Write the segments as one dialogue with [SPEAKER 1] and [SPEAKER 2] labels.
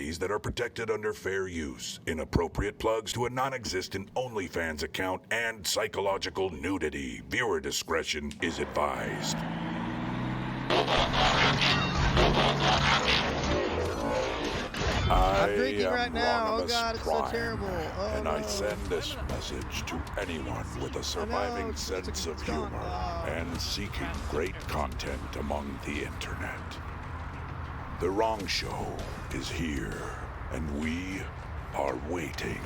[SPEAKER 1] nudity that are protected under fair use, inappropriate plugs to a non-existent OnlyFans account, and psychological nudity. Viewer discretion is advised.
[SPEAKER 2] I'm drinking right now. Oh
[SPEAKER 1] Ronimus
[SPEAKER 2] God, it's so
[SPEAKER 1] Prime,
[SPEAKER 2] terrible. Oh,
[SPEAKER 1] and
[SPEAKER 2] no.
[SPEAKER 1] I send this message to anyone with a surviving sense of humor and seeking great content among the internet. The Wrong Show is here, and we are waiting.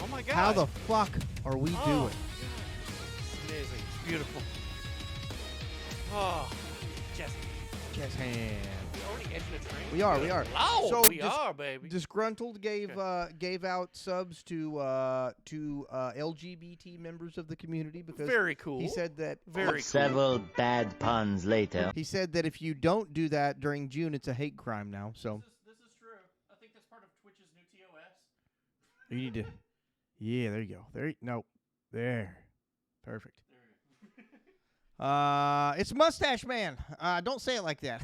[SPEAKER 3] Oh my God.
[SPEAKER 2] How the fuck are we doing?
[SPEAKER 3] It's amazing. It's beautiful. Oh, Jesse.
[SPEAKER 2] Yes, hand.
[SPEAKER 3] We already ended a train?
[SPEAKER 2] We are.
[SPEAKER 3] Oh,
[SPEAKER 2] So
[SPEAKER 3] we are, baby.
[SPEAKER 2] Disgruntled gave out subs to LGBT members of the community because
[SPEAKER 3] Very cool.
[SPEAKER 2] he said that
[SPEAKER 3] Very cool.
[SPEAKER 4] Several bad puns later.
[SPEAKER 2] he said that if you don't do that during June, it's a hate crime now. So
[SPEAKER 3] This is true. I think that's part of Twitch's new TOS.
[SPEAKER 2] you need to. Yeah, there you go. There. Perfect. It's Mustache Man. Don't say it like that.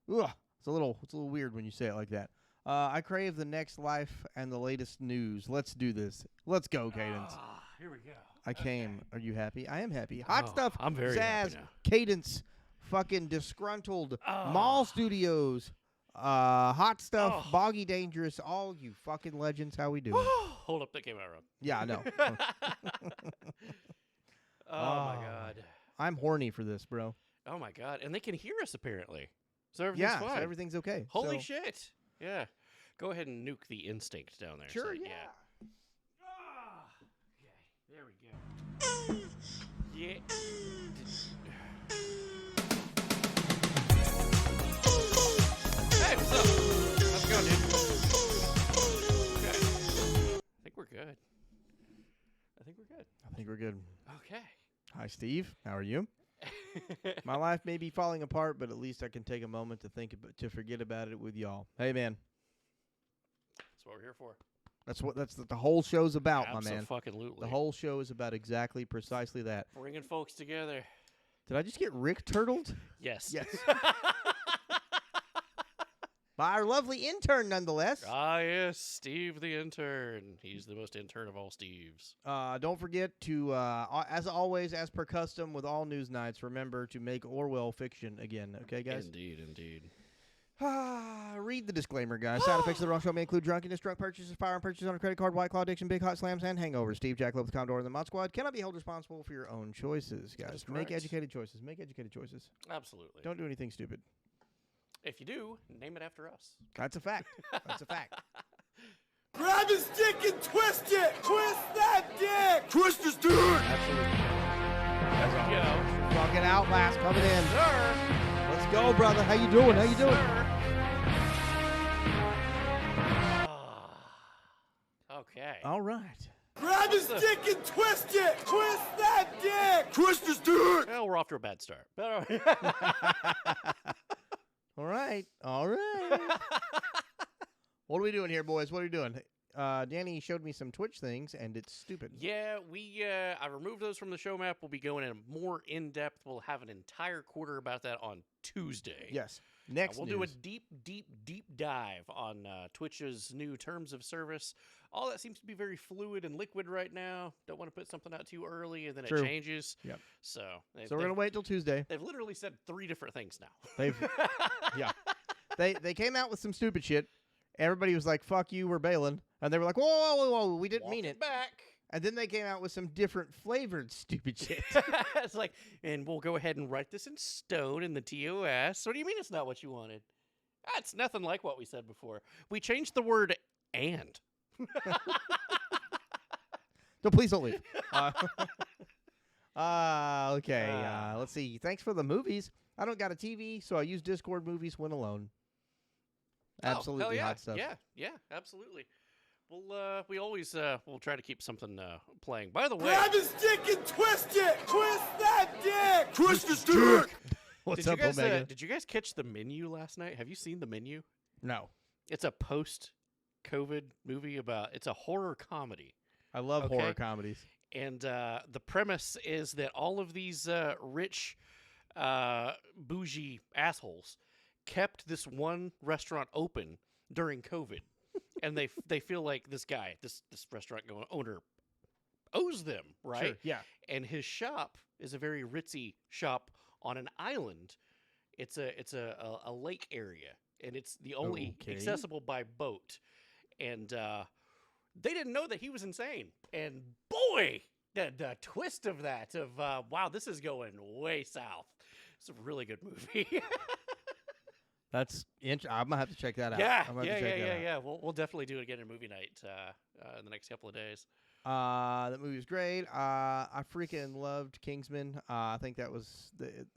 [SPEAKER 2] Ugh, it's a little weird when you say it like that. I crave the next life and the latest news. Let's do this. Let's go, Cadence.
[SPEAKER 3] Here we go.
[SPEAKER 2] I came. Are you happy? I am happy. Hot stuff.
[SPEAKER 3] I'm very
[SPEAKER 2] Zazz,
[SPEAKER 3] happy now.
[SPEAKER 2] Cadence, fucking disgruntled. Mall Studios. Hot stuff.
[SPEAKER 3] Oh.
[SPEAKER 2] Boggy Dangerous. All you fucking legends. How we doing?
[SPEAKER 3] Hold up, that came out wrong.
[SPEAKER 2] Yeah, I know.
[SPEAKER 3] Oh my God.
[SPEAKER 2] I'm horny for this, bro.
[SPEAKER 3] Oh my God. And they can hear us apparently. So everything's
[SPEAKER 2] Yeah,
[SPEAKER 3] fine.
[SPEAKER 2] so everything's okay.
[SPEAKER 3] Holy
[SPEAKER 2] So-
[SPEAKER 3] shit. Yeah. Go ahead and nuke the instinct down there.
[SPEAKER 2] Sure,
[SPEAKER 3] So,
[SPEAKER 2] yeah.
[SPEAKER 3] Okay, there we go. Yeah. Hey, what's up? How's it going, dude? Okay. I think we're good.
[SPEAKER 2] I think we're good.
[SPEAKER 3] Okay.
[SPEAKER 2] Hi, Steve. How are you? My life may be falling apart, but at least I can take a moment to forget about it with y'all. Hey, man.
[SPEAKER 3] That's what we're here for.
[SPEAKER 2] That's what the whole show's about, my man.
[SPEAKER 3] Absolutely.
[SPEAKER 2] The whole show is about precisely that.
[SPEAKER 3] Bringing folks together.
[SPEAKER 2] Did I just get Rick turtled?
[SPEAKER 3] Yes.
[SPEAKER 2] Yes. By our lovely intern, nonetheless.
[SPEAKER 3] Ah, yes, Steve the intern. He's the most intern of all Steves.
[SPEAKER 2] Don't forget to, as always, as per custom with all news nights, remember to make Orwell fiction again. Okay, guys?
[SPEAKER 3] Indeed.
[SPEAKER 2] Read the disclaimer, guys. Side effects of the Wrong Show may include drunkenness, drug purchases, firearm purchases on a credit card, white claw addiction, big hot slams, and hangovers. Steve, Jack, Love, the Condor, and the Mod Squad cannot be held responsible for your own choices, guys.
[SPEAKER 3] is
[SPEAKER 2] Make
[SPEAKER 3] correct.
[SPEAKER 2] educated choices. Make educated choices.
[SPEAKER 3] Absolutely.
[SPEAKER 2] Don't do anything stupid.
[SPEAKER 3] If you do, name it after us.
[SPEAKER 2] That's a fact. That's a fact.
[SPEAKER 5] Grab his dick and twist it! Twist that dick! Twist his dick!
[SPEAKER 2] Absolutely.
[SPEAKER 3] There we go.
[SPEAKER 2] Fucking Outlast coming in.
[SPEAKER 3] Sir.
[SPEAKER 2] Let's go, brother. How you doing? How you doing?
[SPEAKER 3] Okay.
[SPEAKER 2] All right.
[SPEAKER 5] Grab his dick and twist it! Twist that dick! Twist his dick!
[SPEAKER 3] Well, we're off to a bad start.
[SPEAKER 2] All right. All right. What are we doing here, boys? What are we doing? Danny showed me some Twitch things, and it's stupid.
[SPEAKER 3] Yeah, I removed those from the show map. We'll be going in more in-depth. We'll have an entire quarter about that on Tuesday.
[SPEAKER 2] Yes. Next
[SPEAKER 3] We'll
[SPEAKER 2] news.
[SPEAKER 3] do a deep dive on Twitch's new terms of service. All that seems to be very fluid and liquid right now. Don't want to put something out too early, and then
[SPEAKER 2] True.
[SPEAKER 3] it changes.
[SPEAKER 2] Yep.
[SPEAKER 3] So
[SPEAKER 2] So we're going to wait till Tuesday.
[SPEAKER 3] They've literally said 3 different things now.
[SPEAKER 2] They've yeah. They came out with some stupid shit. Everybody was like, "Fuck you, we're bailing," and they were like, "Whoa, we didn't mean it."
[SPEAKER 3] Back.
[SPEAKER 2] And then they came out with some different flavored stupid shit.
[SPEAKER 3] It's like, and we'll go ahead and write this in stone in the TOS. What do you mean it's not what you wanted? That's nothing like what we said before. We changed the word "and."
[SPEAKER 2] So please don't leave. Okay. Let's see. Thanks for the movies. I don't got a TV, so I use Discord movies when alone. Absolutely
[SPEAKER 3] hell yeah.
[SPEAKER 2] hot stuff.
[SPEAKER 3] Yeah, absolutely. We always we'll try to keep something playing. By the way,
[SPEAKER 5] Grab his dick and twist it! Twist that dick! Twist his dick!
[SPEAKER 2] What's
[SPEAKER 3] did
[SPEAKER 2] up,
[SPEAKER 3] you guys,
[SPEAKER 2] Omega?
[SPEAKER 3] did you guys catch the menu last night? Have you seen the menu?
[SPEAKER 2] No.
[SPEAKER 3] It's a post-COVID movie it's a horror comedy.
[SPEAKER 2] I love
[SPEAKER 3] Okay.
[SPEAKER 2] horror comedies.
[SPEAKER 3] And the premise is that all of these rich, bougie assholes kept this one restaurant open during COVID, and they feel like this restaurant owner owes them, right?
[SPEAKER 2] Sure. Yeah.
[SPEAKER 3] And his shop is a very ritzy shop on an island. It's a lake area, and it's the only
[SPEAKER 2] Okay.
[SPEAKER 3] accessible by boat. And they didn't know that he was insane. And boy, the twist of that wow, this is going way south. It's a really good movie.
[SPEAKER 2] I'm gonna have to check that out.
[SPEAKER 3] Yeah,
[SPEAKER 2] I'm gonna have to check that out.
[SPEAKER 3] We'll definitely do it again in movie night in the next couple of days.
[SPEAKER 2] That movie was great. I freaking loved Kingsman. I think that was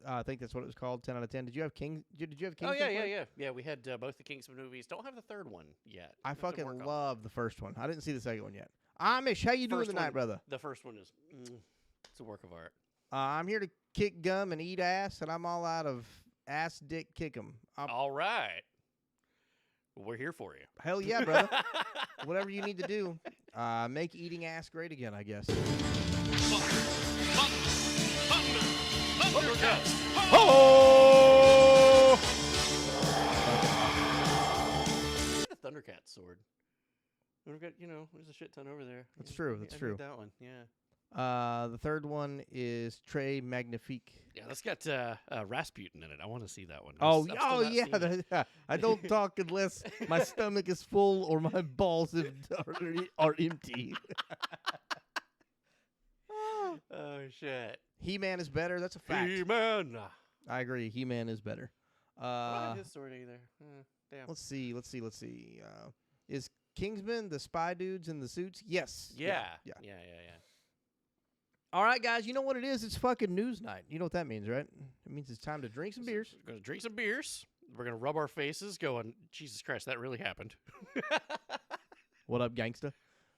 [SPEAKER 2] I think that's what it was called. 10 out of 10. Did you have Did you have Kingsman?
[SPEAKER 3] Oh yeah. We had both the Kingsman movies. Don't have the third one yet.
[SPEAKER 2] I
[SPEAKER 3] Have to
[SPEAKER 2] fucking
[SPEAKER 3] work on it.
[SPEAKER 2] love the first one. I didn't see the second one yet. Amish, how you doing
[SPEAKER 3] First
[SPEAKER 2] tonight,
[SPEAKER 3] one-
[SPEAKER 2] brother?
[SPEAKER 3] The first one is it's a work of art.
[SPEAKER 2] I'm here to kick gum and eat ass, and I'm all out of ass, dick, kick 'em.
[SPEAKER 3] All right, we're here for you.
[SPEAKER 2] Hell yeah, brother. Whatever you need to do, make eating ass great again, I guess.
[SPEAKER 3] Oh! The Thundercat sword. We've got, there's a shit ton over there.
[SPEAKER 2] That's
[SPEAKER 3] Yeah,
[SPEAKER 2] true,
[SPEAKER 3] I
[SPEAKER 2] that's
[SPEAKER 3] need
[SPEAKER 2] true.
[SPEAKER 3] that one, yeah.
[SPEAKER 2] The third one is Très Magnifique.
[SPEAKER 3] Yeah, that's got Rasputin in it. I want to see that one.
[SPEAKER 2] Oh,
[SPEAKER 3] I've still not
[SPEAKER 2] yeah.
[SPEAKER 3] seen it.
[SPEAKER 2] I don't talk unless my stomach is full or my balls are empty.
[SPEAKER 3] Oh shit.
[SPEAKER 2] He-Man is better. That's a fact.
[SPEAKER 3] He-Man.
[SPEAKER 2] I agree. He-Man is better.
[SPEAKER 3] I don't have his sword either. Damn.
[SPEAKER 2] Let's see. Is Kingsman the spy dudes in the suits? Yes.
[SPEAKER 3] Yeah.
[SPEAKER 2] Yeah. All right, guys. You know what it is? It's fucking news night. You know what that means, right? It means it's time to drink some beers.
[SPEAKER 3] We're gonna drink some beers. We're gonna rub our faces, going, Jesus Christ, that really happened.
[SPEAKER 2] What up, gangsta?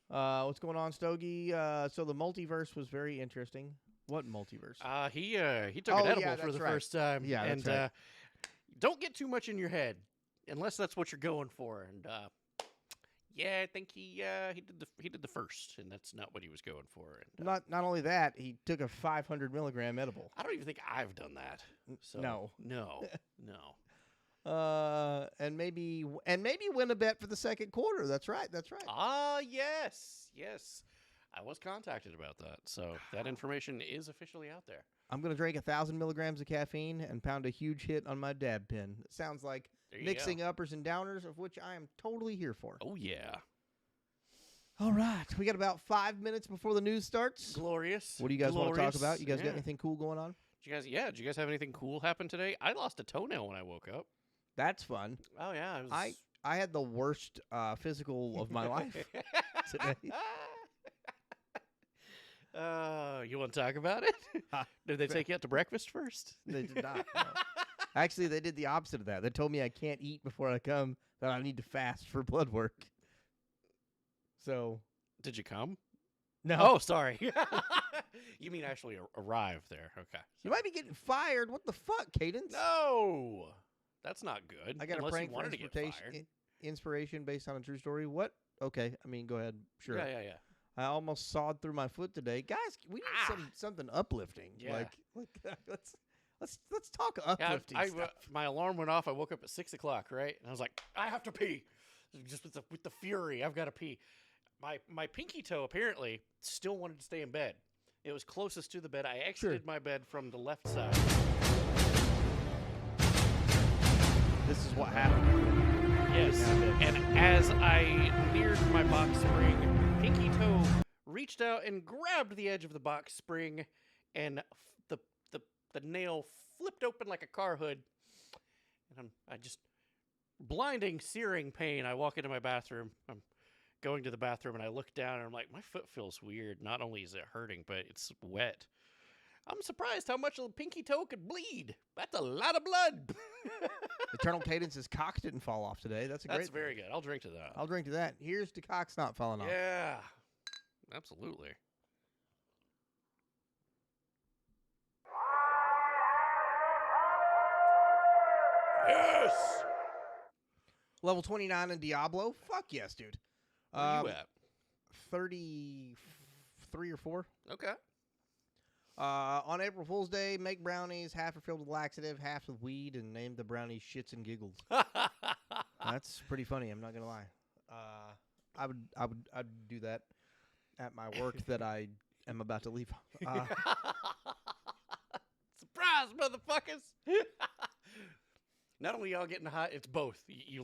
[SPEAKER 2] What's going on, Stogie? So the multiverse was very interesting. What multiverse?
[SPEAKER 3] He took an edible for
[SPEAKER 2] that's
[SPEAKER 3] the
[SPEAKER 2] right.
[SPEAKER 3] first time.
[SPEAKER 2] Yeah, that's
[SPEAKER 3] and
[SPEAKER 2] right.
[SPEAKER 3] Don't get too much in your head, unless that's what you're going for. And yeah, I think he did the first, and that's not what he was going for. And
[SPEAKER 2] Not only that, he took a 500 milligram edible.
[SPEAKER 3] I don't even think I've done that. So
[SPEAKER 2] no.
[SPEAKER 3] no.
[SPEAKER 2] And maybe win a bet for the second quarter. That's right.
[SPEAKER 3] Ah, yes. I was contacted about that, so that information is officially out there.
[SPEAKER 2] I'm gonna drink 1,000 milligrams of caffeine and pound a huge hit on my dab pen. It sounds like
[SPEAKER 3] There you
[SPEAKER 2] mixing
[SPEAKER 3] go.
[SPEAKER 2] uppers and downers, of which I am totally here for.
[SPEAKER 3] Oh yeah,
[SPEAKER 2] All right, we got about 5 minutes before the news starts.
[SPEAKER 3] glorious.
[SPEAKER 2] What do you guys want to talk
[SPEAKER 3] Glorious.
[SPEAKER 2] about? You guys got
[SPEAKER 3] Yeah.
[SPEAKER 2] anything cool going on?
[SPEAKER 3] Did you guys have anything cool happen today? I lost a toenail when I woke up.
[SPEAKER 2] That's fun.
[SPEAKER 3] Oh yeah, it was...
[SPEAKER 2] I had the worst physical of my life today.
[SPEAKER 3] You want to talk about it? Did they take you out to breakfast first?
[SPEAKER 2] They did not. No. Actually, they did the opposite of that. They told me I can't eat before I come, that I need to fast for blood work. So,
[SPEAKER 3] Did you come?
[SPEAKER 2] no.
[SPEAKER 3] Oh, sorry. You mean actually arrive there? Okay.
[SPEAKER 2] You might be getting fired. What the fuck, Cadence?
[SPEAKER 3] No, that's not good.
[SPEAKER 2] I got a
[SPEAKER 3] unless
[SPEAKER 2] prank
[SPEAKER 3] you
[SPEAKER 2] for
[SPEAKER 3] wanted to get
[SPEAKER 2] inspiration,
[SPEAKER 3] fired.
[SPEAKER 2] inspiration based on a true story. What? Okay, I mean, go ahead. Sure.
[SPEAKER 3] Yeah.
[SPEAKER 2] I almost sawed through my foot today, guys. We need something uplifting.
[SPEAKER 3] Yeah.
[SPEAKER 2] Let's talk uplifting stuff.
[SPEAKER 3] My alarm went off. I woke up at 6 o'clock, right? And I was like, I have to pee. Just with the fury, I've got to pee. My pinky toe apparently still wanted to stay in bed. It was closest to the bed. I exited my bed from the left side.
[SPEAKER 2] This is what happened.
[SPEAKER 3] Yes. And as I neared my box spring, pinky toe reached out and grabbed the edge of the box spring, and the nail flipped open like a car hood. And I just blinding, searing pain. I walk into my bathroom. I'm going to the bathroom, and I look down, and I'm like, my foot feels weird. Not only is it hurting, but it's wet. I'm surprised how much a pinky toe could bleed. That's a lot of blood.
[SPEAKER 2] Eternal Cadence's cock didn't fall off today. That's a great.
[SPEAKER 3] That's very good. I'll drink to that.
[SPEAKER 2] I'll drink to that. Here's to cock's not falling off.
[SPEAKER 3] Yeah, absolutely. Yes.
[SPEAKER 2] Level 29 in Diablo. Fuck yes, dude.
[SPEAKER 3] Where are you at?
[SPEAKER 2] 33 or 4.
[SPEAKER 3] Okay.
[SPEAKER 2] On April Fool's Day, make brownies. Half are filled with laxative, half with weed, and name the brownies Shits and Giggles. That's pretty funny. I'm not gonna lie. I'd do that at my work that I am about to leave.
[SPEAKER 3] Surprise, motherfuckers! Not only y'all getting hot, it's both. You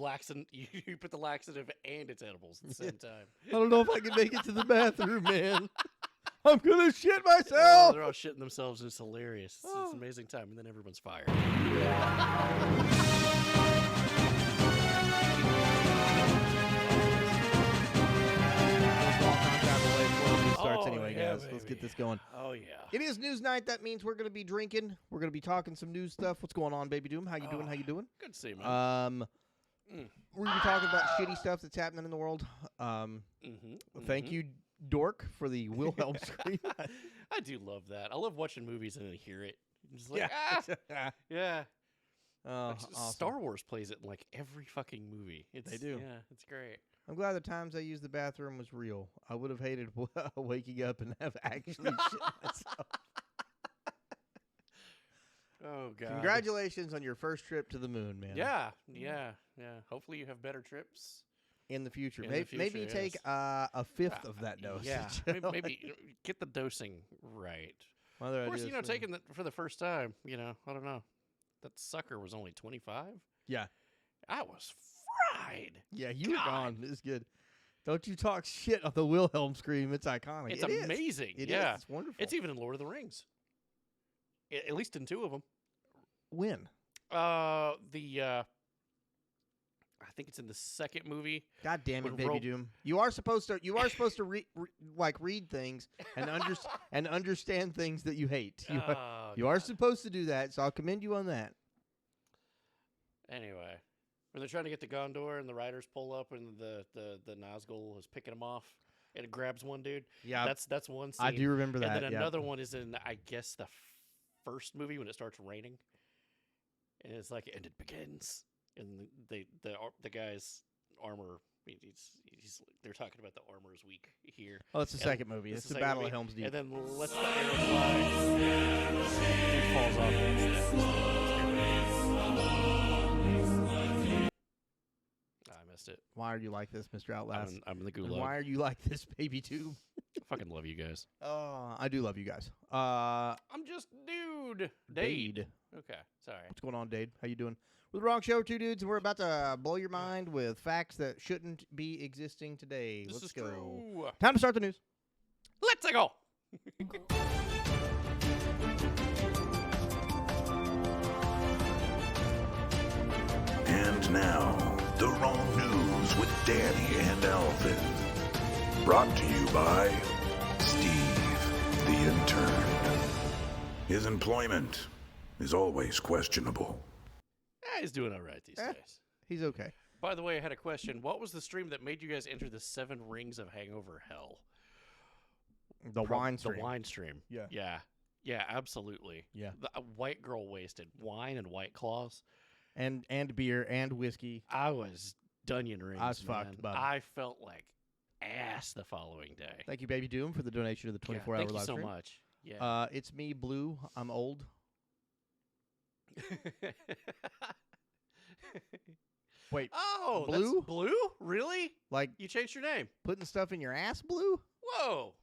[SPEAKER 3] put the laxative and it's edibles at the same time.
[SPEAKER 2] I don't know if I can make it to the bathroom, man. I'm gonna shit
[SPEAKER 3] Oh,
[SPEAKER 2] myself.
[SPEAKER 3] they're all shitting themselves. And it's hilarious. It's an amazing time, and then everyone's fired.
[SPEAKER 2] Starts anyway,
[SPEAKER 3] yeah,
[SPEAKER 2] guys. Let's
[SPEAKER 3] baby.
[SPEAKER 2] get this going.
[SPEAKER 3] Oh yeah.
[SPEAKER 2] It is news night. That means we're gonna be drinking. We're gonna be talking some news stuff. What's going on, Baby Doom? How you doing? How you doing?
[SPEAKER 3] Good to see you, man.
[SPEAKER 2] We're gonna be talking about shitty stuff that's happening in the world. Thank you, Dork, for the Wilhelm scream.
[SPEAKER 3] I do love that. I love watching movies and then hear it. Just like,
[SPEAKER 2] Yeah.
[SPEAKER 3] yeah.
[SPEAKER 2] Oh,
[SPEAKER 3] Like,
[SPEAKER 2] awesome.
[SPEAKER 3] Star Wars plays it in like every fucking movie.
[SPEAKER 2] They do.
[SPEAKER 3] Yeah, it's great.
[SPEAKER 2] I'm glad the times I used the bathroom was real. I would have hated waking up and have actually shit myself.
[SPEAKER 3] Oh god.
[SPEAKER 2] Congratulations on your first trip to the moon, man.
[SPEAKER 3] Yeah. Hopefully you have better trips
[SPEAKER 2] In the future.
[SPEAKER 3] In the
[SPEAKER 2] Maybe
[SPEAKER 3] future,
[SPEAKER 2] take
[SPEAKER 3] yes.
[SPEAKER 2] a fifth of that dose.
[SPEAKER 3] Yeah. Maybe get the dosing right.
[SPEAKER 2] Other
[SPEAKER 3] Of course,
[SPEAKER 2] ideas for-
[SPEAKER 3] taking it for the first time, I don't know. That sucker was only 25.
[SPEAKER 2] Yeah.
[SPEAKER 3] I was fried.
[SPEAKER 2] Yeah, you were
[SPEAKER 3] God.
[SPEAKER 2] gone. It's good. Don't you talk shit on the Wilhelm scream. It's iconic.
[SPEAKER 3] It's
[SPEAKER 2] It is.
[SPEAKER 3] amazing.
[SPEAKER 2] It
[SPEAKER 3] yeah.
[SPEAKER 2] is. It's wonderful.
[SPEAKER 3] It's even in Lord of the Rings. At least in 2 of them.
[SPEAKER 2] When?
[SPEAKER 3] I think it's in the second movie.
[SPEAKER 2] God damn it,
[SPEAKER 3] With
[SPEAKER 2] Baby
[SPEAKER 3] Ro-
[SPEAKER 2] Doom. You are supposed to read things and and understand things that you hate. You are supposed to do that, so I'll commend you on that.
[SPEAKER 3] Anyway, when they're trying to get to Gondor and the riders pull up and the Nazgul is picking them off and it grabs one dude.
[SPEAKER 2] Yeah,
[SPEAKER 3] that's one scene.
[SPEAKER 2] I do remember that.
[SPEAKER 3] And then
[SPEAKER 2] yeah.
[SPEAKER 3] another one is in, I guess, the first movie when it starts raining, and it's like, and it begins, and the guy's armor. They're talking about the armor is weak here.
[SPEAKER 2] Oh, it's the
[SPEAKER 3] And
[SPEAKER 2] second movie.
[SPEAKER 3] this
[SPEAKER 2] It's
[SPEAKER 3] is
[SPEAKER 2] the
[SPEAKER 3] the second
[SPEAKER 2] Battle of
[SPEAKER 3] movie,
[SPEAKER 2] Helm's Deep.
[SPEAKER 3] And then lets the arrow fly. Dude falls off. I missed it.
[SPEAKER 2] Why are you like this, Mr. Outlast?
[SPEAKER 3] I'm in the
[SPEAKER 2] And
[SPEAKER 3] gulag.
[SPEAKER 2] why are you like this, Baby Doom?
[SPEAKER 3] I fucking love you guys.
[SPEAKER 2] Oh, I do love you guys.
[SPEAKER 3] I'm just dude. Dade. Okay, sorry.
[SPEAKER 2] What's going on, Dade? How you doing? We're the Wrong Show, 2 dudes, and we're about to blow your mind with facts that shouldn't be existing today.
[SPEAKER 3] This
[SPEAKER 2] Let's
[SPEAKER 3] is
[SPEAKER 2] go.
[SPEAKER 3] true.
[SPEAKER 2] Time to start the news.
[SPEAKER 3] Let's go.
[SPEAKER 1] And now, the wrong news with Danny and Alvin. Brought to you by Steve, the intern. His employment is always questionable.
[SPEAKER 3] He's doing all right these days.
[SPEAKER 2] He's okay.
[SPEAKER 3] By the way, I had a question. What was the stream that made you guys enter the 7 rings of hangover hell?
[SPEAKER 2] The wine stream.
[SPEAKER 3] The wine stream.
[SPEAKER 2] Yeah.
[SPEAKER 3] Yeah, absolutely.
[SPEAKER 2] Yeah.
[SPEAKER 3] The white girl wasted wine and White Claws.
[SPEAKER 2] And beer and whiskey.
[SPEAKER 3] I was Dunyan rings.
[SPEAKER 2] I was
[SPEAKER 3] man.
[SPEAKER 2] fucked, bud.
[SPEAKER 3] I felt like ass the following day.
[SPEAKER 2] Thank you, Baby Doom, for the donation to the 24-hour
[SPEAKER 3] Thank
[SPEAKER 2] live
[SPEAKER 3] you so
[SPEAKER 2] stream.
[SPEAKER 3] much. Yeah.
[SPEAKER 2] It's me, Blue. I'm old. Wait,
[SPEAKER 3] oh,
[SPEAKER 2] Blue?
[SPEAKER 3] That's Blue? Really?
[SPEAKER 2] like
[SPEAKER 3] You changed your name?
[SPEAKER 2] putting stuff in your ass, Blue?
[SPEAKER 3] Whoa.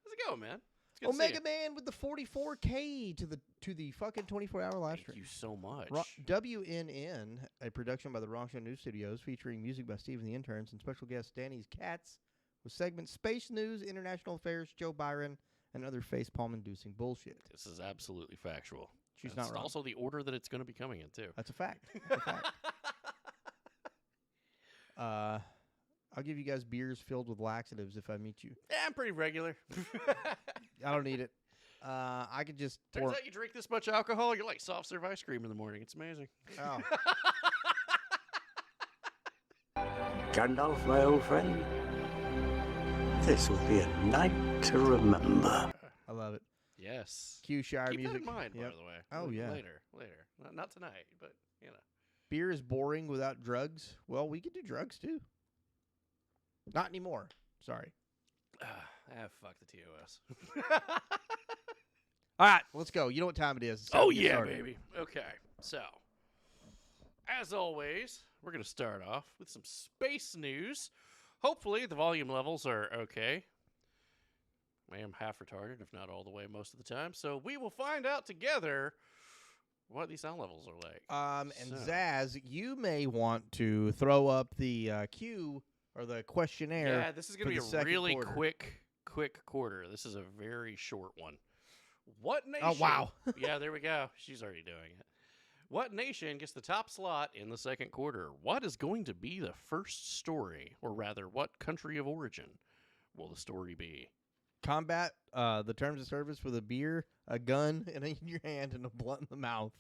[SPEAKER 3] How's it going, man? It's good to see
[SPEAKER 2] Omega
[SPEAKER 3] you.
[SPEAKER 2] Man with the 44K to the fucking 24-hour live
[SPEAKER 3] Thank
[SPEAKER 2] stream.
[SPEAKER 3] you so much.
[SPEAKER 2] WNN, a production by the Wrong Show News Studios, featuring music by Steve and the Interns and special guest Danny's Cats, with segments Space News, International Affairs, Joe Byron, and other facepalm-inducing bullshit.
[SPEAKER 3] This is absolutely factual.
[SPEAKER 2] She's
[SPEAKER 3] That's
[SPEAKER 2] not wrong.
[SPEAKER 3] also the order that it's going to be coming in, too.
[SPEAKER 2] That's a fact. That's a fact. I'll give you guys beers filled with laxatives if I meet you.
[SPEAKER 3] Yeah, I'm pretty regular.
[SPEAKER 2] I don't need it. I could just
[SPEAKER 3] Turns
[SPEAKER 2] pour.
[SPEAKER 3] out you drink this much alcohol, you're like soft serve ice cream in the morning. It's amazing.
[SPEAKER 2] Oh.
[SPEAKER 6] Gandalf, my old friend, this will be a night to remember.
[SPEAKER 2] I love it.
[SPEAKER 3] Yes.
[SPEAKER 2] Q Shire
[SPEAKER 3] Keep
[SPEAKER 2] music.
[SPEAKER 3] that in mind,
[SPEAKER 2] Yep.
[SPEAKER 3] by the way.
[SPEAKER 2] Oh, yeah.
[SPEAKER 3] Later. Not tonight, but,
[SPEAKER 2] Beer is boring without drugs. Well, we could do drugs too. Not anymore. Sorry.
[SPEAKER 3] Fuck the TOS.
[SPEAKER 2] All right, let's go. You know what time it is. It's time
[SPEAKER 3] Oh,
[SPEAKER 2] to get
[SPEAKER 3] yeah,
[SPEAKER 2] started.
[SPEAKER 3] baby. Okay, so, as always, we're going to start off with some space news. Hopefully, the volume levels are okay. I am half retarded, if not all the way most of the time. So, we will find out together what these sound levels are like.
[SPEAKER 2] And
[SPEAKER 3] So-
[SPEAKER 2] Zaz, you may want to throw up the cue or the questionnaire.
[SPEAKER 3] Yeah, this is going
[SPEAKER 2] for
[SPEAKER 3] to be
[SPEAKER 2] the
[SPEAKER 3] a
[SPEAKER 2] second
[SPEAKER 3] really
[SPEAKER 2] quarter.
[SPEAKER 3] quick quarter. This is a very short one. What nation?
[SPEAKER 2] Oh, wow.
[SPEAKER 3] Yeah, there we go. She's already doing it. What nation gets the top slot in the second quarter? What is going to be the first story? Or rather, what country of origin will the story be?
[SPEAKER 2] Combat, the terms of service with a beer, a gun in your hand, and a blunt in the mouth.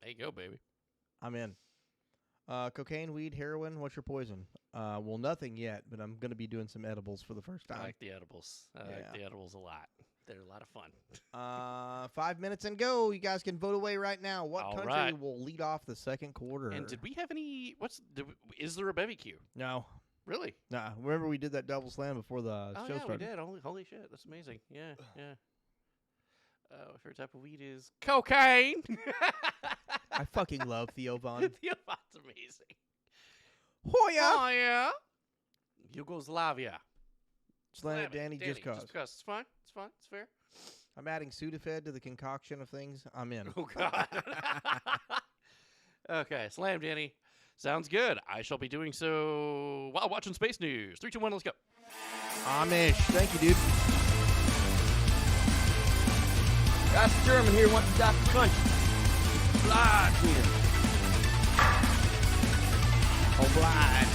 [SPEAKER 3] There you go, baby.
[SPEAKER 2] I'm in. Cocaine, weed, heroin, what's your poison? Well, nothing yet, but I'm going to be doing some edibles for the first
[SPEAKER 3] I
[SPEAKER 2] time.
[SPEAKER 3] like the edibles. I like
[SPEAKER 2] Yeah.
[SPEAKER 3] the edibles a lot. They're a lot of fun.
[SPEAKER 2] 5 minutes and go. You guys can vote away right now. What
[SPEAKER 3] All
[SPEAKER 2] country
[SPEAKER 3] right.
[SPEAKER 2] will lead off the second quarter?
[SPEAKER 3] And did we have any? Is there a bevy queue?
[SPEAKER 2] No.
[SPEAKER 3] Really?
[SPEAKER 2] Nah. Remember we did that double slam before the
[SPEAKER 3] Oh
[SPEAKER 2] show
[SPEAKER 3] yeah,
[SPEAKER 2] started?
[SPEAKER 3] we did. Holy shit, that's amazing. Yeah, yeah. My favorite type of weed is cocaine.
[SPEAKER 2] I fucking love Theo Von.
[SPEAKER 3] That's amazing.
[SPEAKER 2] Oh, yeah.
[SPEAKER 3] Oh yeah. Yugoslavia.
[SPEAKER 2] Slam it,
[SPEAKER 3] Slam
[SPEAKER 2] Danny, just cause.
[SPEAKER 3] Just cause. It's fine. It's fine. It's fair.
[SPEAKER 2] I'm adding Sudafed to the concoction of things. I'm in.
[SPEAKER 3] Oh god. Okay, slam Danny. Sounds good. I shall be doing so while watching Space News. 3, 2, 1, let's go.
[SPEAKER 2] Amish. Thank you, dude.
[SPEAKER 5] That's German here wants to stop the country. Blood here.
[SPEAKER 2] Oh, blind.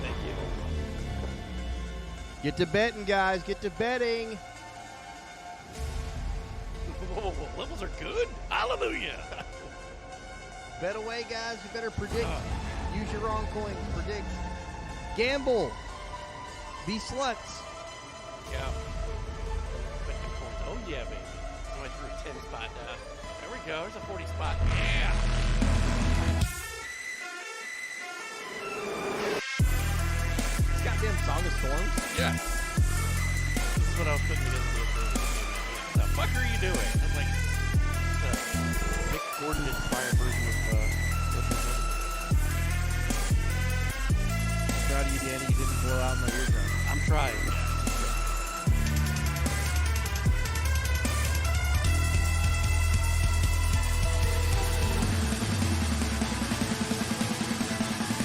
[SPEAKER 3] Thank you.
[SPEAKER 2] Get to betting, guys. Get to betting.
[SPEAKER 3] Whoa, levels are good. Hallelujah.
[SPEAKER 2] Bet away, guys. You better predict. Use your wrong coins. Predict. Gamble. Be sluts.
[SPEAKER 3] Yeah. Victim coins. Oh yeah, baby. Oh, I threw a 10 spot down. There we go. There's a 40 spot. Yeah.
[SPEAKER 2] Goddamn Song of Storms.
[SPEAKER 3] Yeah. This is what I was putting together. The fuck are you doing? I'm like, it's a Mick Gordon inspired version of
[SPEAKER 2] Proud of you, Danny. You didn't blow out my eardrum.
[SPEAKER 3] I'm trying.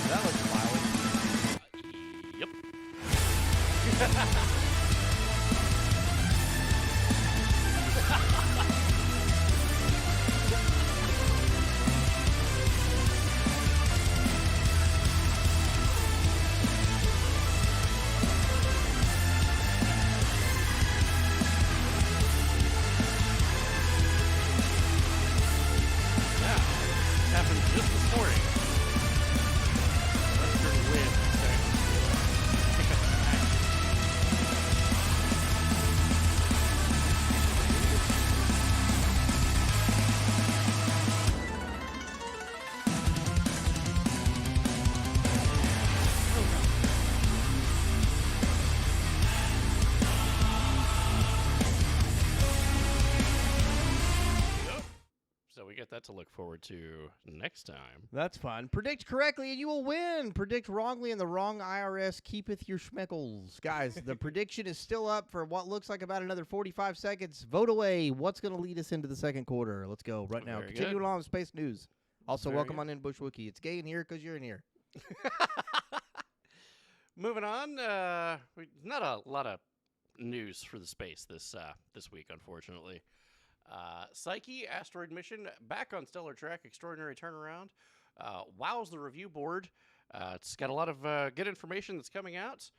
[SPEAKER 2] That looks violent.
[SPEAKER 3] Yep. Now, it happened just this morning. Western wind starting to pick up some action. Yep. So we get that to look forward to next time.
[SPEAKER 2] That's fun. Predict correctly and you will win. Predict wrongly and the wrong IRS keepeth your schmeckles. Guys, the prediction is still up for what looks like about another 45 seconds. Vote away. What's going to lead us into the second quarter? Let's go right now.
[SPEAKER 3] Very
[SPEAKER 2] Continuing
[SPEAKER 3] good.
[SPEAKER 2] on with Space News. Also,
[SPEAKER 3] Very
[SPEAKER 2] welcome
[SPEAKER 3] good.
[SPEAKER 2] on in, Bushwookie. It's gay in here because you're in here.
[SPEAKER 3] Moving on, not a lot of news for the space this week, unfortunately. Psyche asteroid mission back on stellar track, extraordinary turnaround. Wows the review board. It's got a lot of good information that's coming out.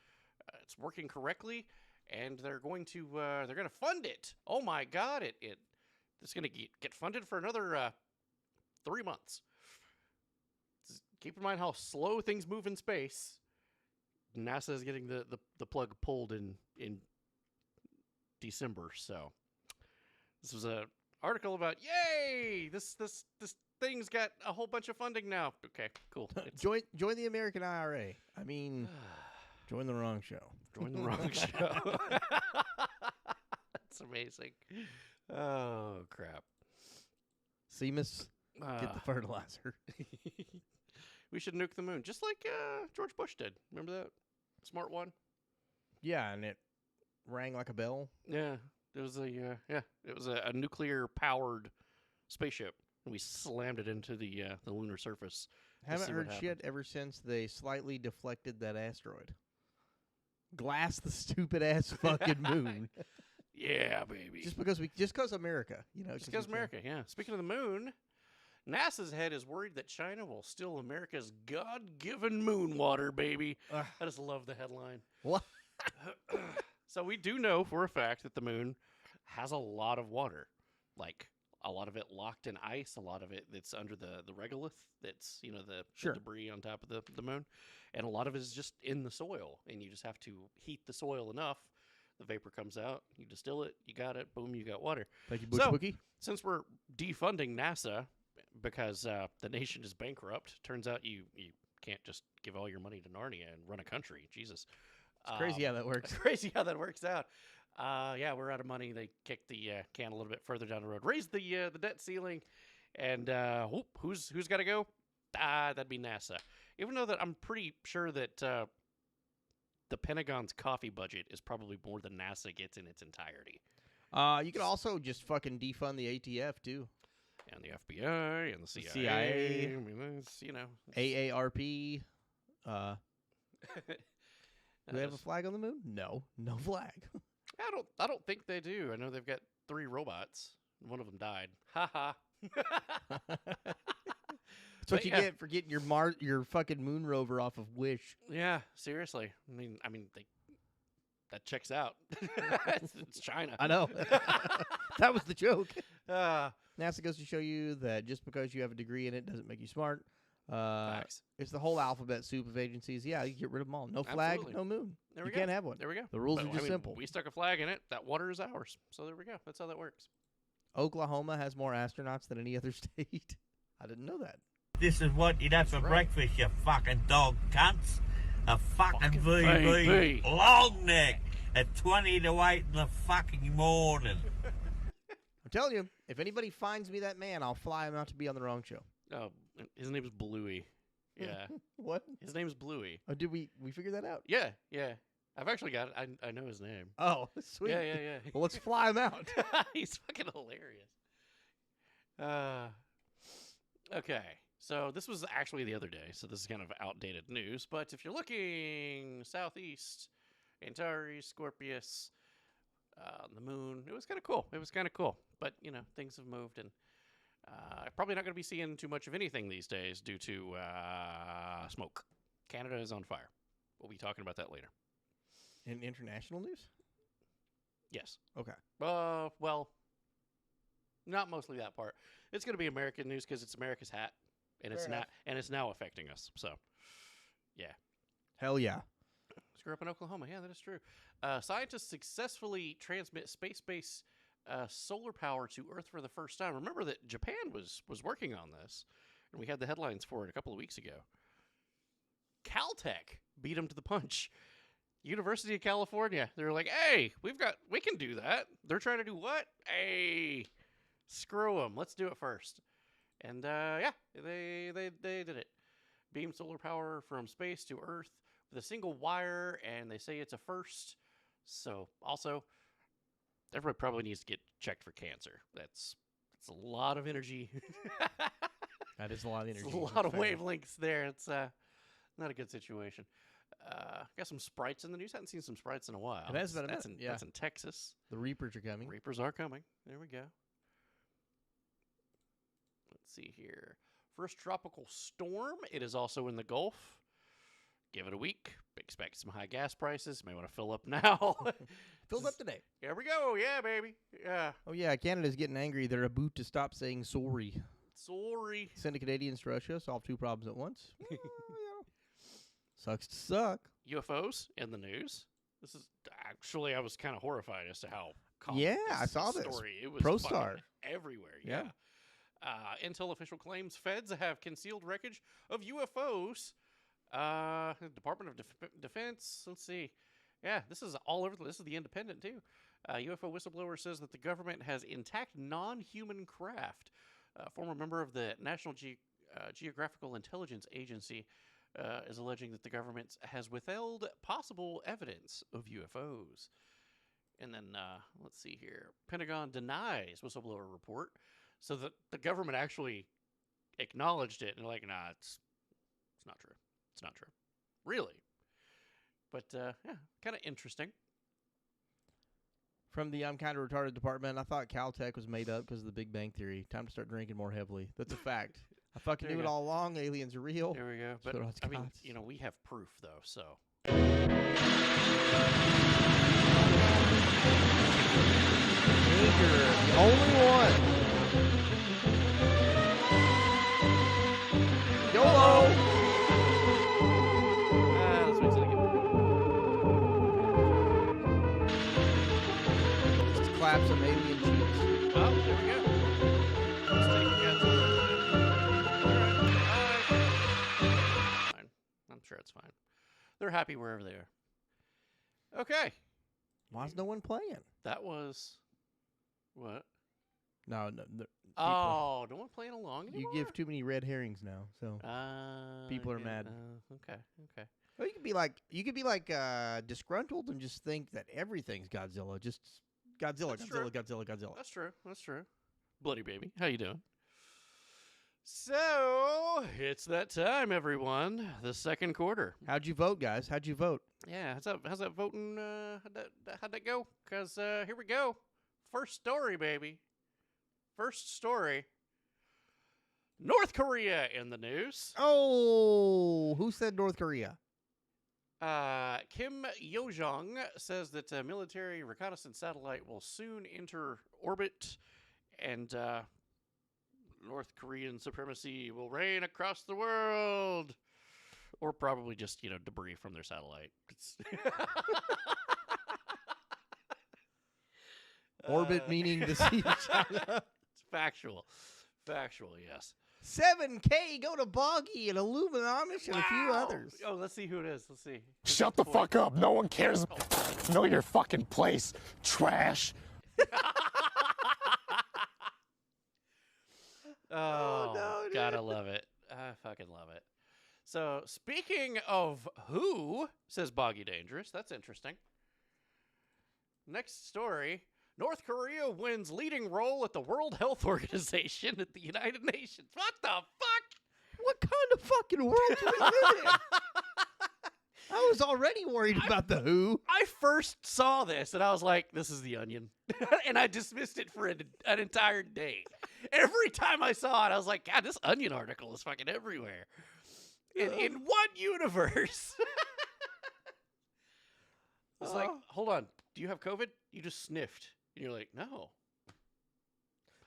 [SPEAKER 3] It's working correctly, and they're going to fund it. Oh my God! It's going to get funded for another 3 months. Keep in mind how slow things move in space. NASA is getting the plug pulled in December. So this was an article about, yay! This thing's got a whole bunch of funding now. Okay, cool.
[SPEAKER 2] Join the American IRA. I mean, join the wrong show.
[SPEAKER 3] Join the wrong show. That's amazing. Oh crap.
[SPEAKER 2] Seamus, get the fertilizer.
[SPEAKER 3] We should nuke the moon, just like George Bush did. Remember that? Smart one.
[SPEAKER 2] Yeah, and it rang like a bell.
[SPEAKER 3] Yeah, it was a nuclear powered spaceship, and we slammed it into the lunar surface.
[SPEAKER 2] Haven't heard shit ever since they slightly deflected that asteroid. Glass the stupid ass fucking moon.
[SPEAKER 3] Yeah, baby.
[SPEAKER 2] Just because America, you know.
[SPEAKER 3] Just because America, yeah. Speaking of the moon, NASA's head is worried that China will steal America's God-given moon water, baby. I just love the headline.
[SPEAKER 2] What?
[SPEAKER 3] So we do know for a fact that the moon has a lot of water. Like, a lot of it locked in ice, a lot of it that's under the regolith, that's, you know, the debris on top of the moon. And a lot of it is just in the soil, and you just have to heat the soil enough. The vapor comes out, you distill it, you got it, boom, you got water.
[SPEAKER 2] Thank you, Bush Wookie.
[SPEAKER 3] Since we're defunding NASA because the nation is bankrupt, turns out you can't just give all your money to Narnia and run a country. Jesus.
[SPEAKER 2] It's crazy how that works.
[SPEAKER 3] It's crazy how that works out. Yeah, we're out of money. They kicked the can a little bit further down the road, raised the debt ceiling, and who's got to go? That'd be NASA. Even though that I'm pretty sure that the Pentagon's coffee budget is probably more than NASA gets in its entirety.
[SPEAKER 2] You could also just fucking defund the ATF too.
[SPEAKER 3] And the FBI and the CIA.
[SPEAKER 2] CIA.
[SPEAKER 3] I mean, it's, you know.
[SPEAKER 2] AARP. Do they have a
[SPEAKER 3] Just-
[SPEAKER 2] flag on the moon? No flag.
[SPEAKER 3] I don't think they do. I know they've got 3 robots. One of them died. Ha ha.
[SPEAKER 2] That's what you get for getting your fucking moon rover off of Wish.
[SPEAKER 3] Yeah, seriously. I mean, that checks out. It's China.
[SPEAKER 2] I know. That was the joke.
[SPEAKER 3] Uh,
[SPEAKER 2] NASA goes to show you that just because you have a degree in it doesn't make you smart.
[SPEAKER 3] Facts.
[SPEAKER 2] It's the whole alphabet soup of agencies. Yeah, you get rid of them all. No flag,
[SPEAKER 3] Absolutely.
[SPEAKER 2] no moon.
[SPEAKER 3] There
[SPEAKER 2] You
[SPEAKER 3] we go.
[SPEAKER 2] can't have one.
[SPEAKER 3] There we go.
[SPEAKER 2] The rules
[SPEAKER 3] But,
[SPEAKER 2] are just simple.
[SPEAKER 3] We stuck a flag in it. That water is ours. So there we go. That's how that works.
[SPEAKER 2] Oklahoma has more astronauts than any other state. I didn't know that.
[SPEAKER 7] This is what you'd have for breakfast, you fucking dog cunts. A fucking VV
[SPEAKER 3] VV.
[SPEAKER 7] long neck at 20 to 8 in the fucking morning.
[SPEAKER 2] I'm telling you, if anybody finds me that man, I'll fly him out to be on the wrong show.
[SPEAKER 3] Oh, his name's Bluey. Yeah.
[SPEAKER 2] What?
[SPEAKER 3] His name's Bluey.
[SPEAKER 2] Oh, did we figure that out?
[SPEAKER 3] Yeah. I've actually got it. I know his name.
[SPEAKER 2] Oh, sweet.
[SPEAKER 3] Yeah.
[SPEAKER 2] Well, let's fly him out.
[SPEAKER 3] He's fucking hilarious. Okay. So this was actually the other day, so this is kind of outdated news. But if you're looking southeast, Antares, Scorpius, the moon, it was kind of cool. But, you know, things have moved, and probably not going to be seeing too much of anything these days due to smoke. Canada is on fire. We'll be talking about that later.
[SPEAKER 2] In international news?
[SPEAKER 3] Yes.
[SPEAKER 2] Okay.
[SPEAKER 3] Well, not mostly that part. It's going to be American news because it's America's hat. And it's now affecting us. So, yeah.
[SPEAKER 2] Hell yeah.
[SPEAKER 3] Screw up in Oklahoma. Yeah, that is true. Scientists successfully transmit space-based solar power to Earth for the first time. Remember that Japan was working on this, and we had the headlines for it a couple of weeks ago. Caltech beat them to the punch. University of California. They were like, "Hey, we can do that." They're trying to do what? Hey, screw them. Let's do it first. And yeah, they did it. Beam solar power from space to Earth with a single wire, and they say it's a first. So also, everybody probably needs to get checked for cancer. That's a lot of energy.
[SPEAKER 2] That is a lot of energy.
[SPEAKER 3] It's a lot of wavelengths there. It's not a good situation. Got some sprites in the news. Haven't seen some sprites in a while.
[SPEAKER 2] It has been a minute, yeah.
[SPEAKER 3] That's in Texas.
[SPEAKER 2] The Reapers are coming.
[SPEAKER 3] Reapers are coming. There we go. Let's see here. First tropical storm. It is also in the Gulf. give it a week. Expect some high gas prices. May want to fill up now.
[SPEAKER 2] Filled up today.
[SPEAKER 3] Here we go. Yeah, baby. Yeah.
[SPEAKER 2] Oh, yeah, Canada's getting angry. They're about to stop saying sorry.
[SPEAKER 3] Sorry.
[SPEAKER 2] Send the Canadians to Russia, solve 2 problems at once. Well, sucks to suck.
[SPEAKER 3] UFOs in the news. This is actually, I was kind of horrified as to how common
[SPEAKER 2] Yeah,
[SPEAKER 3] this
[SPEAKER 2] I saw this.
[SPEAKER 3] story. It was
[SPEAKER 2] ProStar.
[SPEAKER 3] fucking everywhere. Yeah. Intel official claims feds have concealed wreckage of UFOs. Department of Defense. Let's see. Yeah, this is all over. This is the Independent too. UFO whistleblower says that the government has intact non-human craft. Former member of the National Geographical Intelligence Agency is alleging that the government has withheld possible evidence of UFOs. And then let's see here. Pentagon denies whistleblower report. So the government actually acknowledged it and they're like, nah, it's not true. It's not true. Really. But, yeah, kind of interesting.
[SPEAKER 2] From the I'm kind of retarded department, I thought Caltech was made up because of the Big Bang Theory. Time to start drinking more heavily. That's a fact. I fucking
[SPEAKER 3] There
[SPEAKER 2] knew
[SPEAKER 3] you
[SPEAKER 2] it
[SPEAKER 3] go.
[SPEAKER 2] all along. Aliens are real.
[SPEAKER 3] There we go.
[SPEAKER 2] That's
[SPEAKER 3] But,
[SPEAKER 2] what I
[SPEAKER 3] I mean,
[SPEAKER 2] got.
[SPEAKER 3] we have proof, though, so.
[SPEAKER 2] Anchor, the only one. YOLO!
[SPEAKER 3] Let's wait till they get.
[SPEAKER 2] Just clap some alien cheeks.
[SPEAKER 3] Oh, there we go. Let's take fine. I'm sure it's fine. They're happy wherever they are. Okay.
[SPEAKER 2] Why is no one playing?
[SPEAKER 3] That was. What?
[SPEAKER 2] No.
[SPEAKER 3] Oh, no one playing along anymore?
[SPEAKER 2] You give too many red herrings now, so people are
[SPEAKER 3] yeah,
[SPEAKER 2] mad.
[SPEAKER 3] Okay.
[SPEAKER 2] Well, you could be like disgruntled and just think that everything's Godzilla. Just Godzilla,
[SPEAKER 3] That's
[SPEAKER 2] Godzilla.
[SPEAKER 3] That's true. Bloody baby, how you doing? So it's that time, everyone. The second quarter.
[SPEAKER 2] How'd you vote, guys? How'd you vote?
[SPEAKER 3] Yeah, how's that voting? How'd that go? Cause here we go. First story, baby. First story. North Korea in the news.
[SPEAKER 2] Oh, who said North Korea?
[SPEAKER 3] Kim Yo-jong says that a military reconnaissance satellite will soon enter orbit, and North Korean supremacy will reign across the world. Or probably just, debris from their satellite.
[SPEAKER 2] Orbit meaning the sea of China.
[SPEAKER 3] It's factual. Factual, yes.
[SPEAKER 2] 7K, go to Boggy and Illuminamish and a few others.
[SPEAKER 3] Oh, let's see who it is. Let's see.
[SPEAKER 5] Shut the fuck up. No one cares. Know your fucking place, trash.
[SPEAKER 3] Oh,
[SPEAKER 2] no, dude.
[SPEAKER 3] gotta love it. I fucking love it. So, speaking of who, says Boggy Dangerous. That's interesting. Next story. North Korea wins leading role at the World Health Organization at the United Nations. What the fuck?
[SPEAKER 2] What kind of fucking world do we live in? I was already worried about the Who.
[SPEAKER 3] I first saw this and I was like, this is the Onion. And I dismissed it for an entire day. Every time I saw it, I was like, God, this Onion article is fucking everywhere. In one universe. It's like, hold on. Do you have COVID? You just sniffed. And you're like, no.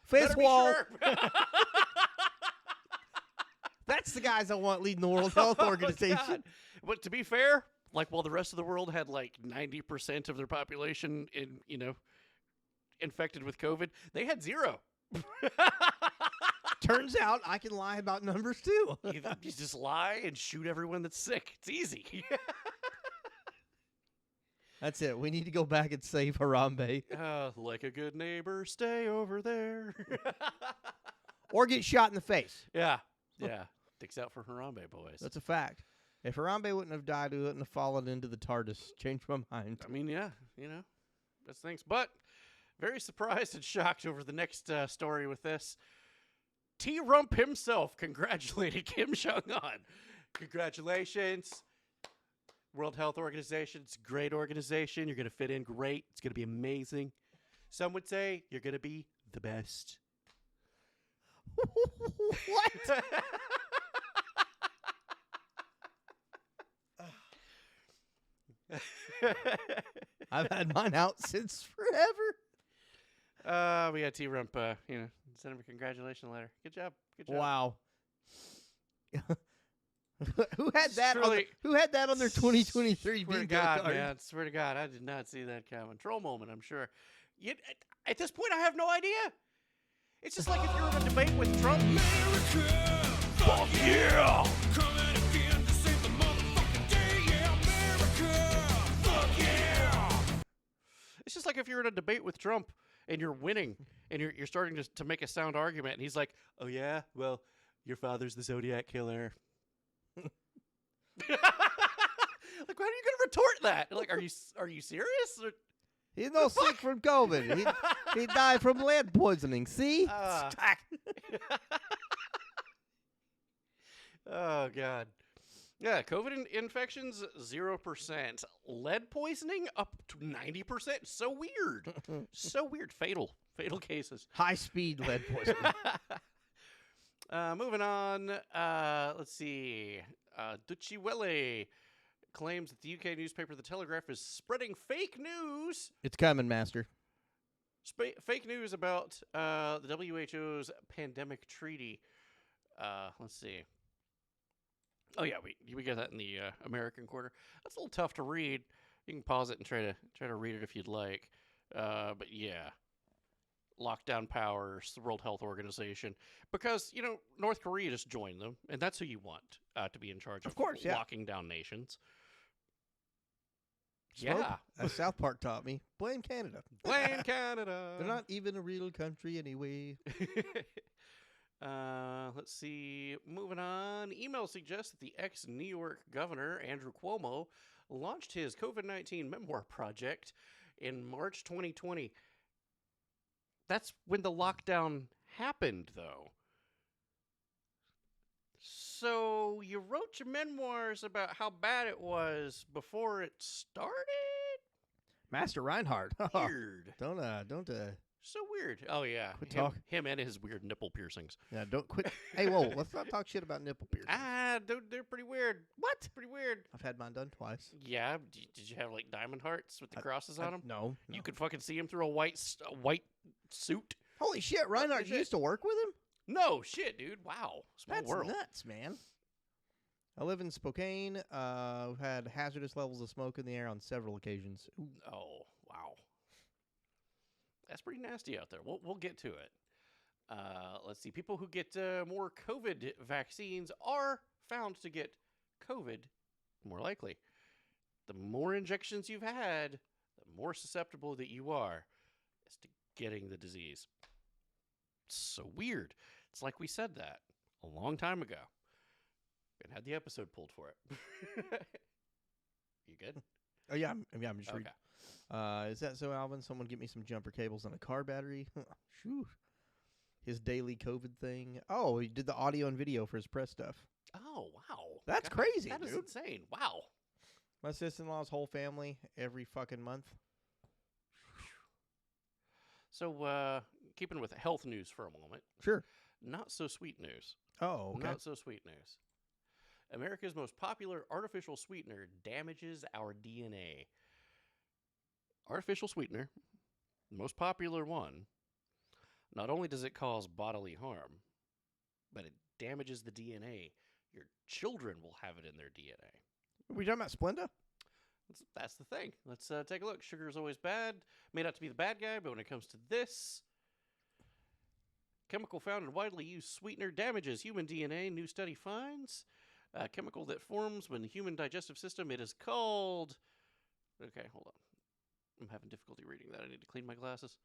[SPEAKER 2] Face
[SPEAKER 3] Better be
[SPEAKER 2] wall.
[SPEAKER 3] sure.
[SPEAKER 2] That's the guys I want leading the World Health
[SPEAKER 3] Oh,
[SPEAKER 2] Organization.
[SPEAKER 3] God. But to be fair, like while the rest of the world had like 90% of their population infected with COVID, they had 0.
[SPEAKER 2] Turns out I can lie about numbers too.
[SPEAKER 3] You just lie and shoot everyone that's sick. It's easy.
[SPEAKER 2] That's it. We need to go back and save Harambe.
[SPEAKER 3] Like a good neighbor, stay over there.
[SPEAKER 2] Or get shot in the face.
[SPEAKER 3] Yeah. Dicks out for Harambe, boys.
[SPEAKER 2] That's a fact. If Harambe wouldn't have died, we wouldn't have fallen into the TARDIS. Changed my mind.
[SPEAKER 3] I mean, yeah, that's things. But very surprised and shocked over the next story with this. T-Rump himself congratulated Kim Jong-un. Congratulations. World Health Organization. It's a great organization. You're going to fit in great. It's going to be amazing. Some would say you're going to be the best.
[SPEAKER 2] What? I've had mine out since forever.
[SPEAKER 3] We got T-Rump, send him a congratulations letter. Good job. Good job.
[SPEAKER 2] Wow. Who had that?
[SPEAKER 3] Truly-
[SPEAKER 2] Who had that on their 2023
[SPEAKER 3] Swear to
[SPEAKER 2] bingo
[SPEAKER 3] God,
[SPEAKER 2] card?
[SPEAKER 3] man. Swear to God, I did not see that coming. Troll moment, I'm sure. Yet, at this point, I have no idea. It's just like if you're in a debate with Trump.
[SPEAKER 1] Fuck yeah!
[SPEAKER 3] It's just like if you're in a debate with Trump and you're winning and you're starting to make a sound argument, and he's like, "Oh yeah, well, your father's the Zodiac killer." Like, how are you gonna retort that? Like, are you serious? Or,
[SPEAKER 2] He's no sick from COVID. He died from lead poisoning. See?
[SPEAKER 3] Oh God. Yeah, COVID infections 0%. Lead poisoning up to 90%. So weird. So weird. Fatal cases.
[SPEAKER 2] High speed lead poisoning.
[SPEAKER 3] Moving on. Let's see. Deutsche Welle claims that the UK newspaper The Telegraph is spreading fake news.
[SPEAKER 2] It's coming, Master.
[SPEAKER 3] Fake news about the WHO's pandemic treaty. Let's see. Oh yeah, we got that in the American Quarter. That's a little tough to read. You can pause it and try to read it if you'd like. But yeah, lockdown powers, the World Health Organization, because North Korea just joined them, and that's who you want to be in charge of
[SPEAKER 2] course, yeah.
[SPEAKER 3] locking down nations.
[SPEAKER 2] Smoke,
[SPEAKER 3] Yeah,
[SPEAKER 2] as South Park taught me. Blame Canada.
[SPEAKER 3] blame Canada.
[SPEAKER 2] They're not even a real country anyway.
[SPEAKER 3] Let's see. Moving on. Email suggests that the ex-New York governor, Andrew Cuomo, launched his COVID-19 memoir project in March 2020. That's when the lockdown happened, though. So you wrote your memoirs about how bad it was before it started?
[SPEAKER 2] Master Reinhardt.
[SPEAKER 3] Weird.
[SPEAKER 2] Don't
[SPEAKER 3] So weird. Oh, yeah.
[SPEAKER 2] Quit talk.
[SPEAKER 3] Him and his weird nipple piercings.
[SPEAKER 2] Yeah, don't quit. Hey, whoa, let's not talk shit about nipple piercings.
[SPEAKER 3] They're pretty weird. What? Pretty weird.
[SPEAKER 2] I've had mine done twice.
[SPEAKER 3] Yeah. Did you have like diamond hearts with the crosses on them?
[SPEAKER 2] No.
[SPEAKER 3] You could fucking see him through a white suit.
[SPEAKER 2] Holy shit, Reinhardt, you used to work with him?
[SPEAKER 3] No shit, dude. Wow. Small
[SPEAKER 2] That's
[SPEAKER 3] world.
[SPEAKER 2] nuts, man. I live in Spokane. We've had hazardous levels of smoke in the air on several occasions. Ooh.
[SPEAKER 3] Oh, wow. That's pretty nasty out there. We'll get to it. Let's see. People who get more COVID vaccines are found to get COVID more likely. The more injections you've had, the more susceptible that you are as to getting the disease. It's so weird. It's like we said that a long time ago and had the episode pulled for it. You good?
[SPEAKER 2] Oh, yeah, I'm just
[SPEAKER 3] Okay.
[SPEAKER 2] reading. Is that so, Alvin? Someone get me some jumper cables and a car battery. Shoo. His daily COVID thing. Oh, he did the audio and video for his press stuff.
[SPEAKER 3] Oh, wow.
[SPEAKER 2] That's
[SPEAKER 3] God,
[SPEAKER 2] crazy,
[SPEAKER 3] That is
[SPEAKER 2] dude.
[SPEAKER 3] insane. Wow.
[SPEAKER 2] My sister-in-law's whole family every fucking month.
[SPEAKER 3] So, keeping with health news for a moment,
[SPEAKER 2] Sure.
[SPEAKER 3] not so sweet news.
[SPEAKER 2] Oh, okay.
[SPEAKER 3] Not so sweet news. America's most popular artificial sweetener damages our DNA. Artificial sweetener, the most popular one, not only does it cause bodily harm, but it damages the DNA. Your children will have it in their DNA.
[SPEAKER 2] Are we talking about Splenda?
[SPEAKER 3] That's the thing. Let's take a look. Sugar is always bad. May not to be the bad guy, but when it comes to this, chemical found in widely used sweetener damages human DNA. New study finds a chemical that forms when the human digestive system. It is called. Okay, hold on. I'm having difficulty reading that. I need to clean my glasses.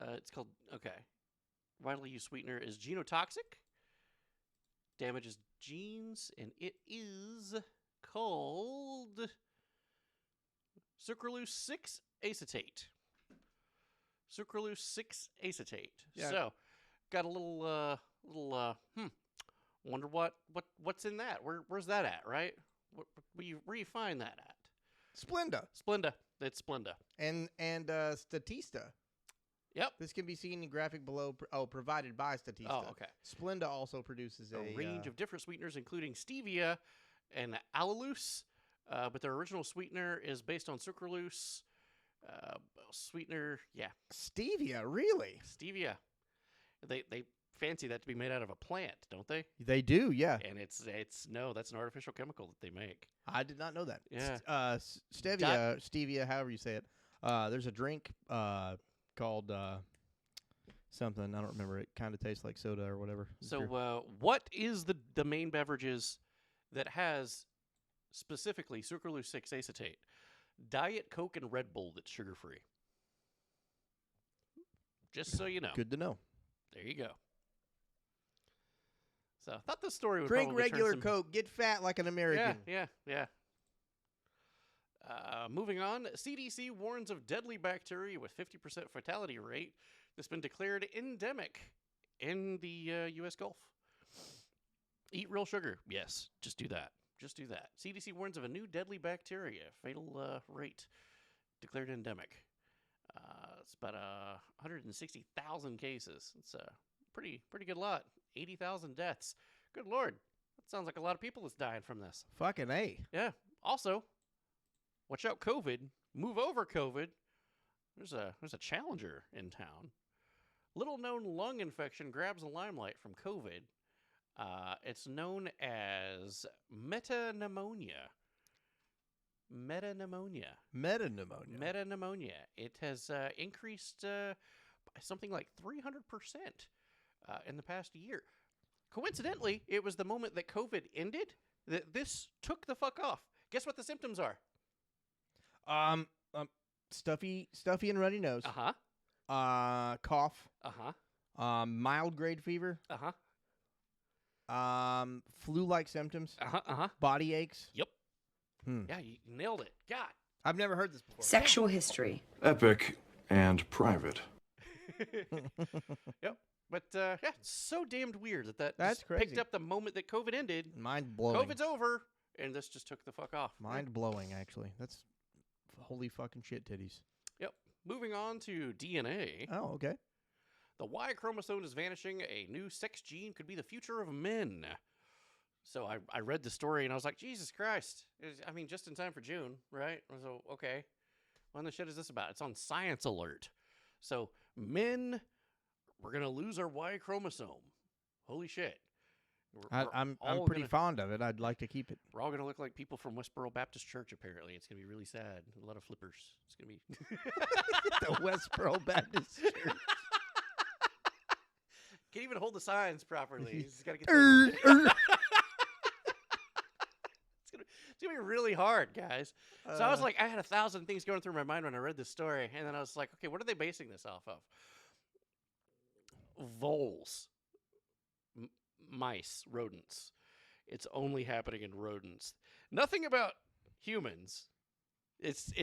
[SPEAKER 3] It's called. Okay, widely used sweetener is genotoxic. Damages genes, and it is called sucralose 6-acetate. Sucralose 6-acetate.
[SPEAKER 2] Yeah.
[SPEAKER 3] So, got a little wonder what's in that. Where's that at, right? Where you find that at?
[SPEAKER 2] Splenda.
[SPEAKER 3] Splenda. It's Splenda.
[SPEAKER 2] And Statista.
[SPEAKER 3] Yep.
[SPEAKER 2] This can be seen in graphic below. Provided by Statista.
[SPEAKER 3] Oh, okay.
[SPEAKER 2] Splenda also produces
[SPEAKER 3] A range of different sweeteners, including stevia and allulose, but their original sweetener is based on sucralose. Sweetener, yeah,
[SPEAKER 2] Stevia, really?
[SPEAKER 3] stevia. They fancy that to be made out of a plant, don't they?
[SPEAKER 2] They do, yeah.
[SPEAKER 3] And it's no, that's an artificial chemical that they make.
[SPEAKER 2] I did not know that.
[SPEAKER 3] Yeah.
[SPEAKER 2] Stevia, however you say it. There's a drink called something. I don't remember. It kind of tastes like soda or whatever.
[SPEAKER 3] So what is the main beverages that has specifically sucralose 6-acetate? Diet Coke and Red Bull that's sugar-free. Just so you know.
[SPEAKER 2] Good to know.
[SPEAKER 3] There you go. So I thought this story would
[SPEAKER 2] Drink
[SPEAKER 3] probably
[SPEAKER 2] regular
[SPEAKER 3] turn some...
[SPEAKER 2] Coke. Get fat like an American.
[SPEAKER 3] Yeah. Moving on, CDC warns of deadly bacteria with 50% fatality rate that's been declared endemic in the U.S. Gulf. Eat real sugar. Yes, just do that. Just do that. CDC warns of a new deadly bacteria, fatal rate declared endemic. It's about 160,000 cases. It's a pretty good lot. 80,000 deaths. Good Lord. That sounds like a lot of people that's dying from this.
[SPEAKER 2] Fucking A.
[SPEAKER 3] Yeah. Also, watch out, COVID. Move over, COVID. There's a challenger in town. Little known lung infection grabs the limelight from COVID. It's known as metapneumonia. Metapneumonia. It has increased by something like 300% in the past year. Coincidentally, it was the moment that COVID ended that this took the fuck off. Guess what the symptoms are?
[SPEAKER 2] Stuffy and runny nose. Cough. Mild grade fever. Flu-like symptoms. Body aches.
[SPEAKER 3] Yep. Yeah, you nailed it. God.
[SPEAKER 2] I've never heard this before.
[SPEAKER 8] Sexual history.
[SPEAKER 9] Epic and private.
[SPEAKER 3] Yep. But yeah, it's so damned weird that
[SPEAKER 2] That's
[SPEAKER 3] just
[SPEAKER 2] crazy.
[SPEAKER 3] picked up the moment that COVID ended.
[SPEAKER 2] Mind blowing.
[SPEAKER 3] COVID's over, and this just took the fuck off.
[SPEAKER 2] Mind blowing, actually. That's holy fucking shit titties.
[SPEAKER 3] Yep. Moving on to DNA.
[SPEAKER 2] Oh, okay.
[SPEAKER 3] The Y chromosome is vanishing. A new sex gene could be the future of men. So I read the story, and I was like, Jesus Christ. I mean, just in time for June, right? So, okay. What the shit is this about? It's on Science Alert. So, men, we're going to lose our Y chromosome. Holy shit.
[SPEAKER 2] I'm pretty fond of it. I'd like to keep it.
[SPEAKER 3] We're all going to look like people from Westboro Baptist Church, apparently. It's going to be really sad. A lot of flippers. It's going to be...
[SPEAKER 2] The Westboro Baptist Church.
[SPEAKER 3] Can't even hold the signs properly. He's got to get It's going to be really hard, guys. So I was like, I had 1,000 things going through my mind when I read this story. And then I was like, okay, what are they basing this off of? Voles. Mice, rodents. It's only happening in rodents. Nothing about humans. It's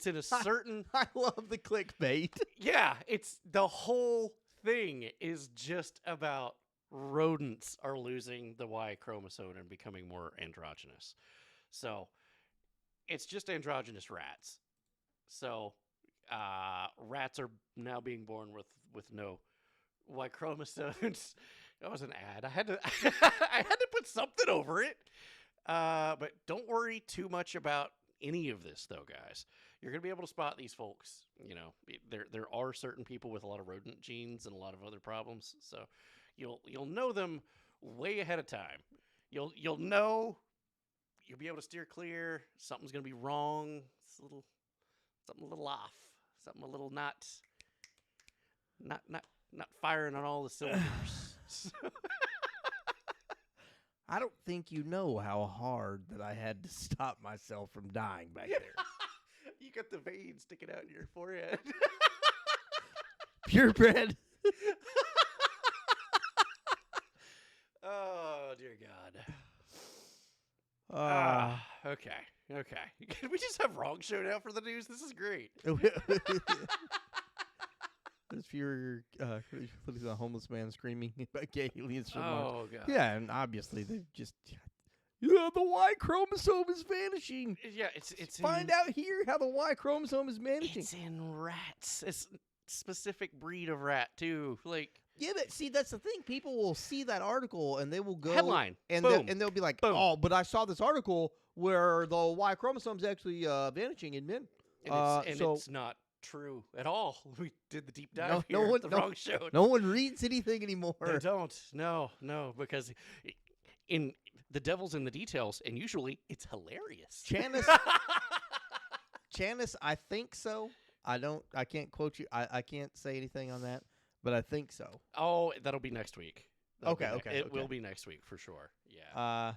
[SPEAKER 3] in a certain...
[SPEAKER 2] I love the clickbait.
[SPEAKER 3] Yeah, it's the whole thing is just about rodents are losing the Y chromosome and becoming more androgynous. So it's just androgynous rats. So rats are now being born with no Y chromosomes. That was an ad. I had to I had to put something over it. But don't worry too much about any of this, though, guys. You're gonna be able to spot these folks. You know, there are certain people with a lot of rodent genes and a lot of other problems. So you'll know them way ahead of time. You'll know. You'll be able to steer clear. Something's gonna be wrong. It's something a little off. Something a little not firing on all the cylinders.
[SPEAKER 2] I don't think you know how hard that I had to stop myself from dying back there.
[SPEAKER 3] You got the vein sticking out in your forehead.
[SPEAKER 2] Purebred.
[SPEAKER 3] Oh, dear God. Okay. Can we just have wrong show now for the news? This is great.
[SPEAKER 2] There's fewer a homeless man screaming about gay aliens from Mars.
[SPEAKER 3] Oh, God.
[SPEAKER 2] Yeah, and obviously they've just... Yeah, the Y chromosome is vanishing.
[SPEAKER 3] Yeah, it's
[SPEAKER 2] Find out here how the Y chromosome is vanishing.
[SPEAKER 3] It's in rats. It's a specific breed of rat, too. Like...
[SPEAKER 2] Yeah, but see, that's the thing. People will see that article and they will go...
[SPEAKER 3] Headline.
[SPEAKER 2] And
[SPEAKER 3] Boom.
[SPEAKER 2] They'll be like,
[SPEAKER 3] Boom.
[SPEAKER 2] oh, but I saw this article where the Y chromosome's actually vanishing in men.
[SPEAKER 3] And
[SPEAKER 2] so
[SPEAKER 3] it's not true at all. We did the deep dive
[SPEAKER 2] No-
[SPEAKER 3] here.
[SPEAKER 2] no one-
[SPEAKER 3] the
[SPEAKER 2] no-
[SPEAKER 3] wrong show.
[SPEAKER 2] no one reads anything anymore.
[SPEAKER 3] They don't. No, because in the devil's in the details, and usually it's hilarious.
[SPEAKER 2] Janice, I think so. I can't quote you. I can't say anything on that, but I think so.
[SPEAKER 3] Oh, that'll be next week.
[SPEAKER 2] Okay.
[SPEAKER 3] It will be next week for sure. Yeah.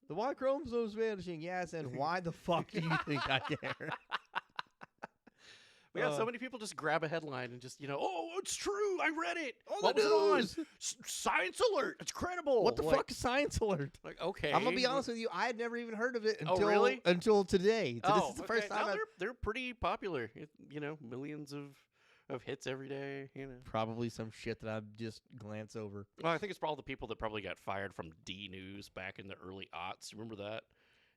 [SPEAKER 2] The Y chromosome's vanishing. Yes, and why the fuck do you think I care?
[SPEAKER 3] We have so many people just grab a headline and just, oh, it's true. I read it.
[SPEAKER 2] On
[SPEAKER 3] What
[SPEAKER 2] the
[SPEAKER 3] was it on?
[SPEAKER 2] news.
[SPEAKER 3] Science alert. It's credible.
[SPEAKER 2] What the fuck is Science Alert?
[SPEAKER 3] Like, okay.
[SPEAKER 2] I'm gonna be honest with you. I had never even heard of it until
[SPEAKER 3] really?
[SPEAKER 2] until today. So this is the
[SPEAKER 3] okay.
[SPEAKER 2] first time.
[SPEAKER 3] No,
[SPEAKER 2] I've
[SPEAKER 3] they're pretty popular. Millions of hits every day.
[SPEAKER 2] probably some shit that I just glance over.
[SPEAKER 3] Well, I think it's for all the people that probably got fired from D News back in the early aughts. Remember that?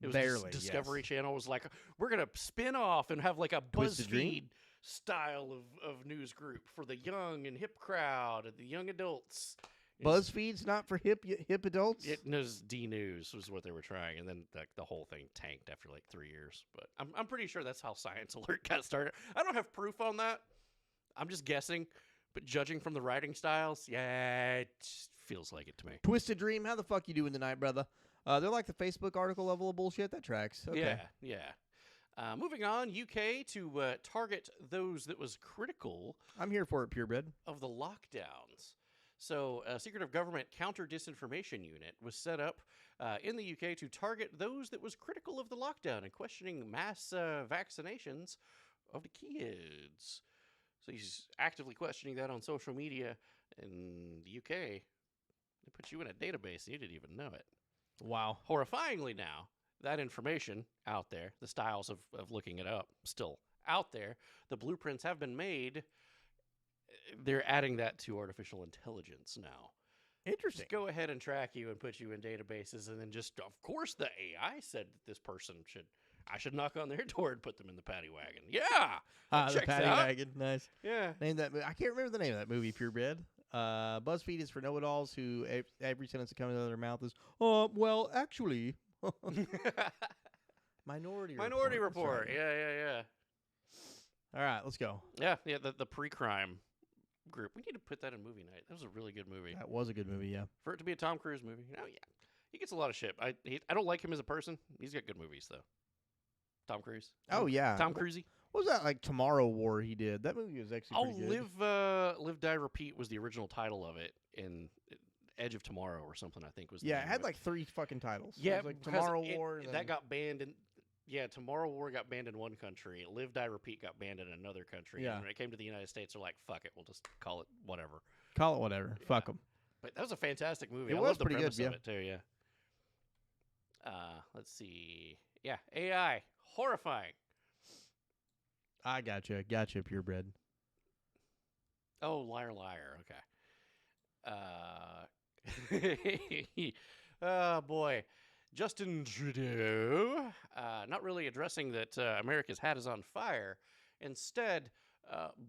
[SPEAKER 3] It was
[SPEAKER 2] Barely,
[SPEAKER 3] Discovery
[SPEAKER 2] yes.
[SPEAKER 3] Channel was like, we're gonna spin off and have like a
[SPEAKER 2] Twisted Dream?
[SPEAKER 3] BuzzFeed style of news group for the young and hip crowd and the young adults.
[SPEAKER 2] BuzzFeed's not for hip adults.
[SPEAKER 3] It was D News was what they were trying, and then the whole thing tanked after like 3 years. But I'm pretty sure that's how Science Alert got started. I don't have proof on that. I'm just guessing, but judging from the writing styles, yeah, it just feels like it to me.
[SPEAKER 2] Twisted Dream, how the fuck you doing tonight, brother? They're like the Facebook article level of bullshit. That tracks. Okay.
[SPEAKER 3] Yeah. Moving on, UK to target those that was critical
[SPEAKER 2] I'm here for it, purebred.
[SPEAKER 3] of the lockdowns. So, a secretive government counter-disinformation unit was set up in the UK to target those that was critical of the lockdown and questioning mass vaccinations of the kids. So he's actively questioning that on social media in the UK. They put you in a database and you didn't even know it.
[SPEAKER 2] Wow.
[SPEAKER 3] Horrifyingly now, that information out there, the styles of looking it up still out there, the blueprints have been made. They're adding that to artificial intelligence now.
[SPEAKER 2] Interesting.
[SPEAKER 3] Just go ahead and track you and put you in databases, and then just, of course, the AI said that this person I should knock on their door and put them in the paddy wagon. Yeah,
[SPEAKER 2] The
[SPEAKER 3] checks
[SPEAKER 2] paddy
[SPEAKER 3] out.
[SPEAKER 2] wagon. Nice.
[SPEAKER 3] Yeah.
[SPEAKER 2] Name that. I can't remember the name of that movie. Purebred. BuzzFeed is for know-it-alls who every sentence that comes out of their mouth is, well, actually. Minority
[SPEAKER 3] Report.
[SPEAKER 2] That's right.
[SPEAKER 3] Yeah.
[SPEAKER 2] All right, let's go.
[SPEAKER 3] Yeah. The pre-crime group. We need to put that in movie night. That was a really good movie.
[SPEAKER 2] That was a good movie. Yeah.
[SPEAKER 3] For it to be a Tom Cruise movie. Oh yeah, he gets a lot of shit. I don't like him as a person. He's got good movies though. Tom Cruise.
[SPEAKER 2] Oh yeah.
[SPEAKER 3] Tom Cruisey.
[SPEAKER 2] What was that like Tomorrow War he did? That movie was actually pretty good.
[SPEAKER 3] Live Die Repeat was the original title of it, in Edge of Tomorrow or something. I think was. The
[SPEAKER 2] Yeah,
[SPEAKER 3] name
[SPEAKER 2] it had
[SPEAKER 3] of
[SPEAKER 2] like 3 fucking titles.
[SPEAKER 3] Yeah,
[SPEAKER 2] it was like
[SPEAKER 3] because
[SPEAKER 2] Tomorrow War. And
[SPEAKER 3] that
[SPEAKER 2] then-
[SPEAKER 3] got banned in. Yeah, Tomorrow War got banned in one country. Live Die Repeat got banned in another country.
[SPEAKER 2] Yeah.
[SPEAKER 3] And when it came to the United States, they're like, "Fuck it, we'll just call it whatever."
[SPEAKER 2] Call it whatever.
[SPEAKER 3] Yeah.
[SPEAKER 2] Fuck them.
[SPEAKER 3] But that was a fantastic movie.
[SPEAKER 2] It
[SPEAKER 3] I
[SPEAKER 2] was
[SPEAKER 3] love the
[SPEAKER 2] pretty good,
[SPEAKER 3] premise of it too. Yeah. Let's see. Yeah, AI horrifying.
[SPEAKER 2] I gotcha, purebred.
[SPEAKER 3] Oh, liar. Okay. Oh boy, Justin Trudeau, not really addressing that America's hat is on fire. Instead,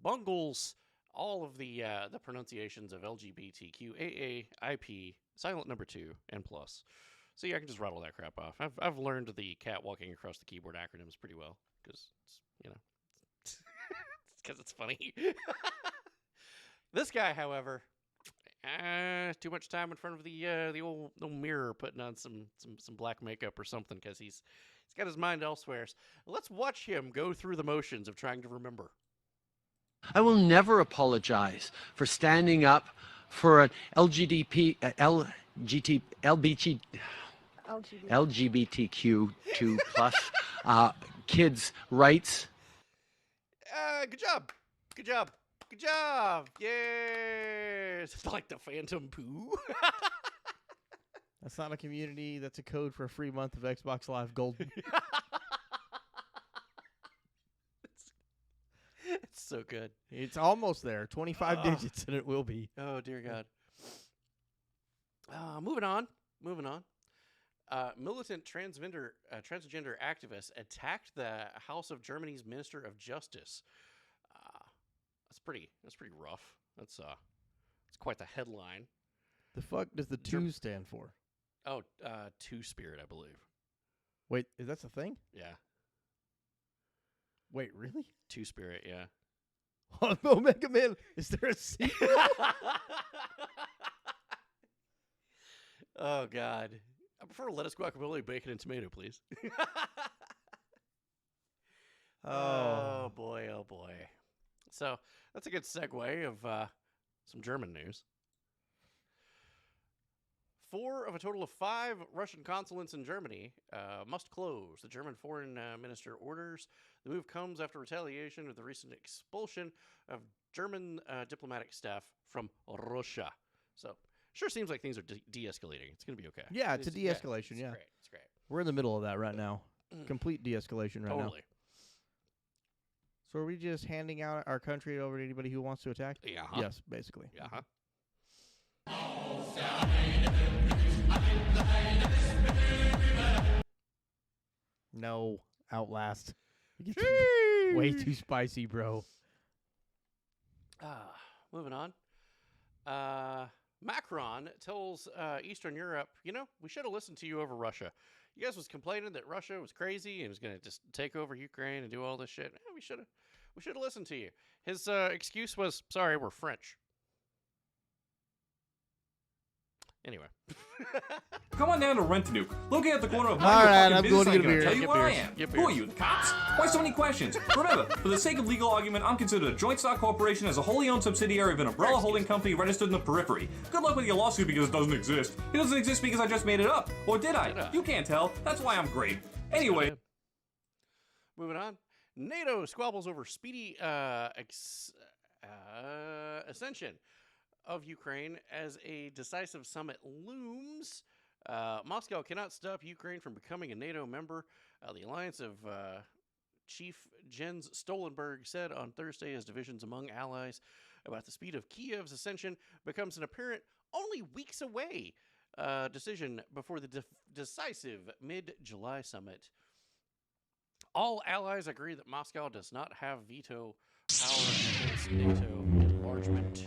[SPEAKER 3] bungles all of the pronunciations of LGBTQ, AA, IP, silent number 2, and plus. So yeah, I can just rattle that crap off. I've learned the cat walking across the keyboard acronyms pretty well because it's because it's funny. This guy, however, too much time in front of the old mirror, putting on some black makeup or something, because he's got his mind elsewhere. Let's watch him go through the motions of trying to remember.
[SPEAKER 8] I will never apologize for standing up for an LGBTQ2 plus kids' rights.
[SPEAKER 3] Good job. Yes. It's like the Phantom Poo.
[SPEAKER 2] That's not a community. That's a code for a free month of Xbox Live Gold.
[SPEAKER 3] It's so good.
[SPEAKER 2] It's almost there. 25 digits, and it will be.
[SPEAKER 3] Oh, dear God. Moving on. Militant transgender activists attacked the House of Germany's Minister of Justice. That's pretty rough. That's quite the headline.
[SPEAKER 2] The fuck does the 2 stand for?
[SPEAKER 3] Oh, Two Spirit, I believe.
[SPEAKER 2] Wait, is that a thing?
[SPEAKER 3] Yeah.
[SPEAKER 2] Wait, really?
[SPEAKER 3] Two-Spirit, yeah.
[SPEAKER 2] Omega Man, is there a sequel?
[SPEAKER 3] Oh, God. I prefer lettuce, guacamole, bacon, and tomato, please. Oh, boy, oh, boy. So, that's a good segue of some German news. 4 of a total of 5 Russian consulates in Germany must close. The German foreign minister orders. The move comes after retaliation of the recent expulsion of German diplomatic staff from Russia. So, sure seems like things are de-escalating. It's going to be okay.
[SPEAKER 2] Yeah, it's a de-escalation,
[SPEAKER 3] It's
[SPEAKER 2] yeah.
[SPEAKER 3] great. It's great.
[SPEAKER 2] We're in the middle of that right now. Complete de-escalation right now.
[SPEAKER 3] Totally.
[SPEAKER 2] So are we just handing out our country over to anybody who wants to attack?
[SPEAKER 3] Yeah.
[SPEAKER 2] Yes, basically.
[SPEAKER 3] Yeah.
[SPEAKER 2] No, Outlast. It gets way too spicy, bro.
[SPEAKER 3] Moving on. Macron tells Eastern Europe, we should have listened to you over Russia. You guys was complaining that Russia was crazy and was going to just take over Ukraine and do all this shit. We should have listened to you. His excuse was, sorry, we're French. Anyway.
[SPEAKER 10] Come on down to Rent a Nuke. Looking at the corner of
[SPEAKER 2] All right,
[SPEAKER 10] my
[SPEAKER 2] I'm
[SPEAKER 10] business,
[SPEAKER 2] going to
[SPEAKER 10] I'm
[SPEAKER 2] get a
[SPEAKER 10] gonna
[SPEAKER 2] beer.
[SPEAKER 10] tell you
[SPEAKER 3] Get
[SPEAKER 10] where I
[SPEAKER 3] beers.
[SPEAKER 10] am.
[SPEAKER 3] Get
[SPEAKER 10] Who are
[SPEAKER 3] beers.
[SPEAKER 10] you, the cops? Why so many questions? Remember, for the sake of legal argument, I'm considered a joint stock corporation as a wholly owned subsidiary of an umbrella holding company registered in the periphery. Good luck with your lawsuit because it doesn't exist. It doesn't exist because I just made it up. Or did I? You can't tell. That's why I'm great. Anyway.
[SPEAKER 3] Moving on. NATO squabbles over speedy ascension of Ukraine as a decisive summit looms. Moscow cannot stop Ukraine from becoming a NATO member. The alliance of Chief Jens Stoltenberg said on Thursday as divisions among allies about the speed of Kiev's ascension becomes an apparent only weeks away decision before the decisive mid-July summit. All allies agree that Moscow does not have veto power against NATO enlargement.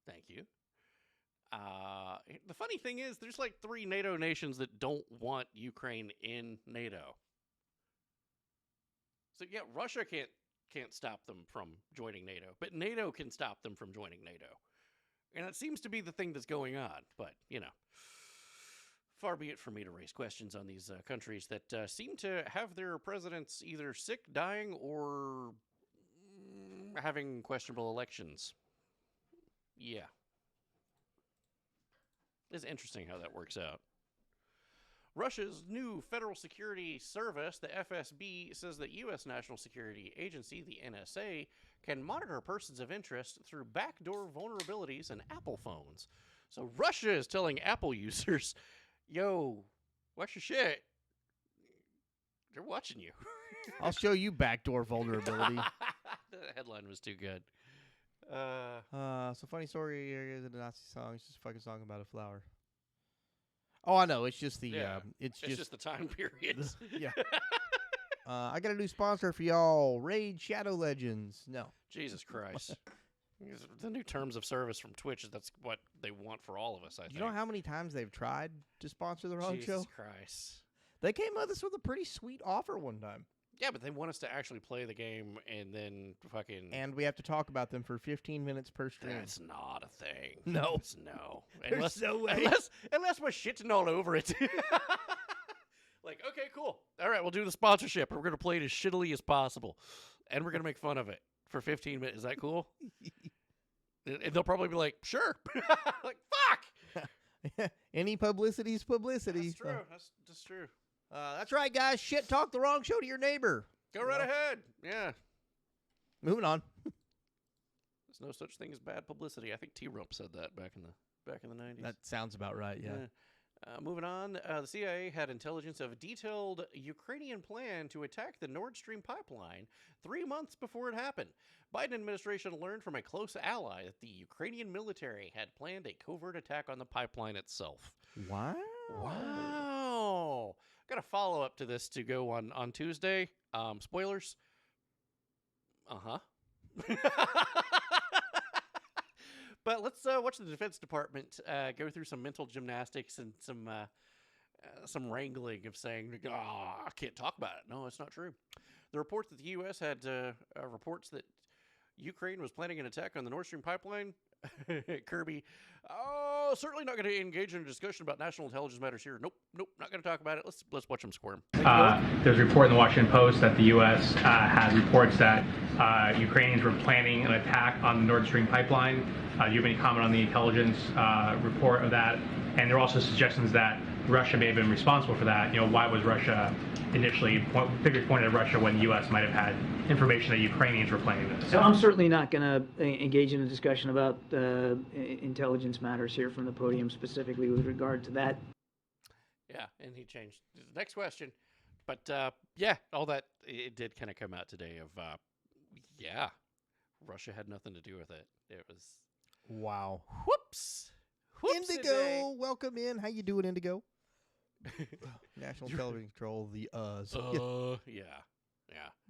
[SPEAKER 3] Thank you. The funny thing is, there's like 3 NATO nations that don't want Ukraine in NATO. So yeah, Russia can't stop them from joining NATO, but NATO can stop them from joining NATO. And that seems to be the thing that's going on. But, far be it for me to raise questions on these countries that seem to have their presidents either sick, dying, or having questionable elections. Yeah. It's interesting how that works out. Russia's new Federal Security Service, the FSB, says that U.S. National Security Agency, the NSA, can monitor persons of interest through backdoor vulnerabilities in Apple phones. So Russia is telling Apple users, yo, watch your shit. They're watching you.
[SPEAKER 2] I'll show you backdoor vulnerability.
[SPEAKER 3] The headline was too good.
[SPEAKER 2] So funny story. The Nazi song. It's just a fucking song about a flower. Oh, I know. It's just the. It's just
[SPEAKER 3] the time period.
[SPEAKER 2] Yeah. I got a new sponsor for y'all. Raid Shadow Legends. No.
[SPEAKER 3] Jesus Christ. The new terms of service from Twitch, that's what they want for all of us, I think.
[SPEAKER 2] You know how many times they've tried to sponsor their own show?
[SPEAKER 3] Jesus Christ.
[SPEAKER 2] They came at us with a pretty sweet offer one time.
[SPEAKER 3] Yeah, but they want us to actually play the game and then fucking...
[SPEAKER 2] And we have to talk about them for 15 minutes per stream.
[SPEAKER 3] That's not a thing.
[SPEAKER 2] No.
[SPEAKER 3] No.
[SPEAKER 2] There's no way.
[SPEAKER 3] Unless we're shitting all over it. Like, okay, cool. All right, we'll do the sponsorship, and we're going to play it as shittily as possible. And we're going to make fun of it for 15 minutes. Is that cool? And they'll probably be like, sure. Like, fuck!
[SPEAKER 2] Any publicity is publicity.
[SPEAKER 3] That's true. That's true.
[SPEAKER 2] That's right, guys. Shit talk the wrong show to your neighbor.
[SPEAKER 3] Go right ahead. Yeah.
[SPEAKER 2] Moving on.
[SPEAKER 3] There's no such thing as bad publicity. I think T-Rump said that back in the 90s.
[SPEAKER 2] That sounds about right, yeah.
[SPEAKER 3] Moving on, the CIA had intelligence of a detailed Ukrainian plan to attack the Nord Stream pipeline 3 months before it happened. Biden administration learned from a close ally that the Ukrainian military had planned a covert attack on the pipeline itself. Wow. Got a follow-up to this to go on Tuesday. Spoilers. Uh-huh. But let's watch the Defense Department go through some mental gymnastics and some some wrangling of saying, I can't talk about it. No, it's not true. The report that the U.S. had reports that Ukraine was planning an attack on the Nord Stream pipeline. Kirby, certainly not going to engage in a discussion about national intelligence matters here. Nope, not going to talk about it. Let's watch them squirm.
[SPEAKER 11] There's a report in the Washington Post that the U.S. has reports that Ukrainians were planning an attack on the Nord Stream pipeline. Do you have any comment on the intelligence report of that? And there are also suggestions that Russia may have been responsible for that. Why was Russia initially figures pointed at Russia when the U.S. might have had information that Ukrainians were planning this?
[SPEAKER 12] So I'm certainly not going to engage in a discussion about intelligence matters here from the podium, specifically with regard to that.
[SPEAKER 3] Yeah, and he changed. Next question. But all that, it did kind of come out today of, Russia had nothing to do with it. It was...
[SPEAKER 2] Wow.
[SPEAKER 3] Whoops.
[SPEAKER 2] Indigo, welcome in. How you doing, Indigo? National Television Control, the
[SPEAKER 3] Yeah.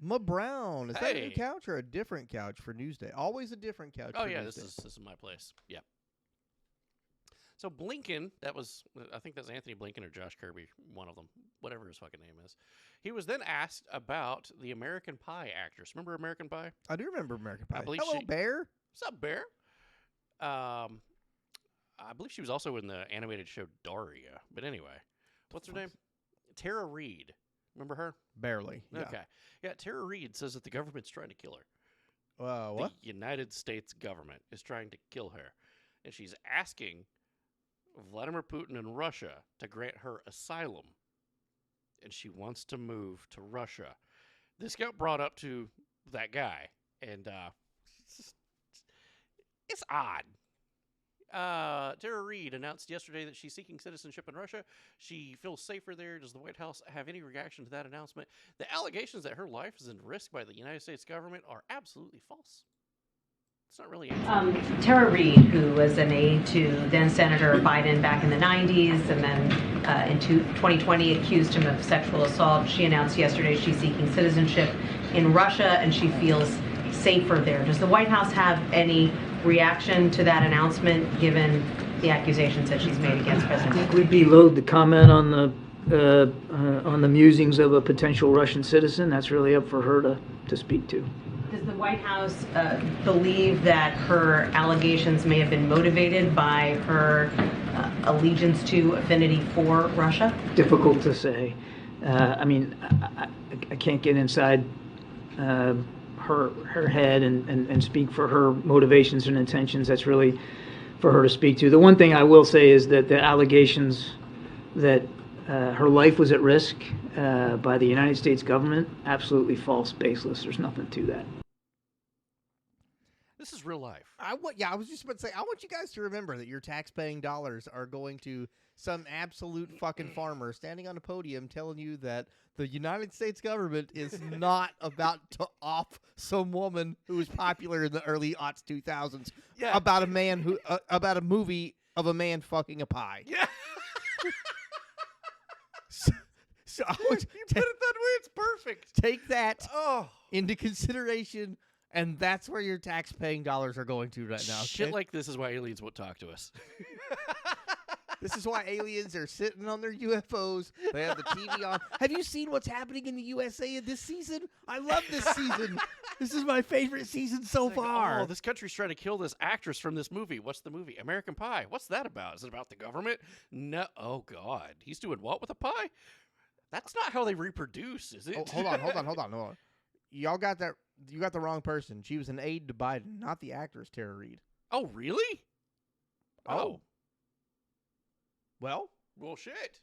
[SPEAKER 2] Ma Brown, is that a new
[SPEAKER 3] Hey.
[SPEAKER 2] couch or a different couch for Newsday? Always a different couch.
[SPEAKER 3] Oh
[SPEAKER 2] for
[SPEAKER 3] yeah,
[SPEAKER 2] Newsday.
[SPEAKER 3] this is my place. Yeah. So Blinken, I think that's Anthony Blinken or Josh Kirby, one of them, whatever his fucking name is. He was then asked about the American Pie actress. Remember American Pie?
[SPEAKER 2] I do remember American Pie.
[SPEAKER 3] I believe
[SPEAKER 2] Hello, Bear.
[SPEAKER 3] What's up, Bear? I believe she was also in the animated show Daria. But anyway, what's her name? Tara Reid. Remember her?
[SPEAKER 2] Barely. Yeah.
[SPEAKER 3] Okay. Yeah, Tara Reid says that the government's trying to kill her.
[SPEAKER 2] What?
[SPEAKER 3] The United States government is trying to kill her. And she's asking Vladimir Putin and Russia to grant her asylum. And she wants to move to Russia. This got brought up to that guy. And it's odd. Tara Reid announced yesterday that she's seeking citizenship in Russia. She feels safer there. Does the White House have any reaction to that announcement? The allegations that her life is in risk by the United States government are absolutely false. It's not really
[SPEAKER 13] Tara Reid, who was an aide to then Senator Biden back in the 90s and then in 2020 accused him of sexual assault. She announced yesterday she's seeking citizenship in Russia and she feels safer there. Does the White House have any reaction to that announcement, given the accusations that she's made against President Biden?
[SPEAKER 12] I think we'd be loath to comment on the musings of a potential Russian citizen. That's really up for her to speak to.
[SPEAKER 13] Does the White House believe that her allegations may have been motivated by her allegiance to affinity for Russia?
[SPEAKER 12] Difficult to say. I can't get inside her head and speak for her motivations and intentions. That's really for her to speak to. The one thing I will say is that the allegations that her life was at risk by the United States government, absolutely false, baseless. There's nothing to that.
[SPEAKER 3] This is real life.
[SPEAKER 2] I was just about to say, I want you guys to remember that your tax-paying dollars are going to some absolute fucking farmer standing on a podium telling you that the United States government is not about to off some woman who was popular in the early 2000s about a man who about a movie of a man fucking a pie.
[SPEAKER 3] Yeah.
[SPEAKER 2] So
[SPEAKER 3] you put it that way, it's perfect.
[SPEAKER 2] Take that into consideration. And that's where your tax-paying dollars are going to right now. Okay?
[SPEAKER 3] Shit like this is why aliens won't talk to us.
[SPEAKER 2] This is why aliens are sitting on their UFOs. They have the TV on. Have you seen what's happening in the USA this season? I love this season. This is my favorite season so far.
[SPEAKER 3] Oh, this country's trying to kill this actress from this movie. What's the movie? American Pie. What's that about? Is it about the government? No. Oh, God. He's doing what with a pie? That's not how they reproduce, is it?
[SPEAKER 2] Oh, hold on. Y'all got that. You got the wrong person. She was an aide to Biden, not the actress Tara Reid.
[SPEAKER 3] Oh, really? Oh.
[SPEAKER 2] Well,
[SPEAKER 3] shit.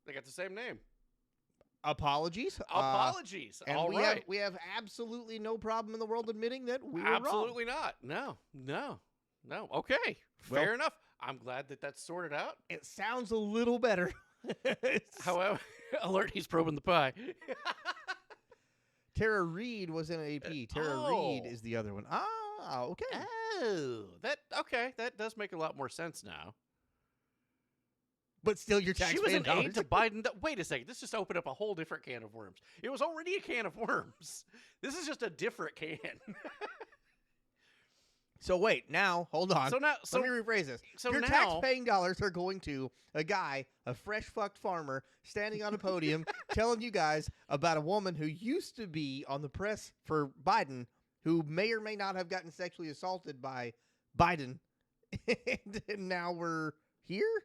[SPEAKER 3] They got the same name.
[SPEAKER 2] Apologies.
[SPEAKER 3] Apologies.
[SPEAKER 2] And
[SPEAKER 3] All
[SPEAKER 2] we
[SPEAKER 3] right.
[SPEAKER 2] we have absolutely no problem in the world admitting that we were
[SPEAKER 3] Absolutely
[SPEAKER 2] wrong.
[SPEAKER 3] not. No. Okay. Fair enough. I'm glad that that's sorted out.
[SPEAKER 2] It sounds a little better.
[SPEAKER 3] However, alert, he's probing the pie.
[SPEAKER 2] Tara Reid was in AP. Tara Reid is the other one. Okay.
[SPEAKER 3] Oh, that does make a lot more sense now.
[SPEAKER 2] But still, your
[SPEAKER 3] She was
[SPEAKER 2] taxpaying
[SPEAKER 3] an
[SPEAKER 2] dollars.
[SPEAKER 3] aide to Biden. Wait a second. This just opened up a whole different can of worms. It was already a can of worms. This is just a different can.
[SPEAKER 2] So wait, now hold on.
[SPEAKER 3] So now,
[SPEAKER 2] let me rephrase this.
[SPEAKER 3] So
[SPEAKER 2] your
[SPEAKER 3] now,
[SPEAKER 2] tax-paying dollars are going to a guy, a fresh fucked farmer, standing on a podium, telling you guys about a woman who used to be on the press for Biden, who may or may not have gotten sexually assaulted by Biden, and now we're here.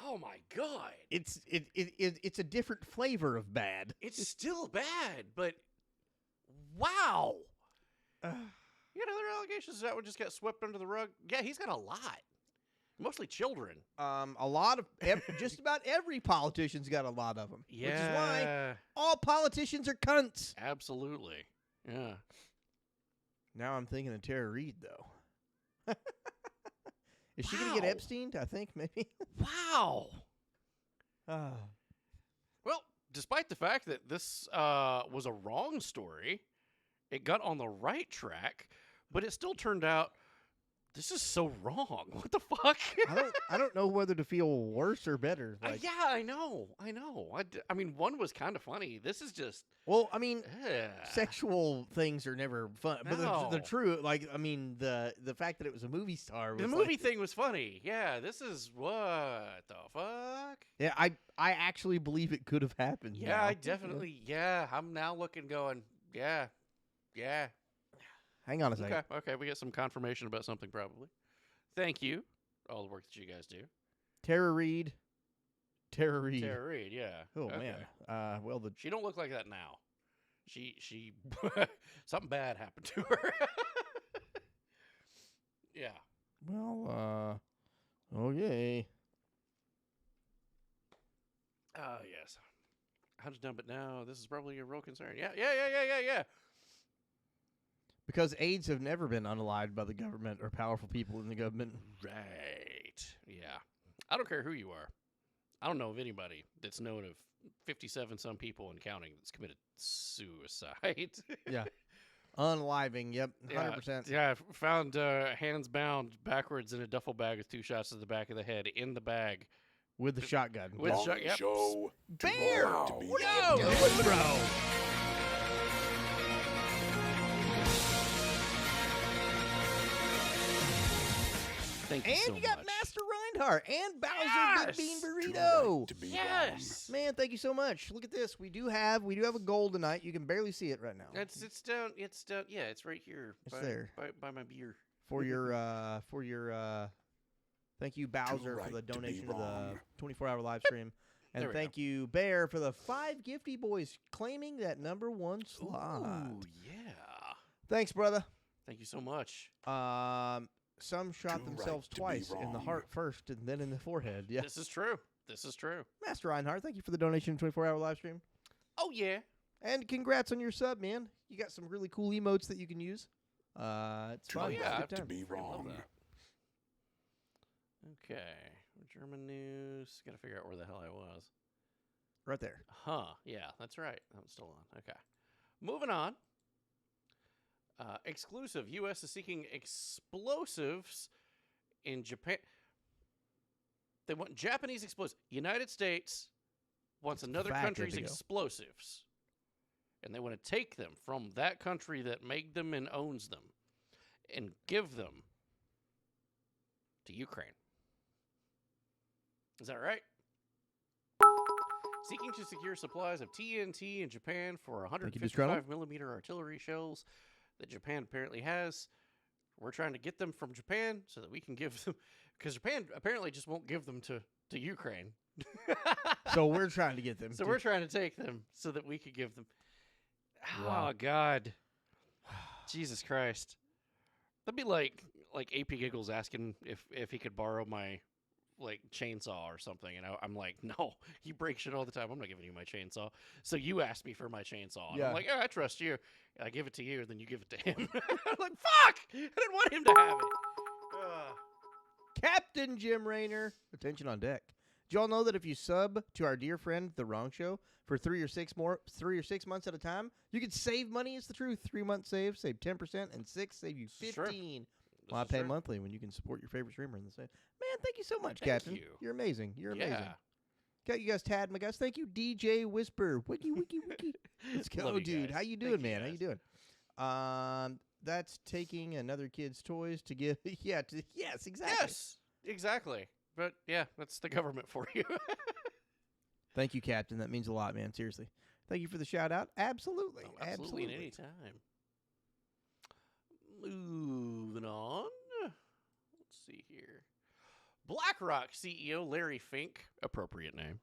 [SPEAKER 3] Oh my God!
[SPEAKER 2] It's a different flavor of bad.
[SPEAKER 3] It's still bad, but wow. You got other allegations that would just get swept under the rug? Yeah, he's got a lot. Mostly children.
[SPEAKER 2] A lot of just about every politician's got a lot of them.
[SPEAKER 3] Yeah.
[SPEAKER 2] Which is why all politicians are cunts.
[SPEAKER 3] Absolutely. Yeah.
[SPEAKER 2] Now I'm thinking of Tara Reid, though. Is she going to get Epsteined? I think maybe.
[SPEAKER 3] Wow. Well, despite the fact that this was a wrong story, it got on the right track, but it still turned out this is so wrong. What the fuck?
[SPEAKER 2] I don't know whether to feel worse or better.
[SPEAKER 3] Yeah, I know. I mean, one was kind of funny. This is just.
[SPEAKER 2] Well, I mean, sexual things are never fun, but the true, like, I mean, the fact that it was a movie star. Was
[SPEAKER 3] the movie thing was funny. Yeah, this is what the fuck.
[SPEAKER 2] Yeah, I actually believe it could have happened.
[SPEAKER 3] Yeah,
[SPEAKER 2] now.
[SPEAKER 3] I definitely. Yeah, I'm now looking, going. Yeah.
[SPEAKER 2] Hang on a second.
[SPEAKER 3] Okay, we get some confirmation about something probably. Thank you. All the work that you guys do.
[SPEAKER 2] Tara Reid,
[SPEAKER 3] yeah.
[SPEAKER 2] Oh man. Well,
[SPEAKER 3] she don't look like that now. She something bad happened to her. Yeah.
[SPEAKER 2] Well, okay.
[SPEAKER 3] Yes. How to dump it now? This is probably a real concern. Yeah.
[SPEAKER 2] Because AIDS have never been unalived by the government or powerful people in the government.
[SPEAKER 3] Right. Yeah. I don't care who you are. I don't know of anybody that's known of 57 some people and counting that's committed suicide.
[SPEAKER 2] Yeah. Unaliving. Yep. 100%.
[SPEAKER 3] Yeah. I found hands bound backwards in a duffel bag with 2 shots to the back of the head in the bag.
[SPEAKER 2] With the shotgun.
[SPEAKER 3] With
[SPEAKER 1] Long show.
[SPEAKER 2] Bear!
[SPEAKER 1] What
[SPEAKER 2] are you doing, bro?
[SPEAKER 3] Thank you
[SPEAKER 2] and
[SPEAKER 3] so
[SPEAKER 2] you got
[SPEAKER 3] much.
[SPEAKER 2] Master Reinhardt and Bowser Big Bean Burrito.
[SPEAKER 3] Yes,
[SPEAKER 2] man, thank you so much. Look at this. We do have a goal tonight. You can barely see it right now.
[SPEAKER 3] It's down. Yeah, it's right here.
[SPEAKER 2] It's there
[SPEAKER 3] by my beer.
[SPEAKER 2] For your thank you, Bowser, for the donation to the 24-hour live stream. And thank you, Bear, for the 5 Gifty Boys claiming that #1 slot.
[SPEAKER 3] Ooh, yeah.
[SPEAKER 2] Thanks, brother.
[SPEAKER 3] Thank you so much.
[SPEAKER 2] Some shot themselves twice, in the heart first and then in the forehead. Yeah.
[SPEAKER 3] This is true.
[SPEAKER 2] Master Reinhardt, thank you for the donation to 24-hour live stream.
[SPEAKER 3] Oh, yeah.
[SPEAKER 2] And congrats on your sub, man. You got some really cool emotes that you can use. It's fun.
[SPEAKER 3] Yeah,
[SPEAKER 2] it's a good time.
[SPEAKER 1] To be wrong.
[SPEAKER 3] Okay. German news. Got to figure out where the hell I was.
[SPEAKER 2] Right there.
[SPEAKER 3] Huh. Yeah, that's right. I'm still on. Okay. Moving on. Exclusive. U.S. is seeking explosives in Japan. They want Japanese explosives. United States wants another country's explosives. And they want to take them from that country that made them and owns them and give them to Ukraine. Is that right? Seeking to secure supplies of TNT in Japan for 155 millimeter artillery shells that Japan apparently has. We're trying to get them from Japan so that we can give them, because Japan apparently just won't give them to Ukraine.
[SPEAKER 2] So we're trying to get them.
[SPEAKER 3] So we're trying to take them so that we could give them.
[SPEAKER 2] Wow.
[SPEAKER 3] Oh, God. Jesus Christ. That'd be like AP Giggles asking if he could borrow my chainsaw or something, and I'm like, no, you break shit all the time. I'm not giving you my chainsaw. So you asked me for my chainsaw. And I'm like, I trust you. I give it to you, then you give it to him. I'm like, fuck! I didn't want him to have it.
[SPEAKER 2] Captain Jim Raynor, attention on deck. Did y'all know that if you sub to our dear friend The Wrong Show for 3 or 6 months at a time, you can save money? It's the truth. 3 months save 10%, and 6 save you 15. Well, I pay monthly when you can support your favorite streamer in the same. Man, thank you so much, Captain. You're amazing. You're amazing. Got you guys, Tad, my guys. Thank you, DJ Whisper. Wiki. Let's go, dude. How you doing, man? How you doing? That's taking another kid's toys to give. Yes, exactly.
[SPEAKER 3] Yes, exactly. But yeah, that's the government for you.
[SPEAKER 2] Thank you, Captain. That means a lot, man. Seriously. Thank you for the shout out. Absolutely.
[SPEAKER 3] Absolutely. At any time. Moving on. Let's see here. BlackRock CEO Larry Fink, appropriate name,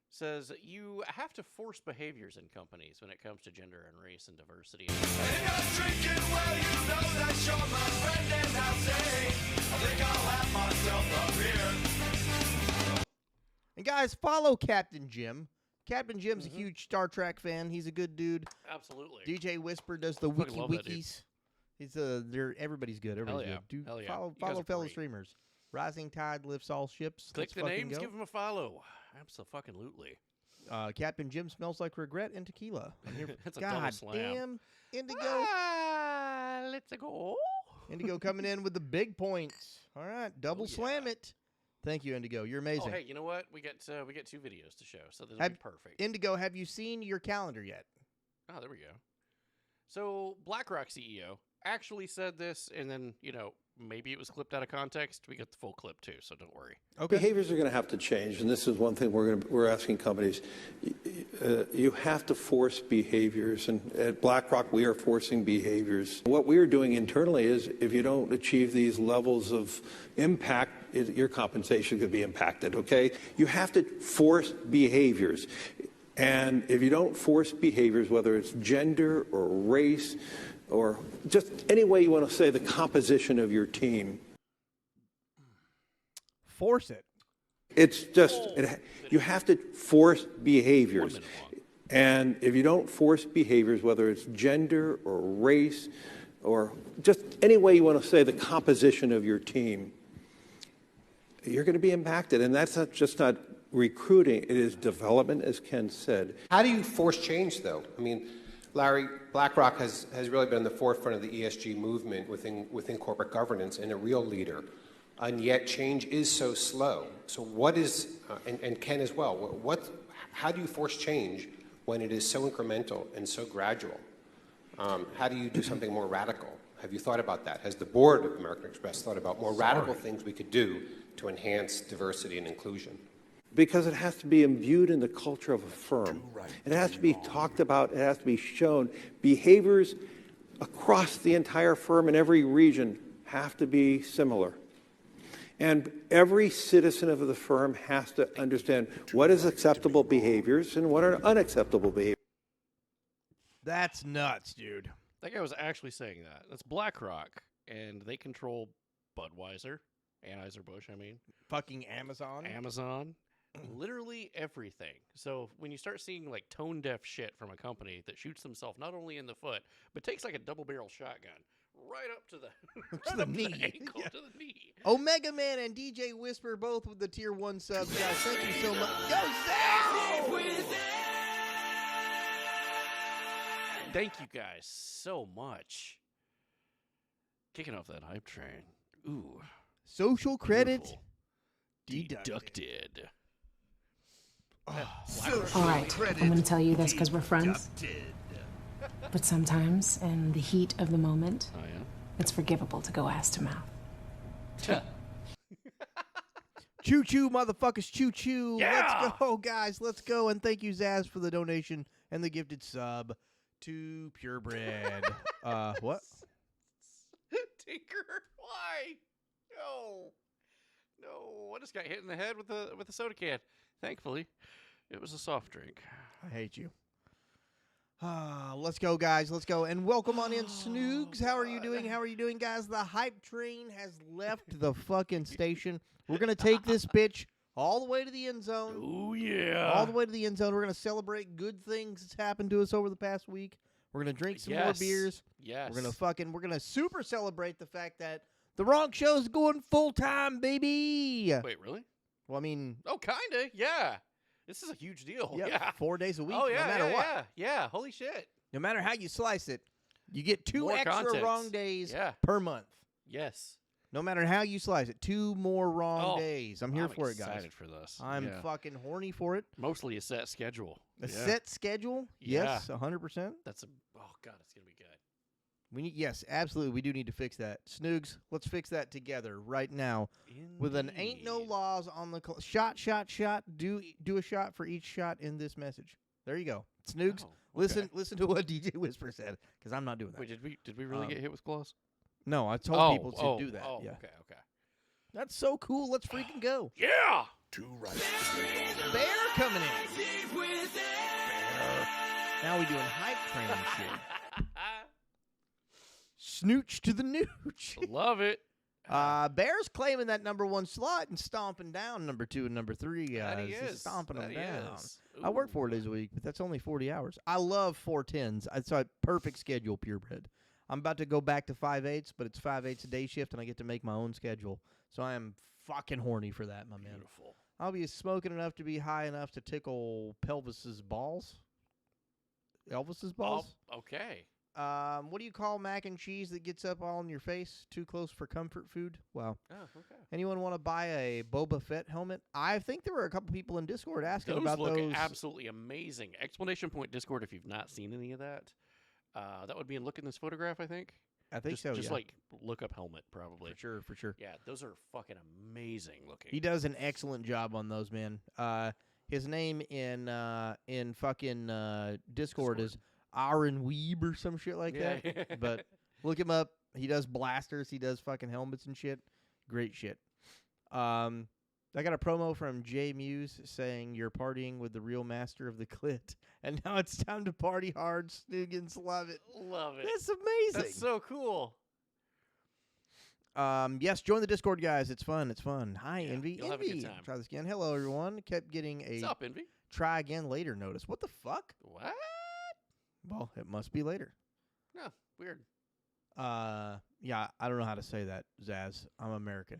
[SPEAKER 3] says you have to force behaviors in companies when it comes to gender and race and diversity.
[SPEAKER 2] And guys, follow Captain Jim. Captain Jim's a huge Star Trek fan. He's a good dude.
[SPEAKER 3] Absolutely.
[SPEAKER 2] DJ Whisper does the
[SPEAKER 3] Fucking love that dude.
[SPEAKER 2] wikis. He's everybody's good. Everybody's good. Dude,
[SPEAKER 3] Hell yeah.
[SPEAKER 2] Follow
[SPEAKER 3] You guys are
[SPEAKER 2] fellow
[SPEAKER 3] great.
[SPEAKER 2] streamers. Rising tide lifts all ships.
[SPEAKER 3] Click
[SPEAKER 2] Let's
[SPEAKER 3] the
[SPEAKER 2] fucking
[SPEAKER 3] names,
[SPEAKER 2] go.
[SPEAKER 3] give them a follow. Absolutely.
[SPEAKER 2] Captain Jim smells like regret and tequila. I'm here
[SPEAKER 3] That's a
[SPEAKER 2] God
[SPEAKER 3] double slam.
[SPEAKER 2] damn, Indigo.
[SPEAKER 3] Let's go.
[SPEAKER 2] Indigo coming in with the big points. All right, double slam it. Thank you, Indigo. You're amazing.
[SPEAKER 3] Oh, hey, you know what? We get 2 videos to show, so this will be perfect.
[SPEAKER 2] Indigo, have you seen your calendar yet?
[SPEAKER 3] Oh, there we go. So, BlackRock CEO actually said this, and then, maybe it was clipped out of context. We get the full clip, too, so don't worry.
[SPEAKER 2] Okay.
[SPEAKER 14] Behaviors are going to have to change, and this is one thing we're asking companies. You have to force behaviors, and at BlackRock, we are forcing behaviors. What we are doing internally is if you don't achieve these levels of impact, your compensation could be impacted, okay? You have to force behaviors. And if you don't force behaviors, whether it's gender or race or just any way you want to say the composition of your team.
[SPEAKER 2] Force it.
[SPEAKER 14] It's just, you have to force behaviors. And if you don't force behaviors, whether it's gender or race or just any way you want to say the composition of your team, you're going to be impacted. And that's not recruiting, it is development, as Ken said.
[SPEAKER 15] How do you force change, though? I mean, Larry, BlackRock has really been in the forefront of the ESG movement within corporate governance and a real leader. And yet change is so slow. So what is, and Ken as well, how do you force change when it is so incremental and so gradual? How do you do something more radical? Have you thought about that? Has the board of American Express thought about more radical things we could do to enhance diversity and inclusion?
[SPEAKER 14] Because it has to be imbued in the culture of a firm. It has to be talked about. It has to be shown. Behaviors across the entire firm in every region have to be similar. And every citizen of the firm has to understand what is acceptable behaviors and what are unacceptable behaviors.
[SPEAKER 2] That's nuts, dude.
[SPEAKER 3] That guy was actually saying that. That's BlackRock, and they control Budweiser, Anheuser-Busch, I mean.
[SPEAKER 2] Fucking Amazon.
[SPEAKER 3] Literally everything. So when you start seeing like tone deaf shit from a company that shoots themselves not only in the foot, but takes like a double barrel shotgun right up to the,
[SPEAKER 2] to the knee.
[SPEAKER 3] Ankle, to the knee.
[SPEAKER 2] Omega Man and DJ Whisper both with the tier 1 subs, guys. Thank you so much. Go, Zach!
[SPEAKER 3] Thank you guys so much. Kicking off that hype train. Ooh.
[SPEAKER 2] Social credit
[SPEAKER 3] deducted.
[SPEAKER 16] All right, I'm going to tell you this because we're friends. But sometimes, in the heat of the moment, it's forgivable to go ass to mouth.
[SPEAKER 2] Choo-choo, motherfuckers, choo-choo.
[SPEAKER 3] Yeah!
[SPEAKER 2] Let's go, guys. Let's go. And thank you, Zaz, for the donation and the gifted sub to Purebred. What?
[SPEAKER 3] Tinker, why? No, I just got hit in the head with a soda can. Thankfully, it was a soft drink.
[SPEAKER 2] I hate you. Let's go, guys. Let's go. And welcome on in, Snoogs. How are you doing? How are you doing, guys? The hype train has left the fucking station. We're going to take this bitch all the way to the end zone.
[SPEAKER 3] Oh, yeah.
[SPEAKER 2] All the way to the end zone. We're going to celebrate good things that's happened to us over the past week. We're going to drink some more beers.
[SPEAKER 3] Yes.
[SPEAKER 2] We're going to super celebrate the fact that the Wrong Show's going full-time, baby.
[SPEAKER 3] Wait, really?
[SPEAKER 2] Well, I mean...
[SPEAKER 3] Oh, kind of, yeah. This is a huge deal. Yeah.
[SPEAKER 2] 4 days a week,
[SPEAKER 3] oh, yeah,
[SPEAKER 2] no matter what.
[SPEAKER 3] Yeah, holy shit.
[SPEAKER 2] No matter how you slice it, you get 2
[SPEAKER 3] More
[SPEAKER 2] extra
[SPEAKER 3] content.
[SPEAKER 2] wrong days
[SPEAKER 3] Yeah.
[SPEAKER 2] per month.
[SPEAKER 3] Yes.
[SPEAKER 2] No matter how you slice it, 2 more wrong days. I'm here for it, guys.
[SPEAKER 3] I'm excited for this.
[SPEAKER 2] I'm fucking horny for it.
[SPEAKER 3] Mostly a set schedule.
[SPEAKER 2] A set schedule?
[SPEAKER 3] Yeah.
[SPEAKER 2] Yes, 100%.
[SPEAKER 3] That's oh, God, it's going to be good.
[SPEAKER 2] Yes, absolutely. We do need to fix that. Snoogs, let's fix that together right now. With an ain't no laws on the shot. Do a shot for each shot in this message. There you go. Snoogs, listen to what DJ Whisper said, because I'm not doing that.
[SPEAKER 3] Wait, did we really get hit with claws?
[SPEAKER 2] No, I told people to do that.
[SPEAKER 3] Oh,
[SPEAKER 2] yeah.
[SPEAKER 3] okay.
[SPEAKER 2] That's so cool. Let's freaking go.
[SPEAKER 3] Yeah.
[SPEAKER 1] 2 right.
[SPEAKER 2] Bear coming in. Bear. Now we doing hype train shit. Snooch to the nooch.
[SPEAKER 3] Love it.
[SPEAKER 2] Bear's claiming that number 1 slot and stomping down number 2 and number 3 guys.
[SPEAKER 3] That he is.
[SPEAKER 2] Stomping them
[SPEAKER 3] That he
[SPEAKER 2] down.
[SPEAKER 3] is.
[SPEAKER 2] I work 4 days a week, but that's only 40 hours. I love 410s. It's a perfect schedule, purebred. I'm about to go back to 5/8s, but it's 5/8 a day shift, and I get to make my own schedule. So I am fucking horny for that, my man.
[SPEAKER 3] Beautiful.
[SPEAKER 2] I'll be smoking enough to be high enough to tickle Pelvis's balls. Elvis's balls?
[SPEAKER 3] Oh, okay.
[SPEAKER 2] What do you call mac and cheese that gets up all in your face? Too close for comfort food? Wow.
[SPEAKER 3] Oh, okay.
[SPEAKER 2] Anyone want to buy a Boba Fett helmet? I think there were a couple people in Discord asking about
[SPEAKER 3] look
[SPEAKER 2] those.
[SPEAKER 3] Absolutely amazing. Exclamation point Discord if you've not seen any of that. That would be look in this photograph, I think.
[SPEAKER 2] I think so,
[SPEAKER 3] Just
[SPEAKER 2] yeah.
[SPEAKER 3] like look up helmet, probably.
[SPEAKER 2] For sure.
[SPEAKER 3] Yeah, those are fucking amazing looking.
[SPEAKER 2] He does an excellent job on those, man. His name in fucking Discord is Aaron Weeb or some shit like that. But look him up. He does blasters. He does fucking helmets and shit. Great shit. I got a promo from Jay Muse saying you're partying with the real master of the clit, and now it's time to party hard. Snoogans love it.
[SPEAKER 3] Love it.
[SPEAKER 2] That's amazing.
[SPEAKER 3] That's so cool.
[SPEAKER 2] Yes, join the Discord, guys. It's fun. It's fun. Hi, Envy.
[SPEAKER 3] you'll have a good
[SPEAKER 2] Envy.
[SPEAKER 3] time.
[SPEAKER 2] Try this again. Hello, everyone. Kept getting a
[SPEAKER 3] What's up, Envy?
[SPEAKER 2] try again later notice. What the fuck?
[SPEAKER 3] What?
[SPEAKER 2] Well, it must be later.
[SPEAKER 3] No, weird.
[SPEAKER 2] Yeah, I don't know how to say that, Zaz. I'm American.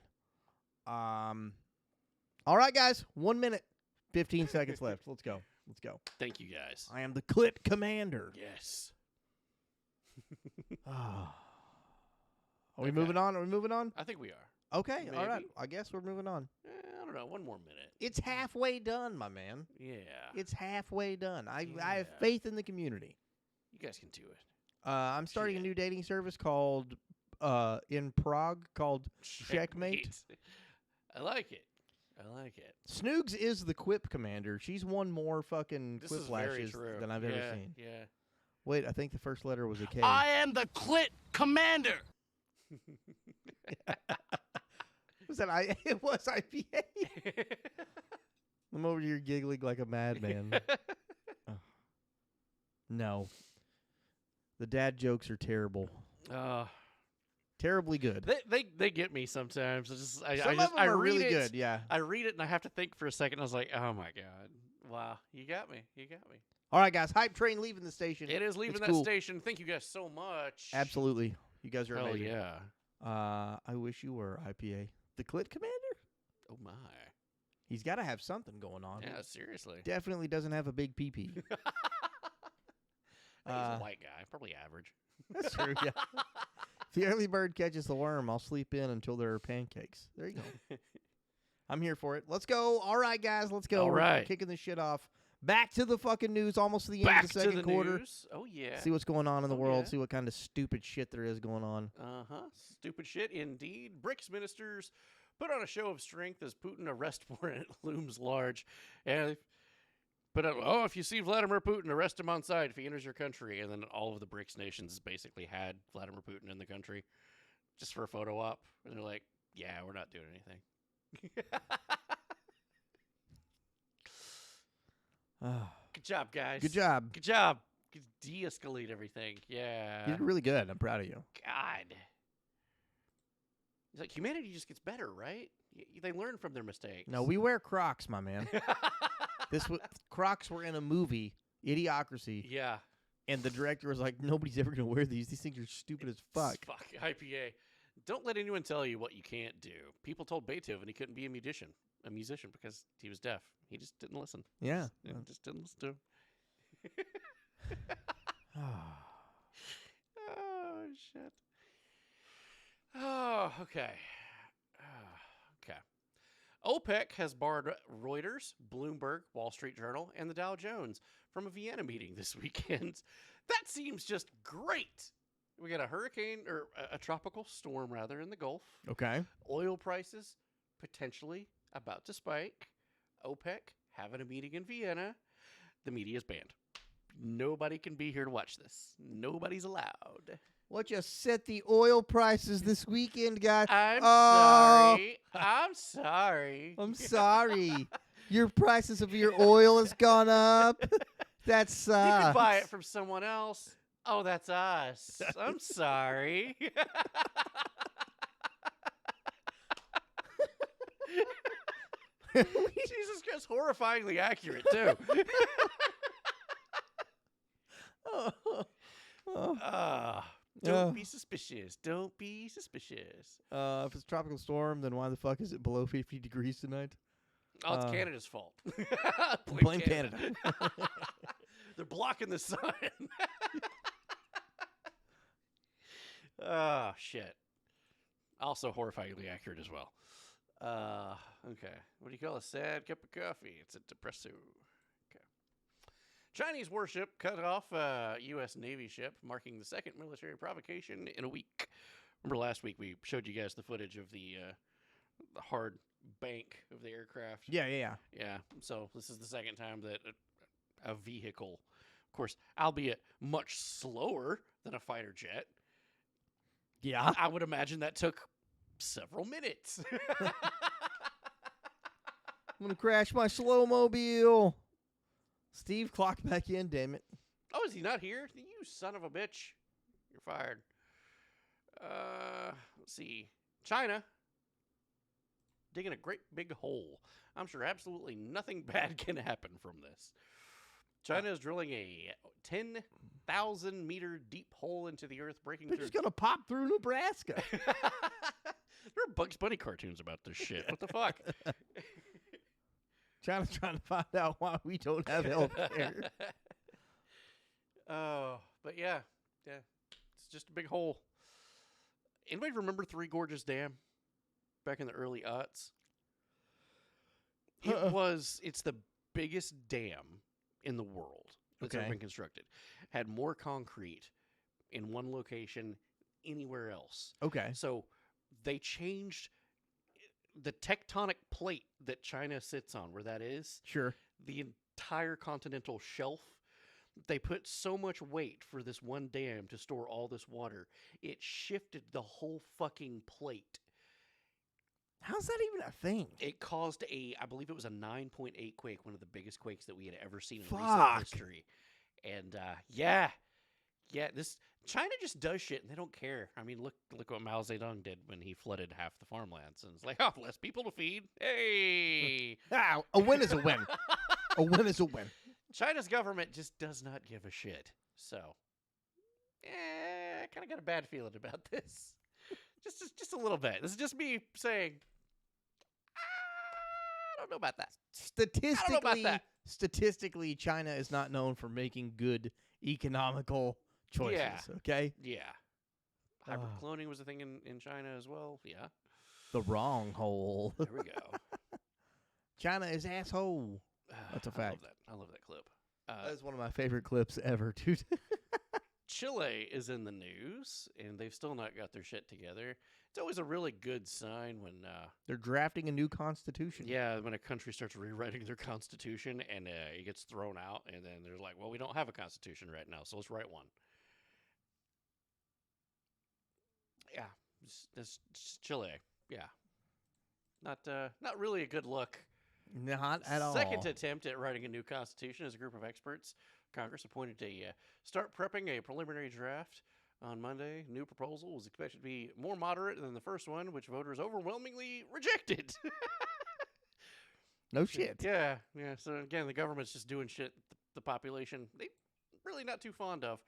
[SPEAKER 2] All right, guys. 1 minute, 15 seconds left. Let's go.
[SPEAKER 3] Thank you, guys.
[SPEAKER 2] I am the Clit Commander.
[SPEAKER 3] Yes.
[SPEAKER 2] Are we moving on?
[SPEAKER 3] I think we are.
[SPEAKER 2] Okay, all right.
[SPEAKER 3] Maybe.
[SPEAKER 2] I guess we're moving on.
[SPEAKER 3] I don't know. 1 more minute.
[SPEAKER 2] It's halfway done, my man.
[SPEAKER 3] Yeah.
[SPEAKER 2] It's halfway done. I have faith in the community.
[SPEAKER 3] You guys can do it.
[SPEAKER 2] I'm starting a new dating service called in Prague called Checkmate.
[SPEAKER 3] I like it.
[SPEAKER 2] Snoogs is the Quip Commander. She's won more fucking
[SPEAKER 3] This is
[SPEAKER 2] Quip
[SPEAKER 3] very
[SPEAKER 2] lashes
[SPEAKER 3] true.
[SPEAKER 2] than I've ever seen.
[SPEAKER 3] Yeah.
[SPEAKER 2] Wait, I think the first letter was a K.
[SPEAKER 5] I am the Clit Commander.
[SPEAKER 2] Was that I? It was IPA. I'm over here giggling like a madman. Oh. No. The dad jokes are terrible. Terribly good.
[SPEAKER 3] They get me sometimes.
[SPEAKER 2] Some of them are really good, yeah.
[SPEAKER 3] I read it and I have to think for a second. I was like, oh my God. Wow. You got me.
[SPEAKER 2] All right, guys. Hype train leaving the station.
[SPEAKER 3] It is leaving
[SPEAKER 2] It's
[SPEAKER 3] that
[SPEAKER 2] cool.
[SPEAKER 3] station. Thank you guys so much.
[SPEAKER 2] Absolutely. You guys are
[SPEAKER 3] Hell
[SPEAKER 2] amazing.
[SPEAKER 3] yeah.
[SPEAKER 2] I wish you were IPA. The Clit Commander?
[SPEAKER 3] Oh my.
[SPEAKER 2] He's got to have something going on.
[SPEAKER 3] Yeah, seriously.
[SPEAKER 2] Definitely doesn't have a big pee-pee.
[SPEAKER 3] He's a white guy. Probably average.
[SPEAKER 2] That's true, yeah. If the early bird catches the worm, I'll sleep in until there are pancakes. There you go. I'm here for it. Let's go. All right, guys, let's go.
[SPEAKER 3] All
[SPEAKER 2] We're
[SPEAKER 3] right.
[SPEAKER 2] kicking this shit off. Back to the fucking news, almost to the end
[SPEAKER 3] Back
[SPEAKER 2] of the
[SPEAKER 3] to
[SPEAKER 2] second
[SPEAKER 3] the
[SPEAKER 2] quarter.
[SPEAKER 3] news. Oh, yeah.
[SPEAKER 2] See what's going on in the world.
[SPEAKER 3] yeah.
[SPEAKER 2] See what kind of stupid shit there is going on.
[SPEAKER 3] Uh-huh. Stupid shit indeed. BRICS ministers put on a show of strength as Putin arrest warrant looms large. And if you see Vladimir Putin, arrest him on sight if he enters your country. And then all of the BRICS nations basically had Vladimir Putin in the country just for a photo op. And they're like, yeah, we're not doing anything. Good job, guys.
[SPEAKER 2] Good job.
[SPEAKER 3] Good job. De-escalate everything. Yeah.
[SPEAKER 2] You did really good. I'm proud of you.
[SPEAKER 3] God. It's like humanity just gets better, right? They learn from their mistakes.
[SPEAKER 2] No, we wear Crocs, my man. Crocs were in a movie, Idiocracy.
[SPEAKER 3] Yeah.
[SPEAKER 2] And the director was like, nobody's ever going to wear these. These things are stupid as fuck.
[SPEAKER 3] Fuck, IPA. Don't let anyone tell you what you can't do. People told Beethoven he couldn't be a musician because he was deaf. He just didn't listen.
[SPEAKER 2] Yeah.
[SPEAKER 3] Just didn't listen to him. Oh, shit. Oh, okay. Okay. OPEC has barred Reuters, Bloomberg, Wall Street Journal, and the Dow Jones from a Vienna meeting this weekend. That seems just great. We got a hurricane, or a tropical storm, rather, in the Gulf.
[SPEAKER 2] Okay.
[SPEAKER 3] Oil prices potentially about to spike. OPEC having a meeting in Vienna. The media is banned. Nobody can be here to watch this. Nobody's allowed.
[SPEAKER 2] What just set the oil prices this weekend, guys?
[SPEAKER 3] I'm sorry. I'm sorry.
[SPEAKER 2] I'm sorry. Your prices of your oil has gone up. That sucks.
[SPEAKER 3] You can buy it from someone else. Oh, that's us. I'm sorry. Jesus Christ, horrifyingly accurate, too. Don't be suspicious. Don't be suspicious.
[SPEAKER 2] If it's a tropical storm, then why the fuck is it below 50 degrees tonight?
[SPEAKER 3] Oh, it's Canada's fault.
[SPEAKER 2] Blame Canada.
[SPEAKER 3] They're blocking the sun. Oh, shit. Also horrifyingly accurate as well. Okay. What do you call a sad cup of coffee? It's a depresso. Okay. Chinese warship cut off a U.S. Navy ship, marking the second military provocation in a week. Remember last week we showed you guys the footage of the hard bank of the aircraft?
[SPEAKER 2] Yeah.
[SPEAKER 3] Yeah. So this is the second time that a vehicle, of course, albeit much slower than a fighter jet.
[SPEAKER 2] Yeah.
[SPEAKER 3] I would imagine that took several minutes.
[SPEAKER 2] I'm going to crash my slow-mobile. Steve, clock back in, damn it.
[SPEAKER 3] Oh, is he not here? You son of a bitch. You're fired. Let's see. China digging a great big hole. I'm sure absolutely nothing bad can happen from this. China is drilling a 10,000 meter deep hole into the earth, breaking
[SPEAKER 2] They're
[SPEAKER 3] through.
[SPEAKER 2] just going to pop through Nebraska.
[SPEAKER 3] There are Bugs Bunny cartoons about this shit. What the fuck?
[SPEAKER 2] China's trying to find out why we don't have health care.
[SPEAKER 3] Oh, but yeah. It's just a big hole. Anybody remember Three Gorges Dam back in the early aughts? It's the biggest dam in the world that's ever been constructed. Had more concrete in one location anywhere else.
[SPEAKER 2] Okay.
[SPEAKER 3] So they changed the tectonic plate that China sits on, where that is.
[SPEAKER 2] Sure.
[SPEAKER 3] The entire continental shelf. They put so much weight for this one dam to store all this water. It shifted the whole fucking plate.
[SPEAKER 2] How's that even a thing?
[SPEAKER 3] It caused I believe it was a 9.8 quake, one of the biggest quakes that we had ever seen in
[SPEAKER 2] Fuck.
[SPEAKER 3] recent history. And China just does shit and they don't care. I mean, look what Mao Zedong did when he flooded half the farmlands, and it's like, oh, less people to feed. Hey,
[SPEAKER 2] a win is a win. A win is a win.
[SPEAKER 3] China's government just does not give a shit. So, I kind of got a bad feeling about this. Just a little bit. This is just me saying, I don't know about that.
[SPEAKER 2] Statistically, China is not known for making good economical choices.
[SPEAKER 3] Yeah.
[SPEAKER 2] Okay.
[SPEAKER 3] Yeah. Hybrid cloning was a thing in China as well. Yeah.
[SPEAKER 2] The wrong hole.
[SPEAKER 3] There we go.
[SPEAKER 2] China is asshole. That's a fact.
[SPEAKER 3] I love that clip.
[SPEAKER 2] That is one of my favorite clips ever, dude.
[SPEAKER 3] Chile is in the news, and they've still not got their shit together. It's always a really good sign when
[SPEAKER 2] they're drafting a new constitution.
[SPEAKER 3] Yeah, when a country starts rewriting their constitution and it gets thrown out, and then they're like, well, we don't have a constitution right now, so let's write one. Yeah, it's Chile. Yeah. Not really a good look.
[SPEAKER 2] Not at all.
[SPEAKER 3] Second attempt at writing a new constitution as a group of experts. Congress appointed to start prepping a preliminary draft on Monday. New proposal was expected to be more moderate than the first one, which voters overwhelmingly rejected.
[SPEAKER 2] No shit.
[SPEAKER 3] Yeah. So again, the government's just doing shit the population they really not too fond of.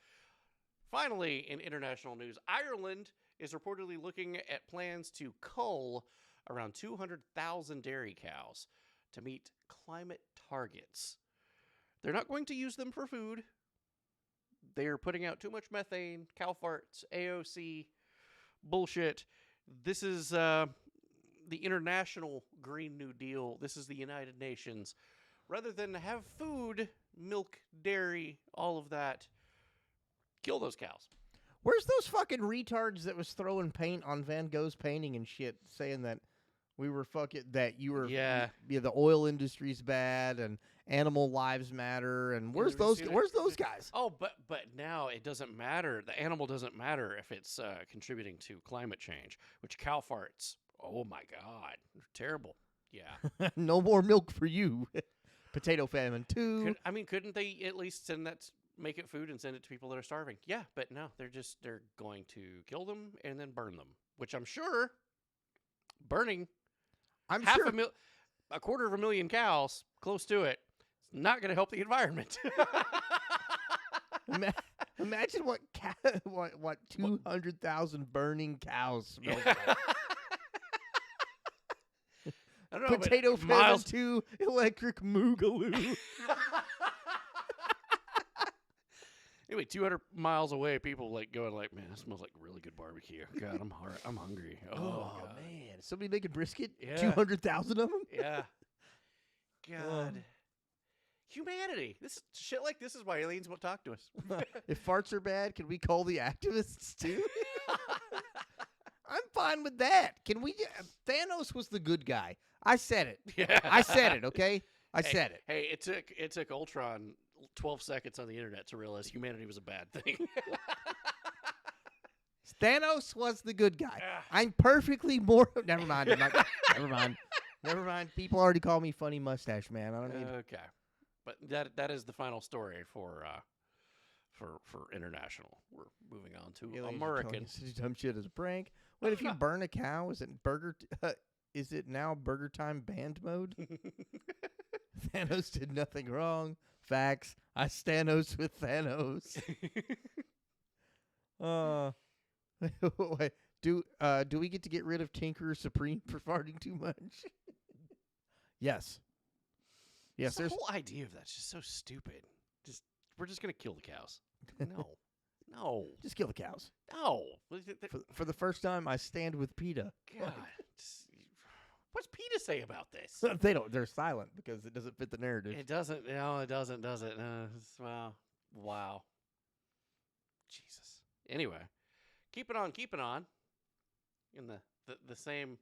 [SPEAKER 3] Finally, in international news, Ireland is reportedly looking at plans to cull around 200,000 dairy cows to meet climate targets. They're not going to use them for food. They are putting out too much methane, cow farts, AOC, bullshit. This is the International Green New Deal. This is the United Nations. Rather than have food, milk, dairy, all of that, kill those cows.
[SPEAKER 2] Where's those fucking retards that was throwing paint on Van Gogh's painting and shit, saying that we were that you were the oil industry's bad and animal lives matter, and where's those guys?
[SPEAKER 3] Oh, but now it doesn't matter. The animal doesn't matter if it's contributing to climate change, which cow farts. Oh my God, terrible. Yeah.
[SPEAKER 2] No more milk for you. Potato famine too.
[SPEAKER 3] Couldn't they at least send that, make it food and send it to people that are starving? Yeah, but no, they're going to kill them and then burn them, which I'm sure burning a 250,000 cows, close to it, it's not going to help the environment.
[SPEAKER 2] Imagine what 200,000 burning cows smell like.
[SPEAKER 3] I don't know,
[SPEAKER 2] Potato
[SPEAKER 3] but
[SPEAKER 2] famine
[SPEAKER 3] miles
[SPEAKER 2] 2, electric moogaloo.
[SPEAKER 3] Anyway, 200 miles away, people going like, man, that smells like really good barbecue. God, I'm hungry. Oh
[SPEAKER 2] man, somebody making brisket?
[SPEAKER 3] Yeah.
[SPEAKER 2] 200,000 of them?
[SPEAKER 3] Yeah. God. Humanity. This shit like this is why aliens won't talk to us.
[SPEAKER 2] If farts are bad, can we call the activists too? I'm fine with that. Can we? Thanos was the good guy. I said it.
[SPEAKER 3] Yeah.
[SPEAKER 2] I said it. Okay. I said it.
[SPEAKER 3] Hey, it took Ultron 12 seconds on the internet to realize humanity was a bad thing.
[SPEAKER 2] Thanos was the good guy. I'm perfectly more. Never mind. Never mind. People already call me funny mustache man. I don't need.
[SPEAKER 3] Okay, but that is the final story for international. We're moving on to American.
[SPEAKER 2] Dumb shit as a prank. What if you burn a cow? Is it is it now burger time banned mode? Thanos did nothing wrong. Facts. I Stanos with Thanos. Wait, do we get to get rid of Tinkerer Supreme for farting too much? Yes. Yes.
[SPEAKER 3] The whole idea of that's just so stupid. We're just gonna kill the cows. No.
[SPEAKER 2] Just kill the cows.
[SPEAKER 3] No.
[SPEAKER 2] For the first time, I stand with PETA.
[SPEAKER 3] God. What's PETA say about this?
[SPEAKER 2] They don't. They're silent because it doesn't fit the narrative.
[SPEAKER 3] It doesn't. No, it doesn't. Does it? Wow. Jesus. Anyway, keep it on. In the same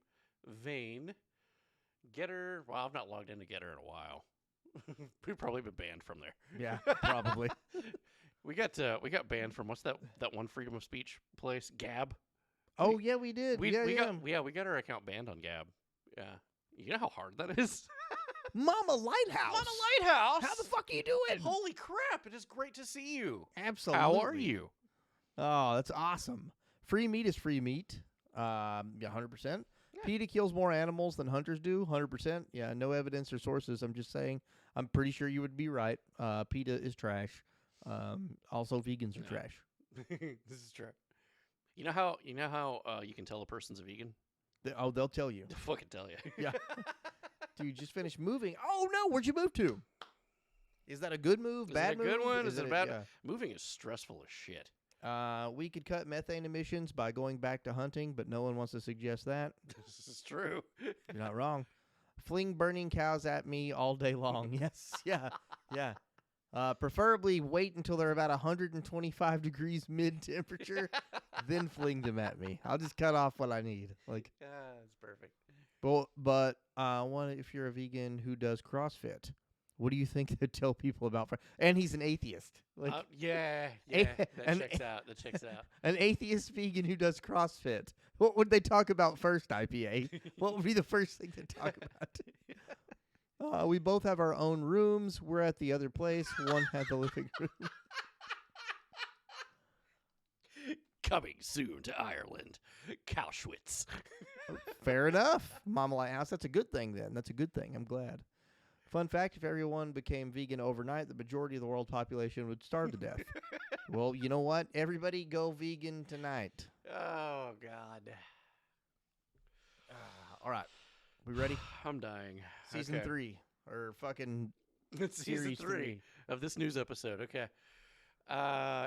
[SPEAKER 3] vein, Getter. Well, I've not logged into Getter in a while. We've probably been banned from there.
[SPEAKER 2] Yeah, probably.
[SPEAKER 3] We got banned from what's that one freedom of speech place? Gab.
[SPEAKER 2] Oh yeah, we did.
[SPEAKER 3] We got our account banned on Gab. Yeah. You know how hard that is?
[SPEAKER 2] Mama Lighthouse.
[SPEAKER 3] How
[SPEAKER 2] the fuck are you doing?
[SPEAKER 3] Holy crap. It is great to see you.
[SPEAKER 2] Absolutely.
[SPEAKER 3] How are you?
[SPEAKER 2] Oh, that's awesome. Free meat is free meat. 100%. PETA kills more animals than hunters do. 100%. Yeah, no evidence or sources. I'm just saying. I'm pretty sure you would be right. PETA is trash. Also, vegans are trash.
[SPEAKER 3] This is true. You know how you can tell a person's a vegan?
[SPEAKER 2] They'll tell you.
[SPEAKER 3] They'll fucking tell you.
[SPEAKER 2] Yeah. Dude, just finished moving. Oh no, where'd you move to? Is that a good move? Bad move?
[SPEAKER 3] Is it a good one? Is it a bad?
[SPEAKER 2] Yeah.
[SPEAKER 3] Moving is stressful as shit.
[SPEAKER 2] We could cut methane emissions by going back to hunting, but no one wants to suggest that.
[SPEAKER 3] This is true.
[SPEAKER 2] You're not wrong. Fling burning cows at me all day long. Yes. Yeah. Preferably wait until they're about 125 degrees mid-temperature, then fling them at me. I'll just cut off what I need. Like,
[SPEAKER 3] that's perfect.
[SPEAKER 2] But if you're a vegan who does CrossFit, what do you think they'd tell people about? And he's an atheist. Like,
[SPEAKER 3] yeah, that checks out.
[SPEAKER 2] An atheist vegan who does CrossFit. What would they talk about first, IPA? What would be the first thing to talk about? We both have our own rooms. We're at the other place. One had the living room.
[SPEAKER 3] Coming soon to Ireland, Cowschwitz.
[SPEAKER 2] Fair enough. Mama Lighthouse. That's a good thing then. That's a good thing. I'm glad. Fun fact, if everyone became vegan overnight, the majority of the world population would starve to death. Well, you know what? Everybody go vegan tonight.
[SPEAKER 3] Oh, God.
[SPEAKER 2] All right. We ready?
[SPEAKER 3] I'm dying.
[SPEAKER 2] Season 3. Or fucking
[SPEAKER 3] It's season 3 of this news episode. Okay.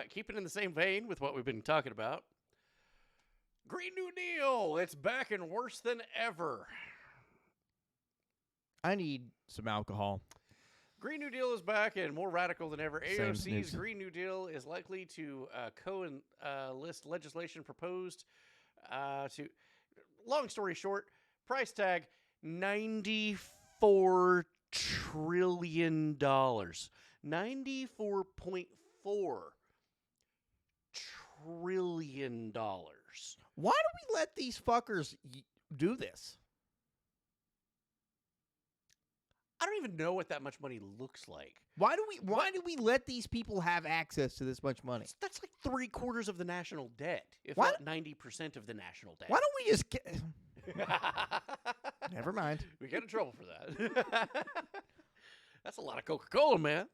[SPEAKER 3] Keeping in the same vein with what we've been talking about. Green New Deal. It's back and worse than ever.
[SPEAKER 2] I need some alcohol.
[SPEAKER 3] Green New Deal is back and more radical than ever.
[SPEAKER 2] Same
[SPEAKER 3] AOC's
[SPEAKER 2] snooze.
[SPEAKER 3] Green New Deal is likely to co-list legislation proposed to, long story short, price tag $94 trillion. $94.4 trillion.
[SPEAKER 2] Why do we let these fuckers do this?
[SPEAKER 3] I don't even know what that much money looks like.
[SPEAKER 2] Why do we let these people have access to this much money?
[SPEAKER 3] That's like 3/4 of the national debt, if
[SPEAKER 2] Why
[SPEAKER 3] not 90% of the national debt.
[SPEAKER 2] Why don't we just get... Never mind.
[SPEAKER 3] We get in trouble for that. That's a lot of Coca-Cola, man.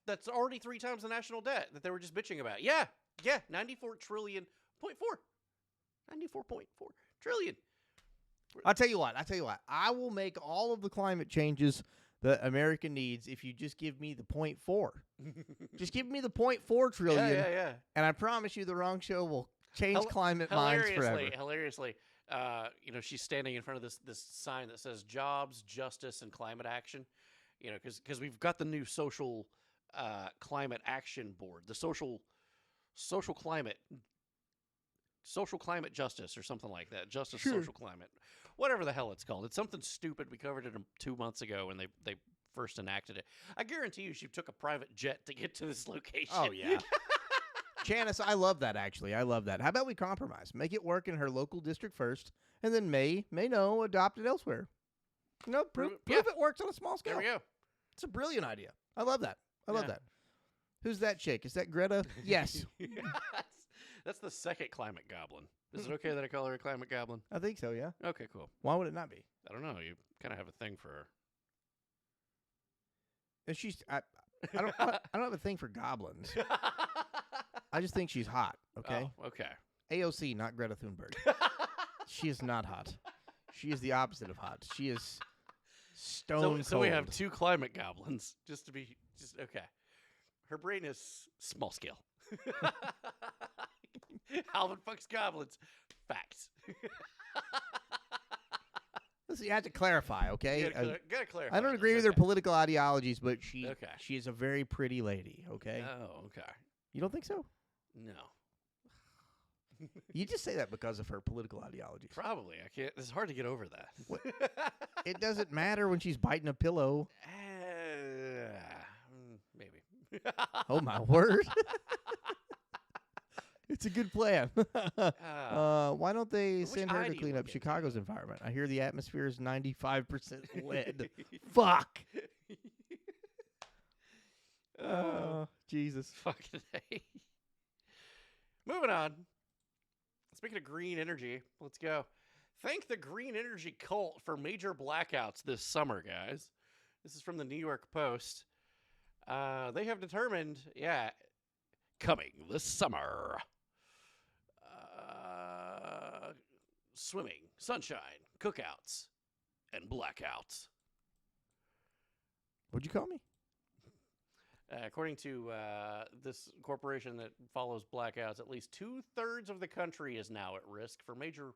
[SPEAKER 3] That's already 3 times the national debt that they were just bitching about. Yeah, 94 trillion, 94.4 trillion.
[SPEAKER 2] I'll tell you what. I will make all of the climate changes that America needs if you just give me the 0.4. Just give me the 0.4 trillion.
[SPEAKER 3] Yeah.
[SPEAKER 2] And I promise you the wrong show will change climate minds forever.
[SPEAKER 3] Hilariously, she's standing in front of this sign that says jobs, justice, and climate action. Because we've got the new social climate action board, the social climate justice or something like that. Justice, social climate, whatever the hell it's called. It's something stupid. We covered it 2 months ago when they first enacted it. I guarantee you she took a private jet to get to this location.
[SPEAKER 2] Oh, yeah. Janice, I love that, actually. I love that. How about we compromise? Make it work in her local district first, and then may adopt it elsewhere. Prove it works on a small scale.
[SPEAKER 3] There we go.
[SPEAKER 2] It's a brilliant idea. I love that. I love that. Who's that chick? Is that Greta? Yes.
[SPEAKER 3] That's the second climate goblin. Is it okay that I call her a climate goblin?
[SPEAKER 2] I think so, yeah.
[SPEAKER 3] Okay, cool.
[SPEAKER 2] Why would it not be?
[SPEAKER 3] I don't know. You kind of have a thing for her.
[SPEAKER 2] And I don't have a thing for goblins. I just think she's hot, okay?
[SPEAKER 3] Oh, okay.
[SPEAKER 2] AOC, not Greta Thunberg. She is not hot. She is the opposite of hot. She is stone cold.
[SPEAKER 3] So we have 2 climate goblins, just okay. Her brain is small scale. Alvin fucks goblins. Facts.
[SPEAKER 2] Listen, you have to clarify, okay?
[SPEAKER 3] Gotta clarify.
[SPEAKER 2] I don't agree with her political ideologies, but she is a very pretty lady, okay?
[SPEAKER 3] Oh, okay.
[SPEAKER 2] You don't think so?
[SPEAKER 3] No.
[SPEAKER 2] You just say that because of her political ideologies.
[SPEAKER 3] Probably. I can't. It's hard to get over that.
[SPEAKER 2] It doesn't matter when she's biting a pillow.
[SPEAKER 3] Maybe.
[SPEAKER 2] Oh, my word. It's a good plan. Why don't they send her to clean up Chicago's environment? I hear the atmosphere is 95% lead. Fuck. Oh, Jesus.
[SPEAKER 3] Fucking A. Moving on. Speaking of green energy, let's go. Thank the green energy cult for major blackouts this summer, guys. This is from the New York Post. They have determined, coming this summer. Swimming, sunshine, cookouts, and blackouts.
[SPEAKER 2] What'd you call me?
[SPEAKER 3] According to this corporation that follows blackouts, at least 2/3 of the country is now at risk for major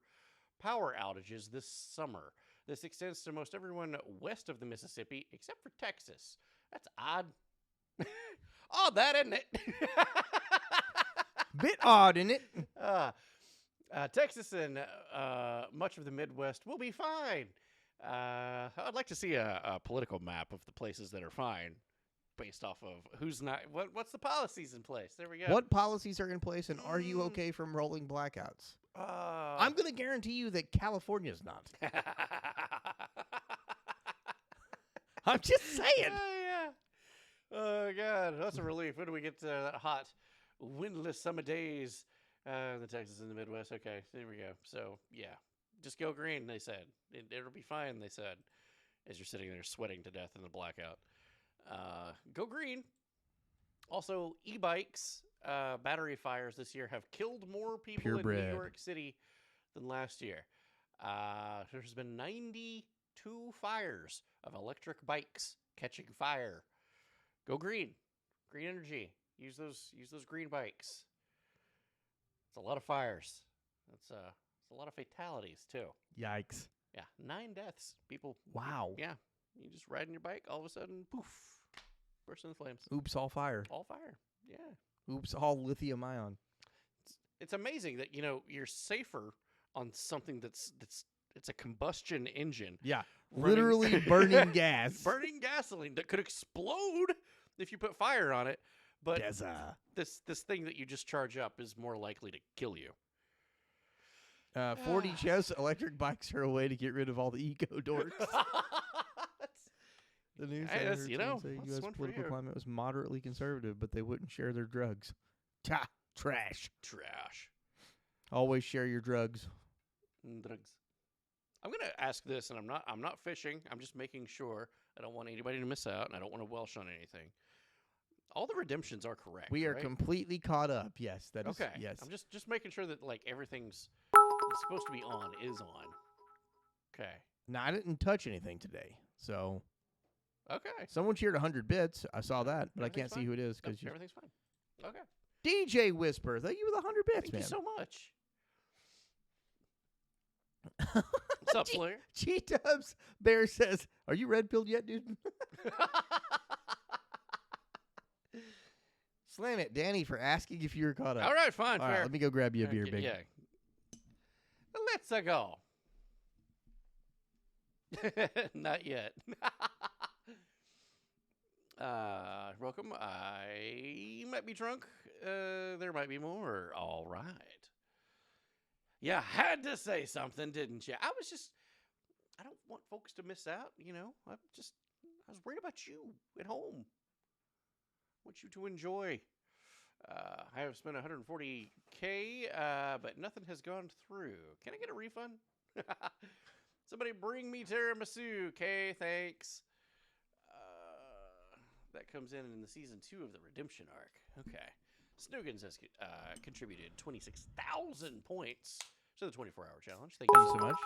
[SPEAKER 3] power outages this summer. This extends to most everyone west of the Mississippi, except for Texas. That's odd. Odd, that, isn't it?
[SPEAKER 2] Bit odd, isn't it?
[SPEAKER 3] Texas and much of the Midwest will be fine. I'd like to see a political map of the places that are fine based off of who's not. What's the policies in place? There we go.
[SPEAKER 2] What policies are in place, and are you okay from rolling blackouts? I'm going to guarantee you that California's not. I'm just saying.
[SPEAKER 3] Yeah. Oh, God. That's a relief. When do we get that hot, windless summer days? The Texas and the Midwest. Okay, there we go. So, yeah. Just go green, they said. It'll be fine, they said, as you're sitting there sweating to death in the blackout. Go green. Also, e-bikes, battery fires this year have killed more people in New York City than last year. There's been 92 fires of electric bikes catching fire. Go green. Green energy. Use those green bikes. It's a lot of fires. It's a lot of fatalities too.
[SPEAKER 2] Yikes.
[SPEAKER 3] Yeah, 9 deaths. People.
[SPEAKER 2] Wow.
[SPEAKER 3] Yeah, You just riding your bike, all of a sudden, poof, burst into flames.
[SPEAKER 2] Oops, all fire.
[SPEAKER 3] All fire. Yeah.
[SPEAKER 2] Oops, all lithium ion.
[SPEAKER 3] It's amazing that you're safer on something that's it's a combustion engine.
[SPEAKER 2] Yeah,
[SPEAKER 3] running-
[SPEAKER 2] literally burning gas.
[SPEAKER 3] burning gasoline that could explode if you put fire on it. But this thing that you just charge up is more likely to kill you.
[SPEAKER 2] 40 Chess electric bikes are a way to get rid of all the eco dorks. The news
[SPEAKER 3] Hey, that's,
[SPEAKER 2] say
[SPEAKER 3] that's
[SPEAKER 2] U.S.
[SPEAKER 3] one for
[SPEAKER 2] political
[SPEAKER 3] you.
[SPEAKER 2] climate was moderately conservative, but they wouldn't share their drugs. Trash. Always share your drugs.
[SPEAKER 3] Drugs. I'm gonna ask this, and I'm not fishing. I'm just making sure. I don't want anybody to miss out, and I don't want to welsh on anything. All the redemptions are correct.
[SPEAKER 2] We are
[SPEAKER 3] right?
[SPEAKER 2] completely caught up. Yes, that is.
[SPEAKER 3] Okay.
[SPEAKER 2] Yes.
[SPEAKER 3] I'm just making sure that like everything's supposed to be on is on. Okay.
[SPEAKER 2] Now, I didn't touch anything today, so.
[SPEAKER 3] Okay.
[SPEAKER 2] Someone cheered 100 bits. I saw that, but I can't see
[SPEAKER 3] fine.
[SPEAKER 2] who it is because
[SPEAKER 3] everything's fine. Okay.
[SPEAKER 2] DJ Whisper, thank you with 100 bits,
[SPEAKER 3] Thank
[SPEAKER 2] man.
[SPEAKER 3] you so much. What's up, Slayer?
[SPEAKER 2] G-Dubs Bear says, "Are you red pilled yet, dude?" Slam it, Danny, for asking if you were caught up.
[SPEAKER 3] All right, fine,
[SPEAKER 2] All
[SPEAKER 3] fair.
[SPEAKER 2] right, let me go grab you a beer,
[SPEAKER 3] Okay,
[SPEAKER 2] big.
[SPEAKER 3] Yeah. Let's go. Not yet. Welcome. I might be drunk. There might be more. All right. You had to say something, didn't you? I don't want folks to miss out, I was worried about you at home. I want you to enjoy. I have spent $140K, but nothing has gone through. Can I get a refund? Somebody bring me tiramisu. Okay, thanks. That comes in the season 2 of the Redemption arc. Okay. Snoogans has contributed 26,000 points to the 24-hour challenge. Thank you so much.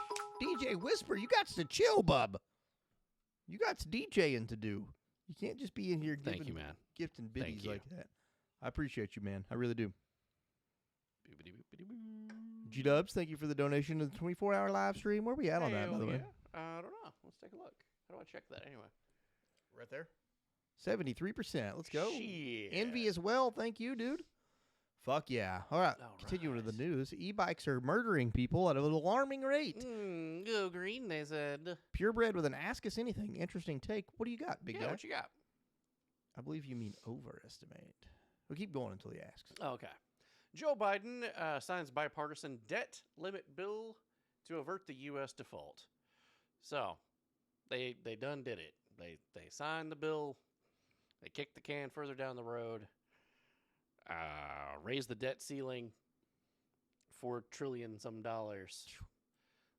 [SPEAKER 2] DJ Whisper, you got to chill, bub. You got DJing to do. You can't just be in here
[SPEAKER 3] Thank you, man.
[SPEAKER 2] gifting
[SPEAKER 3] Thank
[SPEAKER 2] biddies
[SPEAKER 3] you.
[SPEAKER 2] like that. I appreciate you, man. I really do. G-Dubs, thank you for the donation to the 24-hour live stream. Where are we at on that, by the way?
[SPEAKER 3] I don't know. Let's take a look. How do I check that anyway?
[SPEAKER 2] Right there. 73%. Let's go.
[SPEAKER 3] Shit.
[SPEAKER 2] Envy as well. Thank you, dude. Fuck yeah. All right. Continuing with the news. E-bikes are murdering people at an alarming rate.
[SPEAKER 3] Go green, they said.
[SPEAKER 2] Purebred with an Ask Us Anything. Interesting take. What do you got, big guy?
[SPEAKER 3] What you got?
[SPEAKER 2] I believe you mean overestimate. We'll keep going until he asks.
[SPEAKER 3] Okay. Joe Biden signs bipartisan debt limit bill to avert the U.S. default. So, they done did it. They signed the bill. They kicked the can further down the road. Raised the debt ceiling. $4 trillion some dollars.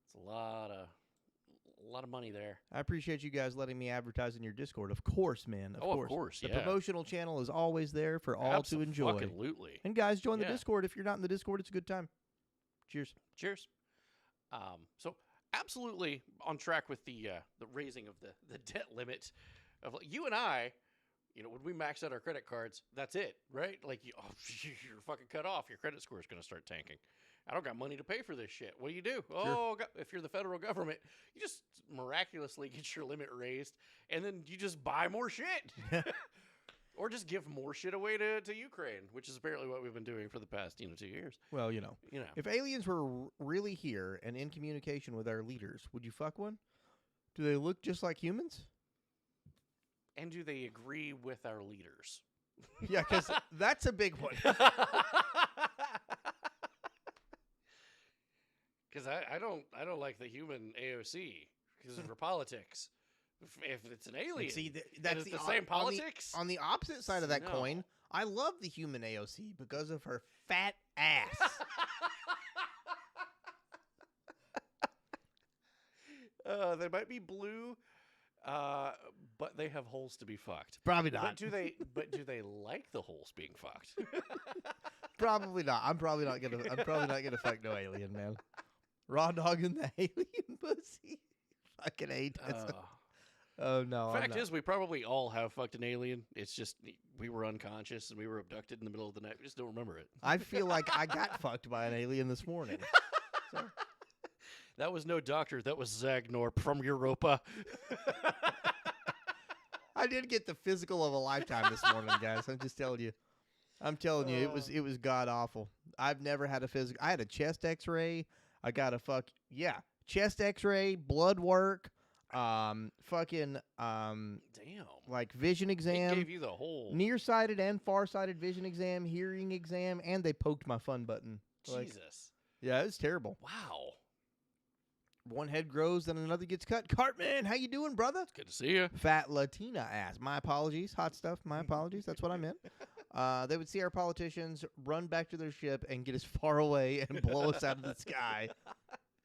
[SPEAKER 3] It's a lot of money there.
[SPEAKER 2] I appreciate you guys letting me advertise in your Discord. Of course, man.
[SPEAKER 3] Of course.
[SPEAKER 2] The
[SPEAKER 3] yeah.
[SPEAKER 2] promotional channel is always there for all to enjoy.
[SPEAKER 3] Absolutely.
[SPEAKER 2] And guys, join the
[SPEAKER 3] Yeah.
[SPEAKER 2] Discord. If you're not in the Discord, it's a good time. Cheers.
[SPEAKER 3] Cheers. So absolutely on track with the raising of the debt limit. Of you and I, when we max out our credit cards, that's it, right? Like you're fucking cut off. Your credit score is going to start tanking. I don't got money to pay for this shit. What do you do? Oh, if you're the federal government, you just miraculously get your limit raised, and then you just buy more shit. Or just give more shit away to Ukraine, which is apparently what we've been doing for the past 2 years.
[SPEAKER 2] Well, if aliens were really here and in communication with our leaders, would you fuck one? Do they look just like humans?
[SPEAKER 3] And do they agree with our leaders?
[SPEAKER 2] Yeah, because that's a big one.
[SPEAKER 3] Because I don't like the human AOC because of her politics. If it's an alien,
[SPEAKER 2] See,
[SPEAKER 3] and
[SPEAKER 2] that's
[SPEAKER 3] it's the same politics.
[SPEAKER 2] On the opposite side of that
[SPEAKER 3] No.
[SPEAKER 2] coin, I love the human AOC because of her fat ass.
[SPEAKER 3] They might be blue, but they have holes to be fucked.
[SPEAKER 2] Probably not.
[SPEAKER 3] But do they like the holes being fucked?
[SPEAKER 2] Probably not. I'm probably not gonna fuck no alien, man. Raw dog in the alien pussy. Fucking hate that. Oh no.
[SPEAKER 3] Fact is, we probably all have fucked an alien. It's just we were unconscious and we were abducted in the middle of the night. We just don't remember it.
[SPEAKER 2] I feel like I got fucked by an alien this morning. So.
[SPEAKER 3] That was no doctor. That was Zagnor from Europa.
[SPEAKER 2] I did get the physical of a lifetime this morning, guys. I'm just telling you. It was god awful. I've never had a physical. I had a chest X-ray. I got a chest X-ray, blood work,
[SPEAKER 3] Damn.
[SPEAKER 2] like vision exam.
[SPEAKER 3] It gave you the whole
[SPEAKER 2] nearsighted and farsighted vision exam, hearing exam, and they poked my fun button.
[SPEAKER 3] Jesus.
[SPEAKER 2] Yeah, it's terrible.
[SPEAKER 3] Wow.
[SPEAKER 2] One head grows, then another gets cut. Cartman, how you doing, brother?
[SPEAKER 3] Good to see you.
[SPEAKER 2] Fat Latina ass. My apologies. Hot stuff. My apologies. That's what I meant. They would see our politicians run back to their ship and get us far away and blow us out of the sky.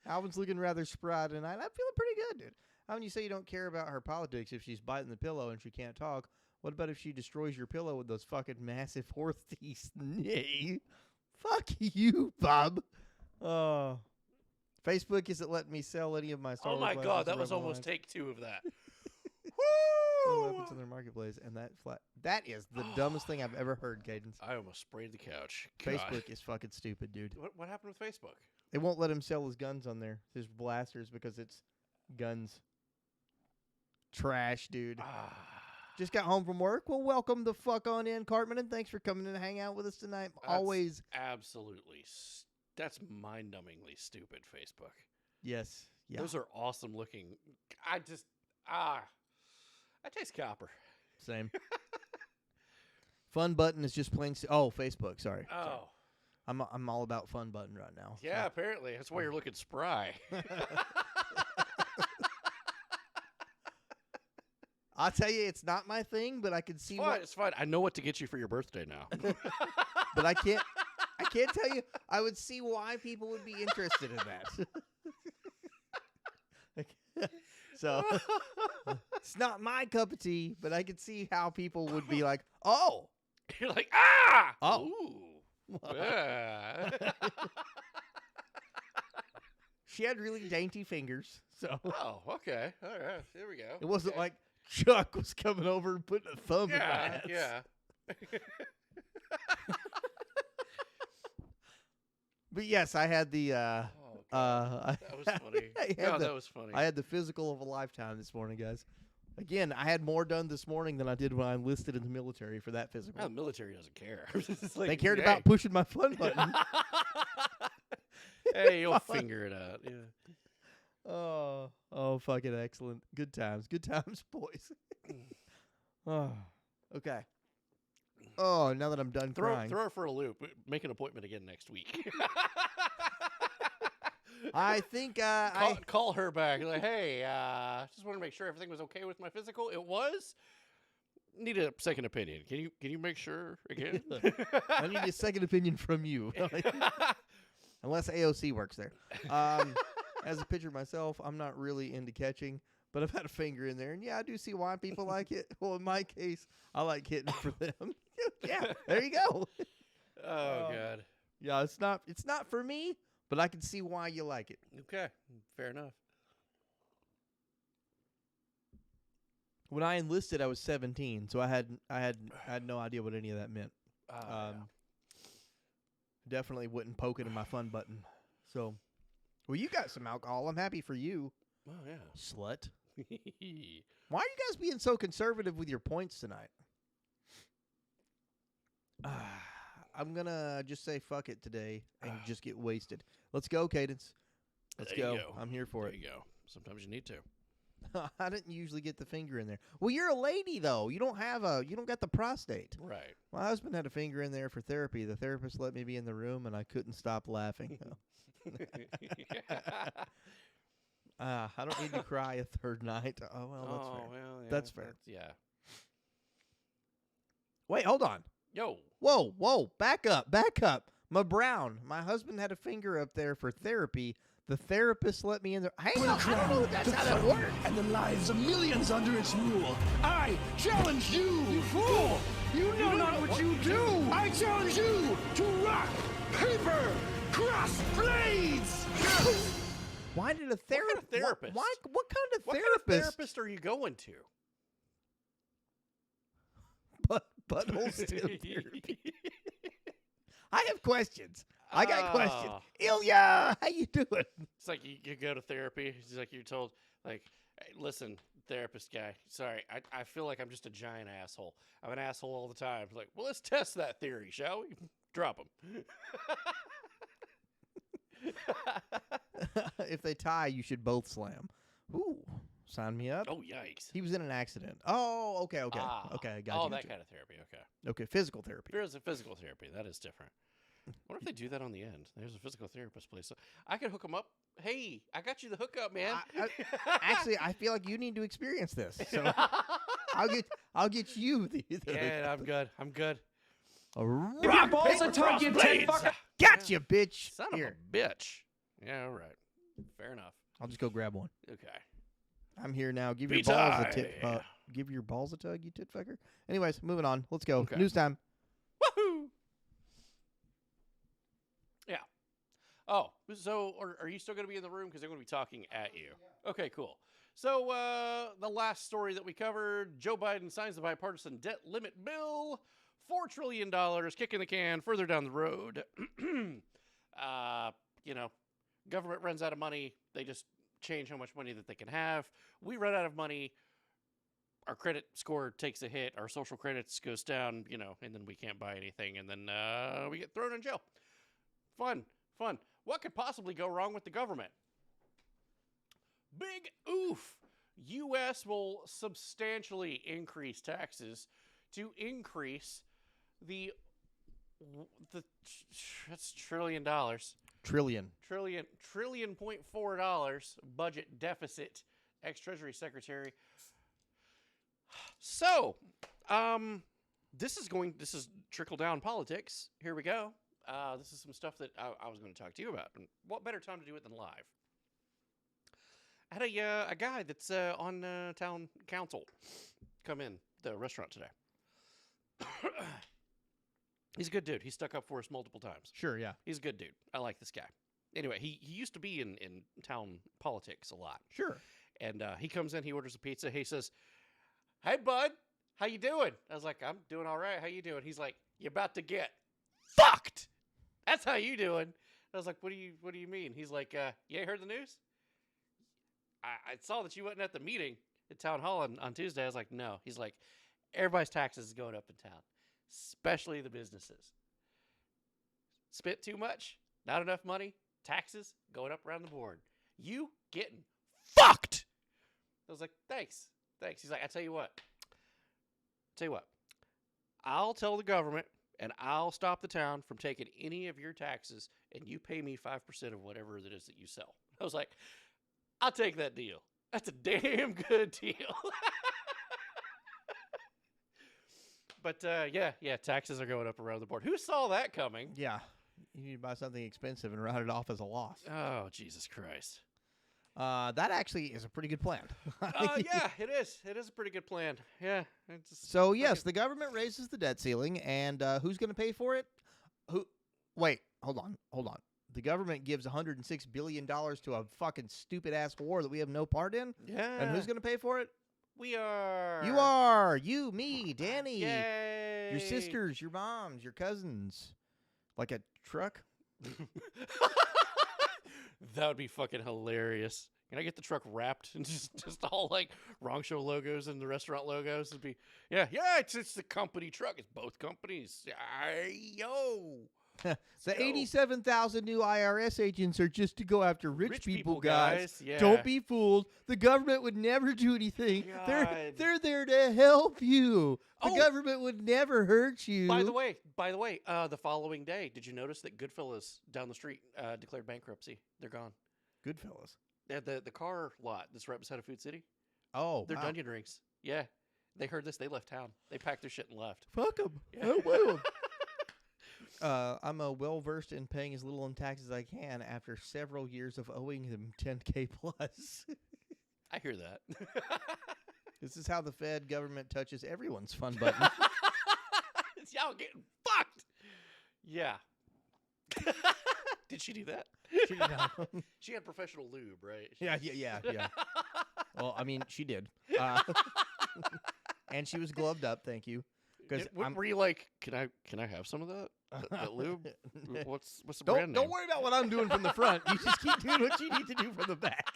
[SPEAKER 2] Alvin's looking rather spry tonight. I'm feeling pretty good, dude. Alvin, you say you don't care about her politics if she's biting the pillow and she can't talk. What about if she destroys your pillow with those fucking massive horse teeth? Nay. Fuck you, Bob. Oh. Facebook isn't letting me sell any of my Star
[SPEAKER 3] Oh
[SPEAKER 2] Wars
[SPEAKER 3] my god, that
[SPEAKER 2] Legends
[SPEAKER 3] was
[SPEAKER 2] Rebel
[SPEAKER 3] almost
[SPEAKER 2] lines.
[SPEAKER 3] take 2 of that.
[SPEAKER 2] No weapons in their marketplace, and that is the dumbest thing I've ever heard, Cadence.
[SPEAKER 3] I almost sprayed the couch. God.
[SPEAKER 2] Facebook is fucking stupid, dude.
[SPEAKER 3] What happened with Facebook?
[SPEAKER 2] They won't let him sell his guns on there, his blasters, because it's guns. Trash, dude. Just got home from work. Well, welcome the fuck on in, Cartman, and thanks for coming in and hang out with us tonight. Always.
[SPEAKER 3] Absolutely. That's mind-numbingly stupid, Facebook.
[SPEAKER 2] Yes. Yeah.
[SPEAKER 3] Those are awesome looking. I taste copper.
[SPEAKER 2] Same. Fun button is just plain. Facebook. Sorry.
[SPEAKER 3] Oh.
[SPEAKER 2] Sorry. I'm all about fun button right now.
[SPEAKER 3] Yeah, apparently. That's why you're looking spry.
[SPEAKER 2] I'll tell you, it's not my thing, but I can see
[SPEAKER 3] why. It's fine. I know what to get you for your birthday now.
[SPEAKER 2] But I can't tell you. I would see why people would be interested in that. So it's not my cup of tea, but I could see how people would be like, "Oh,
[SPEAKER 3] you're like,
[SPEAKER 2] oh,
[SPEAKER 3] ooh. Yeah."
[SPEAKER 2] She had really dainty fingers, so.
[SPEAKER 3] Oh, okay, all right, there we go.
[SPEAKER 2] It wasn't like Chuck was coming over and putting a thumb in my ass.
[SPEAKER 3] Yeah.
[SPEAKER 2] But yes, I had the.
[SPEAKER 3] That was funny. That was funny.
[SPEAKER 2] I had the physical of a lifetime this morning, guys. Again, I had more done this morning than I did when I enlisted in the military for that physical.
[SPEAKER 3] Well, the military doesn't care. Like,
[SPEAKER 2] they cared about pushing my fun button.
[SPEAKER 3] Hey, you'll figure it out. Yeah.
[SPEAKER 2] Oh, fucking excellent. Good times, boys. Oh, okay. Oh, now that I'm done crying.
[SPEAKER 3] Throw her for a loop. Make an appointment again next week.
[SPEAKER 2] I think
[SPEAKER 3] call her back. Like, hey, just want to make sure everything was okay with my physical. It was. Need a second opinion. Can you make sure again?
[SPEAKER 2] I need a second opinion from you. Unless AOC works there. As a pitcher myself, I'm not really into catching, but I've had a finger in there, and yeah, I do see why people like it. Well, in my case, I like hitting for them. Yeah, there you go.
[SPEAKER 3] Oh God.
[SPEAKER 2] Yeah, it's not for me, but I can see why you like it.
[SPEAKER 3] Okay, fair enough.
[SPEAKER 2] When I enlisted, I was 17, so I had no idea what any of that meant.
[SPEAKER 3] Yeah.
[SPEAKER 2] Definitely wouldn't poke it in my fun button. So, well, you got some alcohol. I'm happy for you.
[SPEAKER 3] Oh yeah,
[SPEAKER 2] slut. Why are you guys being so conservative with your points tonight? I'm gonna just say fuck it today and just get wasted. Let's go, Cadence. Let's go. I'm here for it.
[SPEAKER 3] There you go. Sometimes you need to.
[SPEAKER 2] I didn't usually get the finger in there. Well, you're a lady though. You don't got the prostate.
[SPEAKER 3] Right.
[SPEAKER 2] My husband had a finger in there for therapy. The therapist let me be in the room, and I couldn't stop laughing. I don't need to cry a third night. Oh well, that's fair.
[SPEAKER 3] Well, yeah,
[SPEAKER 2] that's fair.
[SPEAKER 3] Yeah.
[SPEAKER 2] Wait, hold on.
[SPEAKER 3] Yo.
[SPEAKER 2] Whoa, back up. My my husband had a finger up there for therapy. The therapist let me in there. Hang on, I don't know if that's how that works.
[SPEAKER 5] And the lives of millions under its rule. I challenge you, you fool! You know not what you do! I challenge you to rock, paper, cross blades!
[SPEAKER 2] Why did a
[SPEAKER 3] What kind of therapist?
[SPEAKER 2] What kind of
[SPEAKER 3] What
[SPEAKER 2] therapist?
[SPEAKER 3] kind of therapist are you going to?
[SPEAKER 2] Butthole stem therapy. I have questions. I got questions. Ilya, how you doing?
[SPEAKER 3] It's like you go to therapy. It's like you're told, like, hey, listen, therapist guy. Sorry, I feel like I'm just a giant asshole. I'm an asshole all the time. Like, well, let's test that theory, shall we? Drop him.
[SPEAKER 2] If they tie, you should both slam. Ooh, sign me up.
[SPEAKER 3] Oh, yikes.
[SPEAKER 2] He was in an accident. Oh, okay. Okay, I got you.
[SPEAKER 3] Oh, that kind of therapy. Okay.
[SPEAKER 2] Okay, physical therapy.
[SPEAKER 3] There's a physical therapy. That is different. What if they do that on the end? There's a physical therapist place. So I could hook them up. Hey, I got you the hookup, man.
[SPEAKER 2] Actually, I feel like you need to experience this. So I'll get you the
[SPEAKER 3] Yeah, I'm good. I'm good.
[SPEAKER 2] Give
[SPEAKER 5] your balls a tug, you tit fucker.
[SPEAKER 2] Gotcha, bitch.
[SPEAKER 3] Son
[SPEAKER 2] Here.
[SPEAKER 3] of a bitch. Yeah, all right. Fair enough.
[SPEAKER 2] I'll just go grab one.
[SPEAKER 3] Okay.
[SPEAKER 2] I'm here now. Give
[SPEAKER 3] Be
[SPEAKER 2] your balls a
[SPEAKER 3] tight.
[SPEAKER 2] tit. Give your balls a tug, you tit fucker. Anyways, moving on. Let's go.
[SPEAKER 3] Okay.
[SPEAKER 2] News time.
[SPEAKER 3] Woohoo! Yeah. Oh, so are you still going to be in the room? Because they're going to be talking at you. Okay, cool. So the last story that we covered, Joe Biden signs the bipartisan debt limit bill, $4 trillion, kicking the can further down the road. Government runs out of money. They just change how much money that they can have. We run out of money. Our credit score takes a hit. Our social credits goes down, and then we can't buy anything. And then we get thrown in jail. Fun. What could possibly go wrong with the government? Big oof. U.S. will substantially increase taxes to increase that's $1 trillion. $1.4 budget deficit, ex-Treasury Secretary. So, this is trickle-down politics. Here we go. This is some stuff that I was going to talk to you about. And what better time to do it than live? I had a guy that's on town council come in the restaurant today. He's a good dude. He stuck up for us multiple times.
[SPEAKER 2] Sure, yeah.
[SPEAKER 3] He's a good dude. I like this guy. Anyway, he used to be in town politics a lot.
[SPEAKER 2] Sure.
[SPEAKER 3] And he comes in, he orders a pizza. He says, "Hey, bud, how you doing?" I was like, "I'm doing all right. How you doing?" He's like, "You're about to get fucked. That's how you doing." I was like, What do you mean?" He's like, "You ain't heard the news? I saw that you wasn't at the meeting at town hall on Tuesday." I was like, "No." He's like, "Everybody's taxes is going up in town, especially the businesses. Spent too much, not enough money, taxes going up around the board. You getting fucked." I was like, thanks. He's like, I tell you what. I'll tell the government and I'll stop the town from taking any of your taxes and you pay me 5% of whatever it is that you sell. I was like, I'll take that deal. That's a damn good deal. But yeah, taxes are going up around the board. Who saw that coming?
[SPEAKER 2] Yeah. You need to buy something expensive and write it off as a loss.
[SPEAKER 3] Oh, Jesus Christ.
[SPEAKER 2] That actually is a pretty good plan.
[SPEAKER 3] Yeah, it is. It is a pretty good plan. Yeah.
[SPEAKER 2] So, yes, the government raises the debt ceiling, and who's going to pay for it? Wait, hold on. The government gives $106 billion to a fucking stupid-ass war that we have no part in?
[SPEAKER 3] Yeah.
[SPEAKER 2] And who's going to pay for it?
[SPEAKER 3] We are.
[SPEAKER 2] You are. You, me, Danny.
[SPEAKER 3] Yay.
[SPEAKER 2] Your sisters, your moms, your cousins. Like a truck?
[SPEAKER 3] That would be fucking hilarious. Can I get the truck wrapped and just all like Wrong Show logos and the restaurant logos? It'd be it's the company truck. It's both companies. Yo.
[SPEAKER 2] The 87,000 new IRS agents are just to go after rich people, guys.
[SPEAKER 3] Yeah.
[SPEAKER 2] Don't be fooled. The government would never do anything.
[SPEAKER 3] God.
[SPEAKER 2] They're there to help you. The government would never hurt you.
[SPEAKER 3] By the way, the following day, did you notice that Goodfellas down the street declared bankruptcy? They're gone.
[SPEAKER 2] Goodfellas?
[SPEAKER 3] Yeah, the car lot that's right beside of Food City.
[SPEAKER 2] Oh,
[SPEAKER 3] they're
[SPEAKER 2] wow.
[SPEAKER 3] Dungeon Rings. Yeah, they heard this. They left town. They packed their shit and left.
[SPEAKER 2] Fuck them.
[SPEAKER 3] Yeah.
[SPEAKER 2] I'm well-versed in paying as little in taxes as I can after several years of owing them $10K plus.
[SPEAKER 3] I hear that.
[SPEAKER 2] This is how the Fed government touches everyone's fun button.
[SPEAKER 3] It's y'all getting fucked. Yeah. Did she do that?
[SPEAKER 2] She did not.
[SPEAKER 3] She had professional lube, right?
[SPEAKER 2] Yeah. Well, I mean, she did. And she was gloved up, thank you.
[SPEAKER 3] Were you like, can I have some of that? That lube? What's the brand name?
[SPEAKER 2] Don't worry about what I'm doing from the front. You just keep doing what you need to do from the back.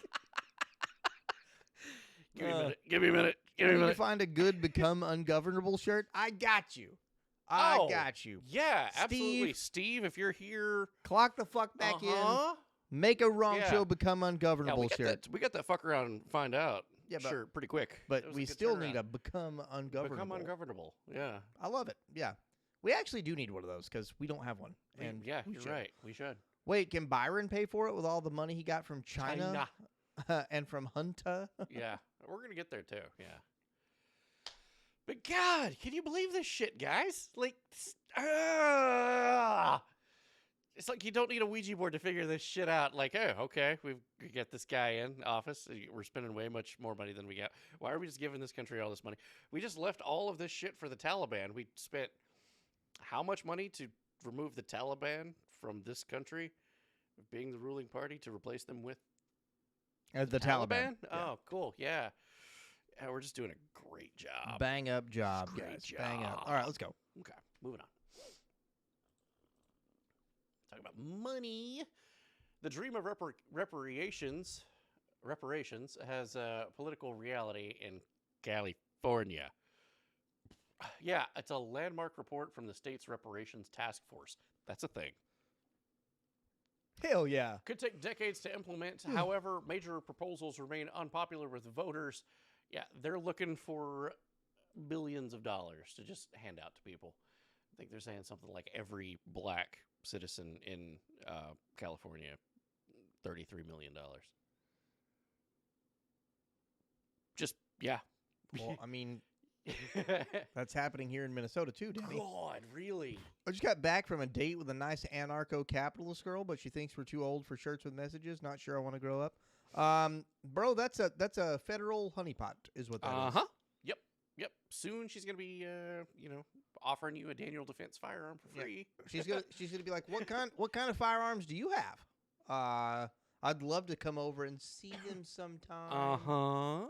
[SPEAKER 3] Give me a minute. Give me a minute. Give
[SPEAKER 2] You
[SPEAKER 3] me a
[SPEAKER 2] need to
[SPEAKER 3] minute.
[SPEAKER 2] find a good become ungovernable shirt. I got you. I got you.
[SPEAKER 3] Yeah, absolutely.
[SPEAKER 2] Steve,
[SPEAKER 3] Steve, if you're here,
[SPEAKER 2] clock the fuck back
[SPEAKER 3] Uh-huh.
[SPEAKER 2] in. Make a wrong
[SPEAKER 3] Yeah.
[SPEAKER 2] show become
[SPEAKER 3] yeah,
[SPEAKER 2] ungovernable
[SPEAKER 3] we got
[SPEAKER 2] shirt.
[SPEAKER 3] that. We got that fuck around and find out.
[SPEAKER 2] Yeah, but-
[SPEAKER 3] sure, pretty quick.
[SPEAKER 2] But
[SPEAKER 3] It was a
[SPEAKER 2] we
[SPEAKER 3] good
[SPEAKER 2] still need
[SPEAKER 3] turnaround.
[SPEAKER 2] a become ungovernable.
[SPEAKER 3] Become ungovernable. Yeah.
[SPEAKER 2] I love it. Yeah. We actually do need one of those because we don't have one. And
[SPEAKER 3] yeah,
[SPEAKER 2] we
[SPEAKER 3] you're
[SPEAKER 2] should.
[SPEAKER 3] right. We should.
[SPEAKER 2] Wait, can Byron pay for it with all the money he got from China, and from Hunter?
[SPEAKER 3] Yeah, we're gonna get there too. Yeah. But God, can you believe this shit, guys? Like, it's like you don't need a Ouija board to figure this shit out. Like, oh, okay, we get this guy in office. We're spending way much more money than we got. Why are we just giving this country all this money? We just left all of this shit for the Taliban. We spent how much money to remove the Taliban from this country, being the ruling party, to replace them with
[SPEAKER 2] The Taliban.
[SPEAKER 3] Oh,
[SPEAKER 2] Yeah.
[SPEAKER 3] cool. Yeah. We're just doing a great job.
[SPEAKER 2] Bang up job,
[SPEAKER 3] Great
[SPEAKER 2] guys. Bang up. All right, let's go.
[SPEAKER 3] Okay, moving on. Talking about money. The dream of reparations has a political reality in California. Yeah, it's a landmark report from the state's reparations task force. That's a thing.
[SPEAKER 2] Hell yeah.
[SPEAKER 3] Could take decades to implement. However, major proposals remain unpopular with voters. Yeah, they're looking for billions of dollars to just hand out to people. I think they're saying something like every black citizen in California, $33 million. Just, yeah.
[SPEAKER 2] Well, I mean, that's happening here in Minnesota too, Danny.
[SPEAKER 3] God, really?
[SPEAKER 2] I just got back from a date with a nice anarcho-capitalist girl, but she thinks we're too old for shirts with messages. Not sure I want to grow up. Bro, that's a federal honeypot, is what that is.
[SPEAKER 3] Yep. Soon she's gonna be, offering you a Daniel Defense firearm for free.
[SPEAKER 2] She's gonna be like, what kind of firearms do you have? I'd love to come over and see them sometime.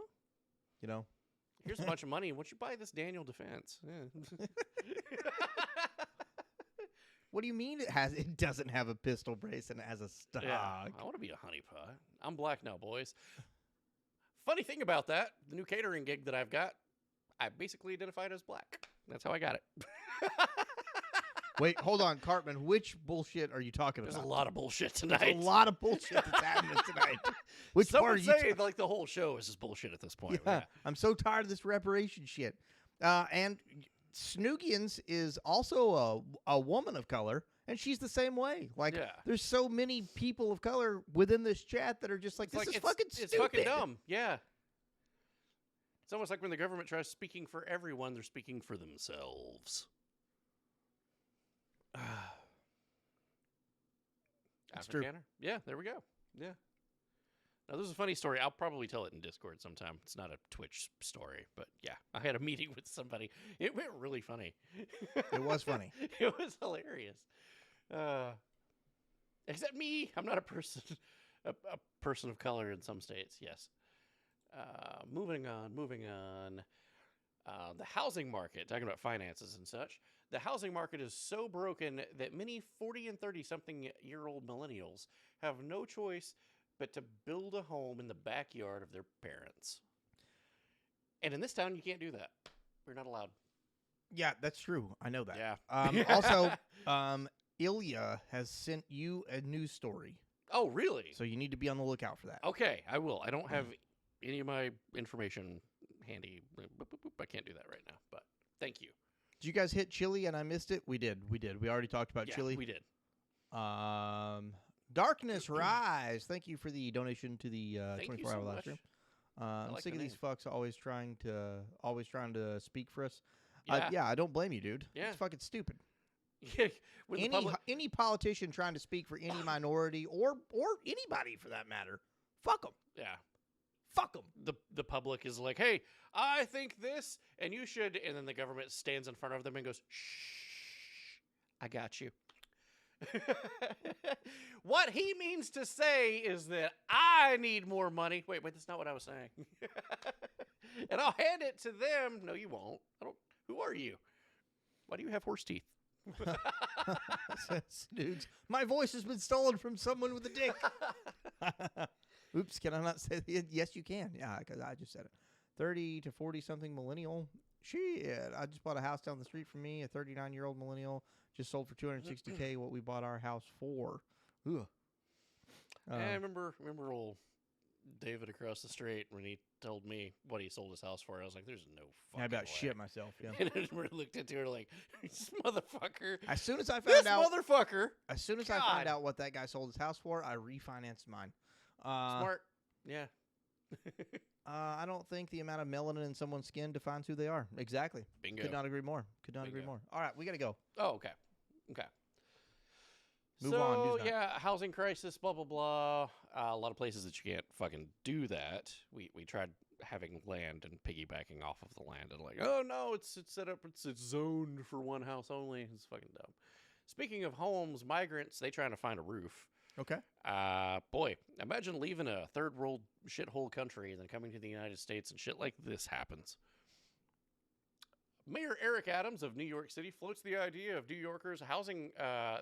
[SPEAKER 2] You know.
[SPEAKER 3] Here's a bunch of money. Why don't you buy this Daniel Defense? Yeah.
[SPEAKER 2] What do you mean it doesn't have a pistol brace and it has a stock?
[SPEAKER 3] Yeah, I want to be a honeypot. I'm black now, boys. Funny thing about that, the new catering gig that I've got, I basically identified as black. That's how I got it.
[SPEAKER 2] Wait, hold on, Cartman. Which bullshit are you talking about?
[SPEAKER 3] There's a lot of bullshit tonight.
[SPEAKER 2] There's a lot of bullshit that's happening tonight. Which
[SPEAKER 3] Some
[SPEAKER 2] part
[SPEAKER 3] would
[SPEAKER 2] are you
[SPEAKER 3] say like the whole show is just bullshit at this point.
[SPEAKER 2] Yeah, I'm so tired of this reparation shit. And Snoogians is also a woman of color, and she's the same way. Like, there's so many people of color within this chat that are just like, this is fucking stupid.
[SPEAKER 3] It's fucking dumb. Yeah. It's almost like when the government tries speaking for everyone, they're speaking for themselves.
[SPEAKER 2] That's true.
[SPEAKER 3] Afrikaner? Yeah, there we go. Yeah. Now, this is a funny story. I'll probably tell it in Discord sometime. It's not a Twitch story, but yeah. I had a meeting with somebody. It went really funny.
[SPEAKER 2] It was funny.
[SPEAKER 3] It was hilarious. Except me. I'm not a person. A person of color in some states, yes. Moving on. The housing market, talking about finances and such. The housing market is so broken that many 40 and 30-something-year-old millennials have no choice but to build a home in the backyard of their parents. And in this town, you can't do that. We're not allowed.
[SPEAKER 2] Yeah, that's true. I know that.
[SPEAKER 3] Yeah.
[SPEAKER 2] Also, Ilya has sent you a news story.
[SPEAKER 3] Oh, really?
[SPEAKER 2] So you need to be on the lookout for that.
[SPEAKER 3] Okay, I will. I don't have any of my information handy. I can't do that right now, but thank you.
[SPEAKER 2] Did you guys hit Chili and I missed it? We did. We already talked about Chili.
[SPEAKER 3] We did.
[SPEAKER 2] Darkness Rise. Thank you for the donation to the 24-hour live stream. I'm
[SPEAKER 3] like
[SPEAKER 2] sick
[SPEAKER 3] the
[SPEAKER 2] of these
[SPEAKER 3] name.
[SPEAKER 2] fucks always trying to speak for us.
[SPEAKER 3] Yeah.
[SPEAKER 2] I don't blame you, dude.
[SPEAKER 3] Yeah.
[SPEAKER 2] It's fucking stupid.
[SPEAKER 3] When the public-
[SPEAKER 2] Any politician trying to speak for any minority or anybody for that matter, fuck them.
[SPEAKER 3] Yeah.
[SPEAKER 2] Fuck them.
[SPEAKER 3] The public is like, hey, I think this, and you should, and then the government stands in front of them and goes, shh, I got you. What he means to say is that I need more money. Wait, that's not what I was saying. And I'll hand it to them. No, you won't. Who are you? Why do you have horse teeth?
[SPEAKER 2] Snoods. My voice has been stolen from someone with a dick. Oops, can I not say that? Yes, you can. Yeah, because I just said it. 30 to 40 something millennial. Shit, I just bought a house down the street from me. A 39-year-old millennial just sold for $260K what we bought our house for. Ugh.
[SPEAKER 3] I remember old David across the street when he told me what he sold his house for. I was like, "There's no fucking
[SPEAKER 2] I about
[SPEAKER 3] way."
[SPEAKER 2] shit myself. Yeah.
[SPEAKER 3] And I looked into her like, "This motherfucker."
[SPEAKER 2] As soon as I found out,
[SPEAKER 3] motherfucker.
[SPEAKER 2] As soon as I found out what that guy sold his house for, I refinanced mine.
[SPEAKER 3] Smart. Yeah.
[SPEAKER 2] I don't think the amount of melanin in someone's skin defines who they are. Exactly.
[SPEAKER 3] Bingo.
[SPEAKER 2] Could not agree more. Could not agree more. All right, we got to go.
[SPEAKER 3] Oh, okay. Okay.
[SPEAKER 2] Move on. News night.
[SPEAKER 3] Yeah, housing crisis, blah, blah, blah. A lot of places that you can't fucking do that. We tried having land and piggybacking off of the land and like, oh, no, it's set up, it's zoned for one house only. It's fucking dumb. Speaking of homes, migrants, they trying to find a roof.
[SPEAKER 2] Okay.
[SPEAKER 3] Boy, imagine leaving a third world shithole country and then coming to the United States and shit like this happens. Mayor Eric Adams of New York City floats the idea of New Yorkers housing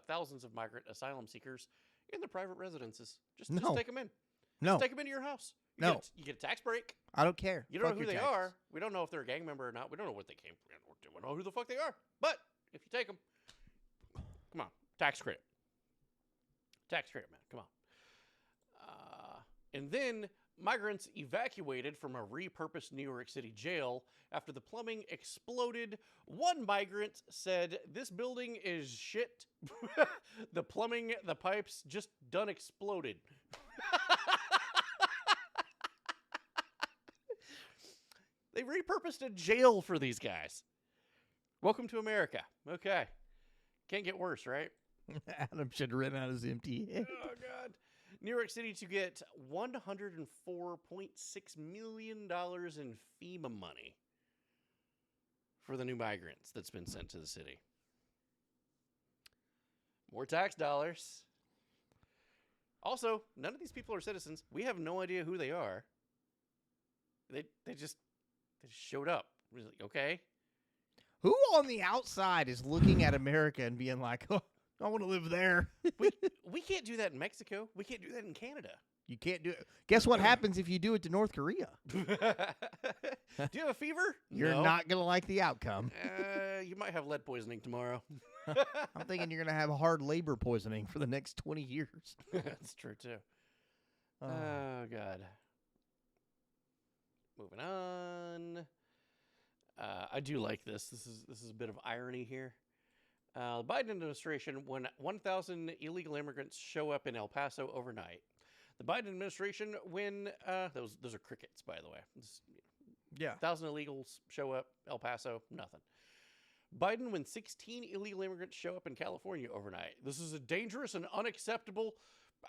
[SPEAKER 3] thousands of migrant asylum seekers in their private residences. Just take them in.
[SPEAKER 2] No.
[SPEAKER 3] Just take them into your house. You get a tax break.
[SPEAKER 2] I don't care.
[SPEAKER 3] You don't
[SPEAKER 2] Fuck
[SPEAKER 3] know who
[SPEAKER 2] your
[SPEAKER 3] they
[SPEAKER 2] taxes.
[SPEAKER 3] are. We don't know if they're a gang member or not. We don't know what they came from. We don't know who the fuck they are. But if you take them, come on, tax credit. Tax credit, man. Come on. And then migrants evacuated from a repurposed New York City jail after the plumbing exploded. One migrant said, "This building is shit. The plumbing, the pipes just done exploded." They repurposed a jail for these guys. Welcome to America. Okay. Can't get worse, right?
[SPEAKER 2] Adam should run out his empty head.
[SPEAKER 3] Oh, God. New York City to get $104.6 million in FEMA money for the new migrants that's been sent to the city. More tax dollars. Also, none of these people are citizens. We have no idea who they are. They just showed up. We're like, okay.
[SPEAKER 2] Who on the outside is looking at America and being like, "Oh, I want to live there"?
[SPEAKER 3] We can't do that in Mexico. We can't do that in Canada.
[SPEAKER 2] You can't do it. Guess what happens if you do it to North Korea?
[SPEAKER 3] Do you have a fever?
[SPEAKER 2] You're
[SPEAKER 3] No.
[SPEAKER 2] not going to like the outcome.
[SPEAKER 3] You might have lead poisoning tomorrow.
[SPEAKER 2] I'm thinking you're going to have hard labor poisoning for the next 20 years.
[SPEAKER 3] That's true, too. Oh, God. Moving on. I do like this. This is a bit of irony here. The Biden administration, when 1,000 illegal immigrants show up in El Paso overnight. The Biden administration, when those are crickets, by the way.
[SPEAKER 2] Yeah.
[SPEAKER 3] 1,000 illegals show up, El Paso, nothing. Biden, when 16 illegal immigrants show up in California overnight. This is a dangerous and unacceptable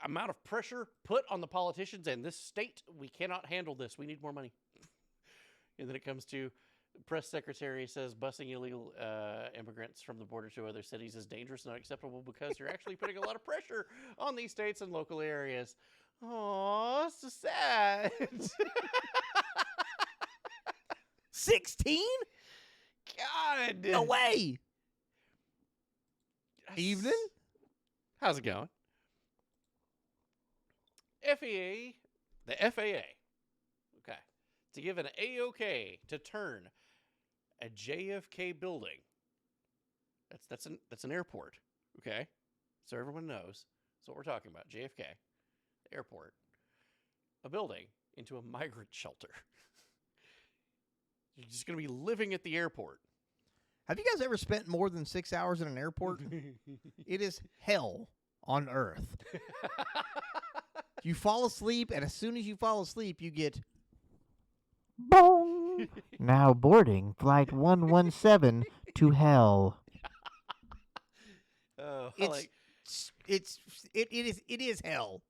[SPEAKER 3] amount of pressure put on the politicians and this state. We cannot handle this. We need more money. And then it comes to press secretary says busing illegal immigrants from the border to other cities is dangerous and unacceptable because you're actually putting a lot of pressure on these states and local areas. Oh, so sad.
[SPEAKER 2] 16?
[SPEAKER 3] God.
[SPEAKER 2] No way. Evening?
[SPEAKER 3] How's it going? The FAA. Okay. To give an A-OK to turn a JFK building. That's an airport. Okay? So everyone knows. That's what we're talking about. JFK. Airport. A building into a migrant shelter. You're just going to be living at the airport.
[SPEAKER 2] Have you guys ever spent more than 6 hours in an airport? It is hell on earth. You fall asleep, and as soon as you fall asleep, you get bong. Now boarding flight 117 to hell.
[SPEAKER 3] Oh,
[SPEAKER 2] It is hell.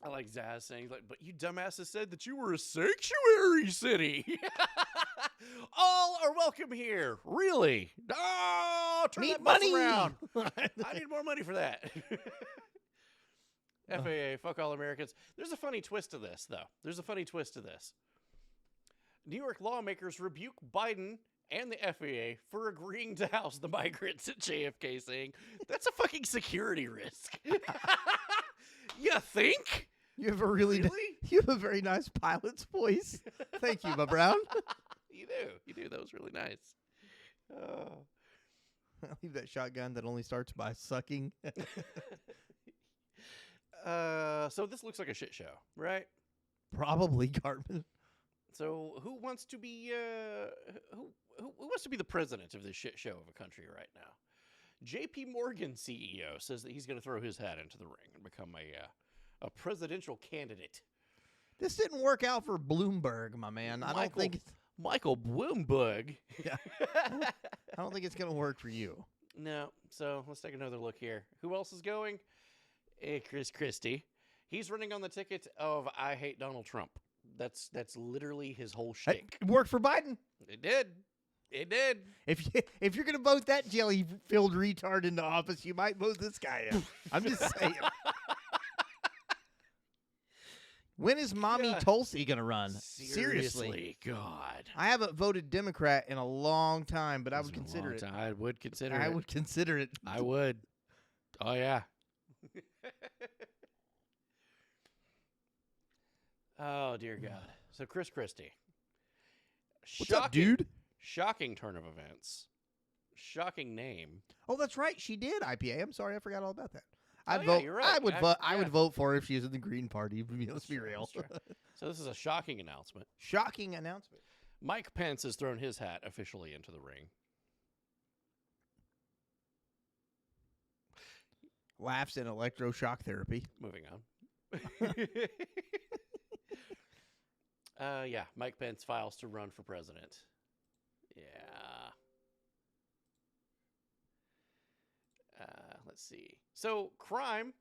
[SPEAKER 3] I like Zaz saying, like, but you dumbasses said that you were a sanctuary city. All are welcome here. Really? Oh, turn
[SPEAKER 2] Need
[SPEAKER 3] that bus
[SPEAKER 2] money.
[SPEAKER 3] around. I need more money for that. FAA, fuck all Americans. There's a funny twist to this, though. New York lawmakers rebuke Biden and the FAA for agreeing to house the migrants at JFK, saying, that's a fucking security risk. You think?
[SPEAKER 2] You have a really, you have a very nice pilot's voice. Thank you, my Brown.
[SPEAKER 3] You do. That was really nice.
[SPEAKER 2] I'll leave that shotgun that only starts by sucking.
[SPEAKER 3] So this looks like a shit show, right?
[SPEAKER 2] Probably, Cartman.
[SPEAKER 3] So who wants to be who wants to be the president of this shit show of a country right now? J.P. Morgan CEO says that he's going to throw his hat into the ring and become a presidential candidate.
[SPEAKER 2] This didn't work out for Bloomberg, my man. I don't think it's
[SPEAKER 3] Michael Bloomberg.
[SPEAKER 2] Yeah. I don't think it's going to work for you.
[SPEAKER 3] No. So let's take another look here. Who else is going? Chris Christie. He's running on the ticket of I hate Donald Trump. That's literally his whole shtick.
[SPEAKER 2] It worked for Biden.
[SPEAKER 3] It did. It did.
[SPEAKER 2] If you're going to vote that jelly-filled retard into office, you might vote this guy in. I'm just saying. When is Mommy Tulsi going to run?
[SPEAKER 3] Seriously. God.
[SPEAKER 2] I haven't voted Democrat in a long time, but I would consider it.
[SPEAKER 3] I would consider it.
[SPEAKER 2] I would consider it.
[SPEAKER 3] I would. Oh, yeah. Oh, dear God. So, Chris Christie.
[SPEAKER 2] What's up, dude?
[SPEAKER 3] Shocking turn of events. Shocking name.
[SPEAKER 2] Oh, that's right. She did IPA. I'm sorry. I forgot all about that.
[SPEAKER 3] You're right.
[SPEAKER 2] I would vote for her if she was in the Green Party. Let's be real.
[SPEAKER 3] So this is a shocking announcement.
[SPEAKER 2] Shocking announcement.
[SPEAKER 3] Mike Pence has thrown his hat officially into the ring.
[SPEAKER 2] Laughs in electroshock therapy.
[SPEAKER 3] Moving on. Yeah, Mike Pence files to run for president. Yeah. Let's see. So crime,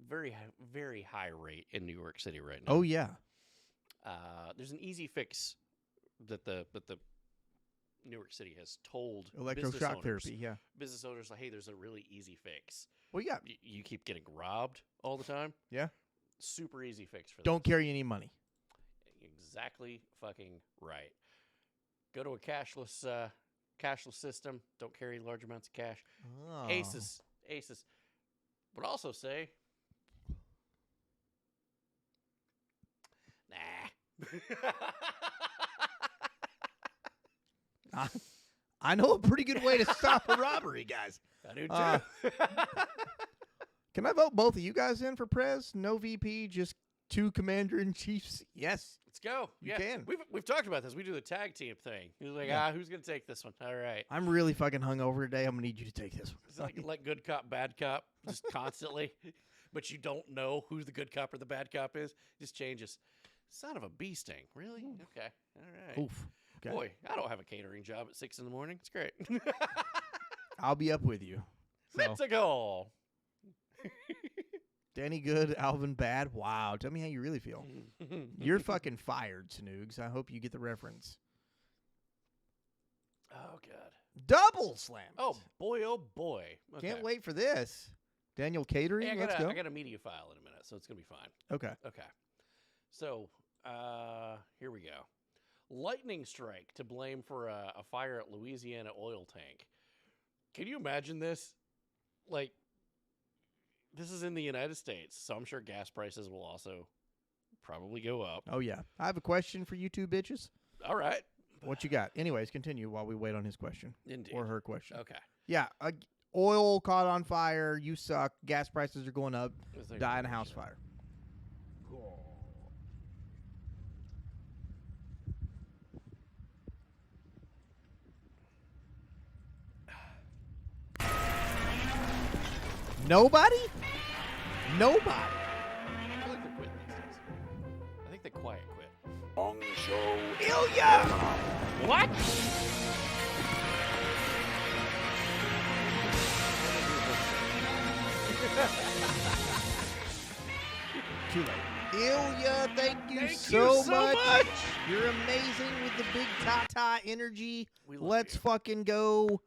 [SPEAKER 3] very high rate in New York City right now.
[SPEAKER 2] Oh yeah.
[SPEAKER 3] There's an easy fix that the New York City has told
[SPEAKER 2] electroshock therapy. Yeah.
[SPEAKER 3] Business owners like, hey, there's a really easy fix.
[SPEAKER 2] Well, yeah.
[SPEAKER 3] You keep getting robbed all the time.
[SPEAKER 2] Yeah.
[SPEAKER 3] Super easy fix for that.
[SPEAKER 2] Don't carry any money.
[SPEAKER 3] Exactly fucking right. Go to a cashless system. Don't carry large amounts of cash.
[SPEAKER 2] Oh.
[SPEAKER 3] Aces. Would also say,
[SPEAKER 2] nah. I know a pretty good way to stop a robbery, guys.
[SPEAKER 3] I do too.
[SPEAKER 2] Can I vote both of you guys in for Prez? No VP, just 2 commander-in-chiefs? Yes.
[SPEAKER 3] Let's go.
[SPEAKER 2] You can.
[SPEAKER 3] We've talked about this. We do the tag team thing. He's like, who's going to take this one? All right.
[SPEAKER 2] I'm really fucking hungover today. I'm going to need you to take this one.
[SPEAKER 3] It's like good cop, bad cop, just constantly. But you don't know who the good cop or the bad cop is. It just changes. Son of a bee sting. Really? Okay. All right.
[SPEAKER 2] Oof. Okay.
[SPEAKER 3] Boy, I don't have a catering job at 6 a.m. It's great.
[SPEAKER 2] I'll be up with you.
[SPEAKER 3] Let's go.
[SPEAKER 2] Danny good, Alvin bad. Wow. Tell me how you really feel. You're fucking fired, Snoogs. I hope you get the reference.
[SPEAKER 3] Oh, God.
[SPEAKER 2] Double slam.
[SPEAKER 3] Oh, boy. Okay.
[SPEAKER 2] Can't wait for this. Daniel Catering,
[SPEAKER 3] Hey,
[SPEAKER 2] let's go.
[SPEAKER 3] I got a media file in a minute, so it's going to be fine.
[SPEAKER 2] Okay.
[SPEAKER 3] So, here we go. Lightning strike to blame for a fire at Louisiana oil tank. Can you imagine this? Like, this is in the United States, so I'm sure gas prices will also probably go up.
[SPEAKER 2] Oh, yeah. I have a question for you two bitches.
[SPEAKER 3] All right.
[SPEAKER 2] What you got? Anyways, continue while we wait on his question.
[SPEAKER 3] Indeed.
[SPEAKER 2] Or her question.
[SPEAKER 3] Okay.
[SPEAKER 2] Yeah. Oil caught on fire. You suck. Gas prices are going up. Die in a house fire. Nobody? Nobody.
[SPEAKER 3] I feel like they're quitting these days. I think they quiet quit.
[SPEAKER 1] Long show.
[SPEAKER 2] Ilya!
[SPEAKER 3] What?
[SPEAKER 2] Too late. Ilya, thank you
[SPEAKER 3] so much.
[SPEAKER 2] You're amazing with the big Tata energy. Let's
[SPEAKER 3] you.
[SPEAKER 2] fucking go.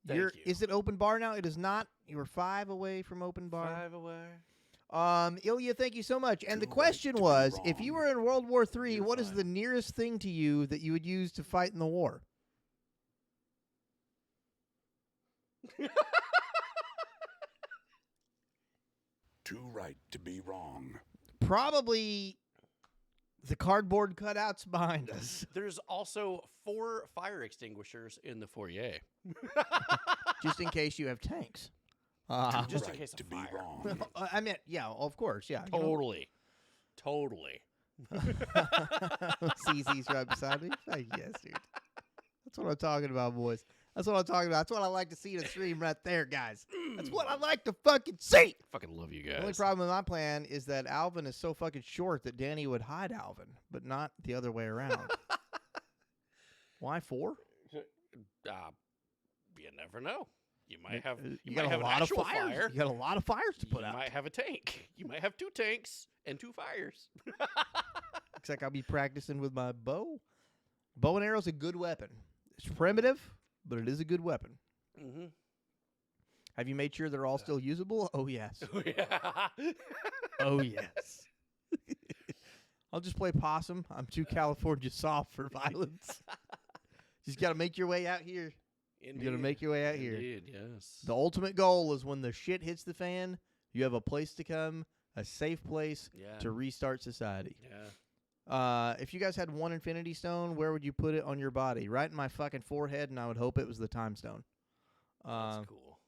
[SPEAKER 3] Thank you.
[SPEAKER 2] Is it open bar now? It is not. You were 5 away from open bar.
[SPEAKER 3] 5 away.
[SPEAKER 2] Ilya, thank you so much. And the question was, if you were in World War III, what is the nearest thing to you that you would use to fight in the war?
[SPEAKER 1] Too right to be wrong.
[SPEAKER 2] probably the cardboard cutouts behind us.
[SPEAKER 3] There's also 4 fire extinguishers in the foyer.
[SPEAKER 2] Just in case you have tanks.
[SPEAKER 3] Just in case of fire.
[SPEAKER 2] I meant, yeah, of course, yeah. you know.
[SPEAKER 3] Totally.
[SPEAKER 2] CZ's right beside me. Yes, dude. That's what I'm talking about, boys. That's what I'm talking about. That's what I like to see in a stream right there, guys. That's what I like to fucking see.
[SPEAKER 3] Fucking love you
[SPEAKER 2] The only
[SPEAKER 3] guys.
[SPEAKER 2] problem with my plan is that Alvin is so fucking short that Danny would hide Alvin, but not the other way around. Why 4?
[SPEAKER 3] You never know. You might have
[SPEAKER 2] You
[SPEAKER 3] might
[SPEAKER 2] got
[SPEAKER 3] have
[SPEAKER 2] a
[SPEAKER 3] an
[SPEAKER 2] lot of
[SPEAKER 3] actual
[SPEAKER 2] fires.
[SPEAKER 3] fire.
[SPEAKER 2] You got a lot of fires to put
[SPEAKER 3] You
[SPEAKER 2] out.
[SPEAKER 3] might have a tank. You might have 2 tanks and 2 fires.
[SPEAKER 2] Looks like I'll be practicing with my bow. Bow and arrow's a good weapon. It's primitive, but it is a good weapon.
[SPEAKER 3] Mm-hmm.
[SPEAKER 2] Have you made sure they're all still usable? Oh, yes.
[SPEAKER 3] Oh, yeah.
[SPEAKER 2] Oh, yes. I'll just play possum. I'm too California soft for violence. Just got to make your way out here.
[SPEAKER 3] Indeed.
[SPEAKER 2] You got to make your way out here.
[SPEAKER 3] Indeed, yes.
[SPEAKER 2] The ultimate goal is when the shit hits the fan, you have a place to come, a safe place to restart society.
[SPEAKER 3] Yeah.
[SPEAKER 2] If you guys had one Infinity Stone, where would you put it on your body? Right in my fucking forehead, and I would hope it was the Time Stone.
[SPEAKER 3] That's cool.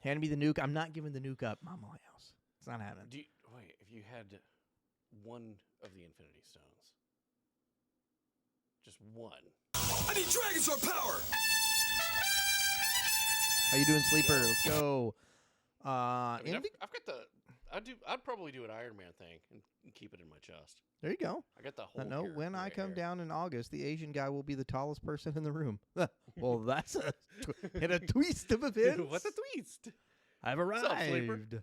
[SPEAKER 2] Hand me the nuke. I'm not giving the nuke up, Mama House. It's not happening.
[SPEAKER 3] Wait, if you had one of the Infinity Stones, just one.
[SPEAKER 5] I need Dragon Sword power!
[SPEAKER 2] How you doing, Sleeper? Let's go.
[SPEAKER 3] I mean, I've got the. I'd probably do an Iron Man thing and keep it in my chest.
[SPEAKER 2] There you go.
[SPEAKER 3] I got the whole.
[SPEAKER 2] No,
[SPEAKER 3] here,
[SPEAKER 2] when I
[SPEAKER 3] right
[SPEAKER 2] come
[SPEAKER 3] here.
[SPEAKER 2] down in August, the Asian guy will be the tallest person in the room. Well, that's in a twist of events.
[SPEAKER 3] What's a twist?
[SPEAKER 2] I've
[SPEAKER 3] What's up, Sleeper?
[SPEAKER 2] arrived.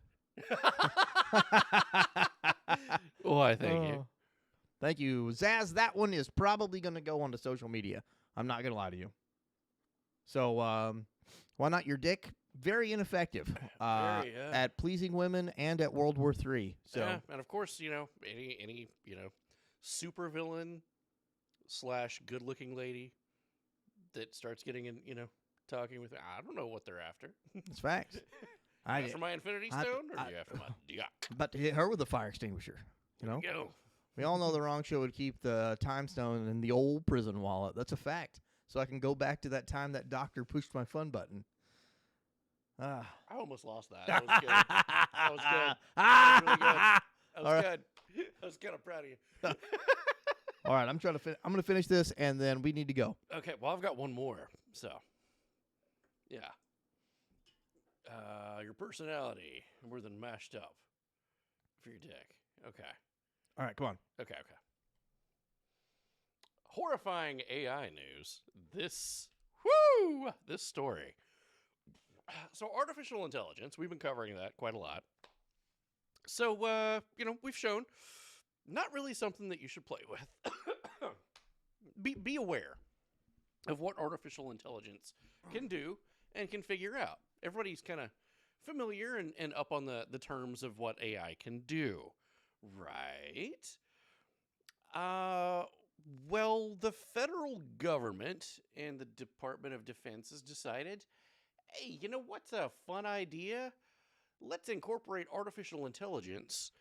[SPEAKER 3] Why, thank you.
[SPEAKER 2] Thank you. Zaz, that one is probably going to go onto social media. I'm not going to lie to you. So, why not your dick? Very ineffective at pleasing women and at World War III. So,
[SPEAKER 3] Yeah, and of course, any super villain / good looking lady that starts getting in, talking with, I don't know what they're after.
[SPEAKER 2] it's facts.
[SPEAKER 3] After my Infinity Stone, or are you after my dick?
[SPEAKER 2] About to hit her with a fire extinguisher.
[SPEAKER 3] Go.
[SPEAKER 2] We all know the wrong show would keep the Time Stone in the old prison wallet. That's a fact. So I can go back to that time that doctor pushed my fun button.
[SPEAKER 3] I almost lost that. That was good. That was good. That was really good. That was good. I was kind of proud of you.
[SPEAKER 2] All right, I'm going to finish this, and then we need to go.
[SPEAKER 3] Okay, well, I've got one more. So, yeah. Your personality, more than mashed up for your dick. Okay.
[SPEAKER 2] All right, come on.
[SPEAKER 3] Okay. Horrifying AI news. This story. So artificial intelligence, we've been covering that quite a lot. So, we've shown not really something that you should play with. Be aware of what artificial intelligence can do and can figure out. Everybody's kind of familiar and up on the terms of what AI can do, right? Well, the federal government and the Department of Defense has decided, hey, you know what's a fun idea? Let's incorporate artificial intelligence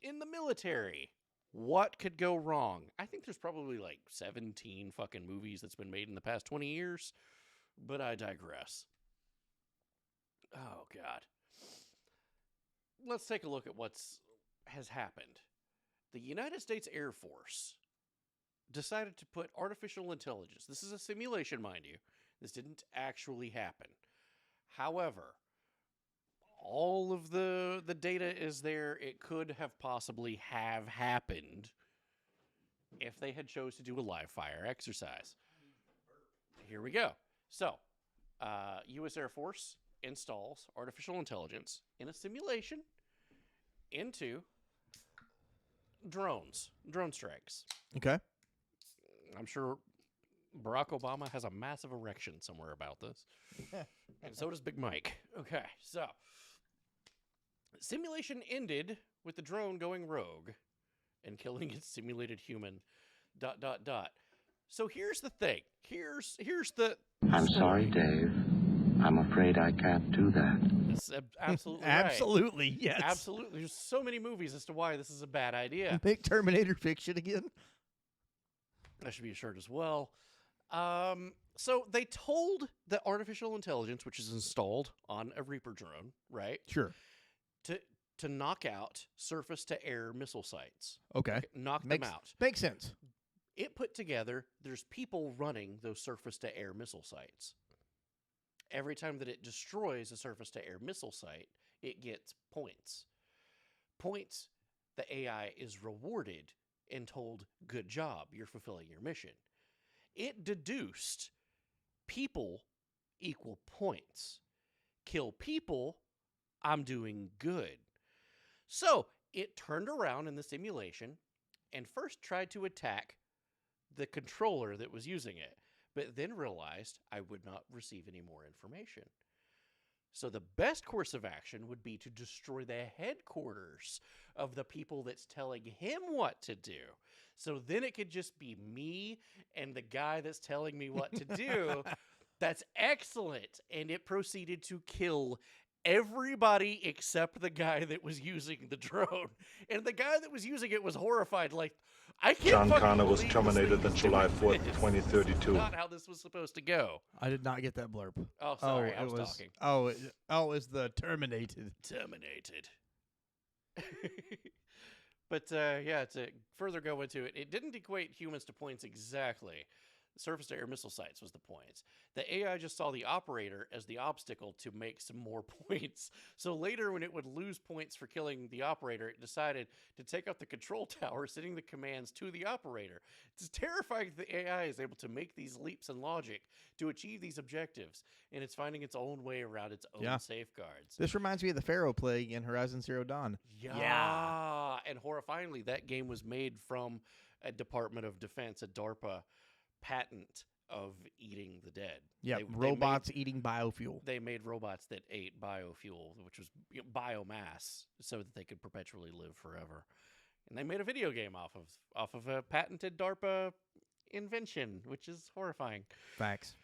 [SPEAKER 3] in the military. What could go wrong? I think there's probably like 17 fucking movies that's been made in the past 20 years, but I digress. Oh, God. Let's take a look at has happened. The United States Air Force decided to put artificial intelligence. This is a simulation, mind you. This didn't actually happen. However, all of the data is there. It could have possibly have happened if they had chose to do a live fire exercise. Here we go. So, U.S. Air Force installs artificial intelligence in a simulation into drone strikes.
[SPEAKER 2] Okay.
[SPEAKER 3] I'm sure Barack Obama has a massive erection somewhere about this. And so does Big Mike. Okay, so simulation ended with the drone going rogue and killing its simulated human ... So here's the thing. Here's the
[SPEAKER 4] I'm sorry, Dave. I'm afraid I can't do that.
[SPEAKER 3] That's absolutely right.
[SPEAKER 2] Absolutely, yes.
[SPEAKER 3] Absolutely. There's so many movies as to why this is a bad idea.
[SPEAKER 2] Make Terminator fiction again.
[SPEAKER 3] That should be a shirt as well. So they told the artificial intelligence, which is installed on a Reaper drone, right?
[SPEAKER 2] Sure.
[SPEAKER 3] To knock out surface-to-air missile sites.
[SPEAKER 2] Okay.
[SPEAKER 3] Knock them
[SPEAKER 2] Makes,
[SPEAKER 3] out.
[SPEAKER 2] Makes sense.
[SPEAKER 3] It put together, there's people running those surface-to-air missile sites. Every time that it destroys a surface-to-air missile site, it gets points. Points, the AI is rewarded and told, good job, you're fulfilling your mission. It deduced people equal points. Kill people, I'm doing good. So it turned around in the simulation and first tried to attack the controller that was using it, but then realized I would not receive any more information. So the best course of action would be to destroy the headquarters of the people that's telling him what to do. So then it could just be me and the guy that's telling me what to do. That's excellent. And it proceeded to kill everybody except the guy that was using the drone. And the guy that was using it was horrified. Like, I can't
[SPEAKER 9] John
[SPEAKER 3] fucking
[SPEAKER 9] Connor was
[SPEAKER 3] believe
[SPEAKER 9] terminated on
[SPEAKER 3] this
[SPEAKER 9] July
[SPEAKER 3] thing
[SPEAKER 9] 4th,
[SPEAKER 3] is
[SPEAKER 9] 2032.
[SPEAKER 3] not how this was supposed to go.
[SPEAKER 2] I did not get that blurb.
[SPEAKER 3] Oh, sorry, I was talking.
[SPEAKER 2] It's the terminated.
[SPEAKER 3] Terminated. But yeah, to further go into it, it didn't equate humans to points exactly. Surface-to-air missile sites was the points. The AI just saw the operator as the obstacle to make some more points. So later, when it would lose points for killing the operator, it decided to take out the control tower, sending the commands to the operator. It's terrifying that the AI is able to make these leaps in logic to achieve these objectives, and it's finding its own way around its own safeguards.
[SPEAKER 2] This reminds me of the Pharaoh plague in Horizon Zero Dawn.
[SPEAKER 3] Yeah. And horrifyingly, that game was made from a Department of Defense, a DARPA patent of eating the dead.
[SPEAKER 2] Yeah, robots eating biofuel.
[SPEAKER 3] They made robots that ate biofuel, which was biomass, so that they could perpetually live forever. And they made a video game off of a patented DARPA invention, which is horrifying.
[SPEAKER 2] Facts.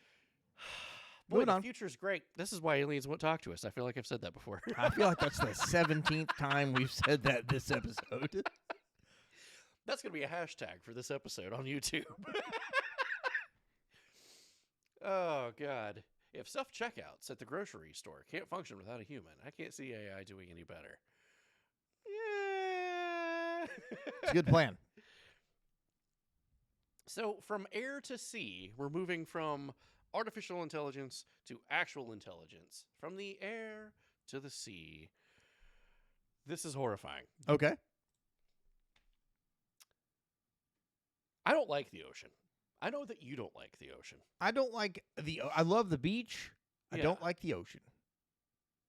[SPEAKER 3] Boy, the future's great. This is why aliens won't talk to us. I feel like I've said that before.
[SPEAKER 2] I feel like that's the 17th time we've said that this episode.
[SPEAKER 3] That's going to be a hashtag for this episode on YouTube. Oh, God. If self-checkouts at the grocery store can't function without a human, I can't see AI doing any better. Yeah.
[SPEAKER 2] It's a good plan.
[SPEAKER 3] So from air to sea, we're moving from artificial intelligence to actual intelligence. From the air to the sea. This is horrifying.
[SPEAKER 2] Okay.
[SPEAKER 3] I don't like the ocean. I know that you don't like the ocean.
[SPEAKER 2] I don't like I love the beach. I don't like the ocean.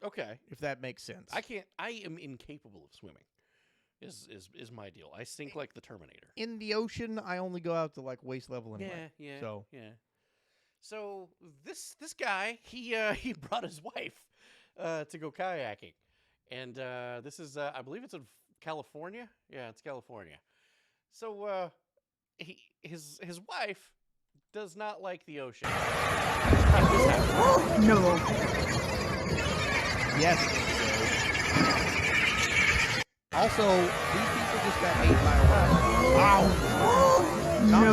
[SPEAKER 3] Okay.
[SPEAKER 2] If that makes sense.
[SPEAKER 3] I am incapable of swimming. Is my deal. I sink like the Terminator.
[SPEAKER 2] In the ocean, I only go out to like waist level anyway.
[SPEAKER 3] Yeah.
[SPEAKER 2] So
[SPEAKER 3] So this guy, he brought his wife to go kayaking. And this is I believe it's in California. Yeah, it's California. So his wife does not like the ocean.
[SPEAKER 12] No.
[SPEAKER 2] Yes. Also, these people just got ate by a whale. Wow.
[SPEAKER 12] No.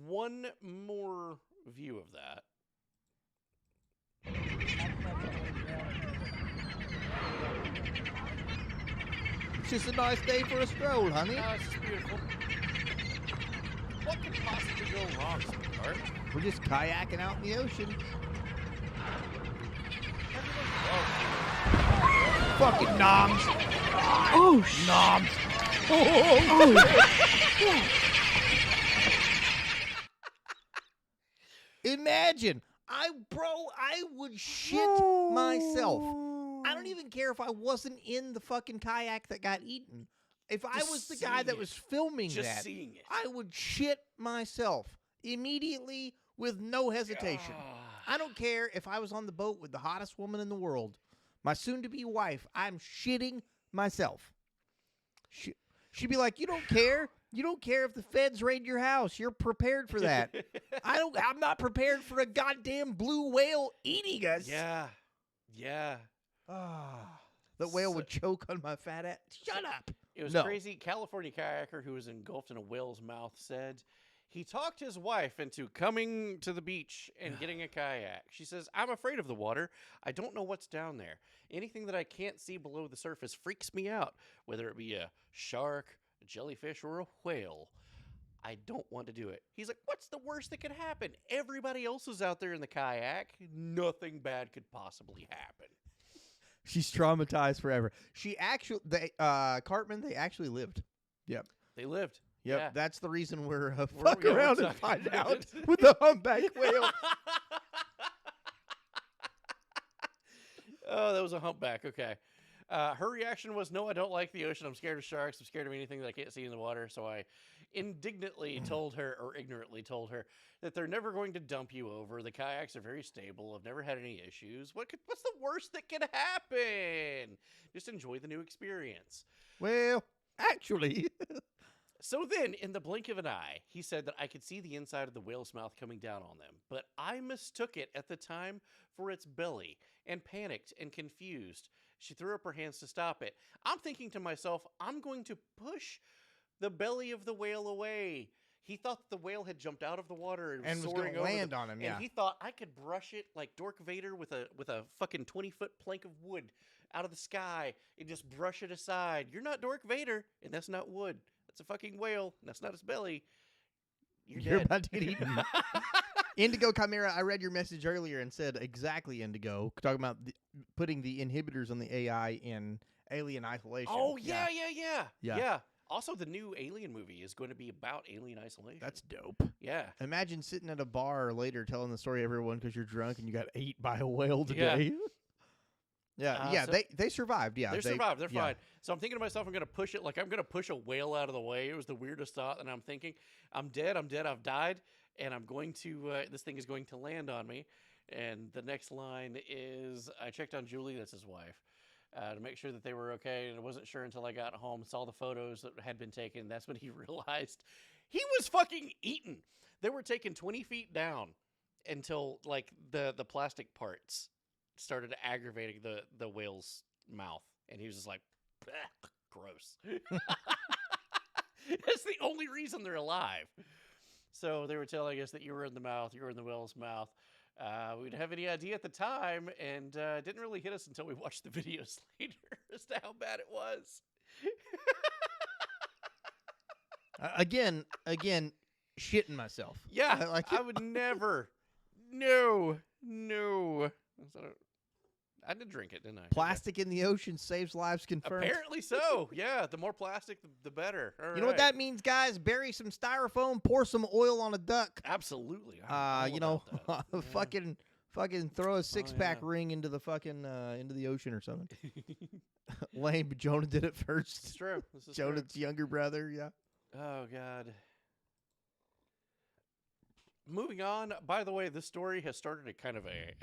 [SPEAKER 3] One more view of that.
[SPEAKER 2] It's just a nice day for a stroll, honey.
[SPEAKER 3] It's just beautiful. What could possibly go wrong, sweetheart?
[SPEAKER 2] We're just kayaking out in the ocean. Fucking noms.
[SPEAKER 12] Oh,
[SPEAKER 2] noms. Imagine, I would shit myself. I don't even care if I wasn't in the fucking kayak that got eaten. If I was the guy that was filming that, I would shit myself immediately with no hesitation. I don't care if I was on the boat with the hottest woman in the world, my soon-to-be wife. I'm shitting myself. She'd be like, "You don't care You don't care if the feds raid your house. You're prepared for that. I'm not prepared for a goddamn blue whale eating us.
[SPEAKER 3] Yeah. Yeah.
[SPEAKER 2] The whale would choke on my fat ass. Shut up.
[SPEAKER 3] It was
[SPEAKER 2] No.
[SPEAKER 3] crazy. California kayaker who was engulfed in a whale's mouth said he talked his wife into coming to the beach and getting a kayak. She says, I'm afraid of the water. I don't know what's down there. Anything that I can't see below the surface freaks me out, whether it be a shark, a jellyfish, or a whale. I don't want to do it. He's like, what's the worst that could happen? Everybody else is out there in the kayak. Nothing bad could possibly happen.
[SPEAKER 2] She's traumatized forever. Cartman, they actually lived. Yep.
[SPEAKER 3] They lived.
[SPEAKER 2] Yep.
[SPEAKER 3] Yeah.
[SPEAKER 2] That's the reason we're
[SPEAKER 3] We're
[SPEAKER 2] fuck around and find out with the humpback whale.
[SPEAKER 3] Oh, that was a humpback. Okay. Her reaction was, no, I don't like the ocean. I'm scared of sharks. I'm scared of anything that I can't see in the water. So I indignantly told her, or ignorantly told her, that they're never going to dump you over. The kayaks are very stable. I've never had any issues. What's the worst that could happen? Just enjoy the new experience.
[SPEAKER 2] Well, actually.
[SPEAKER 3] So then, in the blink of an eye, he said that I could see the inside of the whale's mouth coming down on them, but I mistook it at the time for its belly and panicked and confused. She threw up her hands to stop it. I'm thinking to myself, I'm going to push the belly of the whale away. He thought the whale had jumped out of the water and
[SPEAKER 2] was
[SPEAKER 3] soaring
[SPEAKER 2] going to
[SPEAKER 3] over
[SPEAKER 2] land on him, yeah.
[SPEAKER 3] And he thought I could brush it like Dork Vader with a fucking 20-foot plank of wood out of the sky and just brush it aside. You're not Dork Vader, and that's not wood. That's a fucking whale, and that's not its belly. You're dead.
[SPEAKER 2] About to get eaten. Indigo Chimera, I read your message earlier and said exactly Indigo, talking about putting the inhibitors on the AI in Alien Isolation.
[SPEAKER 3] Oh, yeah. Also, the new Alien movie is going to be about alien isolation.
[SPEAKER 2] That's dope.
[SPEAKER 3] Yeah.
[SPEAKER 2] Imagine sitting at a bar later telling the story to everyone because you're drunk and you got ate by a whale today. Yeah.
[SPEAKER 3] So
[SPEAKER 2] they survived. Yeah,
[SPEAKER 3] they survived. They're fine. So I'm thinking to myself, I'm going to push it. Like, I'm going to push a whale out of the way. It was the weirdest thought. And I'm thinking, I'm dead. I've died. And I'm going to, this thing is going to land on me. And the next line is, I checked on Julie, that's his wife, to make sure that they were okay. And I wasn't sure until I got home, saw the photos that had been taken. That's when he realized he was fucking eaten. They were taken 20 feet down until, like, the plastic parts started aggravating the whale's mouth. And he was just like, gross. That's the only reason they're alive. So they were telling us that you were in the mouth, you were in the whale's mouth. We didn't have any idea at the time, and it didn't really hit us until we watched the videos later as to how bad it was.
[SPEAKER 2] Again, shitting myself.
[SPEAKER 3] Yeah, I would never. No. I did drink it, didn't I?
[SPEAKER 2] Plastic in the ocean saves lives confirmed.
[SPEAKER 3] Apparently so. Yeah, the more plastic, the better. All
[SPEAKER 2] you know what that means, guys? Bury some styrofoam, pour some oil on a duck.
[SPEAKER 3] Absolutely.
[SPEAKER 2] Fucking throw a six-pack ring into the fucking into the ocean or something. Lame, but Jonah did it first.
[SPEAKER 3] It's true. This is
[SPEAKER 2] Jonah's younger brother. Yeah.
[SPEAKER 3] Oh God. Moving on. By the way, this story has started a kind of a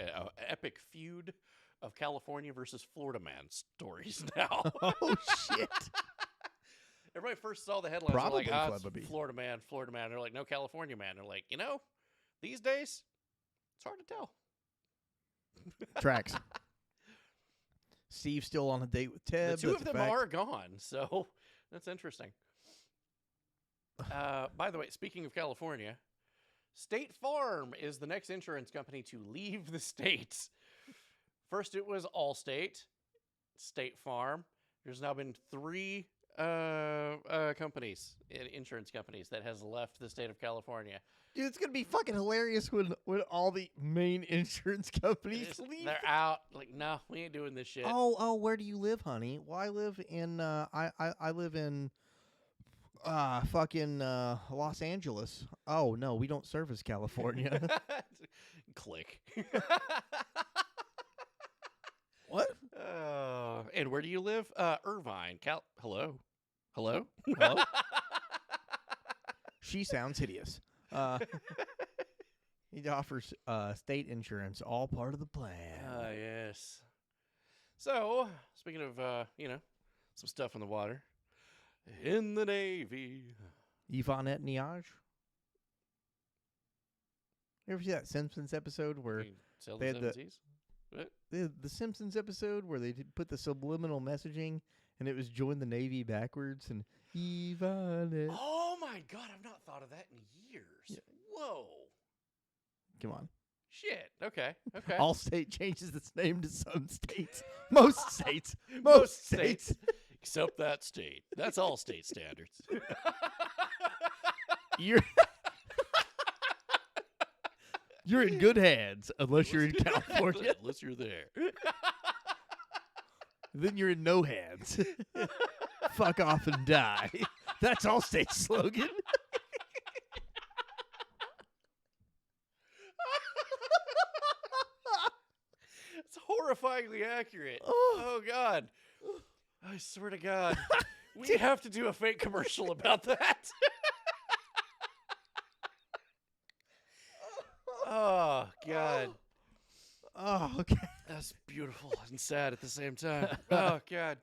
[SPEAKER 3] epic feud of California versus Florida man stories now.
[SPEAKER 2] Oh shit!
[SPEAKER 3] Everybody first saw the headlines.
[SPEAKER 2] Probably
[SPEAKER 3] like, it's Florida man. They're like, no, California man. They're like, these days it's hard to tell.
[SPEAKER 2] Tracks. Steve's still on a date with Ted.
[SPEAKER 3] The two of them are gone, so that's interesting. By the way, speaking of California, State Farm is the next insurance company to leave the state. First, it was Allstate, State Farm. There's now been 3 insurance companies that has left the state of California.
[SPEAKER 2] Dude, it's gonna be fucking hilarious when all the main insurance companies leave.
[SPEAKER 3] They're out. Like, no, we ain't doing this shit.
[SPEAKER 2] Oh, where do you live, honey? Well, I live in I live in fucking Los Angeles. Oh no, we don't service California.
[SPEAKER 3] Click.
[SPEAKER 2] What?
[SPEAKER 3] And where do you live? Irvine. Hello?
[SPEAKER 2] She sounds hideous. He offers state insurance, all part of the plan.
[SPEAKER 3] Yes. So, speaking of, some stuff in the water. In the Navy,
[SPEAKER 2] Yvonnette Niage. You ever see that Simpsons episode where they had the Simpsons episode where they put the subliminal messaging and it was join the Navy backwards and Yvonnette.
[SPEAKER 3] Oh my God, I've not thought of that in years.
[SPEAKER 2] Yeah.
[SPEAKER 3] Whoa.
[SPEAKER 2] Come on.
[SPEAKER 3] Shit. Okay. Okay.
[SPEAKER 2] Allstate changes its name to some states. Most states. Most states.
[SPEAKER 3] Except that state. That's all state standards.
[SPEAKER 2] You're in good hands unless you're in California.
[SPEAKER 3] Unless you're there.
[SPEAKER 2] Then you're in no hands. Fuck off and die. That's Allstate's slogan.
[SPEAKER 3] It's horrifyingly accurate. Oh God. I swear to God. We have to do a fake commercial about that. Oh, God.
[SPEAKER 2] Oh, okay.
[SPEAKER 3] That's beautiful and sad at the same time. Oh, God.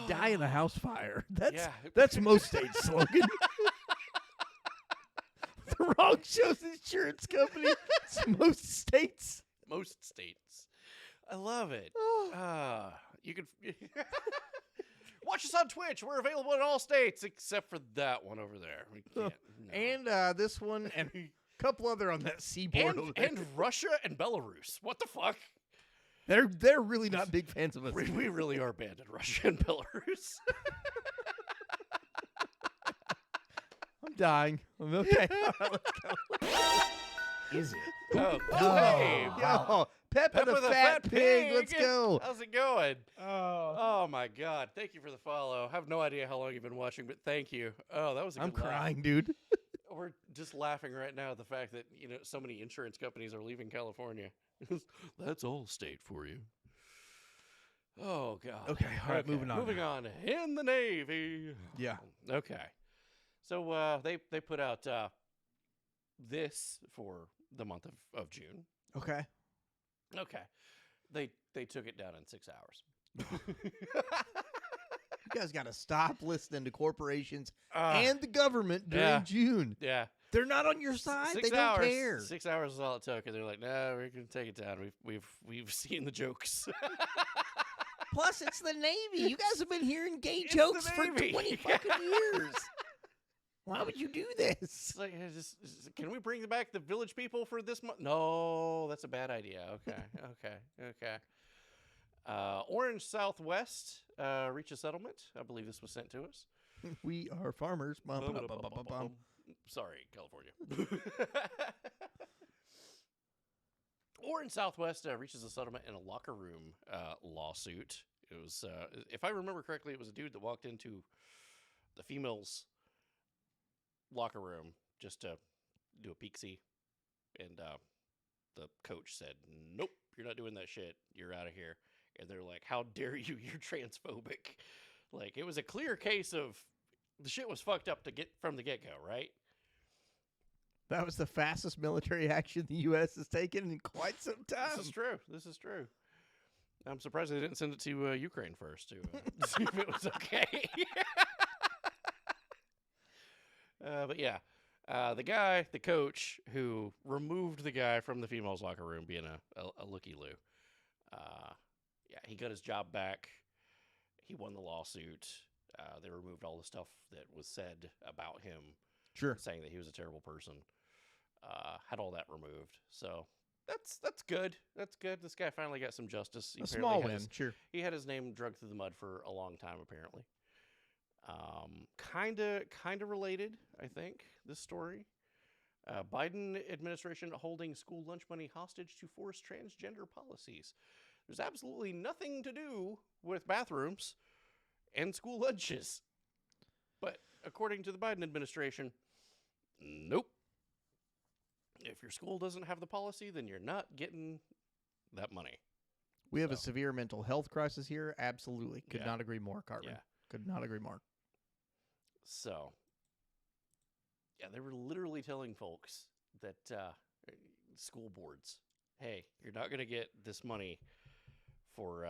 [SPEAKER 2] Die in a house fire.
[SPEAKER 3] Yeah.
[SPEAKER 2] That's most states' slogan. The wrong show's insurance company. It's most states.
[SPEAKER 3] Most states. I love it. You can watch us on Twitch. We're available in all states except for that one over there. We can't. No.
[SPEAKER 2] And this one and a couple other on that seaboard over there.
[SPEAKER 3] And Russia and Belarus. What the fuck?
[SPEAKER 2] They're really not big fans of us.
[SPEAKER 3] We really are banned in Russia and Belarus.
[SPEAKER 2] I'm dying. I'm okay. All right, let's go.
[SPEAKER 12] Is it?
[SPEAKER 3] Oh, hey.
[SPEAKER 2] Yo, Peppa the Fat Pig. Let's go.
[SPEAKER 3] How's it going? Oh, my God. Thank you for the follow. I have no idea how long you've been watching, but thank you. Oh, that was a good
[SPEAKER 2] I'm crying, dude.
[SPEAKER 3] We're just laughing right now at the fact that, so many insurance companies are leaving California. That's all state for you. Oh, God.
[SPEAKER 2] Okay, all right, moving on.
[SPEAKER 3] Moving on. In the Navy.
[SPEAKER 2] Yeah.
[SPEAKER 3] Okay. So they put out this for the month of June.
[SPEAKER 2] Okay.
[SPEAKER 3] Okay. They took it down in 6 hours.
[SPEAKER 2] You guys got to stop listening to corporations and the government during June.
[SPEAKER 3] Yeah.
[SPEAKER 2] They're not on your side.
[SPEAKER 3] 6
[SPEAKER 2] They
[SPEAKER 3] hours.
[SPEAKER 2] don't care.
[SPEAKER 3] 6 hours is all it took, and they're like, "No, we're gonna take it down. We've seen the jokes."
[SPEAKER 2] Plus, it's the Navy. You guys have been hearing gay jokes for 20 fucking years. Why would you do this?
[SPEAKER 3] It's like, can we bring back the village people for this month? No, that's a bad idea. Okay. Orange Southwest reached a settlement. I believe this was sent to us.
[SPEAKER 2] We are farmers.
[SPEAKER 3] Sorry, California. Orange Southwest reaches a settlement in a locker room lawsuit. It was, if I remember correctly, it was a dude that walked into the females' locker room just to do a peek-see, and the coach said, "Nope, you're not doing that shit. You're out of here." And they're like, "How dare you? You're transphobic." Like, it was a clear case of the shit was fucked up from the get-go, right?
[SPEAKER 2] That was the fastest military action the U.S. has taken in quite some time.
[SPEAKER 3] This is true. I'm surprised they didn't send it to Ukraine first to see if it was okay. But yeah, the coach who removed the guy from the females' locker room being a looky-loo, he got his job back. He won the lawsuit. They removed all the stuff that was said about him.
[SPEAKER 2] Sure.
[SPEAKER 3] Saying that he was a terrible person. Had all that removed. So that's good. That's good. This guy finally got some justice.
[SPEAKER 2] A small win, sure.
[SPEAKER 3] He had his name dragged through the mud for a long time, apparently. Kinda related, I think, this story. Biden administration holding school lunch money hostage to force transgender policies. There's absolutely nothing to do with bathrooms and school lunches. But according to the Biden administration, nope. If your school doesn't have the policy, then you're not getting that money.
[SPEAKER 2] We have a severe mental health crisis here. Absolutely. Could
[SPEAKER 3] Yeah.
[SPEAKER 2] not agree more, Cartman.
[SPEAKER 3] Yeah.
[SPEAKER 2] Could not agree more.
[SPEAKER 3] So, yeah, they were literally telling folks that school boards, hey, you're not going to get this money for,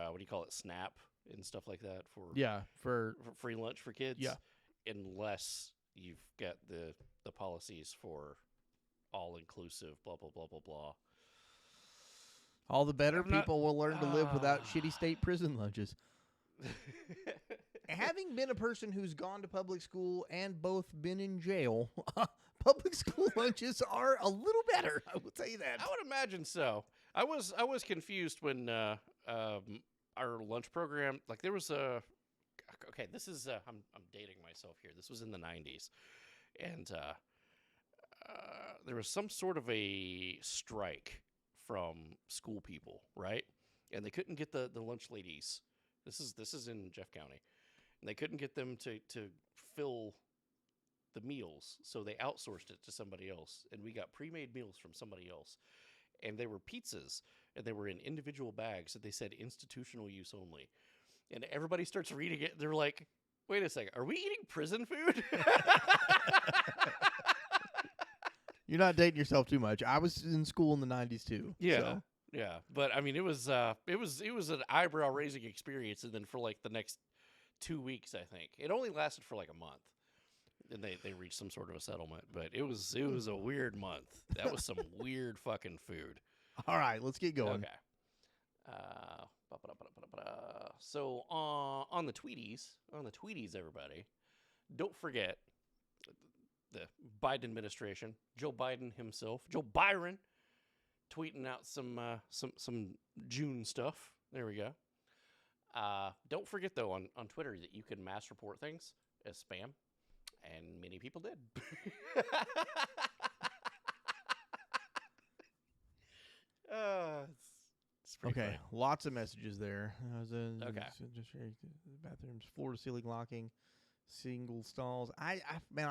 [SPEAKER 3] SNAP and stuff like that for
[SPEAKER 2] for
[SPEAKER 3] free lunch for kids.
[SPEAKER 2] Yeah.
[SPEAKER 3] Unless you've got the policies for all inclusive, blah blah blah blah blah.
[SPEAKER 2] All the better people will learn to live without shitty state prison lunches. Having been a person who's gone to public school and both been in jail, public school lunches are a little better. I will tell you that.
[SPEAKER 3] I would imagine so. I was confused when our lunch program, like there was a. Okay, this is I'm dating myself here. This was in the 90s, and there was some sort of a strike from school people, right? And they couldn't get the lunch ladies. This is in Jeff County. And they couldn't get them to fill the meals, so they outsourced it to somebody else. And we got pre-made meals from somebody else. And they were pizzas, and they were in individual bags that they said institutional use only. And everybody starts reading it. They're like, wait a second, are we eating prison food?
[SPEAKER 2] You're not dating yourself too much. I was in school in the 90s too.
[SPEAKER 3] Yeah.
[SPEAKER 2] So.
[SPEAKER 3] Yeah. But I mean, it was an eyebrow raising experience. And then for like the next 2 weeks, I think it only lasted for like a month. And they reached some sort of a settlement, but it was a weird month. That was some weird fucking food.
[SPEAKER 2] All right, let's get going.
[SPEAKER 3] Okay. So on the tweeties, everybody, don't forget the Biden administration, Joe Biden himself, Joe Byron, tweeting out some June stuff. There we go. Don't forget though on Twitter that you can mass report things as spam. And many people did. It's pretty
[SPEAKER 2] okay,
[SPEAKER 3] funny.
[SPEAKER 2] lots of messages there.
[SPEAKER 3] Okay.
[SPEAKER 2] Bathrooms, floor to ceiling locking, single stalls. I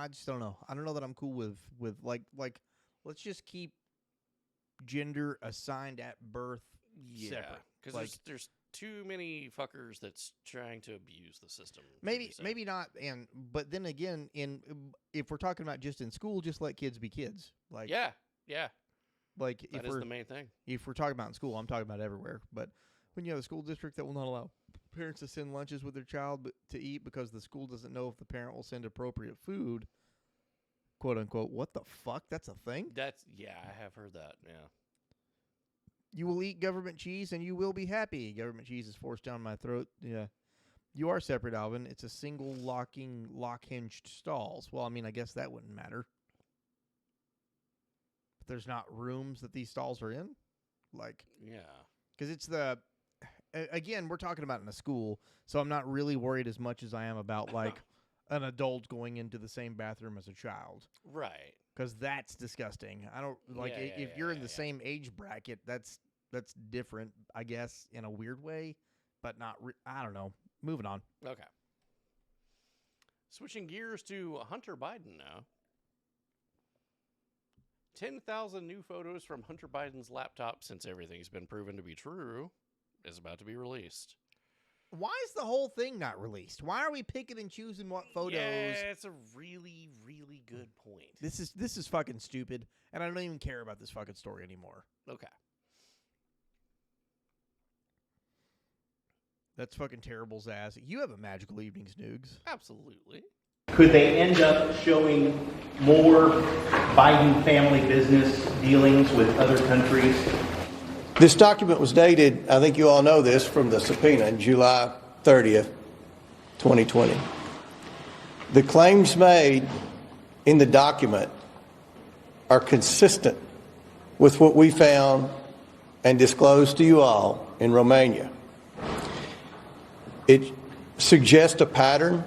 [SPEAKER 2] just don't know. I don't know that I'm cool with like let's just keep gender assigned at birth separate.
[SPEAKER 3] Because there's too many fuckers that's trying to abuse the system.
[SPEAKER 2] Maybe not. But then again, if we're talking about just in school, just let kids be kids. Like
[SPEAKER 3] yeah.
[SPEAKER 2] Like
[SPEAKER 3] that is the main thing.
[SPEAKER 2] If we're talking about in school, I'm talking about everywhere. But when you have a school district that will not allow parents to send lunches with their child to eat because the school doesn't know if the parent will send appropriate food, quote unquote, what the fuck? That's a thing?
[SPEAKER 3] I have heard that. Yeah.
[SPEAKER 2] You will eat government cheese and you will be happy. Government cheese is forced down my throat. Yeah. You are separate, Alvin. It's a single lock-hinged stalls. Well, I mean, I guess that wouldn't matter. But there's not rooms that these stalls are in? Like,
[SPEAKER 3] yeah.
[SPEAKER 2] Because it's again, we're talking about in a school, so I'm not really worried as much as I am about, like, an adult going into the same bathroom as a child.
[SPEAKER 3] Right.
[SPEAKER 2] Because that's disgusting. I don't like if you're in the same age bracket. That's different, I guess, in a weird way, but not. I don't know. Moving on.
[SPEAKER 3] Okay. Switching gears to Hunter Biden now. 10,000 new photos from Hunter Biden's laptop, since everything's been proven to be true, is about to be released.
[SPEAKER 2] Why is the whole thing not released? Why are we picking and choosing what photos?
[SPEAKER 3] Yeah, it's a really, really good point.
[SPEAKER 2] This is fucking stupid, and I don't even care about this fucking story anymore.
[SPEAKER 3] Okay.
[SPEAKER 2] That's fucking terrible's ass. You have a magical evening, Snoogs.
[SPEAKER 3] Absolutely.
[SPEAKER 17] Could they end up showing more Biden family business dealings with other countries?
[SPEAKER 14] This document was dated, I think you all know this, from the subpoena, July 30th, 2020. The claims made in the document are consistent with what we found and disclosed to you all in Romania. It suggests a pattern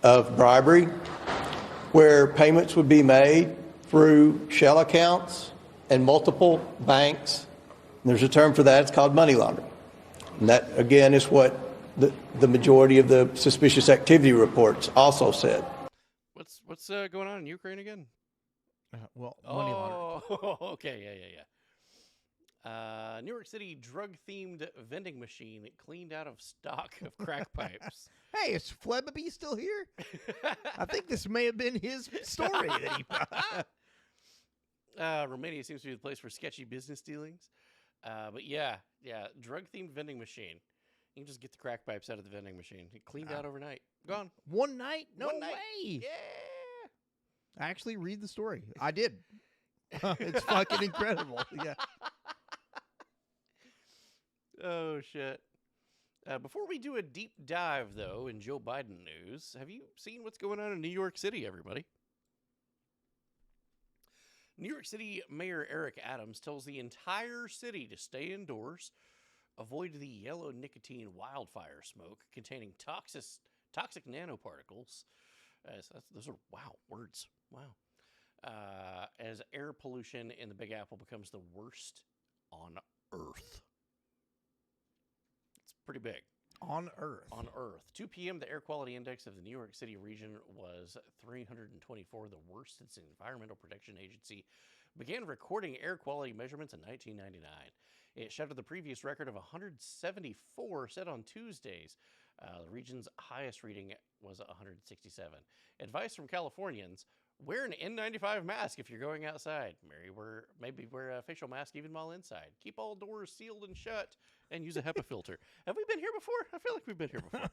[SPEAKER 14] of bribery where payments would be made through shell accounts and multiple banks. There's a term for that. It's called money laundering. And that, again, is what the majority of the suspicious activity reports also said.
[SPEAKER 3] What's going on in Ukraine again?
[SPEAKER 2] Money laundering.
[SPEAKER 3] Oh, okay, yeah. New York City drug-themed vending machine cleaned out of stock of crack pipes.
[SPEAKER 2] Hey, is Flebby still here? I think this may have been his story that he brought.
[SPEAKER 3] Romania seems to be the place for sketchy business dealings. But yeah, drug-themed vending machine. You can just get the crack pipes out of the vending machine. It cleaned out overnight. Gone.
[SPEAKER 2] One night? No
[SPEAKER 3] One night.
[SPEAKER 2] way.
[SPEAKER 3] Yeah.
[SPEAKER 2] Actually, read the story. I did. It's fucking incredible. Yeah.
[SPEAKER 3] Oh, shit. Before we do a deep dive, though, in Joe Biden news, have you seen what's going on in New York City, everybody? New York City Mayor Eric Adams tells the entire city to stay indoors, avoid the yellow nicotine wildfire smoke containing toxic nanoparticles. Those are, wow, words. Wow. As air pollution in the Big Apple becomes the worst on Earth. It's pretty big.
[SPEAKER 2] On Earth.
[SPEAKER 3] On Earth. 2 p.m., the air quality index of the New York City region was 324, the worst since the Environmental Protection Agency began recording air quality measurements in 1999. It shattered the previous record of 174 set on Tuesdays. The region's highest reading was 167. Advice from Californians: wear an N95 mask if you're going outside. Maybe wear a facial mask even while inside. Keep all doors sealed and shut, and use a HEPA filter. Have we been here before? I feel like we've been here before.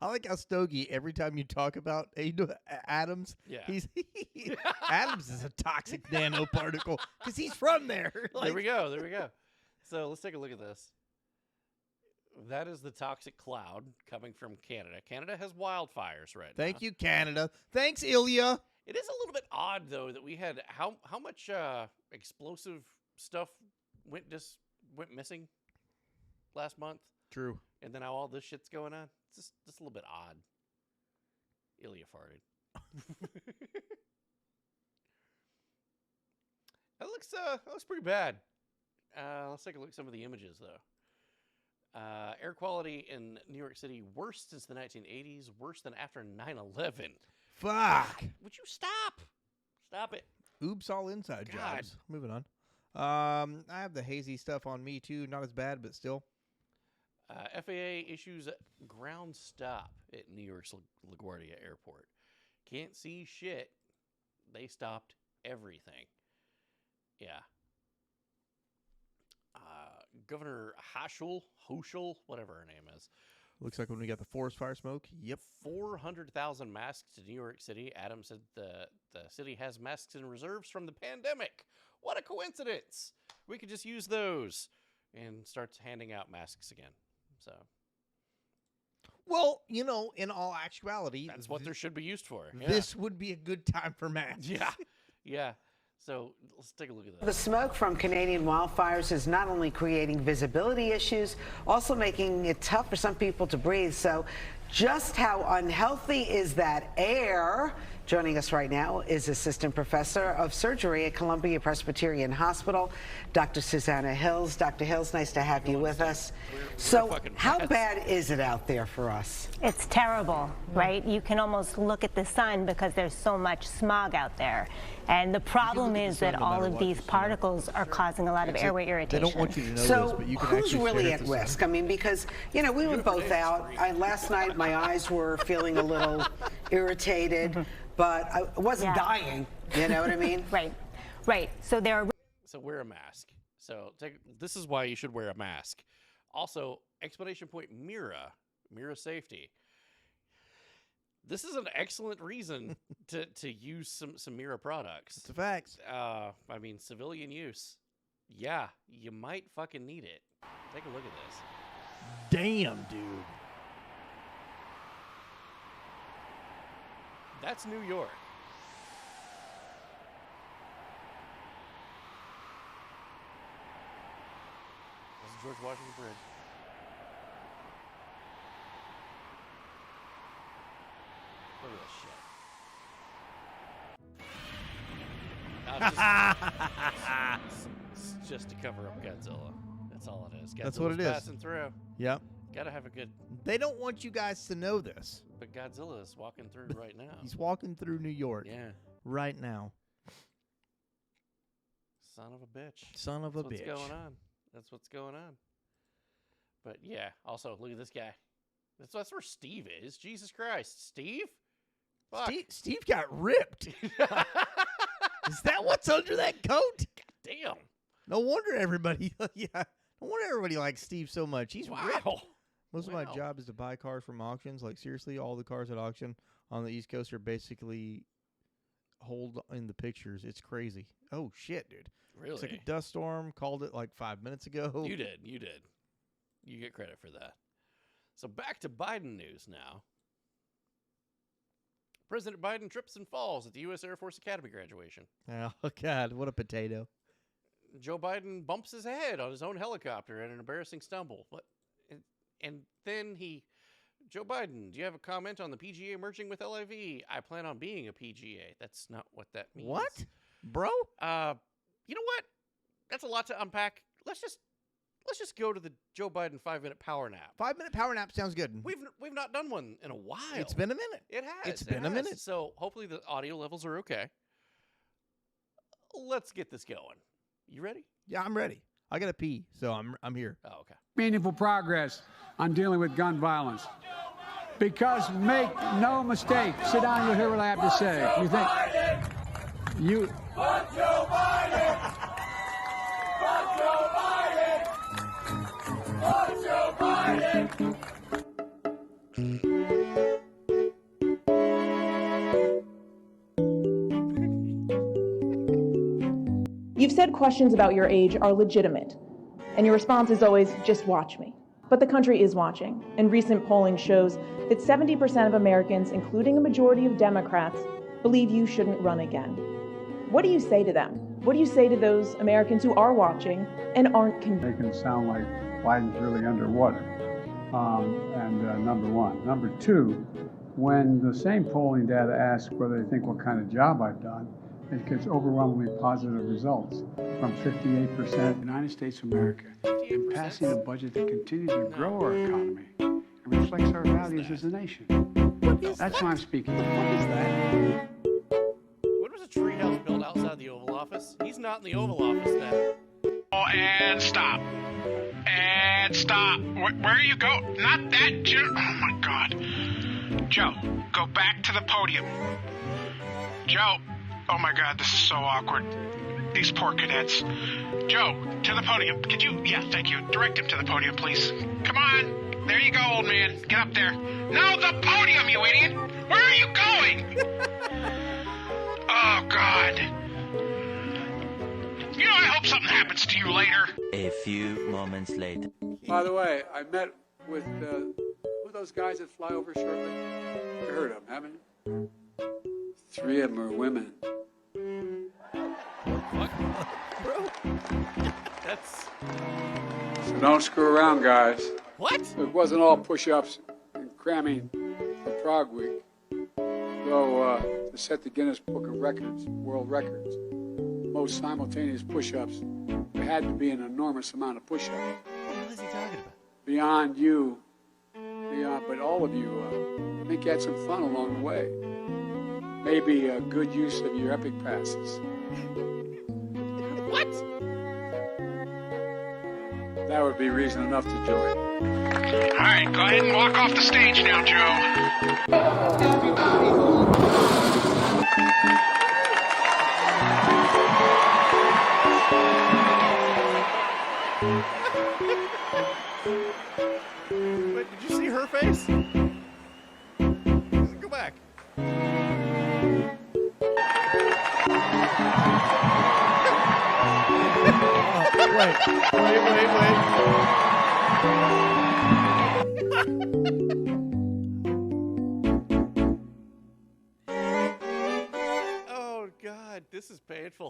[SPEAKER 2] I like how Stogie, every time you talk about Adams,
[SPEAKER 3] Yeah.
[SPEAKER 2] Adams is a toxic nanoparticle because he's from there.
[SPEAKER 3] There we go. There we go. So let's take a look at this. That is the toxic cloud coming from Canada. Canada has wildfires right now.
[SPEAKER 2] Thank you, Canada. Thanks, Ilya.
[SPEAKER 3] It is a little bit odd, though, that we had how much explosive stuff went missing last month.
[SPEAKER 2] True.
[SPEAKER 3] And then now all this shit's going on. It's just a little bit odd. Ilya farted. That looks pretty bad. Let's take a look at some of the images, though. Air quality in New York City, worst since the 1980s, worse than after 9/11.
[SPEAKER 2] Fuck.
[SPEAKER 3] Would you stop? Stop it.
[SPEAKER 2] Oops, all inside
[SPEAKER 3] God.
[SPEAKER 2] jobs. Moving on. I have the hazy stuff on me, too. Not as bad, but still.
[SPEAKER 3] FAA issues ground stop at New York's LaGuardia Airport. Can't see shit. They stopped everything. Yeah. Governor Hochul, whatever her name is.
[SPEAKER 2] Looks like when we got the forest fire smoke. Yep.
[SPEAKER 3] 400,000 masks to New York City. Adams said the city has masks in reserves from the pandemic. What a coincidence. We could just use those and start handing out masks again. So.
[SPEAKER 2] Well, in all actuality,
[SPEAKER 3] that's what there should be used for. Yeah.
[SPEAKER 2] This would be a good time for masks.
[SPEAKER 3] Yeah. Yeah. So let's take a look at
[SPEAKER 18] The
[SPEAKER 3] this.
[SPEAKER 18] smoke from Canadian wildfires is not only creating visibility issues, also making it tough for some people to breathe. So just how unhealthy is that air? Joining us right now is Assistant Professor of Surgery at Columbia Presbyterian Hospital, Dr. Susanna Hills. Dr. Hills, nice to have you with us. So how bad is it out there for us?
[SPEAKER 19] It's terrible, right? You can almost look at the sun because there's so much smog out there. And the problem is that all of these particles are causing a lot of airway irritation.
[SPEAKER 2] They don't want you to know
[SPEAKER 18] So
[SPEAKER 2] this, but you can
[SPEAKER 18] who's
[SPEAKER 2] actually
[SPEAKER 18] really
[SPEAKER 2] stare
[SPEAKER 18] at
[SPEAKER 2] the sun.
[SPEAKER 18] risk? I mean, because, we were both out. Last night, my eyes were feeling a little irritated, but I wasn't dying. You know what I mean?
[SPEAKER 19] Right. So there are...
[SPEAKER 3] So wear a mask. So this is why you should wear a mask. Also, explanation point, Mira safety. This is an excellent reason to use some Mira products.
[SPEAKER 2] It's a fact.
[SPEAKER 3] I mean, civilian use. Yeah, you might fucking need it. Take a look at this.
[SPEAKER 2] Damn, dude.
[SPEAKER 3] That's New York. This is George Washington Bridge. Look at this shit. It's just to cover up Godzilla. That's all it is.
[SPEAKER 2] That's what it
[SPEAKER 3] Godzilla's
[SPEAKER 2] is.
[SPEAKER 3] Passing through.
[SPEAKER 2] Yep.
[SPEAKER 3] Gotta have a good.
[SPEAKER 2] They don't want you guys to know this.
[SPEAKER 3] But Godzilla is walking through right now.
[SPEAKER 2] He's walking through New York.
[SPEAKER 3] Yeah.
[SPEAKER 2] Right now.
[SPEAKER 3] Son of a bitch.
[SPEAKER 2] Son of a
[SPEAKER 3] That's
[SPEAKER 2] bitch.
[SPEAKER 3] what's going on. That's what's going on. But yeah, also look at this guy. That's where Steve is. Jesus Christ, Steve. Fuck.
[SPEAKER 2] Steve got ripped. Is that what's under that coat?
[SPEAKER 3] Damn.
[SPEAKER 2] No wonder everybody. Yeah. No wonder everybody likes Steve so much. He's ripped. Most of my job is to buy cars from auctions. Like seriously, all the cars at auction on the East Coast are basically hold in the pictures. It's crazy. Oh, shit, dude.
[SPEAKER 3] Really?
[SPEAKER 2] It's like a dust storm. Called it like 5 minutes ago.
[SPEAKER 3] You did. You get credit for that. So back to Biden news now. President Biden trips and falls at the U.S. Air Force Academy graduation.
[SPEAKER 2] Oh, God. What a potato.
[SPEAKER 3] Joe Biden bumps his head on his own helicopter in an embarrassing stumble. And then Joe Biden, do you have a comment on the PGA merging with LIV? I plan on being a PGA. That's not what that means.
[SPEAKER 2] What? Bro?
[SPEAKER 3] You know what? That's a lot to unpack. Let's just go to the Joe Biden 5-minute power nap.
[SPEAKER 2] 5-minute power nap sounds good.
[SPEAKER 3] We've not done one in a while.
[SPEAKER 2] It's been a minute.
[SPEAKER 3] It has.
[SPEAKER 2] It's been a minute.
[SPEAKER 3] So hopefully the audio levels are okay. Let's get this going. You ready?
[SPEAKER 2] Yeah, I'm ready. I got to pee, so I'm here.
[SPEAKER 3] Oh, okay.
[SPEAKER 20] Meaningful progress on dealing with gun violence. Because make no mistake, sit down, you'll hear what I have to say. You think you
[SPEAKER 5] Fuck Joe Biden! Fuck Joe Biden! Fuck Joe Biden!
[SPEAKER 21] You've said questions about your age are legitimate, and your response is always, just watch me. But the country is watching, and recent polling shows that 70% of Americans, including a majority of Democrats, believe you shouldn't run again. What do you say to them? What do you say to those Americans who are watching and aren't convinced?
[SPEAKER 20] Making it sound like Biden's really underwater, number one. Number two, when the same polling data asks whether they think what kind of job I've done, it gets overwhelmingly positive results from 58% United States of America in passing a budget that continues to grow our economy and reflects our values as a nation. That's why I'm speaking.
[SPEAKER 2] What is that?
[SPEAKER 3] When was a treehouse built outside the Oval Office? He's not in the Oval Office then.
[SPEAKER 22] Oh, and stop. And stop. Where are you go? Not that, Joe. Oh, my God. Joe, go back to the podium. Joe. Oh, my God, this is so awkward. These poor cadets. Joe, to the podium. Could you? Yeah, thank you. Direct him to the podium, please. Come on. There you go, old man. Get up there. No, the podium, you idiot. Where are you going? Oh, God. You know, I hope something happens to you later.
[SPEAKER 23] A few moments later.
[SPEAKER 20] By the way, I met with who are those guys that fly over shortly? You heard of them, haven't you? 3 of them are women.
[SPEAKER 3] What? Bro. That's...
[SPEAKER 20] So don't screw around, guys.
[SPEAKER 3] What?
[SPEAKER 20] It wasn't all push-ups and cramming for Prague Week. Though, to set the Guinness Book of Records, world records, most simultaneous push-ups, there had to be an enormous amount of push-ups.
[SPEAKER 3] What is he talking about?
[SPEAKER 20] Beyond you, but all of you, I think you had some fun along the way. Maybe a good use of your epic passes.
[SPEAKER 3] What?
[SPEAKER 20] That would be reason enough to join.
[SPEAKER 22] All right, go ahead and walk off the stage now, Joe.
[SPEAKER 3] Wait, did you see her face? Go back. Wait. Oh, God, this is painful.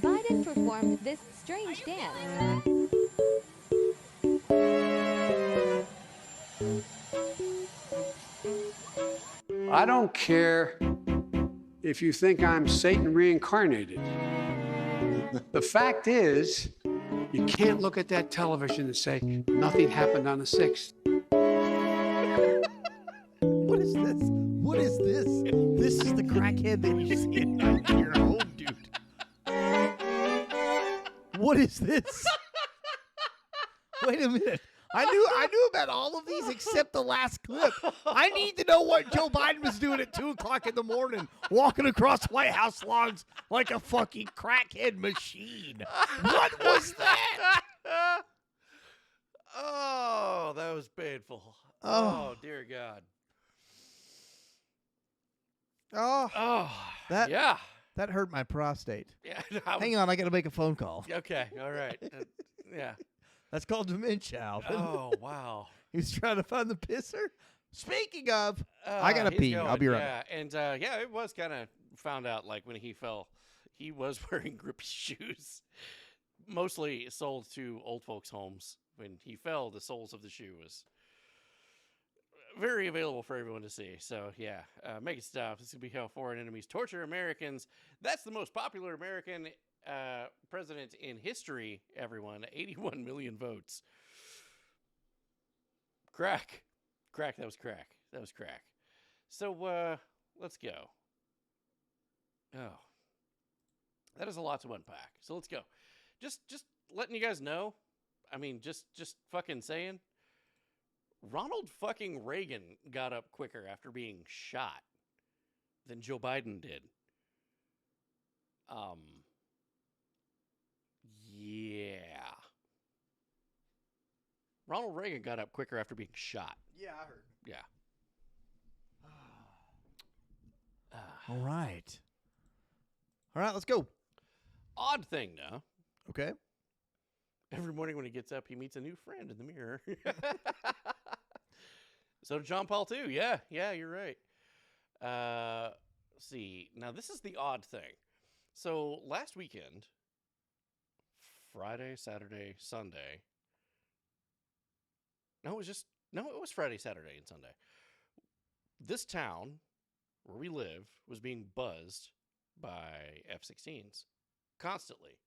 [SPEAKER 24] Biden performed this strange dance.
[SPEAKER 20] I don't care if you think I'm Satan reincarnated. The fact is, you can't look at that television and say, nothing happened on the 6th.
[SPEAKER 2] What is this? What is this? This is the crackhead that you see at 90 years old, dude. What is this? Wait a minute. I knew about all of these except the last clip. I need to know what Joe Biden was doing at 2:00 in the morning, walking across White House lawns like a fucking crackhead machine. What was that?
[SPEAKER 3] Oh, that was painful.
[SPEAKER 2] Oh.
[SPEAKER 3] Oh, dear God.
[SPEAKER 2] Oh,
[SPEAKER 3] yeah.
[SPEAKER 2] That hurt my prostate.
[SPEAKER 3] Yeah.
[SPEAKER 2] Hang on, I got to make a phone call.
[SPEAKER 3] Okay, all right. Yeah.
[SPEAKER 2] That's called dementia, Alvin.
[SPEAKER 3] Oh, wow.
[SPEAKER 2] He was trying to find the pisser. Speaking of, I got to pee. I'll be right back.
[SPEAKER 3] Yeah, and it was kind of found out like when he fell, he was wearing grippy shoes, mostly sold to old folks' homes. When he fell, the soles of the shoe was very available for everyone to see. So, yeah, make it stop. This could be how foreign enemies torture Americans. That's the most popular American president in history, everyone. 81 million votes. Crack. That was crack. So, let's go. Oh. That is a lot to unpack. So, let's go. Just letting you guys know. I mean, just fucking saying. Ronald fucking Reagan got up quicker after being shot than Joe Biden did. Yeah. Ronald Reagan got up quicker after being shot.
[SPEAKER 2] Yeah, I heard.
[SPEAKER 3] Yeah.
[SPEAKER 2] All right. Let's go.
[SPEAKER 3] Odd thing, though.
[SPEAKER 2] Okay.
[SPEAKER 3] Every morning when he gets up, he meets a new friend in the mirror. So did John Paul too. Yeah, you're right. Let's see. Now this is the odd thing. So last weekend, Friday, Saturday, Sunday. It was Friday, Saturday, and Sunday. This town where we live was being buzzed by F-16s constantly.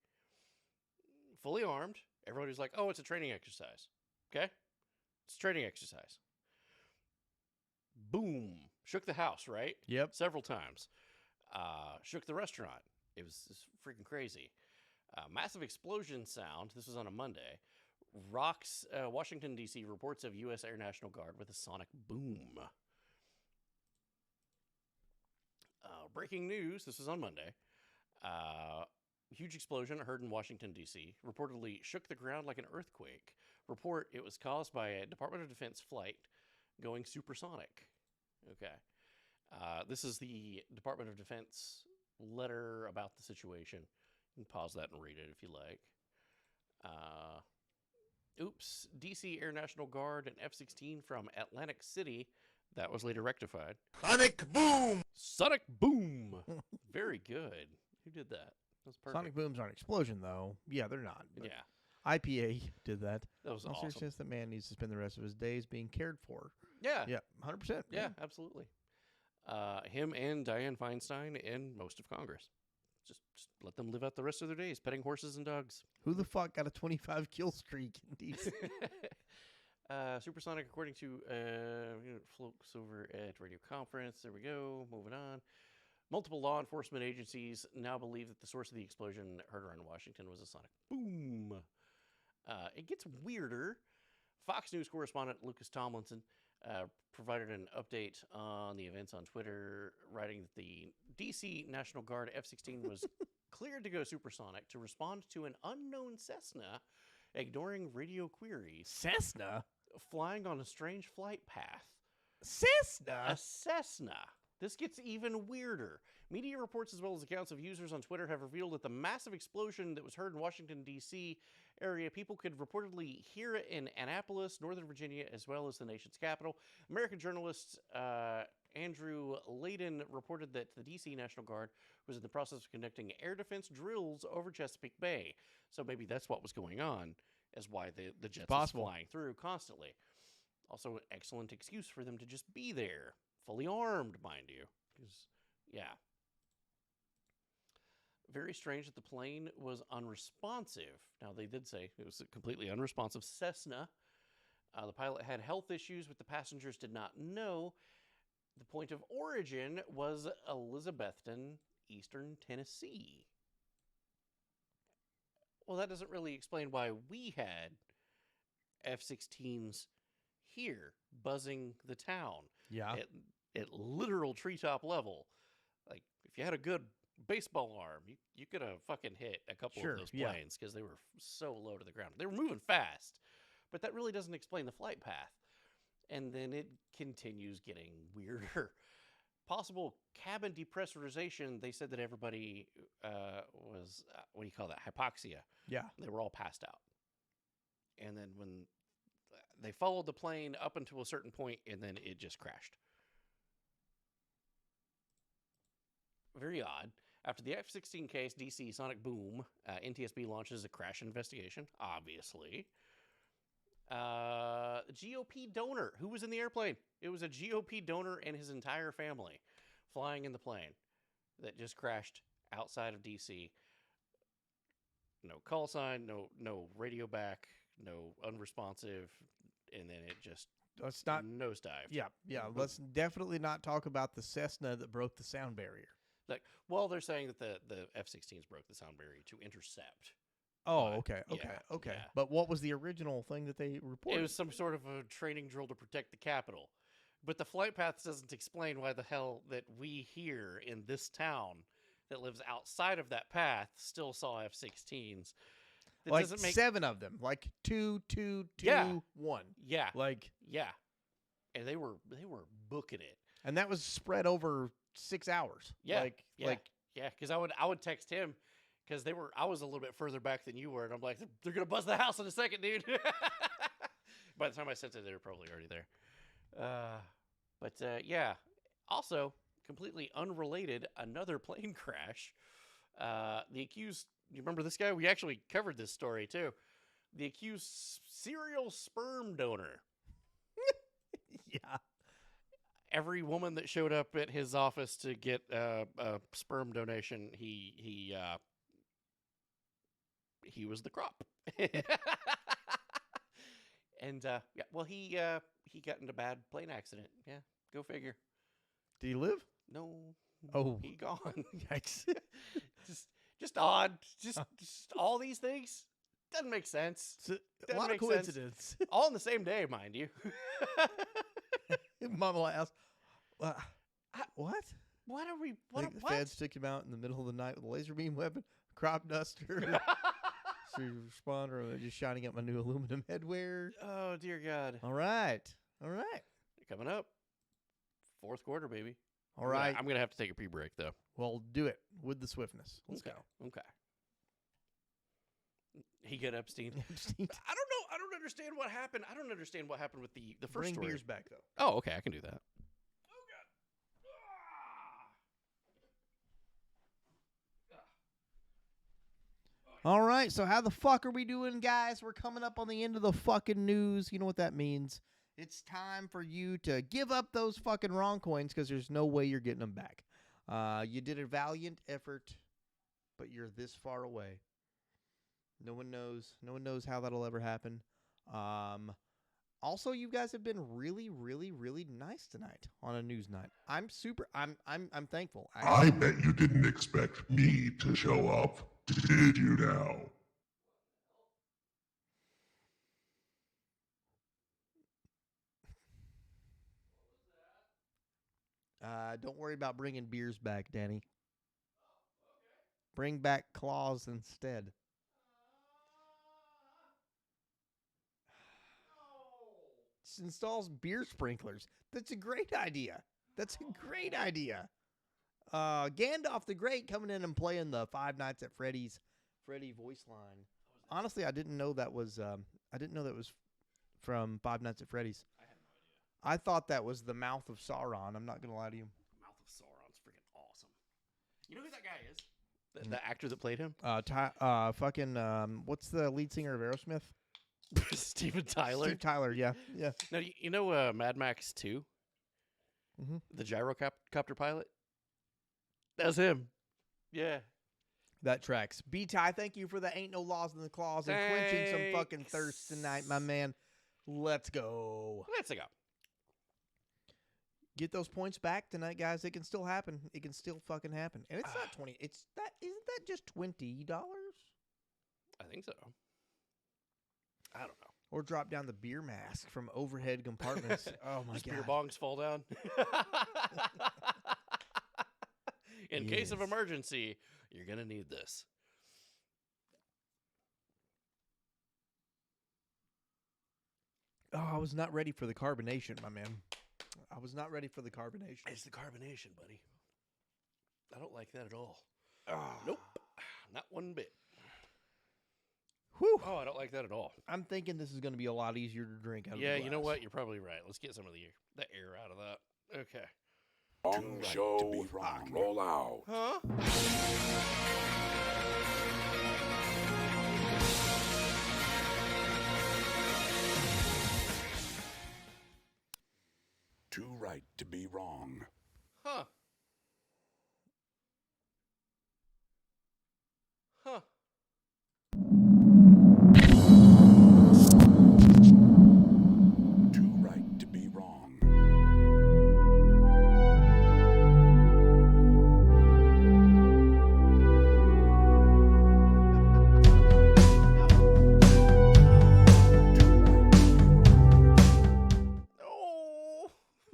[SPEAKER 3] Fully armed. Everybody was like, oh, it's a training exercise. Okay? It's a training exercise. Boom. Shook the house, right?
[SPEAKER 2] Yep.
[SPEAKER 3] Several times. Shook the restaurant. It was freaking crazy. Massive explosion sound. This was on a Monday. Rocks Washington, D.C. reports of U.S. Air National Guard with a sonic boom. Breaking news. This was on Monday. Huge explosion heard in Washington, D.C. reportedly shook the ground like an earthquake. Report it was caused by a Department of Defense flight going supersonic. Okay. This is the Department of Defense letter about the situation. You can pause that and read it if you like. Oops. D.C. Air National Guard and F-16 from Atlantic City. That was later rectified.
[SPEAKER 5] Sonic boom!
[SPEAKER 3] Sonic boom! Very good. Who did that? That's perfect.
[SPEAKER 2] Sonic booms aren't explosion, though. Yeah, they're not.
[SPEAKER 3] Yeah.
[SPEAKER 2] IPA did that.
[SPEAKER 3] That was awesome.
[SPEAKER 2] Seriousness that man needs to spend the rest of his days being cared for.
[SPEAKER 3] Yeah.
[SPEAKER 2] Yeah, 100%.
[SPEAKER 3] Yeah, absolutely. Him and Dianne Feinstein and most of Congress. Just let them live out the rest of their days petting horses and dogs.
[SPEAKER 2] Who the fuck got a 25 kill streak in DC?
[SPEAKER 3] Supersonic, according to folks over at Radio Conference. There we go. Moving on. Multiple law enforcement agencies now believe that the source of the explosion heard around Washington was a sonic boom. It gets weirder. Fox News correspondent Lucas Tomlinson provided an update on the events on Twitter, writing that the D.C. National Guard F-16 was cleared to go supersonic to respond to an unknown Cessna ignoring radio queries.
[SPEAKER 2] Cessna?
[SPEAKER 3] Flying on a strange flight path.
[SPEAKER 2] Cessna?
[SPEAKER 3] A Cessna. This gets even weirder. Media reports as well as accounts of users on Twitter have revealed that the massive explosion that was heard in Washington, D.C. area, people could reportedly hear it in Annapolis, Northern Virginia, as well as the nation's capital. American journalist Andrew Layden reported that the D.C. National Guard was in the process of conducting air defense drills over Chesapeake Bay. So maybe that's what was going on, is why the jets was flying through constantly. Also, an excellent excuse for them to just be there. Fully armed, mind you. Yeah. Very strange that the plane was unresponsive. Now, they did say it was a completely unresponsive Cessna. The pilot had health issues, but the passengers did not know. The point of origin was Elizabethton, Eastern Tennessee. Well, that doesn't really explain why we had F-16s here buzzing the town.
[SPEAKER 2] Yeah.
[SPEAKER 3] At literal treetop level. Like, if you had a good baseball arm, you could have fucking hit a couple of those planes because they were so low to the ground. They were moving fast, but that really doesn't explain the flight path. And then it continues getting weirder. Possible cabin depressurization. They said that everybody was, what do you call that, hypoxia.
[SPEAKER 2] Yeah.
[SPEAKER 3] They were all passed out. And then when they followed the plane up until a certain point, and then it just crashed. Very odd. After the F-16 case, DC Sonic Boom, NTSB launches a crash investigation, obviously. GOP donor. Who was in the airplane? It was a GOP donor and his entire family flying in the plane that just crashed outside of DC. No call sign, no radio back, no unresponsive, and then it just nosedived.
[SPEAKER 2] Yeah. Let's definitely not talk about the Cessna that broke the sound barrier.
[SPEAKER 3] Like, well, they're saying that the F-16s broke the sound barrier to intercept.
[SPEAKER 2] Oh,
[SPEAKER 3] But,
[SPEAKER 2] okay.
[SPEAKER 3] yeah.
[SPEAKER 2] But what was the original thing that they reported?
[SPEAKER 3] It was some sort of a training drill to protect the Capitol. But the flight path doesn't explain why the hell that we here in this town that lives outside of that path still saw F-16s. That
[SPEAKER 2] like
[SPEAKER 3] doesn't make
[SPEAKER 2] 7 of them, like 2, 2, 2,
[SPEAKER 3] Yeah.
[SPEAKER 2] 1.
[SPEAKER 3] Yeah.
[SPEAKER 2] Like,
[SPEAKER 3] yeah, and they were booking it.
[SPEAKER 2] and that was spread over 6 hours.
[SPEAKER 3] Yeah,
[SPEAKER 2] Like,
[SPEAKER 3] because I would text him because I was a little bit further back than you were, and I'm like, they're gonna buzz the house in a second, dude. By the time I sent it, they were probably already there. But yeah. Also, completely unrelated, another plane crash. The accused. You remember this guy? We actually covered this story too. The accused serial sperm donor.
[SPEAKER 2] yeah.
[SPEAKER 3] Every woman that showed up at his office to get a sperm donation, he was the crop. And yeah, well, he got in a bad plane accident. Yeah, go figure.
[SPEAKER 2] Did he live?
[SPEAKER 3] No.
[SPEAKER 2] Oh,
[SPEAKER 3] he gone.
[SPEAKER 2] Yikes.
[SPEAKER 3] just odd. Just all these things doesn't make sense.
[SPEAKER 2] A lot of coincidence.
[SPEAKER 3] All on the same day, mind you.
[SPEAKER 2] Mama will ask, what?
[SPEAKER 3] What are we?
[SPEAKER 2] I think the feds took him out in the middle of the night with a laser beam weapon, crop duster, responder, and they're just shining up my new aluminum headwear.
[SPEAKER 3] Oh, dear God.
[SPEAKER 2] All right.
[SPEAKER 3] Coming up. Fourth quarter, baby.
[SPEAKER 2] All right.
[SPEAKER 3] I'm going to have to take a pee break, though.
[SPEAKER 2] Well, do it with the swiftness. Let's go.
[SPEAKER 3] Okay. He got Epstein. I don't understand what happened. I don't understand what happened with the first
[SPEAKER 2] Bring
[SPEAKER 3] story.
[SPEAKER 2] beers back, though.
[SPEAKER 3] Oh, okay. I can do that.
[SPEAKER 2] All right, so how the fuck are we doing, guys? We're coming up on the end of the fucking news. You know what that means. It's time for you to give up those fucking wrong coins because there's no way you're getting them back. You did a valiant effort, but you're this far away. No one knows. No one knows how that'll ever happen. Also, you guys have been really, really, really nice tonight on a news night. I'm thankful.
[SPEAKER 1] I bet you didn't expect me to show up. Did you now?
[SPEAKER 2] Don't worry about bringing beers back, Danny. Bring back claws instead. Just installs beer sprinklers. That's a great idea. Gandalf the Great coming in and playing the Five Nights at Freddy voice line. Honestly, I didn't know that was from Five Nights at Freddy's.
[SPEAKER 3] I had no idea.
[SPEAKER 2] I thought that was the mouth of Sauron. I'm not gonna lie to you.
[SPEAKER 3] Mouth of Sauron's freaking awesome. You know who that guy is? The actor that played him?
[SPEAKER 2] What's the lead singer of Aerosmith?
[SPEAKER 3] Steven Tyler.
[SPEAKER 2] Steve Tyler, yeah.
[SPEAKER 3] Now, you know Mad Max 2?
[SPEAKER 2] Mm-hmm.
[SPEAKER 3] The gyrocopter pilot? That's him. Yeah.
[SPEAKER 2] That tracks. B-Ty, thank you for the Ain't No Laws in the Claws and quenching some fucking thirst tonight, my man. Let's go. Get those points back tonight, guys. It can still happen. It can still fucking happen. And it's not 20. Isn't that just $20?
[SPEAKER 3] I think so. I don't know.
[SPEAKER 2] Or drop down the beer mask from overhead compartments. Oh my
[SPEAKER 3] Just
[SPEAKER 2] god.
[SPEAKER 3] beer bongs fall down. In case of
[SPEAKER 2] Yes.
[SPEAKER 3] emergency, you're gonna need this.
[SPEAKER 2] Oh, I was not ready for the carbonation, my man. I was not ready for the carbonation.
[SPEAKER 3] It's the carbonation, buddy. I don't like that at all.
[SPEAKER 2] Ah.
[SPEAKER 3] Nope, not one bit.
[SPEAKER 2] Whew.
[SPEAKER 3] Oh, I don't like that at all.
[SPEAKER 2] I'm thinking this is going to be a lot easier to drink out of
[SPEAKER 3] Yeah,
[SPEAKER 2] the
[SPEAKER 3] you know
[SPEAKER 2] glass.
[SPEAKER 3] what? You're probably right. Let's get some of the air out of that. Okay.
[SPEAKER 1] Wrong show, roll out.
[SPEAKER 3] Huh?
[SPEAKER 1] Too right to be wrong.
[SPEAKER 3] Huh. Huh.
[SPEAKER 1] Too right to be wrong.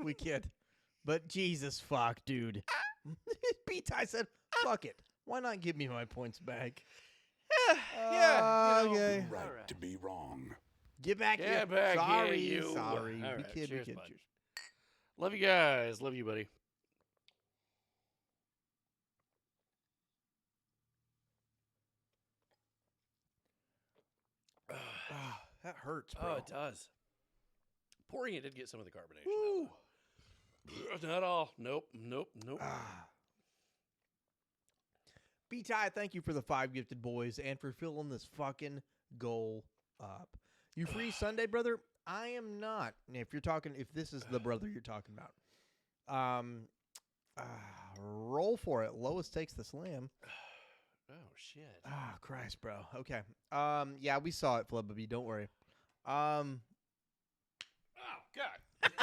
[SPEAKER 2] We kid. But Jesus fuck, dude. B-Tie said, fuck it. Why not give me my points back?
[SPEAKER 3] Yeah.
[SPEAKER 2] Okay.
[SPEAKER 1] Too right to be wrong.
[SPEAKER 2] Get back here.
[SPEAKER 3] Get back
[SPEAKER 2] Sorry,
[SPEAKER 3] here, you.
[SPEAKER 2] sorry.
[SPEAKER 3] All
[SPEAKER 2] We
[SPEAKER 3] right,
[SPEAKER 2] kid,
[SPEAKER 3] cheers,
[SPEAKER 2] we kid.
[SPEAKER 3] bud.
[SPEAKER 2] Cheers.
[SPEAKER 3] Love you guys. Love you, buddy.
[SPEAKER 2] That hurts, bro.
[SPEAKER 3] Oh, it does. Pouring it did get some of the carbonation. Though. Not all. Nope.
[SPEAKER 2] B-Tie, thank you for the 5 gifted boys and for filling this fucking goal up. You free Sunday, brother? I am not. If this is the brother you're talking about, roll for it. Lowest takes the slam.
[SPEAKER 3] Oh shit.
[SPEAKER 2] Ah, Christ, bro. Okay. Yeah, we saw it, Flubby. Don't worry.
[SPEAKER 3] Oh God.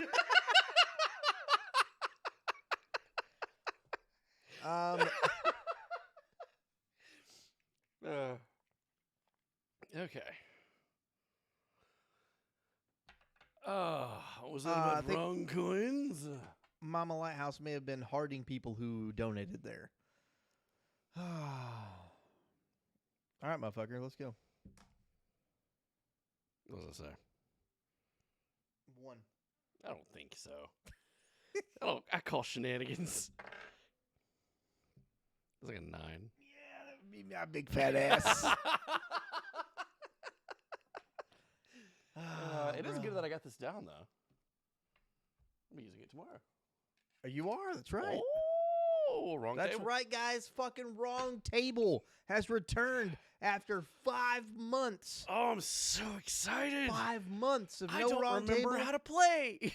[SPEAKER 3] Okay. Was that
[SPEAKER 2] I
[SPEAKER 3] about
[SPEAKER 2] think-
[SPEAKER 3] wrong coins?
[SPEAKER 2] Mama Lighthouse may have been Harding people who donated there. All right, motherfucker, let's go.
[SPEAKER 3] What does it say?
[SPEAKER 2] 1.
[SPEAKER 3] I don't think so. I call shenanigans. It's like a 9.
[SPEAKER 2] Yeah, that would be my big fat ass.
[SPEAKER 3] It is good that I got this down, though. I'll be using it tomorrow.
[SPEAKER 2] You are. That's right.
[SPEAKER 3] Oh, wrong
[SPEAKER 2] That's
[SPEAKER 3] table.
[SPEAKER 2] right, guys. Fucking Wrong Table has returned after 5 months.
[SPEAKER 3] Oh, I'm so excited.
[SPEAKER 2] 5 months of
[SPEAKER 3] I
[SPEAKER 2] no
[SPEAKER 3] don't
[SPEAKER 2] Wrong
[SPEAKER 3] remember
[SPEAKER 2] Table.
[SPEAKER 3] how to play.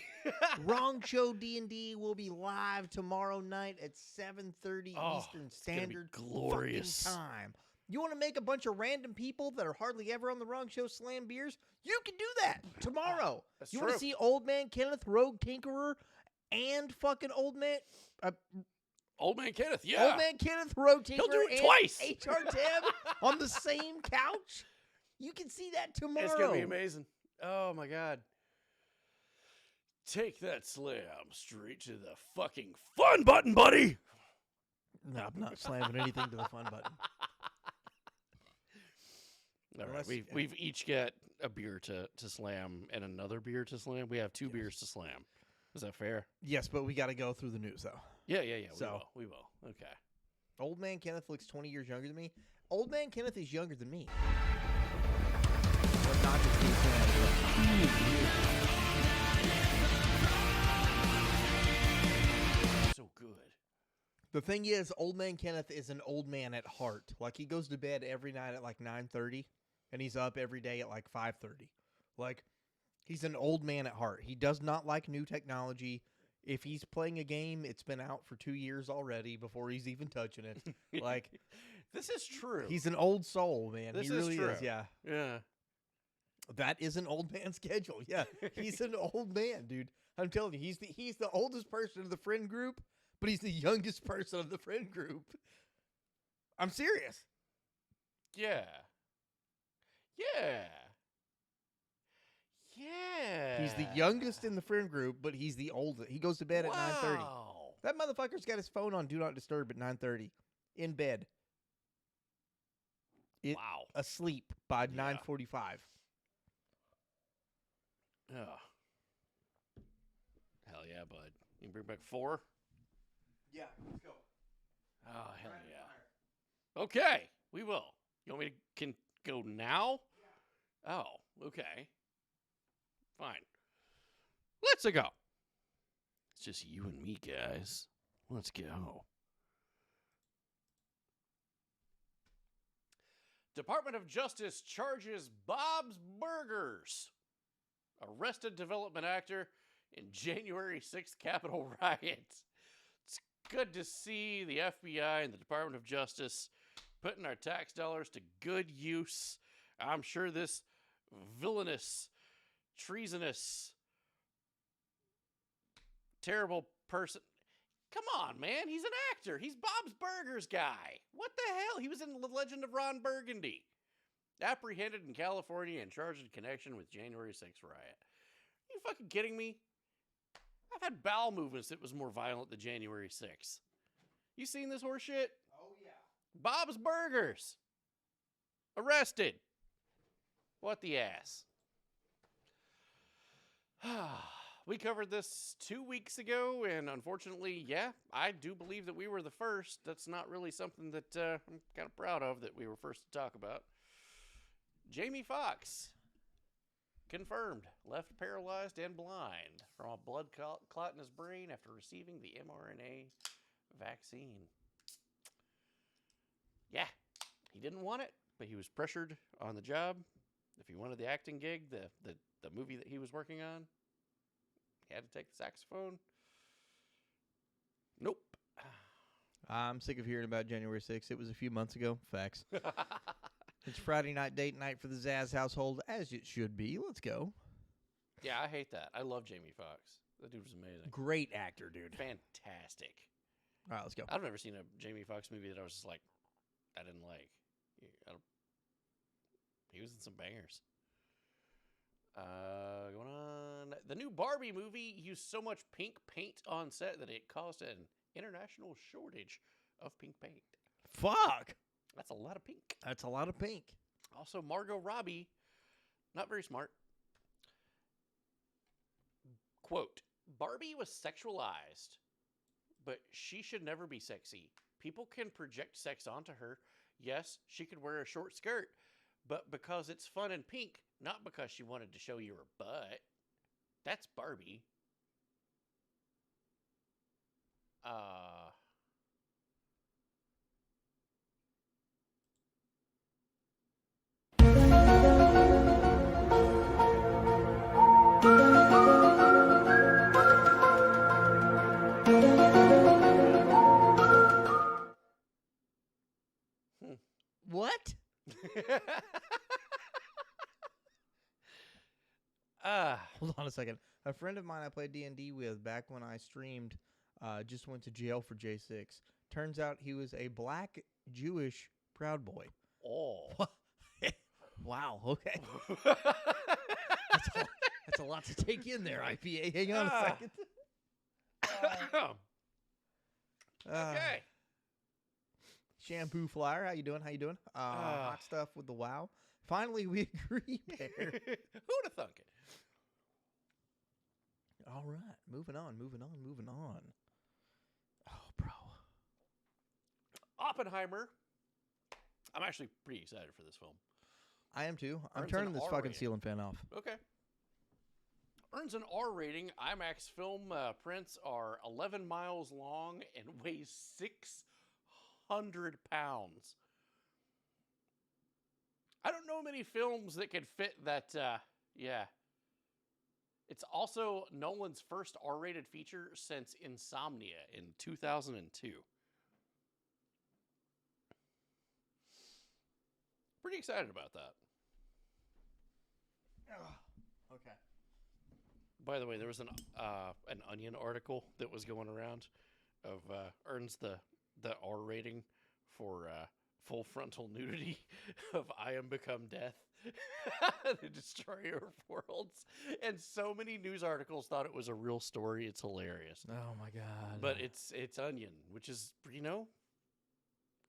[SPEAKER 2] Wrong Show D&D will be live tomorrow night at 7:30
[SPEAKER 3] Oh,
[SPEAKER 2] Eastern
[SPEAKER 3] it's gonna be
[SPEAKER 2] Standard
[SPEAKER 3] glorious.
[SPEAKER 2] fucking time. You want to make a bunch of random people that are hardly ever on the Wrong Show slam beers? You can do that tomorrow.
[SPEAKER 3] That's
[SPEAKER 2] you want to
[SPEAKER 3] true.
[SPEAKER 2] see Old Man Kenneth, Rogue Tinkerer, and fucking Old Man...
[SPEAKER 3] Old Man Kenneth, yeah.
[SPEAKER 2] Old Man Kenneth, Rogue Tinkerer,
[SPEAKER 3] He'll do it
[SPEAKER 2] and
[SPEAKER 3] twice.
[SPEAKER 2] HR Deb on the same couch? You can see that tomorrow.
[SPEAKER 3] It's going to be amazing. Oh, my God. Take that slam straight to the fucking fun button, buddy.
[SPEAKER 2] No, I'm not slamming anything to the fun button.
[SPEAKER 3] All right,
[SPEAKER 2] Unless-
[SPEAKER 3] we've each got a beer to slam and another beer to slam. We have 2 beers to slam. Is that fair?
[SPEAKER 2] Yes, but we got to go through the news, though.
[SPEAKER 3] Yeah.
[SPEAKER 2] So-
[SPEAKER 3] We will. Okay.
[SPEAKER 2] Old Man Kenneth looks 20 years younger than me. Old Man Kenneth is younger than me. But not just
[SPEAKER 3] So good.
[SPEAKER 2] The thing is, Old Man Kenneth is an old man at heart. Like, he goes to bed every night at like 9:30, and he's up every day at like 5:30. Like, he's an old man at heart. He does not like new technology. If he's playing a game, it's been out for 2 years already before he's even touching it. Like,
[SPEAKER 3] this is true.
[SPEAKER 2] he's an old soul, man.
[SPEAKER 3] This
[SPEAKER 2] he really
[SPEAKER 3] is true.
[SPEAKER 2] Yeah.
[SPEAKER 3] Yeah.
[SPEAKER 2] That is an old man schedule. Yeah, he's an old man, dude. I'm telling you, he's the oldest person of the friend group, but he's the youngest person of the friend group. I'm serious.
[SPEAKER 3] Yeah. Yeah. Yeah.
[SPEAKER 2] He's the youngest in the friend group, but he's the oldest. He goes to bed at 9:30.
[SPEAKER 3] Wow.
[SPEAKER 2] That motherfucker's got his phone on Do Not Disturb at 9:30 in bed.
[SPEAKER 3] Wow.
[SPEAKER 2] Asleep by 9:45.
[SPEAKER 3] Oh. Hell yeah, bud. You can bring back 4?
[SPEAKER 2] Yeah, let's go.
[SPEAKER 3] Oh, hell yeah. Okay, we will. You want me to can go now? Yeah. Oh, okay. Fine. Let's go. It's just you and me, guys. Let's go. Department of Justice charges Bob's Burgers, arrested development actor in January 6th Capitol riot. It's good to see the FBI and the Department of Justice putting our tax dollars to good use. I'm sure this villainous, treasonous, terrible person. Come on, man. He's an actor. He's Bob's Burgers guy. What the hell? He was in The Legend of Ron Burgundy. Apprehended in California and charged in connection with January 6th riot. Are you fucking kidding me? I've had bowel movements that was more violent than January 6th. You seen this horse shit?
[SPEAKER 2] Oh, yeah.
[SPEAKER 3] Bob's Burgers. Arrested. What the ass? We covered this 2 weeks ago, and unfortunately, yeah, I do believe that we were the first. That's not really something that I'm kind of proud of that we were first to talk about. Jamie Foxx, confirmed, left paralyzed and blind from a blood clot in his brain after receiving the mRNA vaccine. Yeah, he didn't want it, but he was pressured on the job. If he wanted the acting gig, the movie that he was working on, he had to take the saxophone. Nope.
[SPEAKER 2] I'm sick of hearing about January 6th. It was a few months ago. Facts. It's Friday night date night for the Zaz household, as it should be. Let's go.
[SPEAKER 3] Yeah, I hate that. I love Jamie Foxx. That dude was amazing.
[SPEAKER 2] Great actor, dude.
[SPEAKER 3] Fantastic.
[SPEAKER 2] All right, let's go.
[SPEAKER 3] I've never seen a Jamie Foxx movie that I was just like, I didn't like. He was in some bangers. Going on. The new Barbie movie used so much pink paint on set that it caused an international shortage of pink paint.
[SPEAKER 2] Fuck.
[SPEAKER 3] That's a lot of pink.
[SPEAKER 2] That's a lot of pink.
[SPEAKER 3] Also, Margot Robbie, not very smart. Quote, Barbie was sexualized, but she should never be sexy. People can project sex onto her. Yes, she could wear a short skirt, but because it's fun and pink, not because she wanted to show you her butt. That's Barbie.
[SPEAKER 2] What? Hold on a second. A friend of mine I played D&D with back when I streamed just went to jail for J6. Turns out he was a black Jewish Proud Boy.
[SPEAKER 3] Oh.
[SPEAKER 2] Wow, okay. That's a lot to take in there, IPA. Hang on a second.
[SPEAKER 3] Okay.
[SPEAKER 2] Shampoo Flyer, how you doing? Hot stuff with the WoW. Finally, we agree there.
[SPEAKER 3] Who'd have thunk it?
[SPEAKER 2] All right, moving on. Oh, bro.
[SPEAKER 3] Oppenheimer. I'm actually pretty excited for this film.
[SPEAKER 2] I am too. I'm
[SPEAKER 3] Earns
[SPEAKER 2] turning
[SPEAKER 3] an
[SPEAKER 2] this
[SPEAKER 3] R
[SPEAKER 2] fucking
[SPEAKER 3] rating.
[SPEAKER 2] ceiling fan off.
[SPEAKER 3] Okay. Earns an R rating. IMAX film prints are 11 miles long and weighs 600 pounds. I don't know many films that could fit that. Yeah. It's also Nolan's first R-rated feature since Insomnia in 2002. Pretty excited about that.
[SPEAKER 2] Okay.
[SPEAKER 3] By the way, there was an Onion article that was going around of earns the R rating for full frontal nudity of I am become death, the destroyer of worlds. And so many news articles thought it was a real story. It's hilarious.
[SPEAKER 2] Oh my God.
[SPEAKER 3] But it's Onion, which is,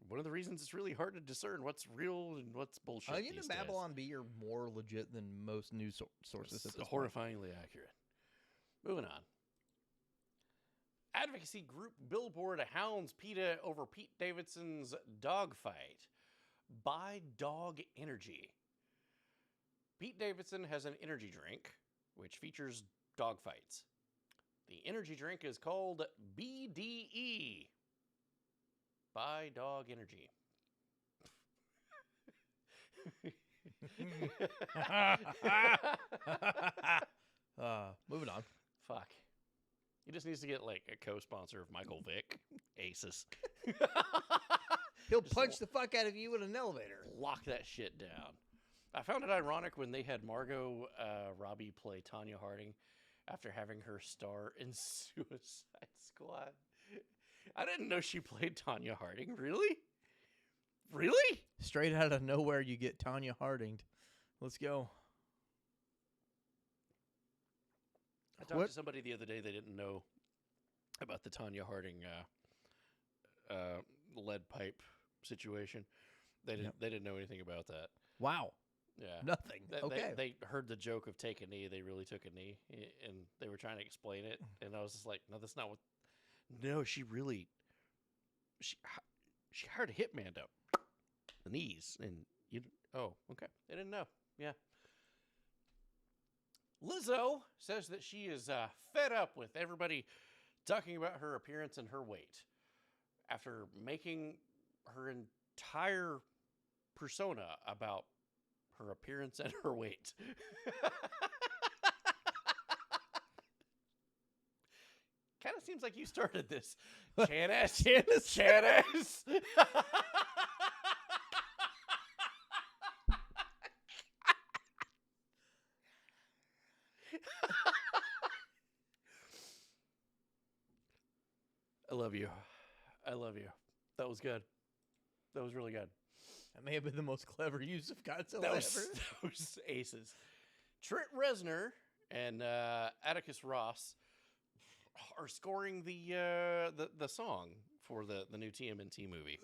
[SPEAKER 3] one of the reasons it's really hard to discern what's real and what's bullshit.
[SPEAKER 2] Onion
[SPEAKER 3] these
[SPEAKER 2] and Babylon Bee are more legit than most news sources at this point.
[SPEAKER 3] Horrifyingly accurate. Moving on. Advocacy group Billboard hounds PETA over Pete Davidson's dogfight. Buy dog energy. Pete Davidson has an energy drink which features dogfights. The energy drink is called BDE. Buy dog energy.
[SPEAKER 2] Moving on.
[SPEAKER 3] Fuck. He just needs to get like a co-sponsor of Michael Vick, Aces.
[SPEAKER 2] He'll punch the fuck out of you in an elevator.
[SPEAKER 3] Lock that shit down. I found it ironic when they had Margot Robbie play Tanya Harding after having her star in Suicide Squad. I didn't know she played Tanya Harding. Really? Really?
[SPEAKER 2] Straight out of nowhere, you get Tanya Harding. Let's go.
[SPEAKER 3] I talked to somebody the other day. They didn't know about the Tanya Harding lead pipe situation. They didn't know anything about that.
[SPEAKER 2] Wow.
[SPEAKER 3] Yeah.
[SPEAKER 2] Nothing. Okay.
[SPEAKER 3] They heard the joke of take a knee. They really took a knee, and they were trying to explain it. And I was just like, no, that's not what. No, she hired a hitman to the knees, and you. Oh, okay. They didn't know. Yeah. Lizzo says that she is fed up with everybody talking about her appearance and her weight after making her entire persona about her appearance and her weight. Kind of seems like you started this. Janice. I love you. I love you. That was good. That was really good.
[SPEAKER 2] That may have been the most clever use of Godzilla
[SPEAKER 3] That
[SPEAKER 2] ever.
[SPEAKER 3] was aces. Trent Reznor and Atticus Ross are scoring the song for the new TMNT movie.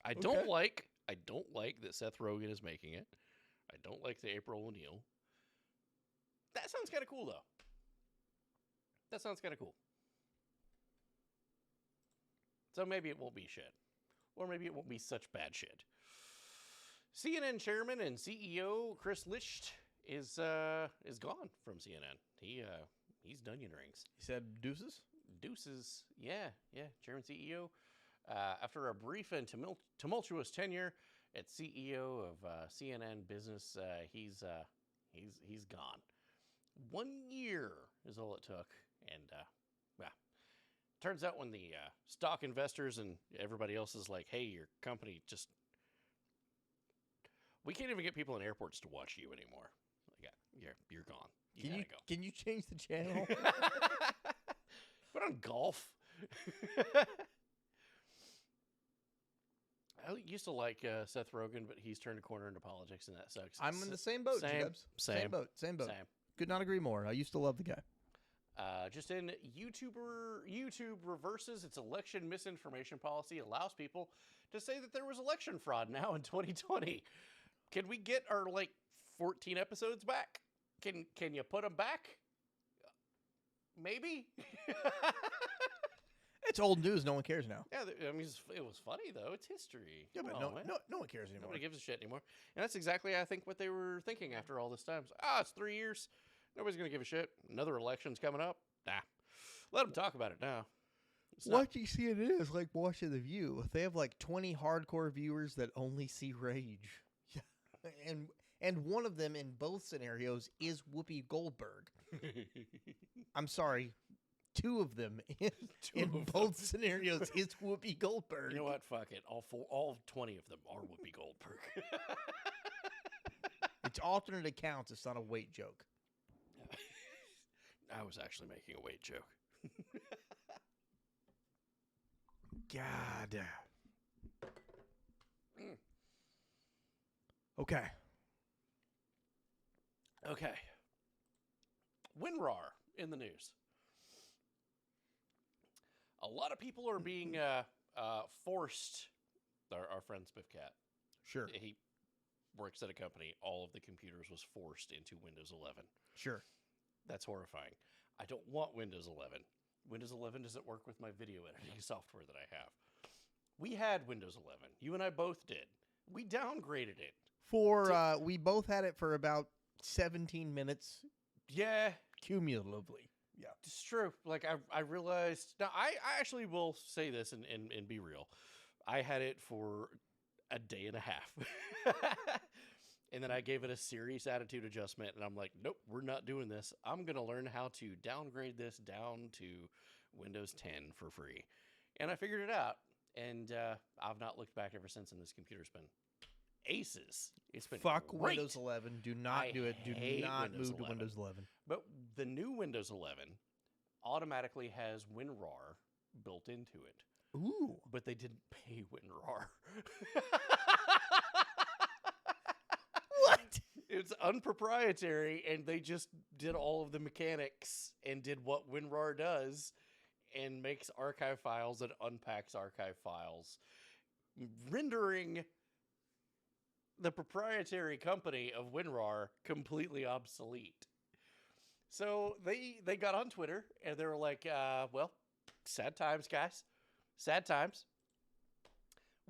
[SPEAKER 3] I don't like that Seth Rogen is making it. I don't like the April O'Neil. That sounds kind of cool, though. That sounds kind of cool. So maybe it won't be shit. Or maybe it won't be such bad shit. CNN chairman and CEO Chris Licht is gone from CNN. He's done rings.
[SPEAKER 2] He said deuces?
[SPEAKER 3] Deuces. Yeah. Chairman CEO. After a brief and tumultuous tenure at CEO of CNN Business, he's gone. 1 year is all it took, and turns out when the stock investors and everybody else is like, "Hey, your company just we can't even get people in airports to watch you anymore. You're gone. You gotta go.
[SPEAKER 2] Can you change the channel?
[SPEAKER 3] Put on golf." I used to like Seth Rogen, but he's turned a corner into politics, and that sucks.
[SPEAKER 2] I'm in the same boat, Jebs. Same boat. Could not agree more. I used to love the guy.
[SPEAKER 3] Just in YouTube reverses its election misinformation policy, allows people to say that there was election fraud now in 2020. Can we get our 14 episodes back? Can you put them back? Maybe.
[SPEAKER 2] It's old news. No one cares now.
[SPEAKER 3] Yeah, I mean, it was funny though. It's history.
[SPEAKER 2] Yeah, but no one cares anymore.
[SPEAKER 3] Nobody gives a shit anymore. And that's exactly, I think, what they were thinking after all this time. It's 3 years. Nobody's going to give a shit. Another election's coming up. Nah. Let them talk about it now.
[SPEAKER 2] Watching CNN is like watching The View. They have 20 hardcore viewers that only see rage. Yeah. And one of them in both scenarios is Whoopi Goldberg. I'm sorry. Two of them in both scenarios is Whoopi Goldberg.
[SPEAKER 3] You know what? Fuck it. All 20 of them are Whoopi Goldberg.
[SPEAKER 2] It's alternate accounts. It's not a weight joke.
[SPEAKER 3] I was actually making a weight joke.
[SPEAKER 2] God. Okay.
[SPEAKER 3] Okay. WinRAR in the news. A lot of people are being forced. Our friend Spiffcat.
[SPEAKER 2] Sure.
[SPEAKER 3] He works at a company. All of the computers was forced into Windows 11.
[SPEAKER 2] Sure.
[SPEAKER 3] That's horrifying. I don't want Windows 11. Windows 11 doesn't work with my video editing software that I have. We had Windows 11. You and I both did. We downgraded it.
[SPEAKER 2] We both had it for about 17 minutes.
[SPEAKER 3] Yeah.
[SPEAKER 2] Cumulatively. Yeah.
[SPEAKER 3] It's true. Like, I realized... Now, I actually will say this and be real. I had it for a day and a half. And then I gave it a serious attitude adjustment, and I'm like, nope, we're not doing this. I'm going to learn how to downgrade this down to Windows 10 for free. And I figured it out, and I've not looked back ever since, and this computer's been aces. It's been
[SPEAKER 2] Fuck
[SPEAKER 3] great.
[SPEAKER 2] Windows 11. Do not do it. Do not
[SPEAKER 3] Windows
[SPEAKER 2] move to
[SPEAKER 3] 11.
[SPEAKER 2] Windows 11.
[SPEAKER 3] But the new Windows 11 automatically has WinRAR built into it.
[SPEAKER 2] Ooh.
[SPEAKER 3] But they didn't pay WinRAR.
[SPEAKER 2] What?
[SPEAKER 3] It's unproprietary, and they just did all of the mechanics and did what WinRAR does and makes archive files and unpacks archive files, rendering the proprietary company of WinRAR completely obsolete. So they got on Twitter, and they were like, well, sad times, guys. Sad times.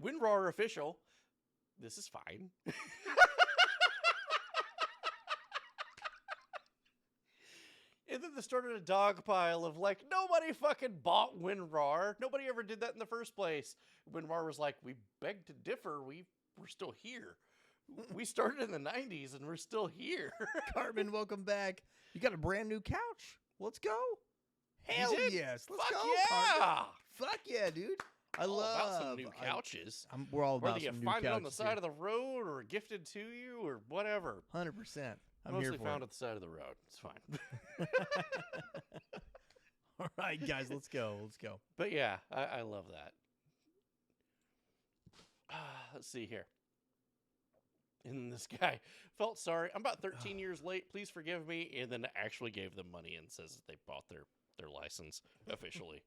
[SPEAKER 3] WinRAR official. This is fine. And then they started a dog pile of like, nobody fucking bought WinRAR. Nobody ever did that in the first place. WinRAR was like, we beg to differ. We're still here. We started in the 90s and we're still here.
[SPEAKER 2] Cartman, welcome back. You got a brand new couch. Let's go. Hell
[SPEAKER 3] did?
[SPEAKER 2] yes. Let's
[SPEAKER 3] Fuck
[SPEAKER 2] go.
[SPEAKER 3] yeah.
[SPEAKER 2] Cartman. Fuck yeah, dude. I
[SPEAKER 3] All
[SPEAKER 2] love
[SPEAKER 3] about some new couches.
[SPEAKER 2] We're all about
[SPEAKER 3] Whether
[SPEAKER 2] some
[SPEAKER 3] you
[SPEAKER 2] new
[SPEAKER 3] find it on the
[SPEAKER 2] couches
[SPEAKER 3] side
[SPEAKER 2] here.
[SPEAKER 3] of the road or gifted to you or whatever.
[SPEAKER 2] 100%. I'm
[SPEAKER 3] Mostly
[SPEAKER 2] here for
[SPEAKER 3] found
[SPEAKER 2] it.
[SPEAKER 3] at the side of the road. It's fine.
[SPEAKER 2] All right, guys, let's go. Let's go.
[SPEAKER 3] But yeah, I love that. Let's see here. And this guy felt sorry. I'm about 13 years late. Please forgive me. And then actually gave them money and says that they bought their license officially.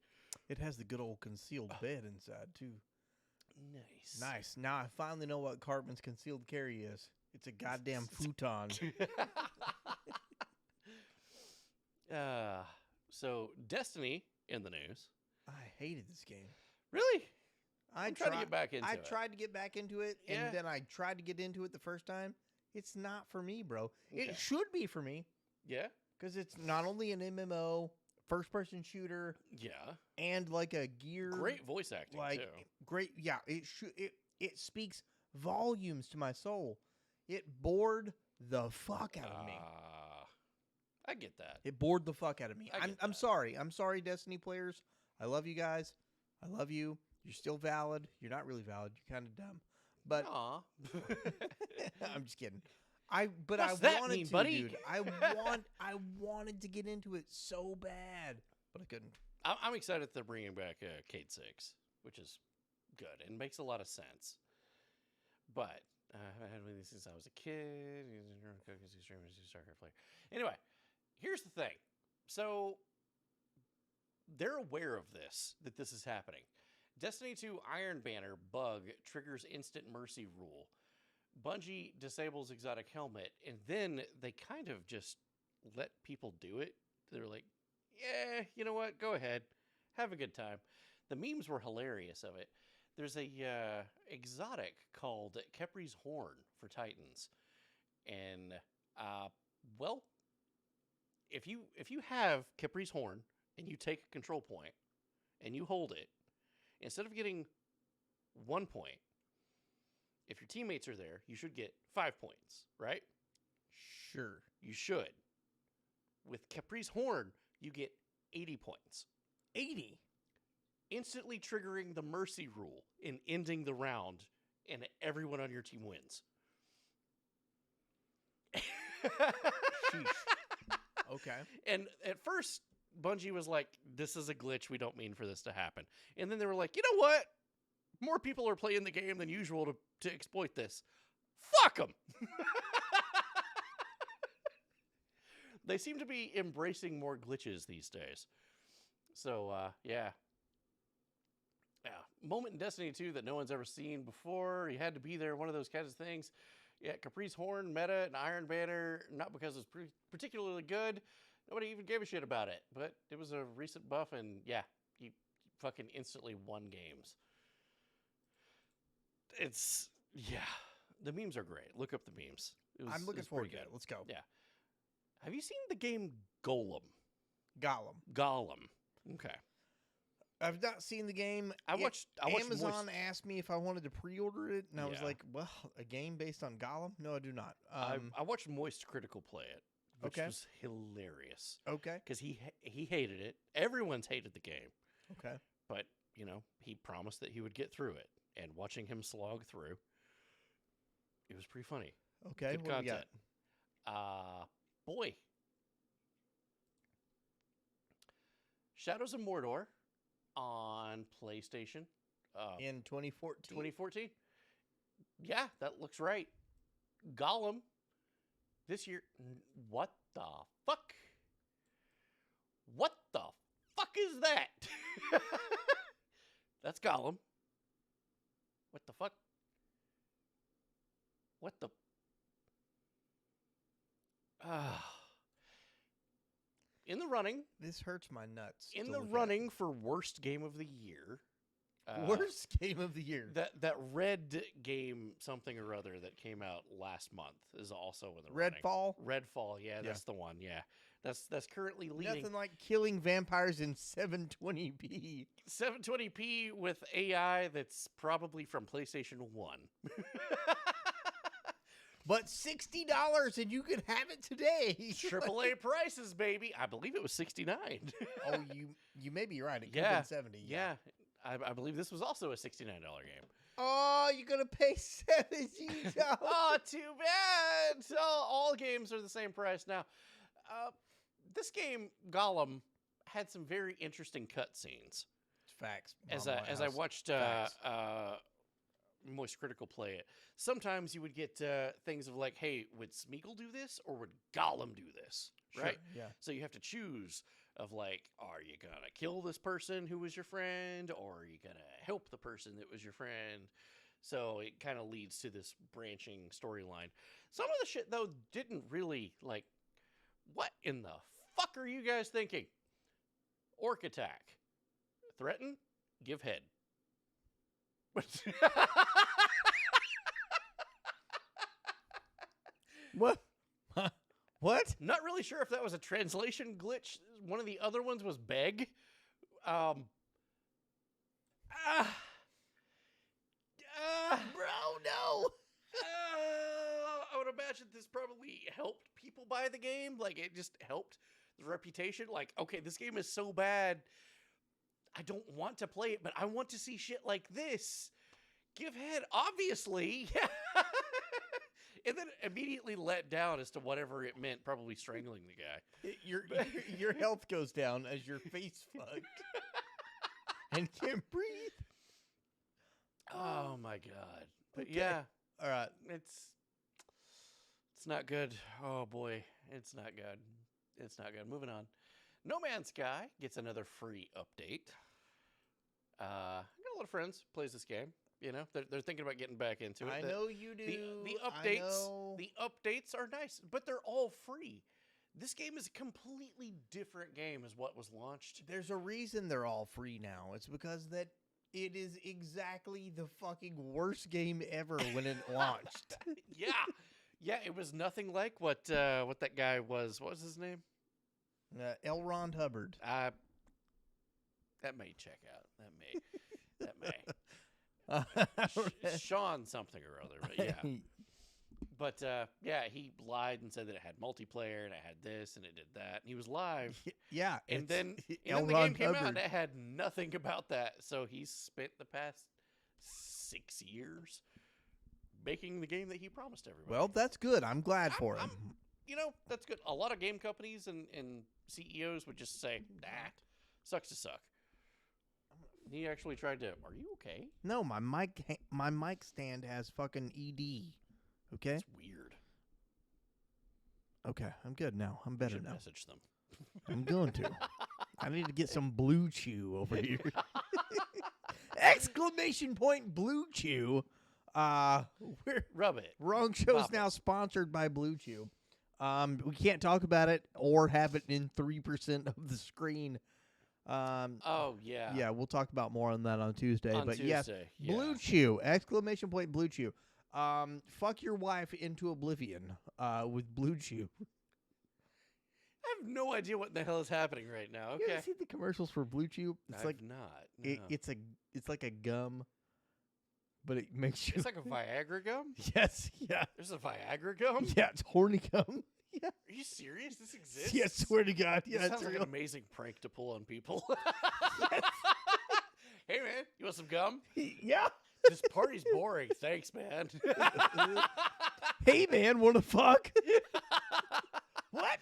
[SPEAKER 2] It has the good old concealed bed inside, too.
[SPEAKER 3] Nice.
[SPEAKER 2] Nice. Now I finally know what Cartman's concealed carry is. It's a goddamn futon.
[SPEAKER 3] So Destiny in the news.
[SPEAKER 2] I hated this game.
[SPEAKER 3] Really?
[SPEAKER 2] I
[SPEAKER 3] tried to get back into it.
[SPEAKER 2] I tried to get back into it,
[SPEAKER 3] Yeah.
[SPEAKER 2] and then I tried to get into it the first time. It's not for me, bro.
[SPEAKER 3] Okay.
[SPEAKER 2] It should be for me.
[SPEAKER 3] Yeah?
[SPEAKER 2] Because it's not only an MMO, first-person shooter,
[SPEAKER 3] Yeah.
[SPEAKER 2] and like a gear.
[SPEAKER 3] Great voice acting,
[SPEAKER 2] like,
[SPEAKER 3] too.
[SPEAKER 2] Great, yeah. It speaks volumes to my soul. It bored the fuck out of me.
[SPEAKER 3] I get that.
[SPEAKER 2] It bored the fuck out of me.
[SPEAKER 3] I get
[SPEAKER 2] I'm sorry. I'm sorry, Destiny players. I love you guys. I love you. You're still valid. You're not really valid. You're kind of dumb. But
[SPEAKER 3] Aw.
[SPEAKER 2] I'm just kidding. But
[SPEAKER 3] What's
[SPEAKER 2] I
[SPEAKER 3] that
[SPEAKER 2] wanted
[SPEAKER 3] mean,
[SPEAKER 2] to,
[SPEAKER 3] buddy?
[SPEAKER 2] dude. I wanted to get into it so bad, but I couldn't.
[SPEAKER 3] I'm excited that they're bringing back Cade 6, which is good and makes a lot of sense. But I've had one of these since I was a kid. Player. Anyway, here's the thing. So they're aware of this, that this is happening. Destiny 2 Iron Banner bug triggers instant mercy rule. Bungie disables exotic helmet, and then they kind of just let people do it. They're like, yeah, you know what? Go ahead. Have a good time. The memes were hilarious of it. There's a exotic called Kepri's Horn for Titans. And, well, if you have Kepri's Horn and you take a control point and you hold it, instead of getting 1 point, if your teammates are there, you should get 5 points, right?
[SPEAKER 2] Sure.
[SPEAKER 3] You should. With Kepri's Horn, you get 80 points.
[SPEAKER 2] 80?
[SPEAKER 3] Instantly triggering the mercy rule and ending the round, and everyone on your team wins.
[SPEAKER 2] Sheesh. Okay.
[SPEAKER 3] And at first, Bungie was like, this is a glitch. We don't mean for this to happen. And then they were like, you know what? More people are playing the game than usual to exploit this. Fuck them. They seem to be embracing more glitches these days. So, yeah. Yeah. Moment in Destiny 2 that no one's ever seen before. You had to be there, one of those kinds of things. Yeah, Caprice Horn, Meta, and Iron Banner, not because it's particularly good. Nobody even gave a shit about it. But it was a recent buff, and yeah, you fucking instantly won games. Yeah. The memes are great. Look up the memes.
[SPEAKER 2] I'm looking forward to it. Let's go.
[SPEAKER 3] Yeah. Have you seen the game Golem? Gollum. Okay.
[SPEAKER 2] I've not seen the game.
[SPEAKER 3] I watched
[SPEAKER 2] Amazon asked me if I wanted to pre-order it, and I was like, well, a game based on Gollum? No, I do not.
[SPEAKER 3] I watched Moist Critical play it, which was hilarious.
[SPEAKER 2] Okay.
[SPEAKER 3] Because he hated it. Everyone's hated the game.
[SPEAKER 2] Okay.
[SPEAKER 3] But, he promised that he would get through it. And watching him slog through, it was pretty funny.
[SPEAKER 2] Okay,
[SPEAKER 3] Good
[SPEAKER 2] what
[SPEAKER 3] content.
[SPEAKER 2] we got?
[SPEAKER 3] Boy. Shadows of Mordor on PlayStation.
[SPEAKER 2] In 2014?
[SPEAKER 3] 2014? Yeah, that looks right. Gollum this year. What the fuck? What the fuck is that? That's Gollum. What the fuck? What the... In the running.
[SPEAKER 2] This hurts my nuts.
[SPEAKER 3] In the running for worst game of the year.
[SPEAKER 2] Worst game of the year.
[SPEAKER 3] That Red game something or other that came out last month is also in the running.
[SPEAKER 2] Redfall?
[SPEAKER 3] Redfall, yeah, that's the one. Yeah. That's currently leading.
[SPEAKER 2] Nothing like killing vampires in 720p.
[SPEAKER 3] 720p with AI that's probably from PlayStation 1.
[SPEAKER 2] But $60 and you can have it today.
[SPEAKER 3] AAA prices, baby. I believe it was $69.
[SPEAKER 2] Oh, you may be right. It could have been 70.
[SPEAKER 3] Yeah. I believe this was also a $69 game.
[SPEAKER 2] Oh, you're going to pay $70.
[SPEAKER 3] Oh, too bad. So all games are the same price now. This game, Gollum, had some very interesting cutscenes.
[SPEAKER 2] Facts.
[SPEAKER 3] As I watched Moist Critical play it, sometimes you would get things of like, hey, would Smeagol do this or would Gollum do this?
[SPEAKER 2] Sure,
[SPEAKER 3] right?
[SPEAKER 2] yeah.
[SPEAKER 3] So you have to choose of like, are you going to kill this person who was your friend or are you going to help the person that was your friend? So it kind of leads to this branching storyline. Some of the shit, though, didn't really, like, what in the fuck are you guys thinking? Orc attack. Threaten, give head.
[SPEAKER 2] What? What?
[SPEAKER 3] Not really sure if that was a translation glitch. One of the other ones was beg.
[SPEAKER 2] Bro, no.
[SPEAKER 3] I would imagine this probably helped people buy the game. Like, it just helped the reputation. Like, okay, this game is so bad, I don't want to play it, but I want to see shit like this. Give head, obviously. And then immediately let down as to whatever it meant, probably strangling the guy.
[SPEAKER 2] Your health goes down as your face fucked and can't breathe.
[SPEAKER 3] Oh my god. But
[SPEAKER 2] Okay.
[SPEAKER 3] yeah.
[SPEAKER 2] All right.
[SPEAKER 3] It's not good. Oh boy. It's not good. It's not good. Moving on. No Man's Sky gets another free update. I got a lot of friends plays this game. You know, they're thinking about getting back into it.
[SPEAKER 2] I know you do.
[SPEAKER 3] The updates are nice, but they're all free. This game is a completely different game as what was launched.
[SPEAKER 2] There's a reason they're all free now. It's because that it is exactly the fucking worst game ever when it launched.
[SPEAKER 3] Yeah, it was nothing like what that guy was. What was his name?
[SPEAKER 2] L. Ron Hubbard.
[SPEAKER 3] That may check out. That may. Sean something or other, but yeah. But yeah, he lied and said that it had multiplayer and it had this and it did that, and he was live.
[SPEAKER 2] Yeah,
[SPEAKER 3] and then the game came out and it had nothing about that. So he's spent the past 6 years making the game that he promised everybody.
[SPEAKER 2] Well, that's good. I'm glad for him.
[SPEAKER 3] You know, that's good. A lot of game companies and CEOs would just say, nah, sucks to suck. He actually tried to, are you okay?
[SPEAKER 2] No, my mic stand has fucking ED. Okay?
[SPEAKER 3] It's weird.
[SPEAKER 2] Okay, I'm good now. I'm better now.
[SPEAKER 3] Message them.
[SPEAKER 2] I'm going to. I need to get some Blue Chew over here. Exclamation point Blue Chew.
[SPEAKER 3] Rub it.
[SPEAKER 2] Wrong Show's
[SPEAKER 3] Pop
[SPEAKER 2] now sponsored by Blue Chew. We can't talk about it or have it in 3% of the screen.
[SPEAKER 3] Oh, yeah.
[SPEAKER 2] Yeah, we'll talk about more on that on Tuesday.
[SPEAKER 3] On
[SPEAKER 2] but yes,
[SPEAKER 3] Tuesday, yeah.
[SPEAKER 2] Blue Chew. Exclamation point Blue Chew. Fuck your wife into oblivion with Blue Chew.
[SPEAKER 3] I have no idea what the hell is happening right now.
[SPEAKER 2] You
[SPEAKER 3] Okay.
[SPEAKER 2] ever see the commercials for Blue Chew? It's
[SPEAKER 3] I've
[SPEAKER 2] like
[SPEAKER 3] not. No.
[SPEAKER 2] It's like a gum, but it makes you.
[SPEAKER 3] It's like a Viagra gum?
[SPEAKER 2] Yes, yeah.
[SPEAKER 3] There's a Viagra gum?
[SPEAKER 2] Yeah, it's horny gum. Yeah.
[SPEAKER 3] Are you serious? This exists?
[SPEAKER 2] Yeah, swear to God. Yeah,
[SPEAKER 3] This
[SPEAKER 2] it's
[SPEAKER 3] sounds like
[SPEAKER 2] real.
[SPEAKER 3] an amazing prank to pull on people. Hey, man, you want some gum?
[SPEAKER 2] Yeah.
[SPEAKER 3] This party's boring. Thanks, man.
[SPEAKER 2] Hey, man, wanna fuck? What?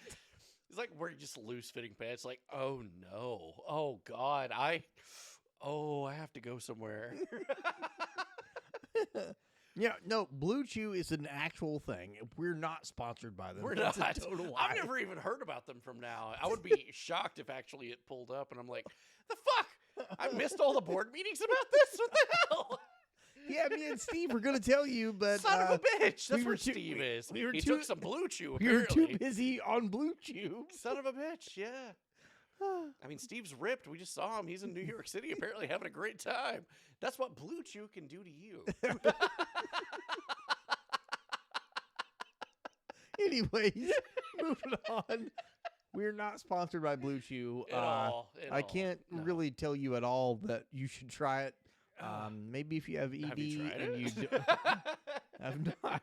[SPEAKER 3] It's like wearing just loose-fitting pants. Like, oh, no. Oh, God. I have to go somewhere.
[SPEAKER 2] Yeah, no, Blue Chew is an actual thing. We're not sponsored by them.
[SPEAKER 3] We're
[SPEAKER 2] That's
[SPEAKER 3] not.
[SPEAKER 2] a total lie.
[SPEAKER 3] I've never even heard about them from now. I would be shocked if actually it pulled up and I'm like, the fuck? I missed all the board meetings about this? What the hell?
[SPEAKER 2] Yeah, me and Steve were going to tell you, but...
[SPEAKER 3] Son of a bitch. That's
[SPEAKER 2] we were
[SPEAKER 3] where
[SPEAKER 2] too-
[SPEAKER 3] Steve is.
[SPEAKER 2] we were
[SPEAKER 3] He
[SPEAKER 2] too-
[SPEAKER 3] took some Blue Chew,
[SPEAKER 2] We were
[SPEAKER 3] apparently.
[SPEAKER 2] too busy on Blue Chew.
[SPEAKER 3] Son of a bitch, yeah. I mean, Steve's ripped. We just saw him. He's in New York City, apparently having a great time. That's what Blue Chew can do to you.
[SPEAKER 2] Anyways, moving on. We're not sponsored by Blue Chew.
[SPEAKER 3] At all.
[SPEAKER 2] I can't really tell you at all that you should try it. Maybe if you have ED
[SPEAKER 3] Have you tried
[SPEAKER 2] and
[SPEAKER 3] it?
[SPEAKER 2] you have not.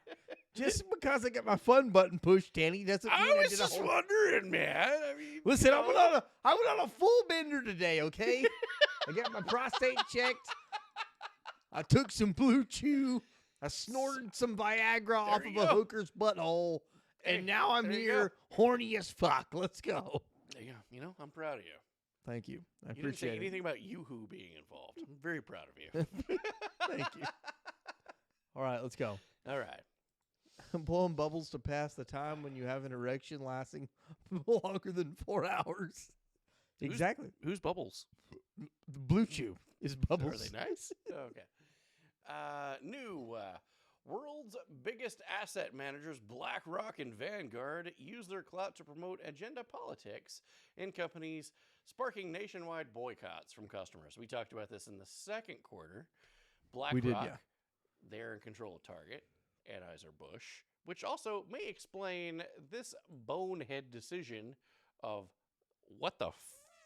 [SPEAKER 2] Just because I got my fun button pushed, Danny, doesn't mean
[SPEAKER 3] I was
[SPEAKER 2] did a
[SPEAKER 3] just
[SPEAKER 2] whole-
[SPEAKER 3] wondering, man. I mean,
[SPEAKER 2] Listen, I went on a full bender today, okay? I got my prostate checked. I took some Blue Chew. I snorted some Viagra off of
[SPEAKER 3] you
[SPEAKER 2] a
[SPEAKER 3] go.
[SPEAKER 2] hooker's butthole.
[SPEAKER 3] Hey,
[SPEAKER 2] And now I'm
[SPEAKER 3] there you
[SPEAKER 2] here, horny as fuck. Let's go.
[SPEAKER 3] Yeah, you know, I'm proud of you.
[SPEAKER 2] Thank you. I
[SPEAKER 3] You didn't say
[SPEAKER 2] appreciate
[SPEAKER 3] anything
[SPEAKER 2] it.
[SPEAKER 3] about Yoo-Hoo being involved. I'm very proud of you.
[SPEAKER 2] Thank you. All right, let's go.
[SPEAKER 3] All right.
[SPEAKER 2] Blowing bubbles to pass the time when you have an erection lasting longer than 4 hours. Exactly.
[SPEAKER 3] Who's Bubbles?
[SPEAKER 2] The Blue Chew is bubbles.
[SPEAKER 3] Are they nice? Okay. New world's biggest asset managers, BlackRock and Vanguard, use their clout to promote agenda politics in companies, sparking nationwide boycotts from customers. We talked about this in the second quarter. BlackRock,
[SPEAKER 2] did, yeah.
[SPEAKER 3] they're in control of Target, Anheuser-Busch, which also may explain this bonehead decision of what the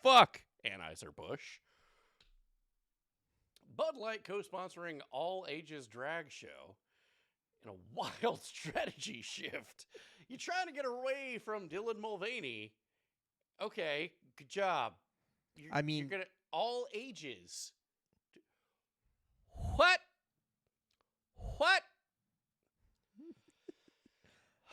[SPEAKER 3] fuck, Anheuser-Busch. Bud Light co-sponsoring All Ages Drag Show in a wild strategy shift. You're trying to get away from Dylan Mulvaney. Okay, good job. You're gonna all ages. What?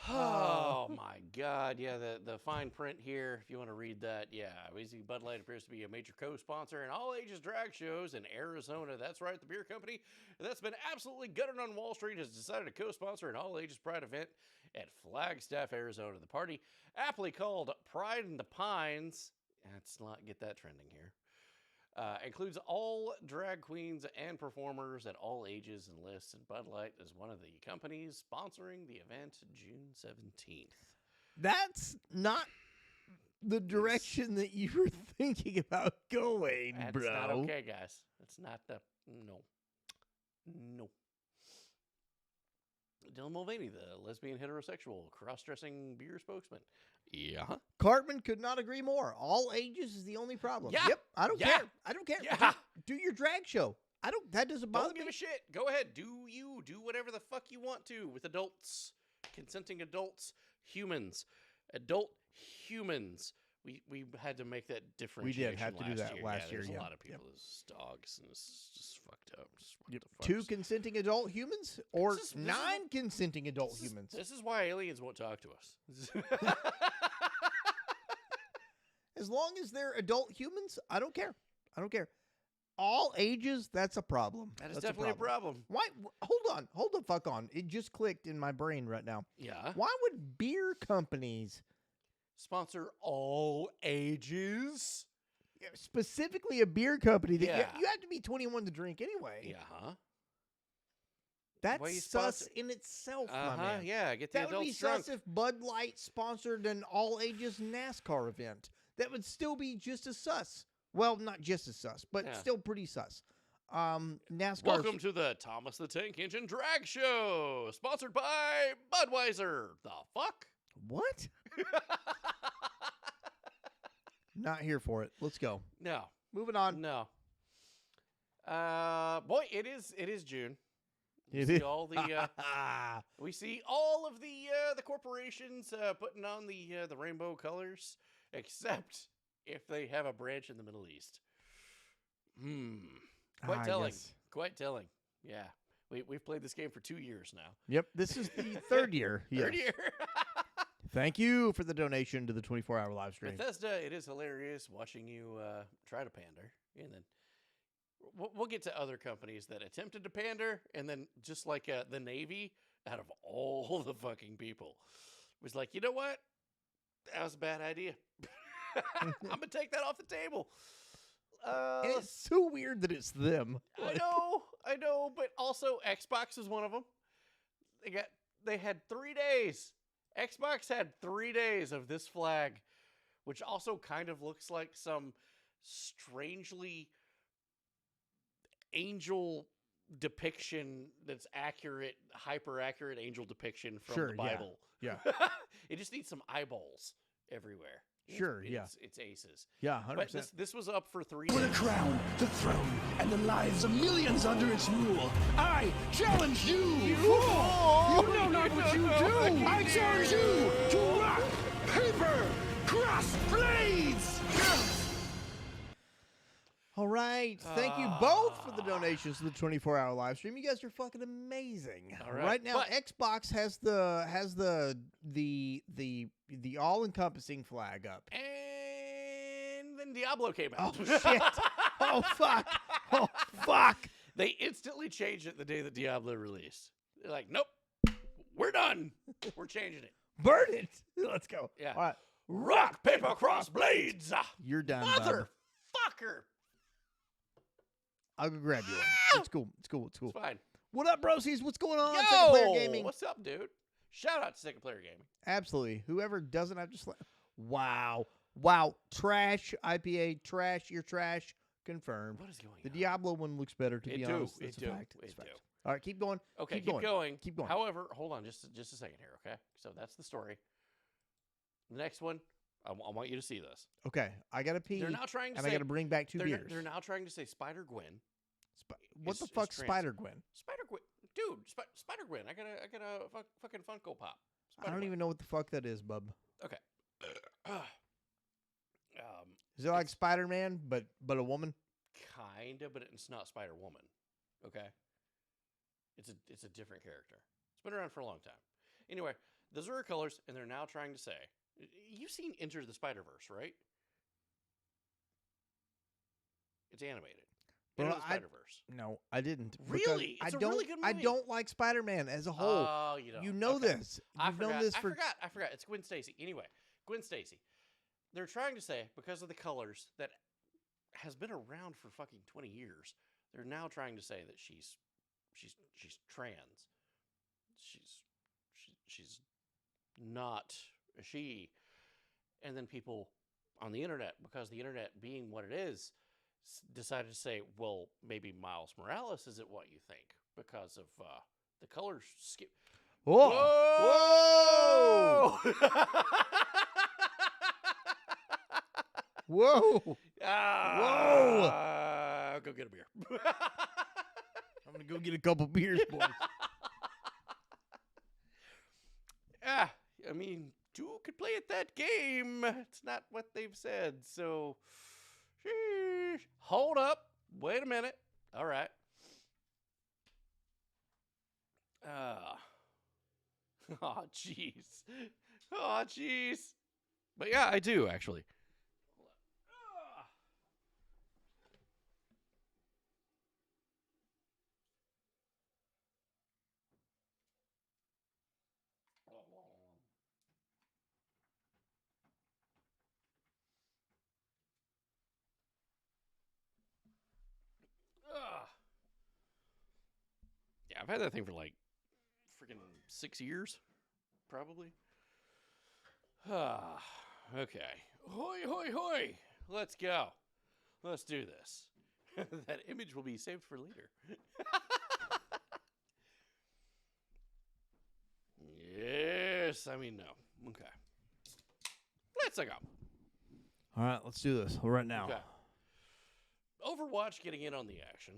[SPEAKER 3] Oh my God! Yeah, the fine print here. If you want to read that, yeah, basically Bud Light appears to be a major co-sponsor in all ages drag shows in Arizona. That's right, the beer company that's been absolutely gutted on Wall Street has decided to co-sponsor an all ages Pride event at Flagstaff, Arizona. The party, aptly called Pride in the Pines, let's not get that trending here. Includes all drag queens and performers at all ages and lists, and Bud Light is one of the companies sponsoring the event June 17th.
[SPEAKER 2] That's not the direction that you were thinking about going,
[SPEAKER 3] That's
[SPEAKER 2] bro.
[SPEAKER 3] not okay, guys. That's not the... No. Dylan Mulvaney, the lesbian heterosexual cross-dressing beer spokesman. Yeah.
[SPEAKER 2] Cartman could not agree more. All ages is the only problem.
[SPEAKER 3] Yeah.
[SPEAKER 2] Yep. I don't
[SPEAKER 3] Yeah.
[SPEAKER 2] care. I don't care.
[SPEAKER 3] Yeah.
[SPEAKER 2] Do your drag show. That doesn't bother
[SPEAKER 3] Don't give
[SPEAKER 2] me.
[SPEAKER 3] a shit. Go ahead. Do you. Do whatever the fuck you want to with adults. Consenting adults. Humans. Adult humans. We had to make that differentiation
[SPEAKER 2] have to do that last year,
[SPEAKER 3] There's
[SPEAKER 2] yeah.
[SPEAKER 3] a lot of people as dogs, and it's just fucked up. Just what the fuck?
[SPEAKER 2] 2 consenting adult humans or
[SPEAKER 3] This is-
[SPEAKER 2] 9 consenting adult humans?
[SPEAKER 3] This is why aliens won't talk to us.
[SPEAKER 2] As long as they're adult humans, I don't care. I don't care. all ages, that's a problem.
[SPEAKER 3] That is
[SPEAKER 2] That's
[SPEAKER 3] definitely a problem.
[SPEAKER 2] Why? Hold the fuck on. It just clicked in my brain right now.
[SPEAKER 3] Yeah.
[SPEAKER 2] Why would beer companies
[SPEAKER 3] sponsor all ages?
[SPEAKER 2] Specifically a beer company that
[SPEAKER 3] Yeah.
[SPEAKER 2] you have to be 21 to drink anyway.
[SPEAKER 3] Yeah, huh?
[SPEAKER 2] That's
[SPEAKER 3] Why you
[SPEAKER 2] sus
[SPEAKER 3] sponsor-
[SPEAKER 2] in itself, my
[SPEAKER 3] Uh-huh,
[SPEAKER 2] man.
[SPEAKER 3] yeah, get the
[SPEAKER 2] that would be
[SPEAKER 3] adults drunk.
[SPEAKER 2] sus if Bud Light sponsored an all-ages NASCAR event. That would still be just as sus. Well, not just as sus, but
[SPEAKER 3] Yeah.
[SPEAKER 2] still pretty sus. NASCAR.
[SPEAKER 3] Welcome to the Thomas the Tank Engine Drag Show, sponsored by Budweiser. The fuck?
[SPEAKER 2] What? Not here for it. Let's go.
[SPEAKER 3] No.
[SPEAKER 2] Moving on.
[SPEAKER 3] No. Boy, it is June. We
[SPEAKER 2] It
[SPEAKER 3] see
[SPEAKER 2] is.
[SPEAKER 3] all the we see all of the corporations putting on the rainbow colors, except if they have a branch in the Middle East. Quite telling.
[SPEAKER 2] Yes.
[SPEAKER 3] Quite telling. Yeah. We've played this game for 2 years now.
[SPEAKER 2] Yep, this is the third year.
[SPEAKER 3] Third
[SPEAKER 2] Yes.
[SPEAKER 3] year.
[SPEAKER 2] Thank you for the donation to the 24-hour live stream.
[SPEAKER 3] Bethesda, it is hilarious watching you try to pander, and then we'll get to other companies that attempted to pander, and then just like the Navy, out of all the fucking people, was like, you know what? That was a bad idea. I'm gonna take that off the table.
[SPEAKER 2] And it's so weird that it's them.
[SPEAKER 3] I know, but also Xbox is one of them. They had 3 days. Xbox had 3 days of this flag, which also kind of looks like some strangely angel depiction that's accurate, hyper accurate angel depiction from the Bible.
[SPEAKER 2] Yeah.
[SPEAKER 3] It just needs some eyeballs everywhere.
[SPEAKER 2] Sure, yeah.
[SPEAKER 3] It's aces.
[SPEAKER 2] Yeah, 100%.
[SPEAKER 3] But this was up for 3
[SPEAKER 5] For the
[SPEAKER 3] days.
[SPEAKER 5] crown, the throne, and the lives of millions under its rule, I challenge you, fool! You know not what you do! I challenge you to rock, paper, cross, blades!
[SPEAKER 2] All right. Thank you both for the donations to the 24-hour live stream. You guys are fucking amazing.
[SPEAKER 3] All right.
[SPEAKER 2] Now,
[SPEAKER 3] But-
[SPEAKER 2] Xbox has the all-encompassing flag up.
[SPEAKER 3] And then Diablo came out.
[SPEAKER 2] Oh shit! Oh fuck! Oh fuck!
[SPEAKER 3] They instantly changed it the day that Diablo released. They're like, nope, we're done. We're changing it.
[SPEAKER 2] Burn it! Let's go.
[SPEAKER 3] Yeah.
[SPEAKER 2] All right.
[SPEAKER 3] Rock, paper, cross, blades.
[SPEAKER 2] You're done, bud.
[SPEAKER 3] Motherfucker.
[SPEAKER 2] I'll go grab you one. It's cool. It's cool. It's cool.
[SPEAKER 3] It's fine.
[SPEAKER 2] What up, brosies? What's going on? Second Player
[SPEAKER 3] Yo,
[SPEAKER 2] Gaming.
[SPEAKER 3] what's up, dude? Shout out to Second Player Gaming.
[SPEAKER 2] Absolutely. Whoever doesn't have to Wow. Trash IPA. Trash. You're trash. Confirmed.
[SPEAKER 3] What is going
[SPEAKER 2] The Diablo one looks better, to
[SPEAKER 3] It
[SPEAKER 2] be
[SPEAKER 3] do.
[SPEAKER 2] honest.
[SPEAKER 3] It
[SPEAKER 2] That's
[SPEAKER 3] do.
[SPEAKER 2] a fact.
[SPEAKER 3] It
[SPEAKER 2] That's a fact.
[SPEAKER 3] do.
[SPEAKER 2] All right, keep going.
[SPEAKER 3] Okay, keep going.
[SPEAKER 2] Keep going.
[SPEAKER 3] However, hold on just a second here, okay? So that's the story. The next one, I want you to see this.
[SPEAKER 2] Okay, I got to pee.
[SPEAKER 3] They're now trying to
[SPEAKER 2] and
[SPEAKER 3] say...
[SPEAKER 2] I got to bring back 2
[SPEAKER 3] they're,
[SPEAKER 2] beers.
[SPEAKER 3] They're now trying to say Spider-Gwen.
[SPEAKER 2] What the fuck's Spider-Gwen?
[SPEAKER 3] Spider-Gwen. Dude, Spider-Gwen. I got a fucking Funko Pop.
[SPEAKER 2] I don't even know what the fuck that is, bub.
[SPEAKER 3] Okay.
[SPEAKER 2] Is it like Spider-Man, but a woman?
[SPEAKER 3] Kinda, but it's not Spider-Woman. Okay? It's a different character. It's been around for a long time. Anyway, those are her colors, and they're now trying to say... You've seen Enter the Spider-Verse, right? It's animated. Enter the Spider-Verse.
[SPEAKER 2] No, I didn't.
[SPEAKER 3] Really?
[SPEAKER 2] I
[SPEAKER 3] It's a
[SPEAKER 2] don't.
[SPEAKER 3] really good
[SPEAKER 2] I
[SPEAKER 3] movie.
[SPEAKER 2] don't like Spider-Man as a whole.
[SPEAKER 3] Oh, you don't.
[SPEAKER 2] You know
[SPEAKER 3] Okay.
[SPEAKER 2] this.
[SPEAKER 3] I
[SPEAKER 2] You've known
[SPEAKER 3] forgot.
[SPEAKER 2] this for.
[SPEAKER 3] I forgot. It's Gwen Stacy. Anyway, Gwen Stacy. They're trying to say, because of the colors that has been around for fucking 20 years, they're now trying to say that she's trans. She's not a she. And then people on the internet, because the internet being what it is, decided to say, well, maybe Miles Morales isn't what you think because of the colors skip.
[SPEAKER 2] Whoa!
[SPEAKER 3] Whoa!
[SPEAKER 2] Whoa! Whoa!
[SPEAKER 3] Go get a beer.
[SPEAKER 2] I'm gonna go get a couple beers, boys.
[SPEAKER 3] Yeah, I mean, two could play at that game. It's not what they've said. So, sheesh. Hold up. Wait a minute. All right. Oh, jeez. Oh, jeez. But yeah, I do, actually. I've had that thing for like freaking 6 years, probably. Okay. Hoi, hoi, hoi. Let's go. Let's do this. That image will be saved for later. Yes. I mean, no. Okay. Let's go.
[SPEAKER 2] All right, let's do this right now.
[SPEAKER 3] Okay. Overwatch getting in on the action.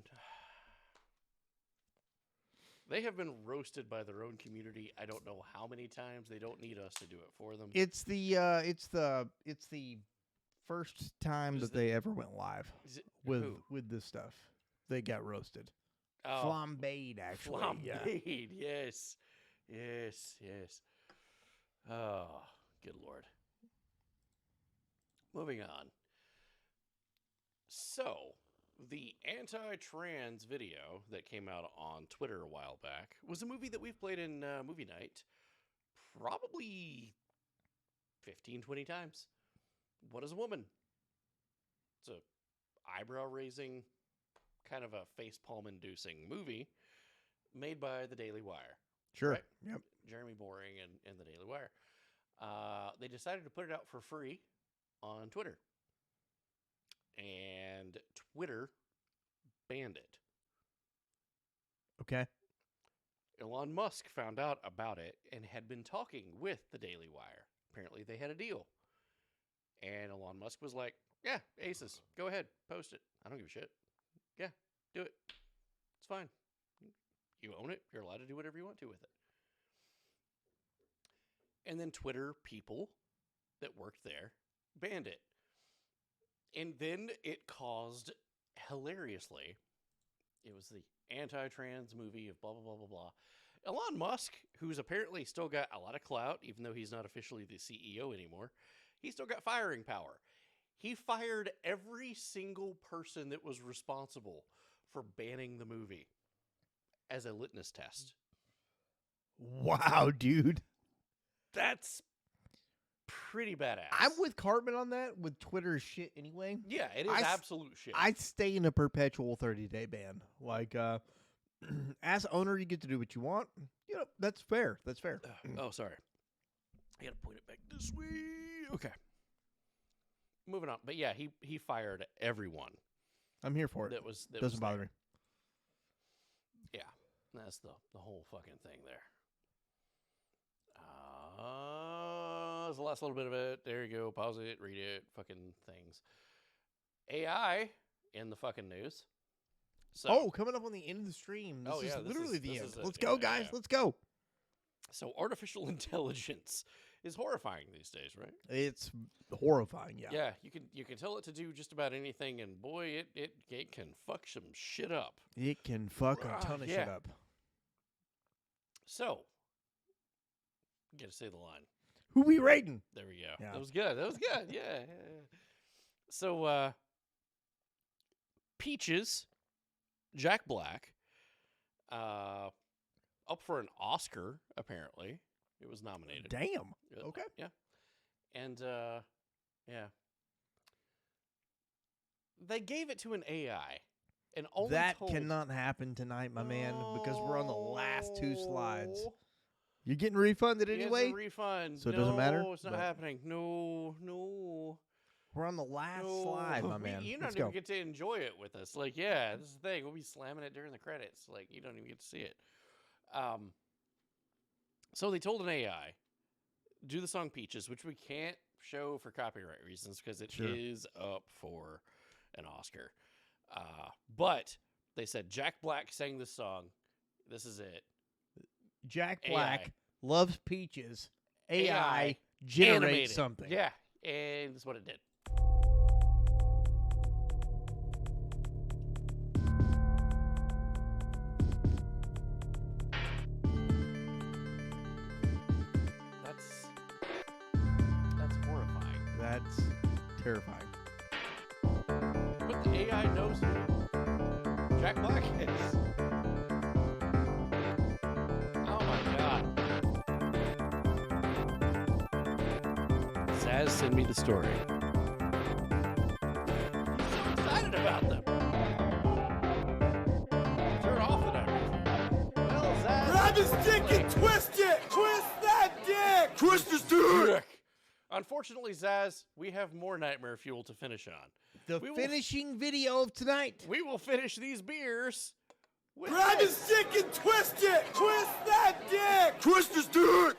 [SPEAKER 3] They have been roasted by their own community. I don't know how many times. They don't need us to do it for them.
[SPEAKER 2] It's the first time that they ever went live with this stuff. They got roasted.
[SPEAKER 3] Oh,
[SPEAKER 2] Flambéed, actually.
[SPEAKER 3] Flambéed, yes. Yes, yes. Oh, good Lord. Moving on. So, the anti-trans video that came out on Twitter a while back was a movie that we've played in movie night probably 15, 20 times. What is a woman? It's a eyebrow-raising, kind of a face-palm-inducing movie made by The Daily Wire.
[SPEAKER 2] Sure.
[SPEAKER 3] Right?
[SPEAKER 2] Yep.
[SPEAKER 3] Jeremy Boring and The Daily Wire. They decided to put it out for free on Twitter. And Twitter banned it.
[SPEAKER 2] Okay.
[SPEAKER 3] Elon Musk found out about it and had been talking with the Daily Wire. Apparently they had a deal. And Elon Musk was like, yeah, aces, go ahead, post it. I don't give a shit. Yeah, do it. It's fine. You own it. You're allowed to do whatever you want to with it. And then Twitter people that worked there banned it. And then it caused, hilariously, it was the anti-trans movie of blah, blah, blah, blah, blah. Elon Musk, who's apparently still got a lot of clout, even though he's not officially the CEO anymore, he's still got firing power. He fired every single person that was responsible for banning the movie as a litmus test.
[SPEAKER 2] Wow, dude.
[SPEAKER 3] That's pretty badass.
[SPEAKER 2] I'm with Cartman on that, with Twitter's shit anyway.
[SPEAKER 3] Yeah, it is absolute shit.
[SPEAKER 2] I'd stay in a perpetual 30-day ban. Like, as owner, you get to do what you want. You know, that's fair. That's fair.
[SPEAKER 3] Oh, sorry. I gotta point it back this way. Okay. Moving on. But yeah, he fired everyone.
[SPEAKER 2] I'm here for it. Doesn't bother me.
[SPEAKER 3] Yeah. That's the whole fucking thing there. That's the last little bit of it. There you go. Pause it. Read it. Fucking things. AI in the fucking news. So,
[SPEAKER 2] coming up on the end of the stream. This is literally the end. Let's
[SPEAKER 3] go,
[SPEAKER 2] go, guys.
[SPEAKER 3] Yeah.
[SPEAKER 2] Let's go.
[SPEAKER 3] So artificial intelligence is horrifying these days, right?
[SPEAKER 2] It's horrifying, yeah.
[SPEAKER 3] Yeah, you can tell it to do just about anything, and boy, it can fuck some shit up.
[SPEAKER 2] It can fuck a ton of shit up.
[SPEAKER 3] So, gotta say the line.
[SPEAKER 2] Who we rating?
[SPEAKER 3] There we go.
[SPEAKER 2] Yeah.
[SPEAKER 3] That was good. That was good. Yeah. So, Peaches, Jack Black, up for an Oscar, apparently. It was nominated.
[SPEAKER 2] Damn. Okay.
[SPEAKER 3] Yeah. And, yeah. They gave it to an AI. And only
[SPEAKER 2] that cannot happen tonight, my man, because we're on the last two slides. You're getting refunded anyway?
[SPEAKER 3] It's a refund.
[SPEAKER 2] So it doesn't matter?
[SPEAKER 3] No, it's not happening. No.
[SPEAKER 2] We're on the last slide, my man.
[SPEAKER 3] You
[SPEAKER 2] Let's
[SPEAKER 3] don't even
[SPEAKER 2] go.
[SPEAKER 3] get to enjoy it with us. Like, yeah, this is the thing. We'll be slamming it during the credits. Like, you don't even get to see it. So they told an AI, do the song Peaches, which we can't show for copyright reasons because it is up for an Oscar. But they said Jack Black sang this song. This is it.
[SPEAKER 2] Jack
[SPEAKER 3] AI.
[SPEAKER 2] Black loves Peaches. AI generates
[SPEAKER 3] animated.
[SPEAKER 2] something.
[SPEAKER 3] Yeah, and that's what it did. That's horrifying.
[SPEAKER 2] That's terrifying.
[SPEAKER 3] But the AI knows who Jack Black is. Oh my god. Saz, send me the story. I'm so excited about them. Turn off and everything. Well, Unfortunately, Zaz, we have more nightmare fuel to finish on.
[SPEAKER 2] The finishing video of tonight.
[SPEAKER 3] We will finish these beers.
[SPEAKER 5] Grab his dick and twist it! Twist that dick! Twist his dick!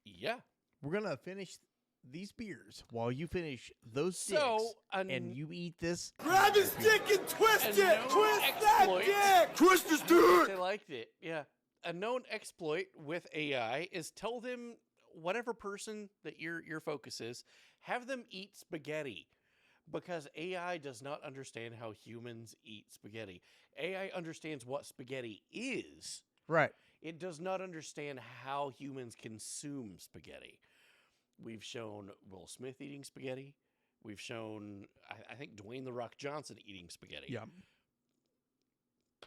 [SPEAKER 3] Yeah.
[SPEAKER 2] We're going to finish these beers while you finish those dicks. And you eat this.
[SPEAKER 5] Grab his dick and twist it! Twist that dick! Twist his
[SPEAKER 3] They
[SPEAKER 5] dick!
[SPEAKER 3] liked it. Yeah. A known exploit with AI is tell them whatever person that your focus is, have them eat spaghetti. Because AI does not understand how humans eat spaghetti. AI understands what spaghetti is.
[SPEAKER 2] Right.
[SPEAKER 3] It does not understand how humans consume spaghetti. We've shown Will Smith eating spaghetti. We've shown, I think, Dwayne "The Rock" Johnson eating spaghetti.
[SPEAKER 2] Yeah.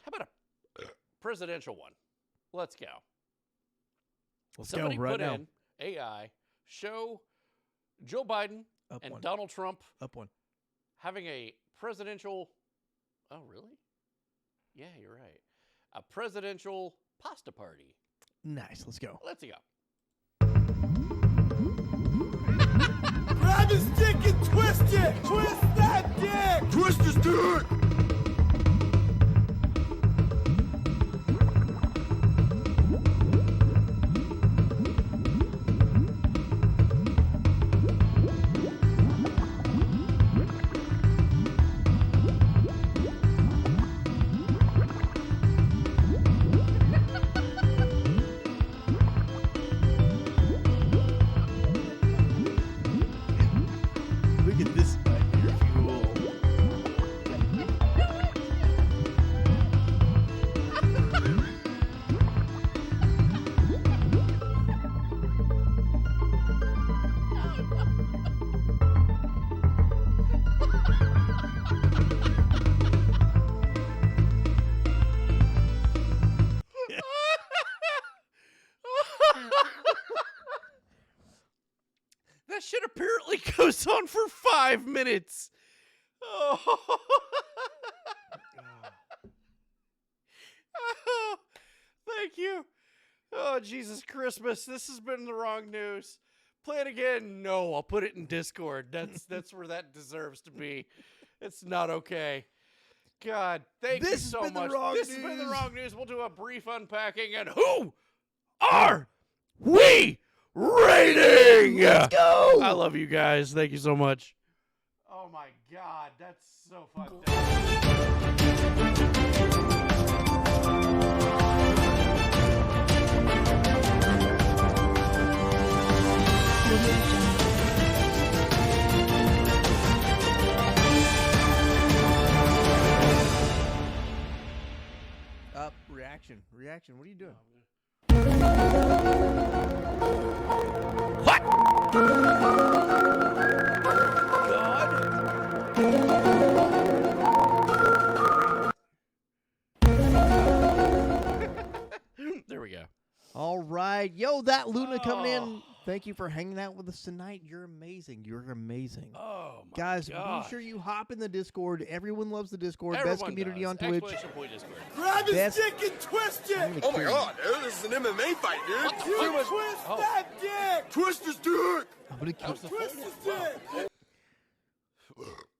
[SPEAKER 3] How about a presidential one? Let's go.
[SPEAKER 2] Somebody
[SPEAKER 3] put in AI, show Joe Biden and Donald Trump having a presidential. Oh, really? Yeah, you're right. A presidential pasta party.
[SPEAKER 2] Nice. Let's go.
[SPEAKER 3] Let's go.
[SPEAKER 5] Grab his dick and twist it! Twist that dick! Twist his dick!
[SPEAKER 2] Look at this nightmare fuel.
[SPEAKER 3] That shit apparently goes on for 5 minutes. Oh. Oh, thank you. Oh, Jesus Christmas. This has been the wrong news. Play it again. No, I'll put it in Discord. That's where that deserves to be. It's not okay. God, thank you so much. This has been the wrong news. We'll do a brief unpacking. And who are we rating?
[SPEAKER 2] Let's go.
[SPEAKER 3] I love you guys. Thank you so much. Oh my God, that's so fucked up.
[SPEAKER 2] Reaction. What are you doing?
[SPEAKER 3] There we go.
[SPEAKER 2] All right. Yo, that Luna coming in. Thank you for hanging out with us tonight. You're amazing. You're amazing.
[SPEAKER 3] Oh, my
[SPEAKER 2] Guys,
[SPEAKER 3] gosh.
[SPEAKER 2] be sure you hop in the Discord. Everyone loves the Discord.
[SPEAKER 3] Everyone
[SPEAKER 2] Best community
[SPEAKER 3] does.
[SPEAKER 2] on Twitch.
[SPEAKER 3] Exclamation point Discord.
[SPEAKER 5] Grab his
[SPEAKER 2] Best-
[SPEAKER 5] dick and twist it!
[SPEAKER 2] Oh my God,
[SPEAKER 5] dude, this is an MMA fight, dude!
[SPEAKER 3] What the fuck?
[SPEAKER 5] Twist
[SPEAKER 3] Oh.
[SPEAKER 5] that dick! Twist his dick!
[SPEAKER 2] I'm gonna kill
[SPEAKER 5] Twist his dick!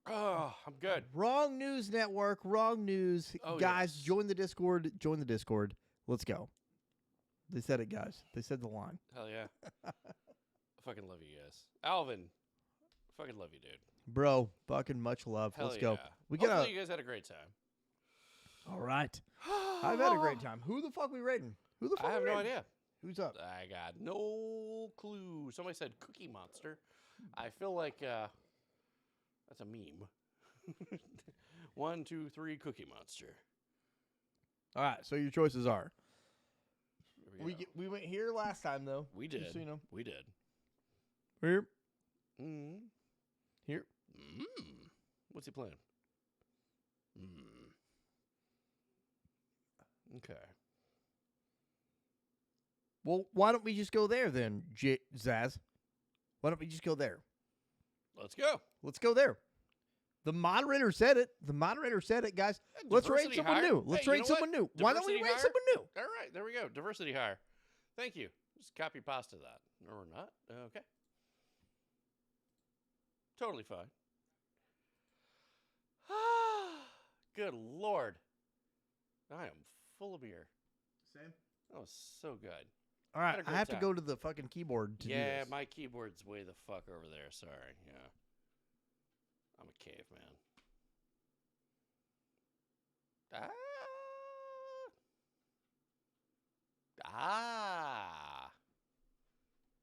[SPEAKER 3] Oh, I'm good.
[SPEAKER 2] Wrong News Network. Wrong news.
[SPEAKER 3] Oh,
[SPEAKER 2] Guys,
[SPEAKER 3] yes.
[SPEAKER 2] join the Discord. Join the Discord. Let's go. They said it, guys. They said the line.
[SPEAKER 3] Hell yeah. I fucking love you guys. Alvin, fucking love you, dude.
[SPEAKER 2] Bro, fucking much love.
[SPEAKER 3] Hell
[SPEAKER 2] Let's
[SPEAKER 3] yeah.
[SPEAKER 2] go. We
[SPEAKER 3] Hopefully
[SPEAKER 2] gotta.
[SPEAKER 3] you guys had a great time.
[SPEAKER 2] All right. I've had a great time. Who the fuck we rating? Who the fuck
[SPEAKER 3] I have
[SPEAKER 2] we
[SPEAKER 3] no
[SPEAKER 2] rating?
[SPEAKER 3] idea.
[SPEAKER 2] Who's up?
[SPEAKER 3] I got no clue. Somebody said Cookie Monster. I feel like that's a meme. 1, 2, 3, Cookie Monster.
[SPEAKER 2] All right. So your choices are.
[SPEAKER 3] Here we go.
[SPEAKER 2] We went here last time though.
[SPEAKER 3] We
[SPEAKER 2] Just
[SPEAKER 3] did.
[SPEAKER 2] so you know.
[SPEAKER 3] We did.
[SPEAKER 2] Here.
[SPEAKER 3] Mm.
[SPEAKER 2] Here.
[SPEAKER 3] Mm. What's he playing? Mm. Okay.
[SPEAKER 2] Well, why don't we just go there then, Zaz? Why don't we just go there?
[SPEAKER 3] Let's go.
[SPEAKER 2] Let's go there. The moderator said it. The moderator said it, guys. Let's rate
[SPEAKER 3] Diversity
[SPEAKER 2] someone
[SPEAKER 3] hire.
[SPEAKER 2] new. Let's
[SPEAKER 3] Hey, you
[SPEAKER 2] rate
[SPEAKER 3] know
[SPEAKER 2] someone
[SPEAKER 3] what?
[SPEAKER 2] new. Why don't we
[SPEAKER 3] Diversity
[SPEAKER 2] rate
[SPEAKER 3] hire?
[SPEAKER 2] someone new?
[SPEAKER 3] All right, there we go. Diversity hire. Thank you. Just copy pasta that. Or not. Okay. Totally fine. Good Lord. I am full of beer.
[SPEAKER 2] Same.
[SPEAKER 3] That was so good.
[SPEAKER 2] All right, I have to go to the fucking keyboard to do this.
[SPEAKER 3] My keyboard's way the fuck over there. Sorry. Yeah. I'm a caveman.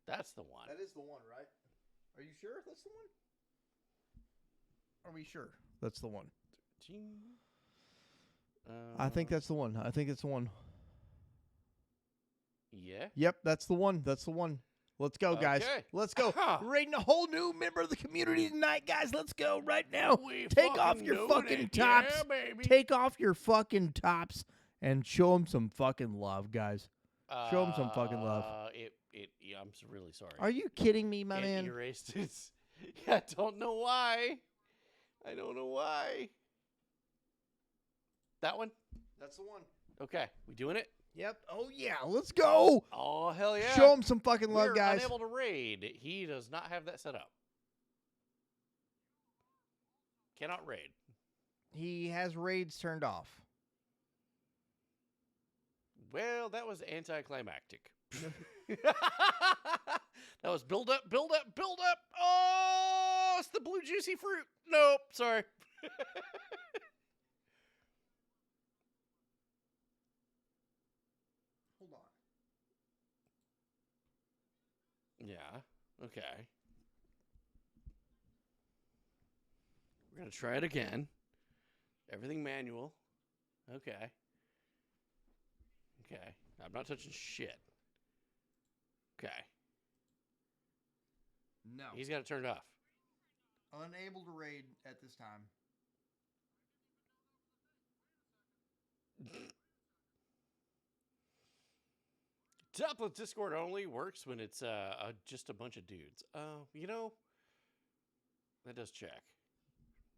[SPEAKER 3] That's the one.
[SPEAKER 2] That is the one, right? Are you sure that's the one? Are we sure that's the one? I think that's the one. I think it's the one.
[SPEAKER 3] Yeah?
[SPEAKER 2] Yep, that's the one. That's the one. Let's go, guys.
[SPEAKER 3] Okay.
[SPEAKER 2] Let's go. We're raiding a whole new member of the community tonight, guys. Let's go right now.
[SPEAKER 3] We
[SPEAKER 2] Take off
[SPEAKER 3] fucking
[SPEAKER 2] your
[SPEAKER 3] doing
[SPEAKER 2] fucking
[SPEAKER 3] it.
[SPEAKER 2] tops.
[SPEAKER 3] Yeah, baby.
[SPEAKER 2] Take off your fucking tops and show them some fucking love, guys. Show them some fucking love.
[SPEAKER 3] Yeah, I'm really sorry.
[SPEAKER 2] Are you kidding me, my man?
[SPEAKER 3] Erased it. Yeah, I don't know why. I don't know why. That one?
[SPEAKER 2] That's the one.
[SPEAKER 3] Okay, we doing it?
[SPEAKER 2] Yep. Oh, yeah. Let's go.
[SPEAKER 3] Oh, hell yeah.
[SPEAKER 2] Show him some fucking love,
[SPEAKER 3] We're
[SPEAKER 2] guys.
[SPEAKER 3] unable to raid. He does not have that set up. Cannot raid.
[SPEAKER 2] He has raids turned off.
[SPEAKER 3] Well, that was anticlimactic. That was build up, build up, build up. Oh, it's the blue juicy fruit. Nope, sorry.
[SPEAKER 2] Hold on.
[SPEAKER 3] Yeah, okay. We're going to try it again. Everything manual. Okay. Okay. I'm not touching shit. Okay.
[SPEAKER 2] No.
[SPEAKER 3] He's got it turned off.
[SPEAKER 2] Unable to raid at this time.
[SPEAKER 3] Topless Discord only works when it's just a bunch of dudes. You know, that does check.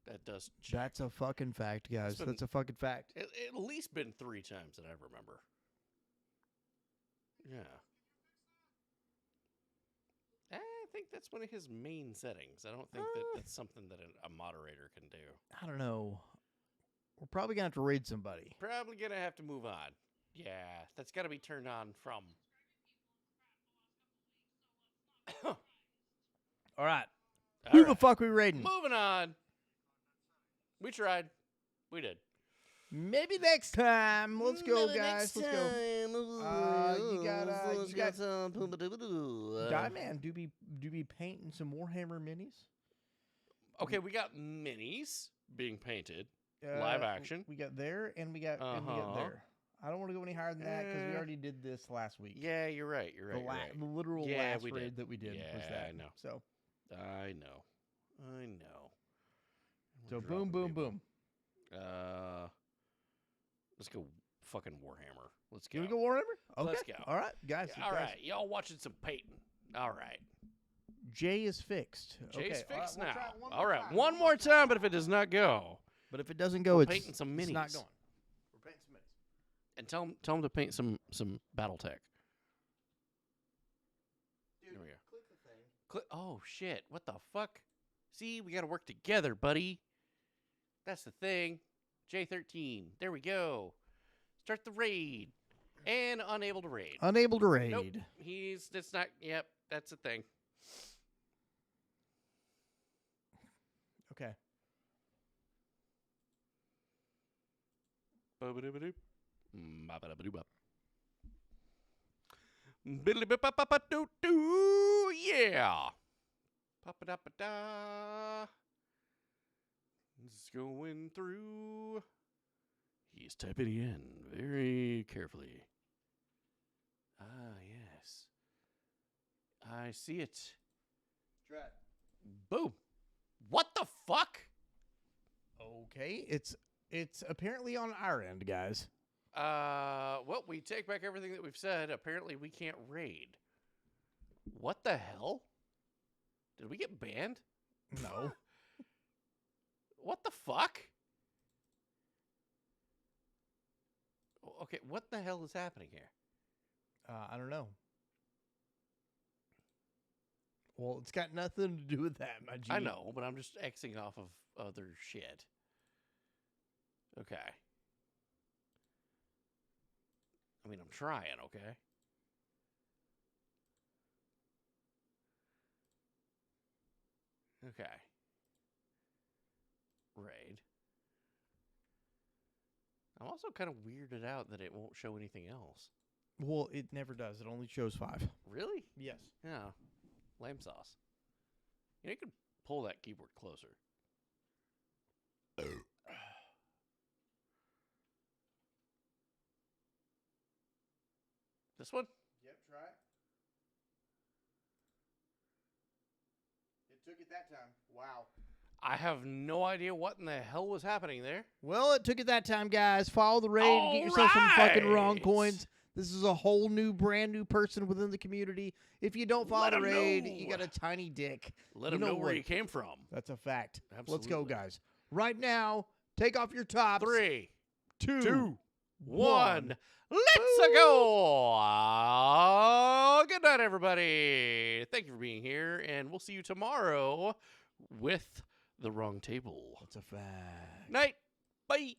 [SPEAKER 3] That does check.
[SPEAKER 2] That's a fucking fact, guys. That's a fucking fact.
[SPEAKER 3] At least been 3 times that I remember. Yeah. I think that's one of his main settings. I don't think that's something that a moderator can do.
[SPEAKER 2] I don't know. We're probably going to have to raid somebody.
[SPEAKER 3] Probably going to have to move on. Yeah, that's got to be turned on from.
[SPEAKER 2] All right.
[SPEAKER 3] All
[SPEAKER 2] Who
[SPEAKER 3] right.
[SPEAKER 2] the fuck we raiding?
[SPEAKER 3] Moving on. We tried. We did.
[SPEAKER 2] Maybe next time. Let's go, guys. Let's go. You got Dieman do be painting some Warhammer minis.
[SPEAKER 3] Okay, we got minis being painted, live action.
[SPEAKER 2] We got there and we got there. I don't want to go any higher than that because we already did this last week.
[SPEAKER 3] Yeah, you're right. You're right.
[SPEAKER 2] The literal
[SPEAKER 3] yeah,
[SPEAKER 2] last
[SPEAKER 3] we
[SPEAKER 2] raid
[SPEAKER 3] did.
[SPEAKER 2] that we did was that.
[SPEAKER 3] I know.
[SPEAKER 2] So
[SPEAKER 3] I know.
[SPEAKER 2] So boom, boom, boom.
[SPEAKER 3] Let's go fucking Warhammer. Let's go.
[SPEAKER 2] Can we go Warhammer? Okay.
[SPEAKER 3] Let's go.
[SPEAKER 2] All right, guys.
[SPEAKER 3] All right, y'all watching some painting. All right.
[SPEAKER 2] Jay is fixed.
[SPEAKER 3] Jay's fixed
[SPEAKER 2] we'll
[SPEAKER 3] now.
[SPEAKER 2] try it
[SPEAKER 3] All right,
[SPEAKER 2] time.
[SPEAKER 3] one more time, but if it does not go.
[SPEAKER 2] But if it doesn't go,
[SPEAKER 3] we're
[SPEAKER 2] it's
[SPEAKER 3] painting some minis.
[SPEAKER 2] It's not going. We're painting some minis.
[SPEAKER 3] And tell them to paint some BattleTech.
[SPEAKER 2] Dude,
[SPEAKER 3] There we go.
[SPEAKER 2] click the thing.
[SPEAKER 3] Oh shit! What the fuck? See, we got to work together, buddy. That's the thing. J13. There we go. Start the raid. And unable to raid.
[SPEAKER 2] Unable to raid.
[SPEAKER 3] Nope. That's not. Yep. That's the thing.
[SPEAKER 2] Okay.
[SPEAKER 3] Ba-ba-da-ba-doop. Yeah. Pa-pa-da-pa-da. It's going through. He's typing it in very carefully. Ah, yes. I see it.
[SPEAKER 2] Drat.
[SPEAKER 3] Boom. What the fuck?
[SPEAKER 2] Okay. It's apparently on our end, guys.
[SPEAKER 3] Well, we take back everything that we've said. Apparently, we can't raid. What the hell? Did we get banned?
[SPEAKER 2] No.
[SPEAKER 3] What the fuck? Okay, what the hell is happening here?
[SPEAKER 2] I don't know. Well, it's got nothing to do with that, my G.
[SPEAKER 3] I know, but I'm just Xing off of other shit. Okay. I mean, I'm trying, okay? Okay. Raid. I'm also kind of weirded out that it won't show anything else.
[SPEAKER 2] Well, it never does. It only shows 5.
[SPEAKER 3] Really?
[SPEAKER 2] Yes.
[SPEAKER 3] Yeah. Lame sauce. You know, you could pull that keyboard closer. This one?
[SPEAKER 2] Yep, try it. It took it that time. Wow.
[SPEAKER 3] I have no idea what in the hell was happening there.
[SPEAKER 2] Well, it took it that time, guys. Follow the raid and get yourself some fucking wrong coins. This is a whole new, brand new person within the community. If you don't follow the raid, you got a tiny dick.
[SPEAKER 3] Let them know where you came from.
[SPEAKER 2] That's a fact.
[SPEAKER 3] Absolutely.
[SPEAKER 2] Let's go, guys. Right now, take off your tops.
[SPEAKER 3] 3,
[SPEAKER 2] 2,
[SPEAKER 3] 1. Let's go. Good night, everybody. Thank you for being here, and we'll see you tomorrow with the wrong table.
[SPEAKER 2] That's a fact.
[SPEAKER 3] Night. Bye.